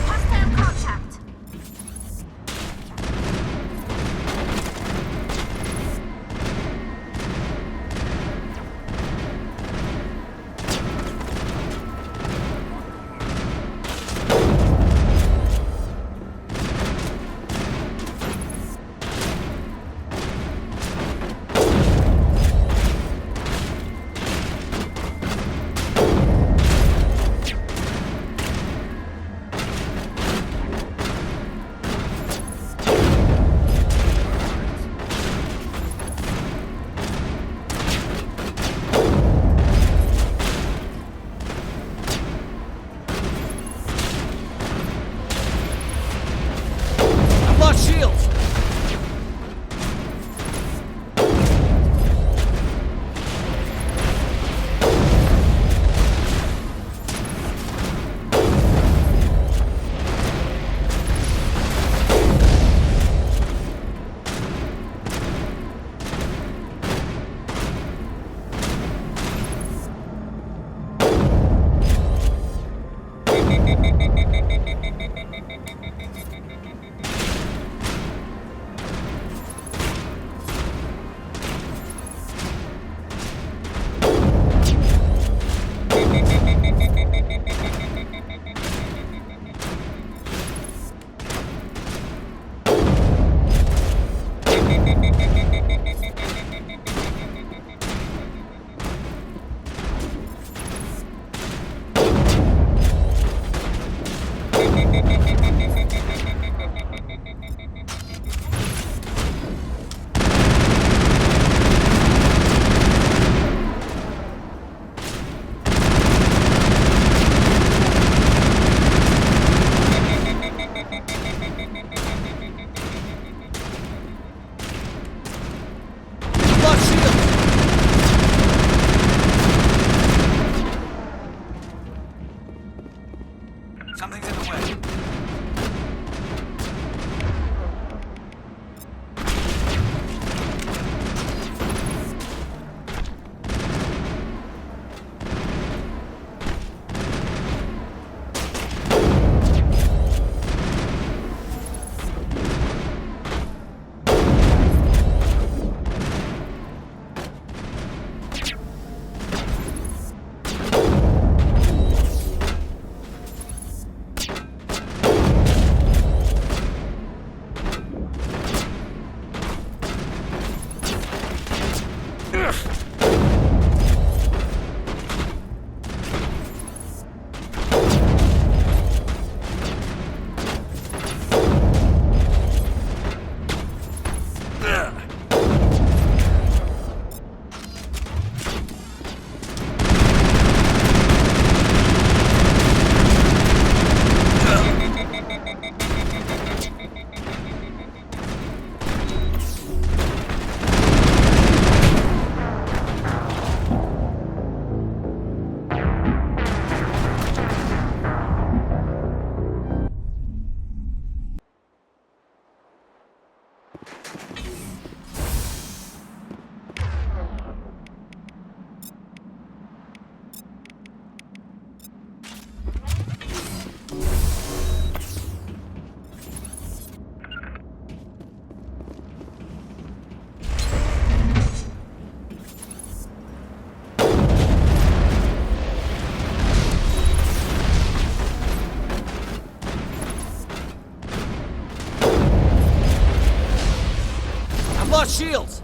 Hostile contact! shields!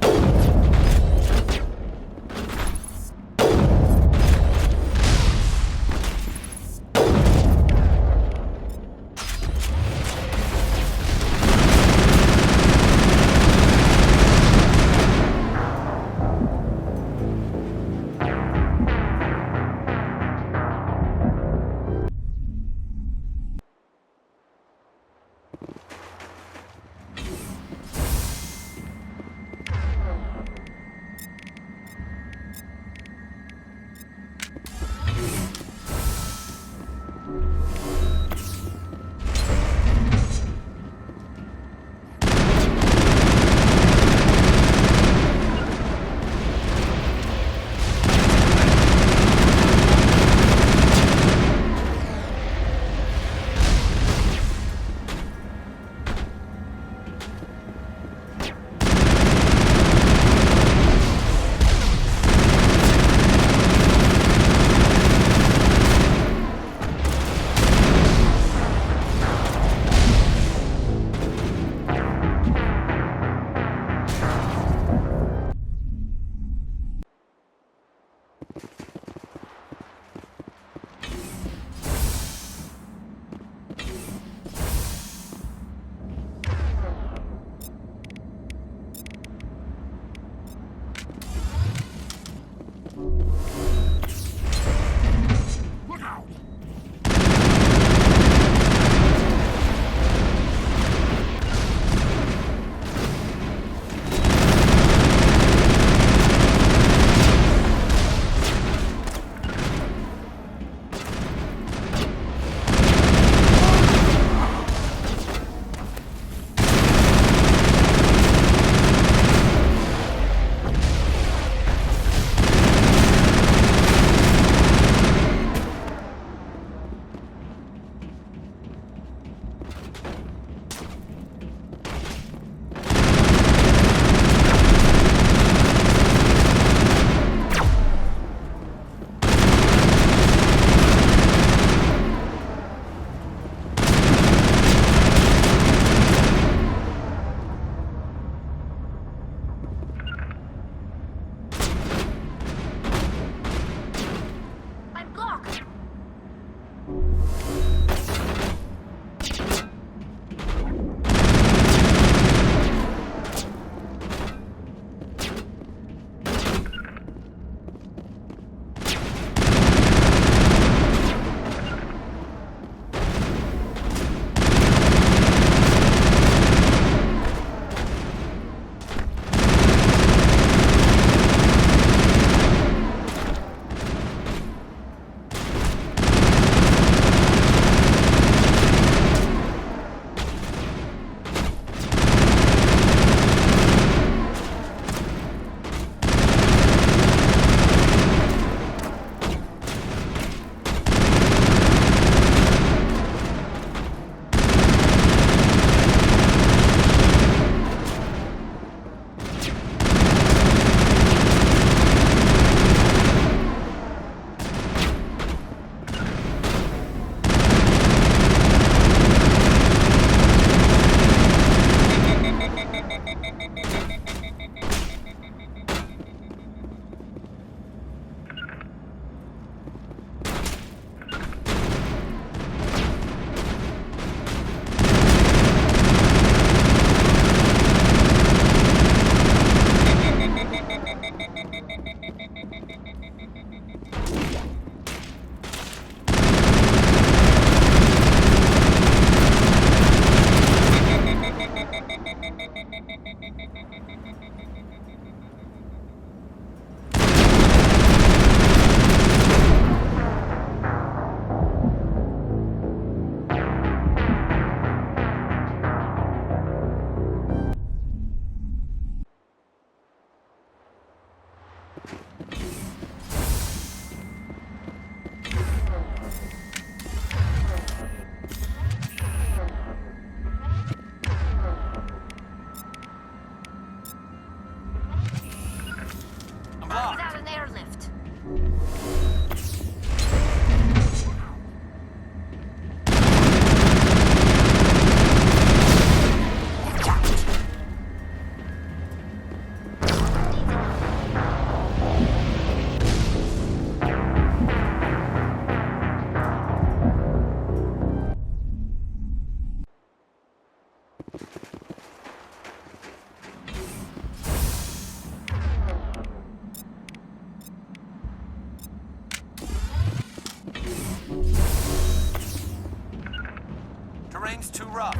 Things too rough.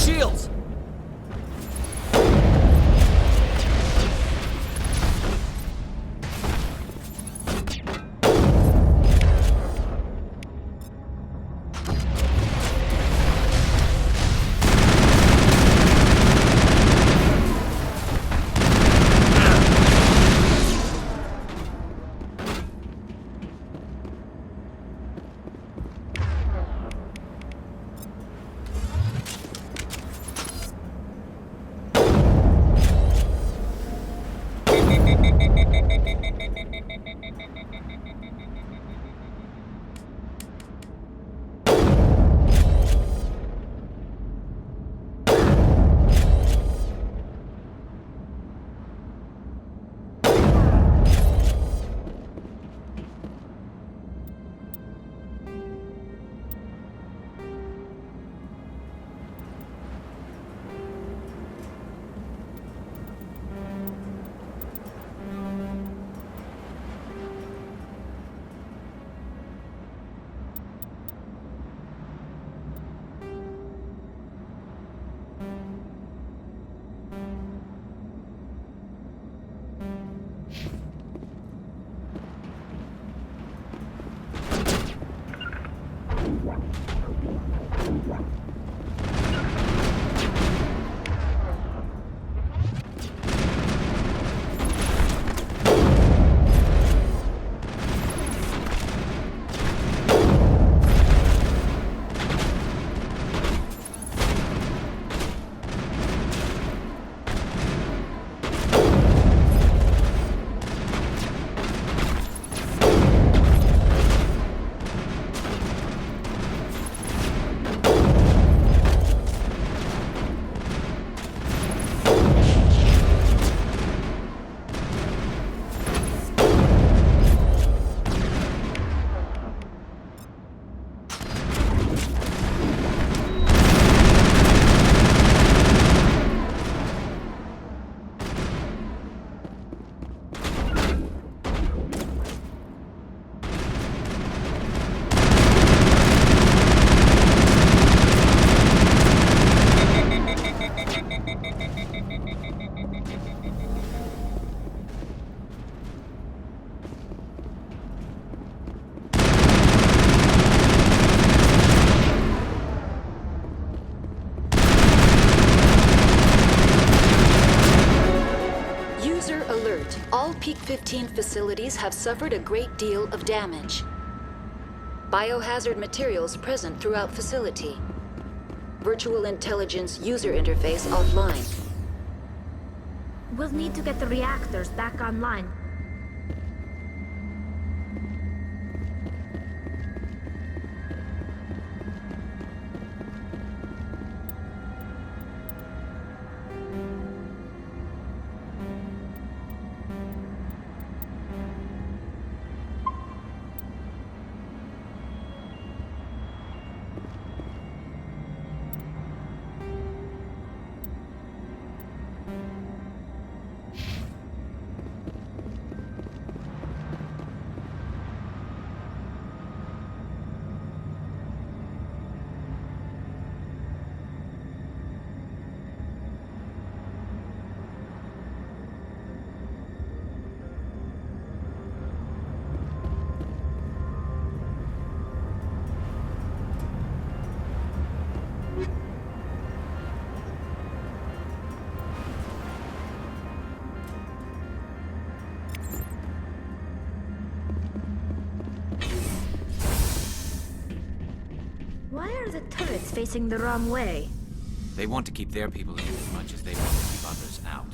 Shields! All Peak 15 facilities have suffered a great deal of damage. Biohazard materials present throughout facility. Virtual intelligence user interface offline. We'll need to get the reactors back online. Why are the turrets facing the wrong way? They want to keep their people in as much as they want to keep others out.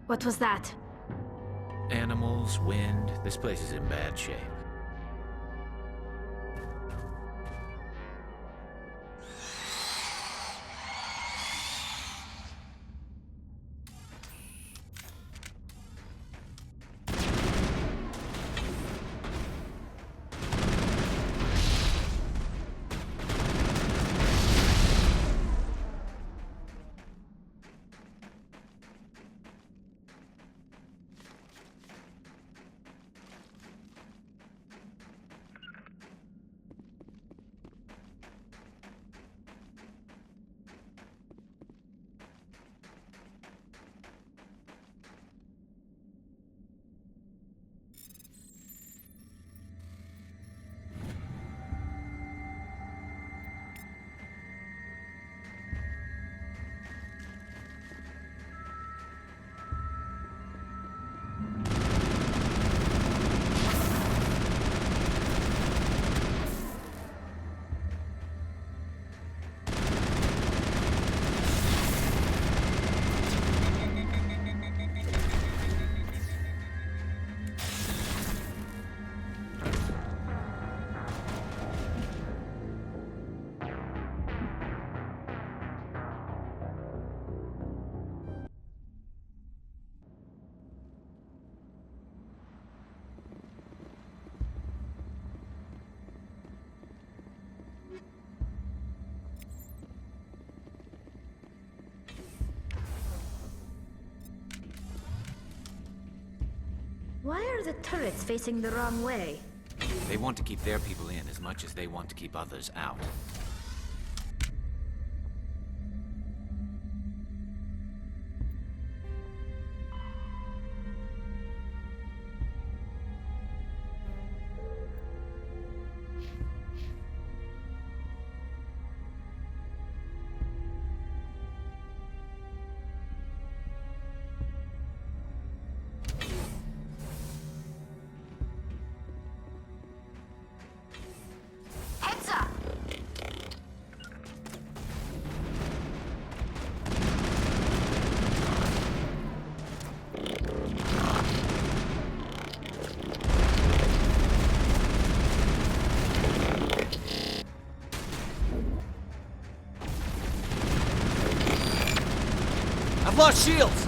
What was that? Animals, wind, this place is in bad shape. Why are the turrets facing the wrong way? They want to keep their people in as much as they want to keep others out. Heads up! I've lost shields!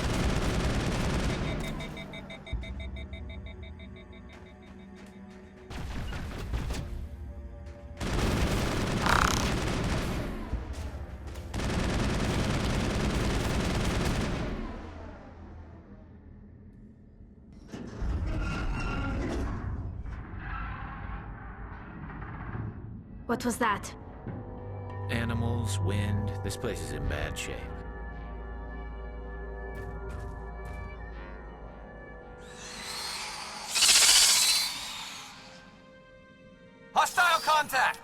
What was that? Animals, wind, this place is in bad shape. Hostile contact!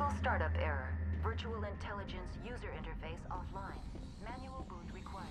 Typical startup error. Virtual intelligence user interface offline. Manual boot required.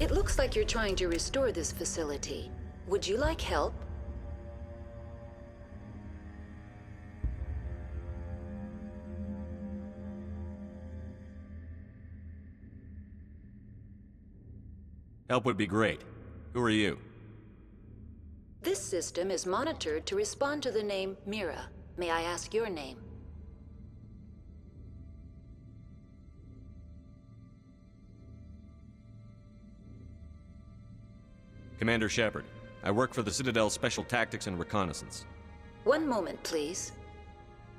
It looks like you're trying to restore this facility. Would you like help? Help would be great. Who are you? This system is monitored to respond to the name Mira. May I ask your name? Commander Shepard. I work for the Citadel Special Tactics and Reconnaissance. One moment, please.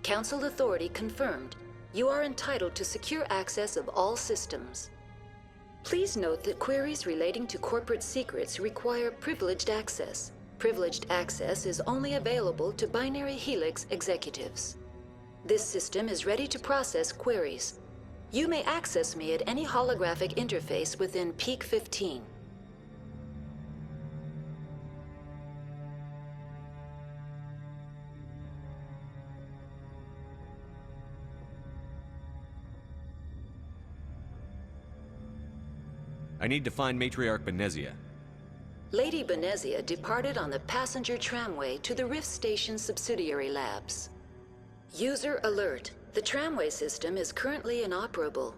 Council authority confirmed. You are entitled to secure access of all systems. Please note that queries relating to corporate secrets require privileged access. Privileged access is only available to Binary Helix executives. This system is ready to process queries. You may access me at any holographic interface within Peak 15. I need to find Matriarch Benezia. Lady Benezia departed on the passenger tramway to the Rift Station subsidiary labs. User alert. The tramway system is currently inoperable.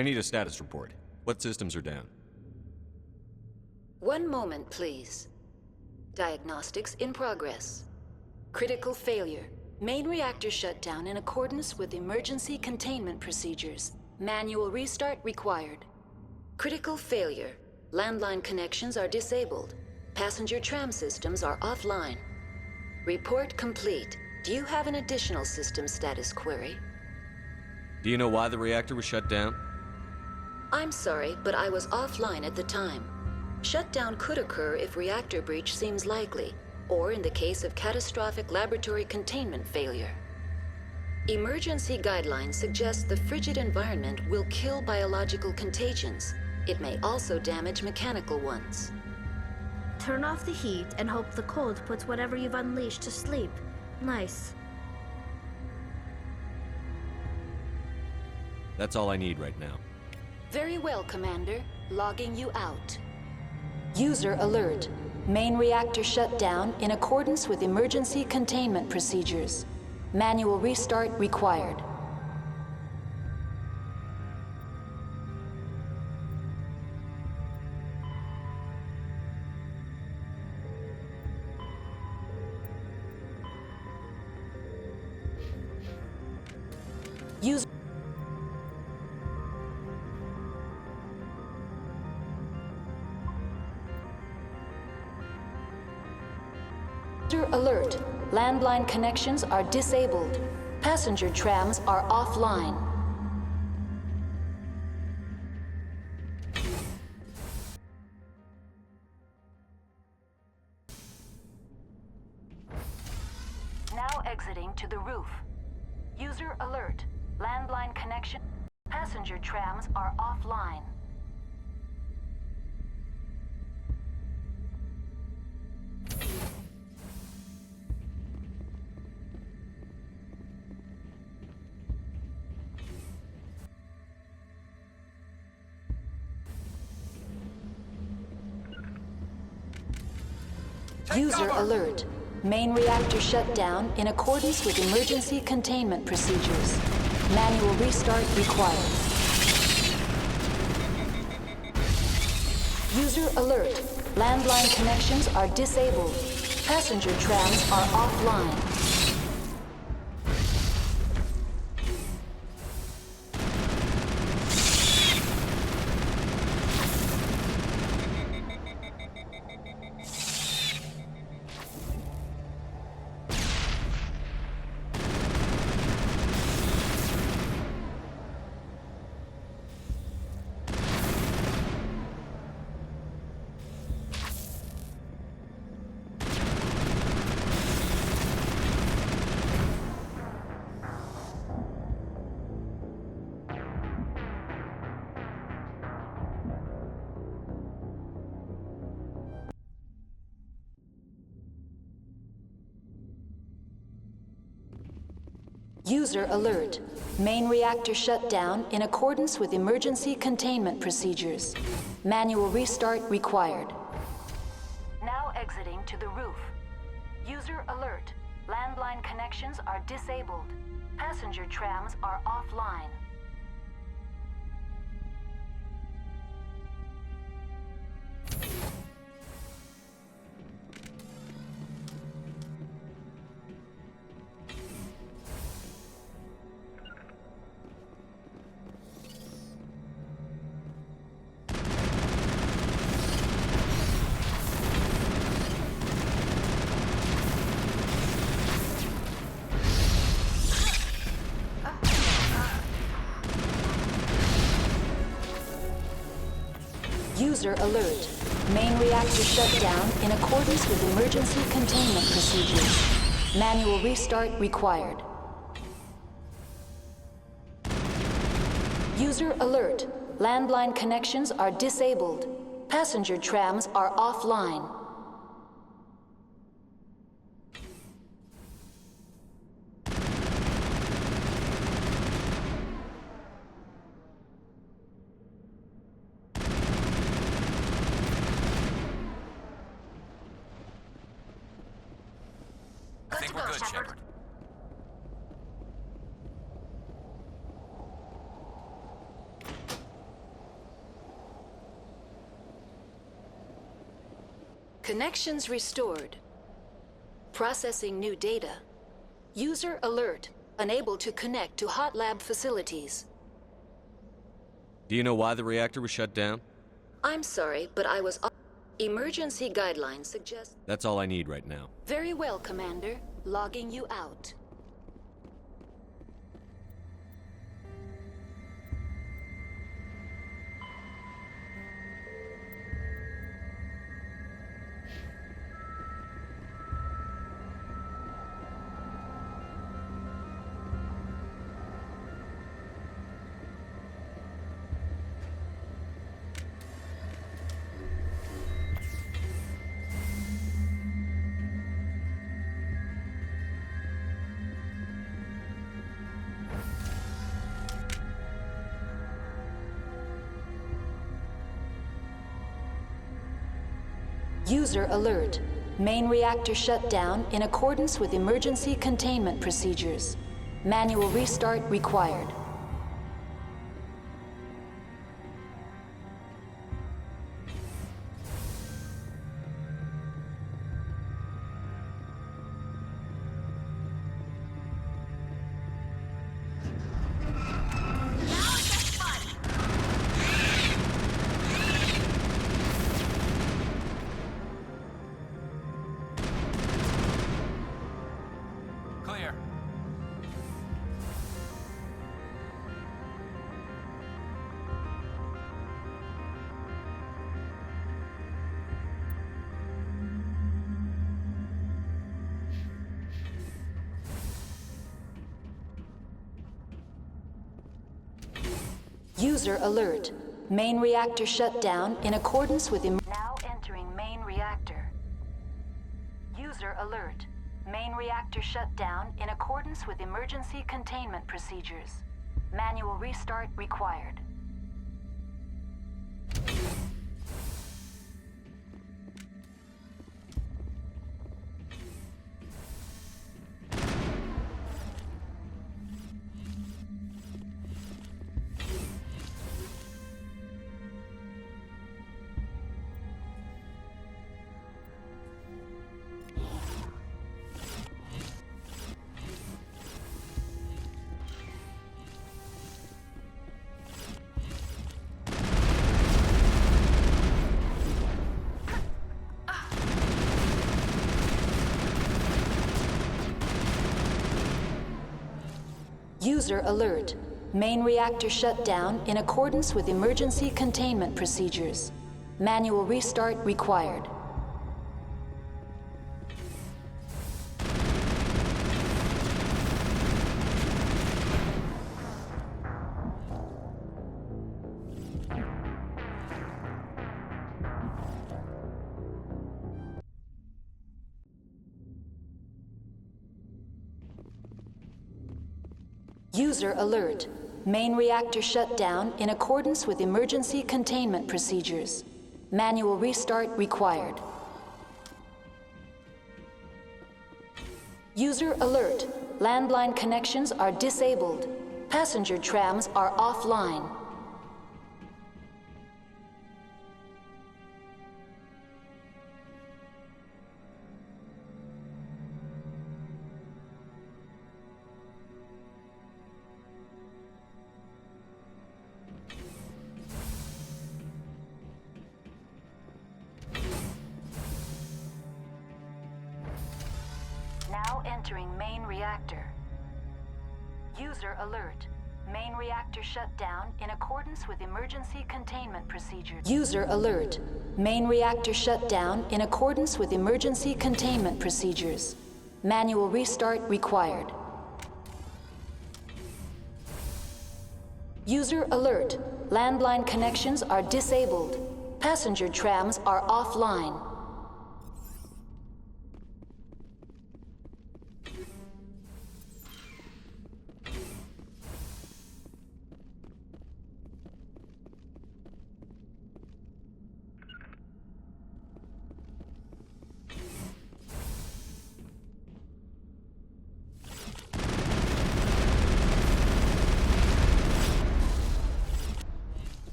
I need a status report. What systems are down? One moment, please. Diagnostics in progress. Critical failure. Main reactor shut down in accordance with emergency containment procedures. Manual restart required. Critical failure. Landline connections are disabled. Passenger tram systems are offline. Report complete. Do you have an additional system status query? Do you know why the reactor was shut down? I'm sorry, but I was offline at the time. Shutdown could occur if reactor breach seems likely, or in the case of catastrophic laboratory containment failure. Emergency guidelines suggest the frigid environment will kill biological contagions. It may also damage mechanical ones. Turn off the heat and hope the cold puts whatever you've unleashed to sleep. Nice. That's all I need right now. Very well, Commander. Logging you out. User alert. Main reactor shut down in accordance with emergency containment procedures. Manual restart required. User alert. Landline connections are disabled. Passenger trams are offline. Now exiting to the roof. User alert. Landline connection. Passenger trams are offline. User alert. Main reactor shut down in accordance with emergency containment procedures. Manual restart required. User alert. Landline connections are disabled. Passenger trams are offline. User alert. Main reactor shut down in accordance with emergency containment procedures. Manual restart required. Now exiting to the roof. User alert. Landline connections are disabled. Passenger trams are offline. User alert. Main reactor shut down in accordance with emergency containment procedures. Manual restart required. User alert. Landline connections are disabled. Passenger trams are offline. I think we're good, Shepard. Connections restored. Processing new data. User alert. Unable to connect to hot lab facilities. Do you know why the reactor was shut down? I'm sorry, but I was... Emergency guidelines suggest... That's all I need right now. Very well, Commander. Logging you out. User alert. Main reactor shut down in accordance with emergency containment procedures. Manual restart required. Clear. User alert. Main reactor shut down in accordance with now entering main reactor. User alert. Main reactor shut down in accordance with emergency containment procedures. Manual restart required. User alert. Main reactor shut down in accordance with emergency containment procedures. Manual restart required. User alert. Main reactor shut down in accordance with emergency containment procedures. Manual restart required. User alert. Landline connections are disabled. Passenger trams are offline. Now entering main reactor. User alert. Main reactor shut down in accordance with emergency containment procedures. User alert. Main reactor shut down in accordance with emergency containment procedures. Manual restart required. User alert. Landline connections are disabled. Passenger trams are offline.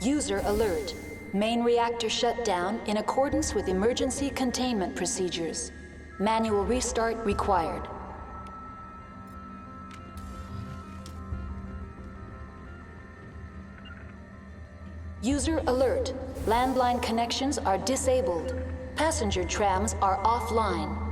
User alert. Main reactor shut down in accordance with emergency containment procedures. Manual restart required. User alert. Landline connections are disabled. Passenger trams are offline.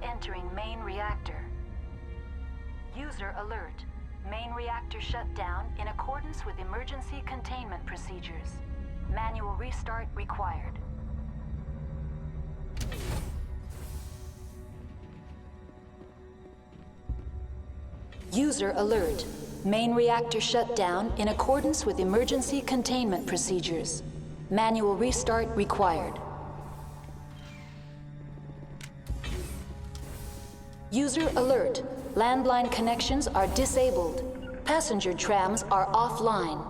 Entering main reactor. User alert. Main reactor shut down in accordance with emergency containment procedures. Manual restart required. User alert. Main reactor shut down in accordance with emergency containment procedures. Manual restart required. User alert. Landline connections are disabled. Passenger trams are offline.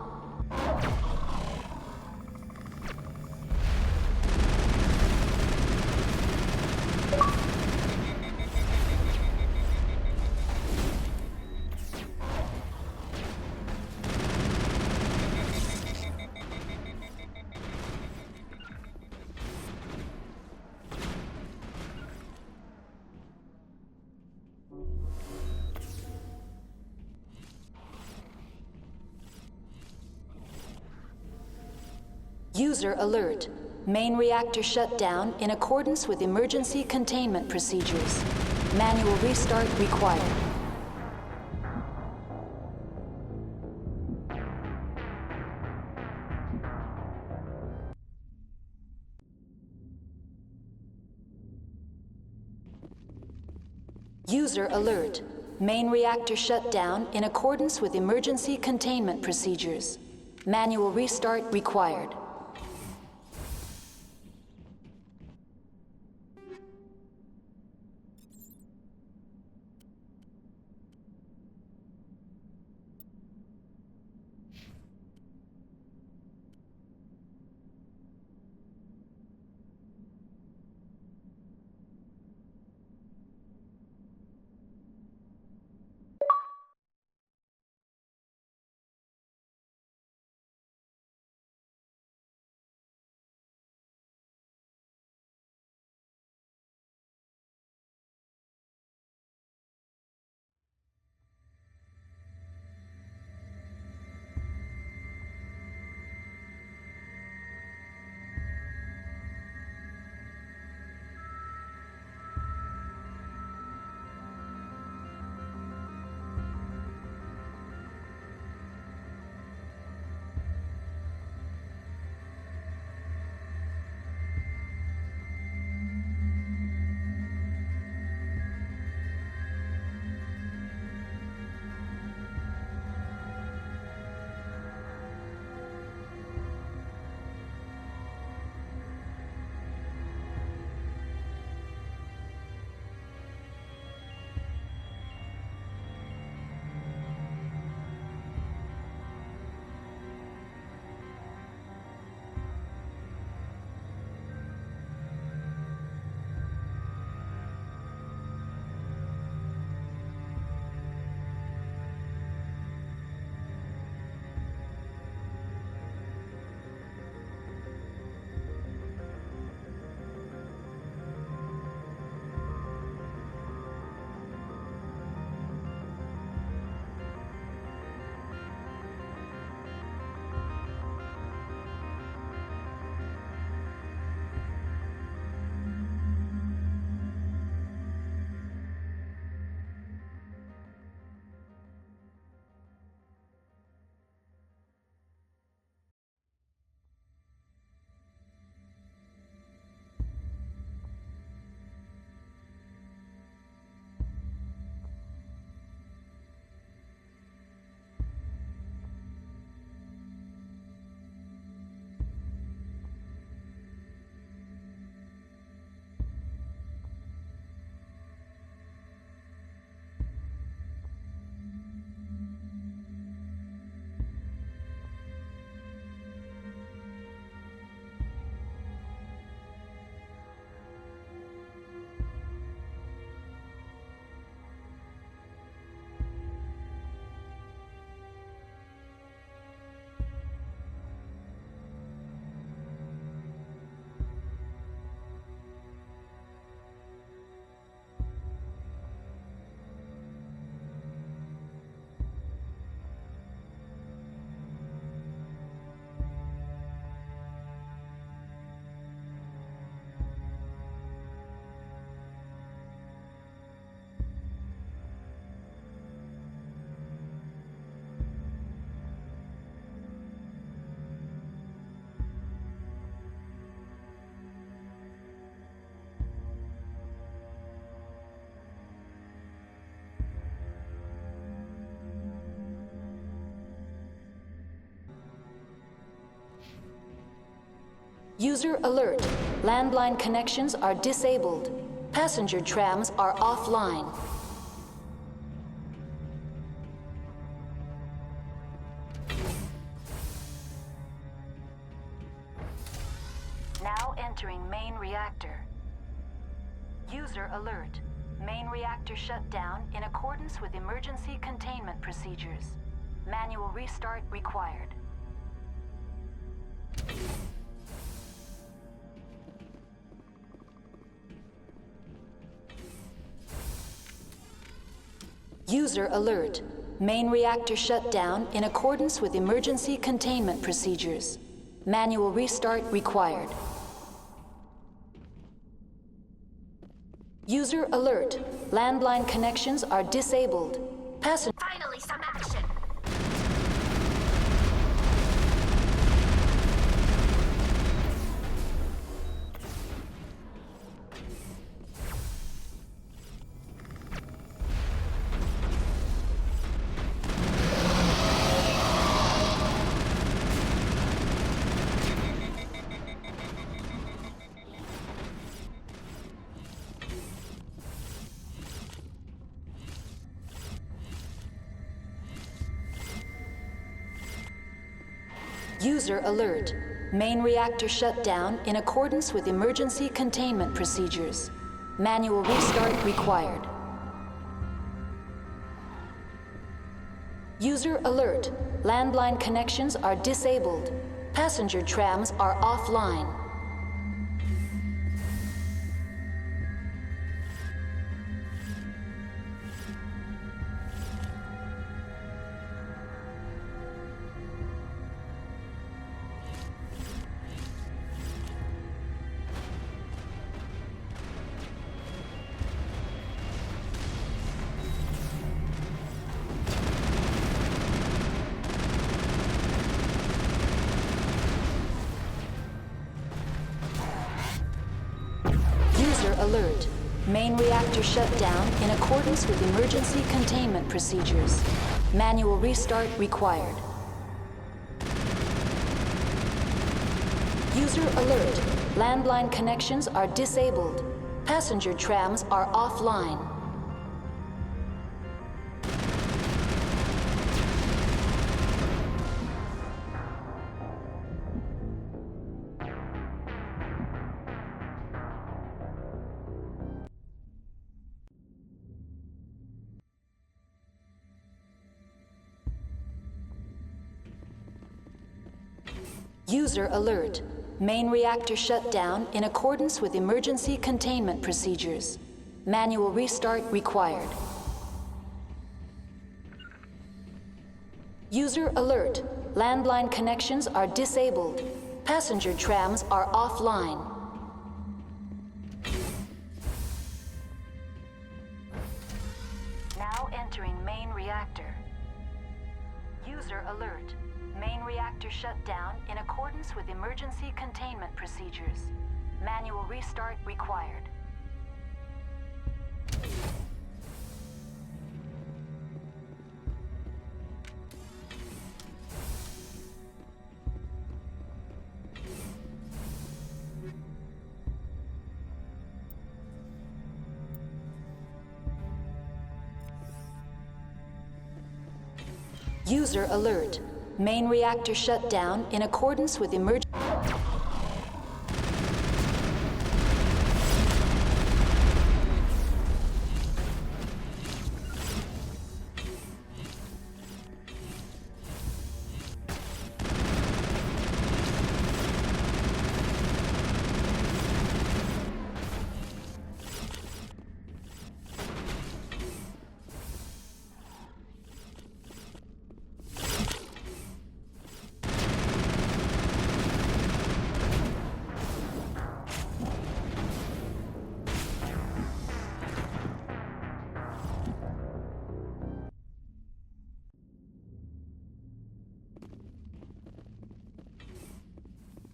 User alert. Main reactor shut down in accordance with emergency containment procedures. Manual restart required. User alert. Main reactor shut down in accordance with emergency containment procedures. Manual restart required. User alert. Landline connections are disabled. Passenger trams are offline. Now entering main reactor. User alert. Main reactor shut down in accordance with emergency containment procedures. Manual restart required. User alert. Main reactor shut down in accordance with emergency containment procedures. Manual restart required. User alert. Landline connections are disabled. Passenger. Finally, some action! User alert. Main reactor shut down in accordance with emergency containment procedures. Manual restart required. User alert. Landline connections are disabled. Passenger trams are offline. Alert. Main reactor shut down in accordance with emergency containment procedures. Manual restart required. User alert. Landline connections are disabled. Passenger trams are offline. User alert. Main reactor shut down in accordance with emergency containment procedures. Manual restart required. User alert. Landline connections are disabled. Passenger trams are offline. Now entering main reactor. User alert. Main reactor shut down in accordance with emergency containment procedures. Manual restart required. User alert. Main reactor shut down in accordance with emergency.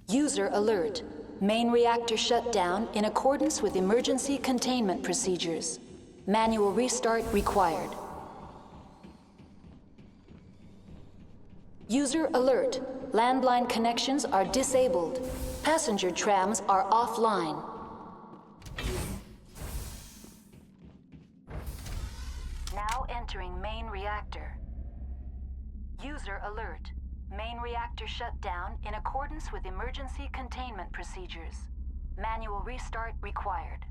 User alert. Main reactor shut down in accordance with emergency containment procedures. Manual restart required. User alert. Landline connections are disabled. Passenger trams are offline. Now entering main reactor. User alert. Main reactor shut down in accordance with emergency containment procedures. Manual restart required.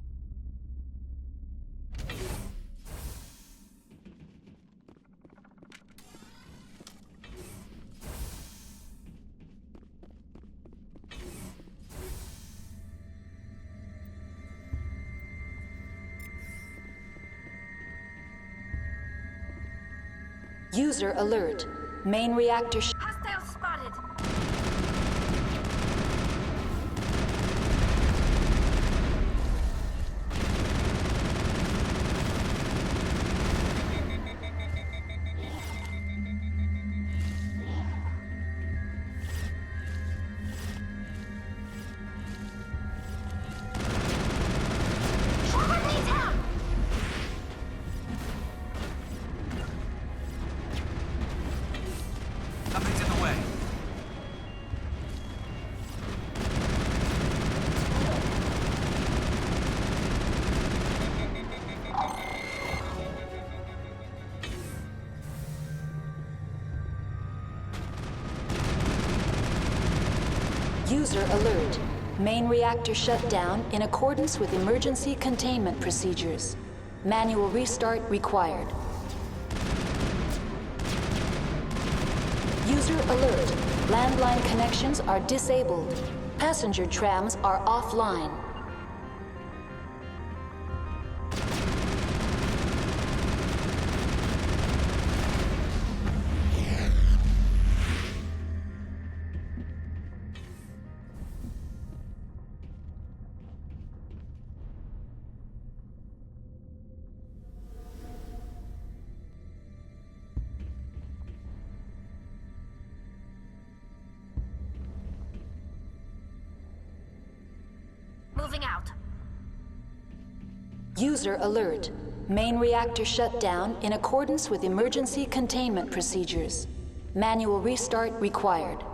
User alert. Main reactor Hostile spotted! User alert. Main reactor shut down in accordance with emergency containment procedures. Manual restart required. User alert. Landline connections are disabled. Passenger trams are offline. Moving out. User alert. Main reactor shut down in accordance with emergency containment procedures. Manual restart required.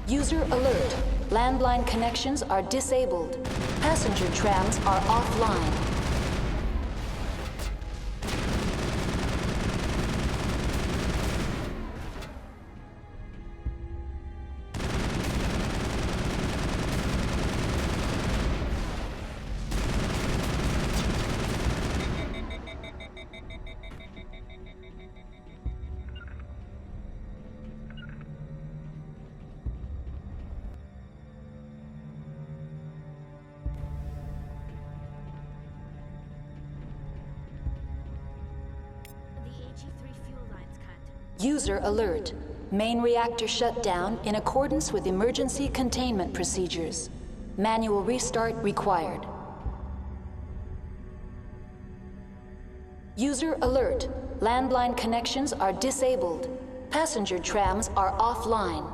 User alert. Landline connections are disabled. Passenger trams are offline. User alert. Main reactor shut down in accordance with emergency containment procedures. Manual restart required. User alert. Landline connections are disabled. Passenger trams are offline.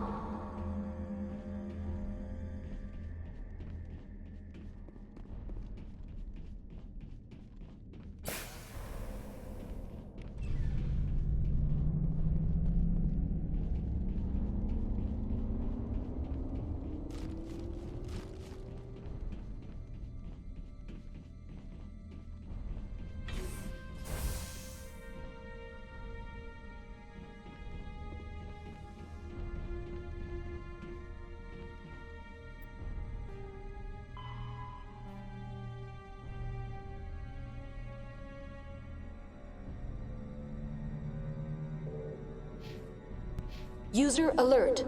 User alert.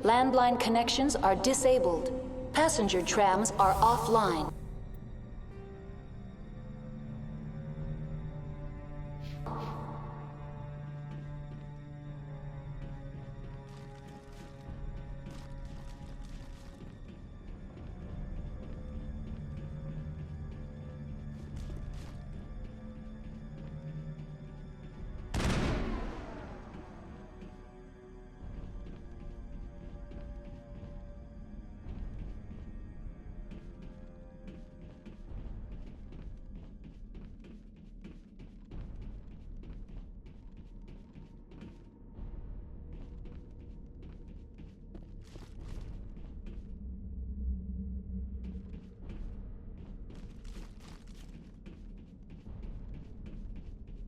Landline connections are disabled. Passenger trams are offline.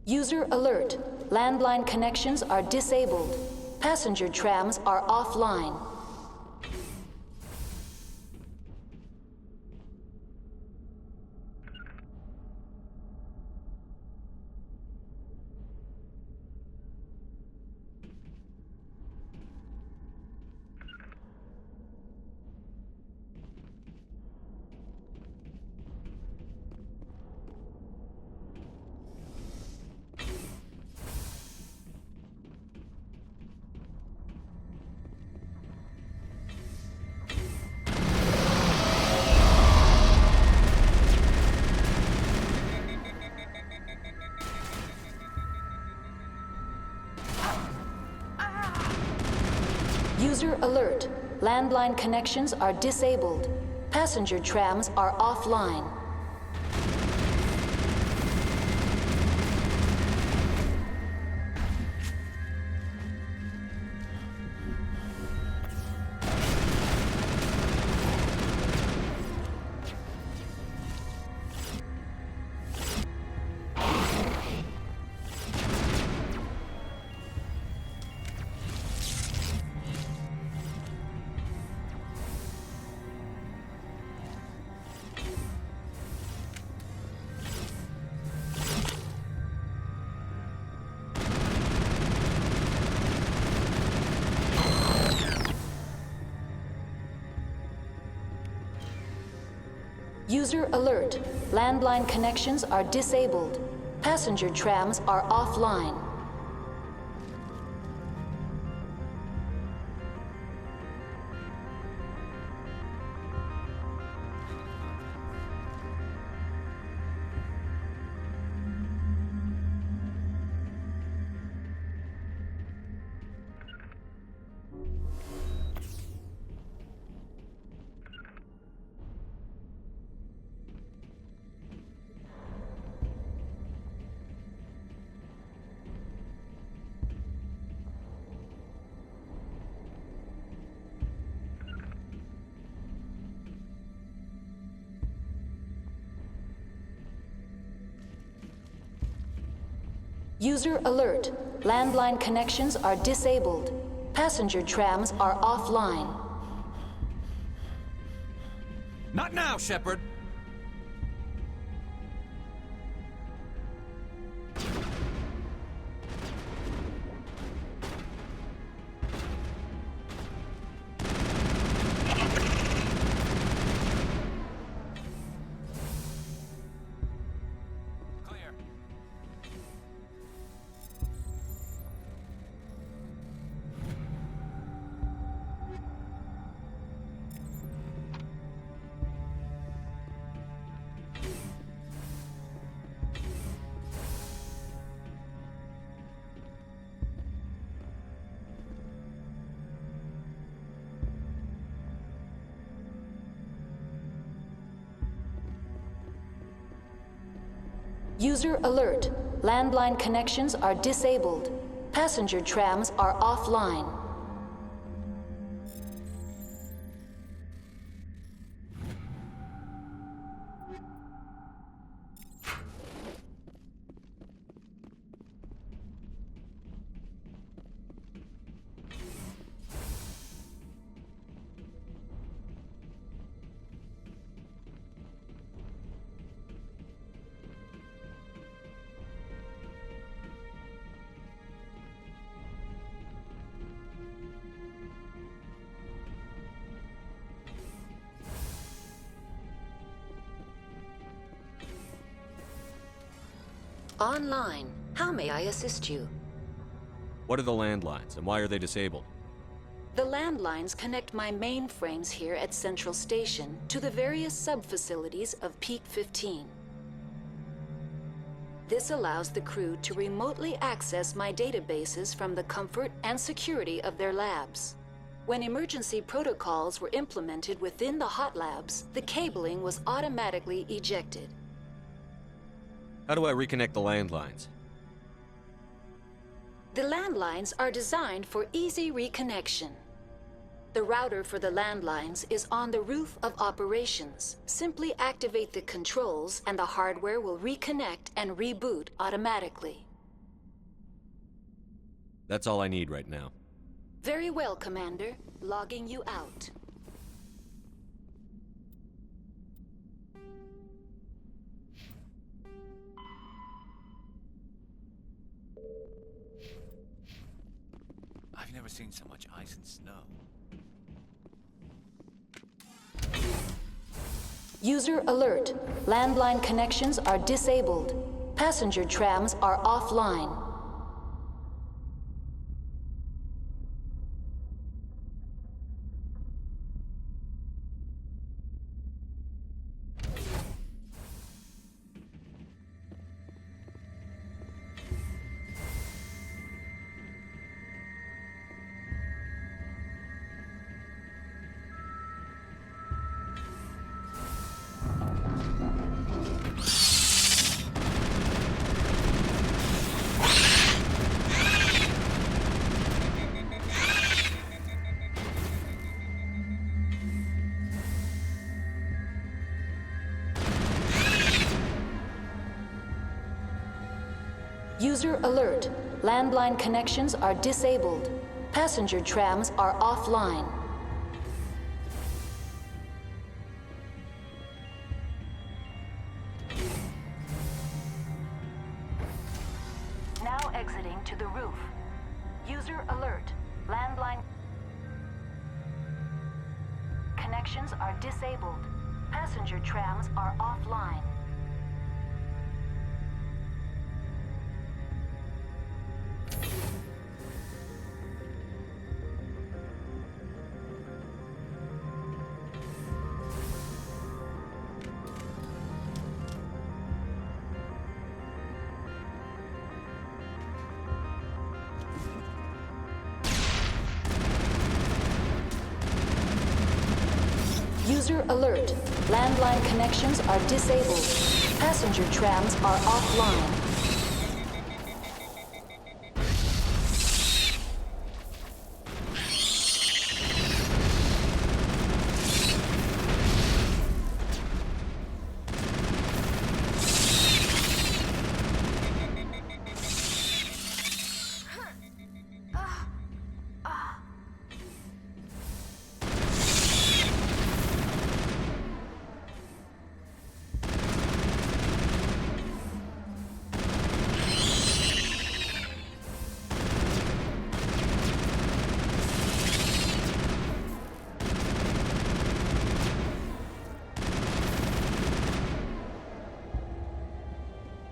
User alert. Landline connections are disabled. Passenger trams are offline. User alert. Landline connections are disabled. Passenger trams are offline. User alert. Landline connections are disabled. Passenger trams are offline. User alert. Landline connections are disabled. Passenger trams are offline. Not now, Shepard! User alert. Landline connections are disabled. Passenger trams are offline. Online. How may I assist you? What are the landlines, and why are they disabled? The landlines connect my mainframes here at Central Station to the various sub-facilities of Peak 15. This allows the crew to remotely access my databases from the comfort and security of their labs. When emergency protocols were implemented within the hot labs, the cabling was automatically ejected. How do I reconnect the landlines? The landlines are designed for easy reconnection. The router for the landlines is on the roof of operations. Simply activate the controls and the hardware will reconnect and reboot automatically. That's all I need right now. Very well, Commander. Logging you out. I've never seen so much ice and snow. User alert. Landline connections are disabled. Passenger trams are offline. User alert. Landline connections are disabled. Passenger trams are offline. Now exiting to the roof. User alert. Landline connections are disabled. Passenger Passenger trams are offline. User alert. Landline connections are disabled. Passenger trams are offline.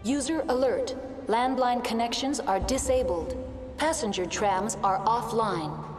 User alert. Landline connections are disabled. Passenger trams are offline.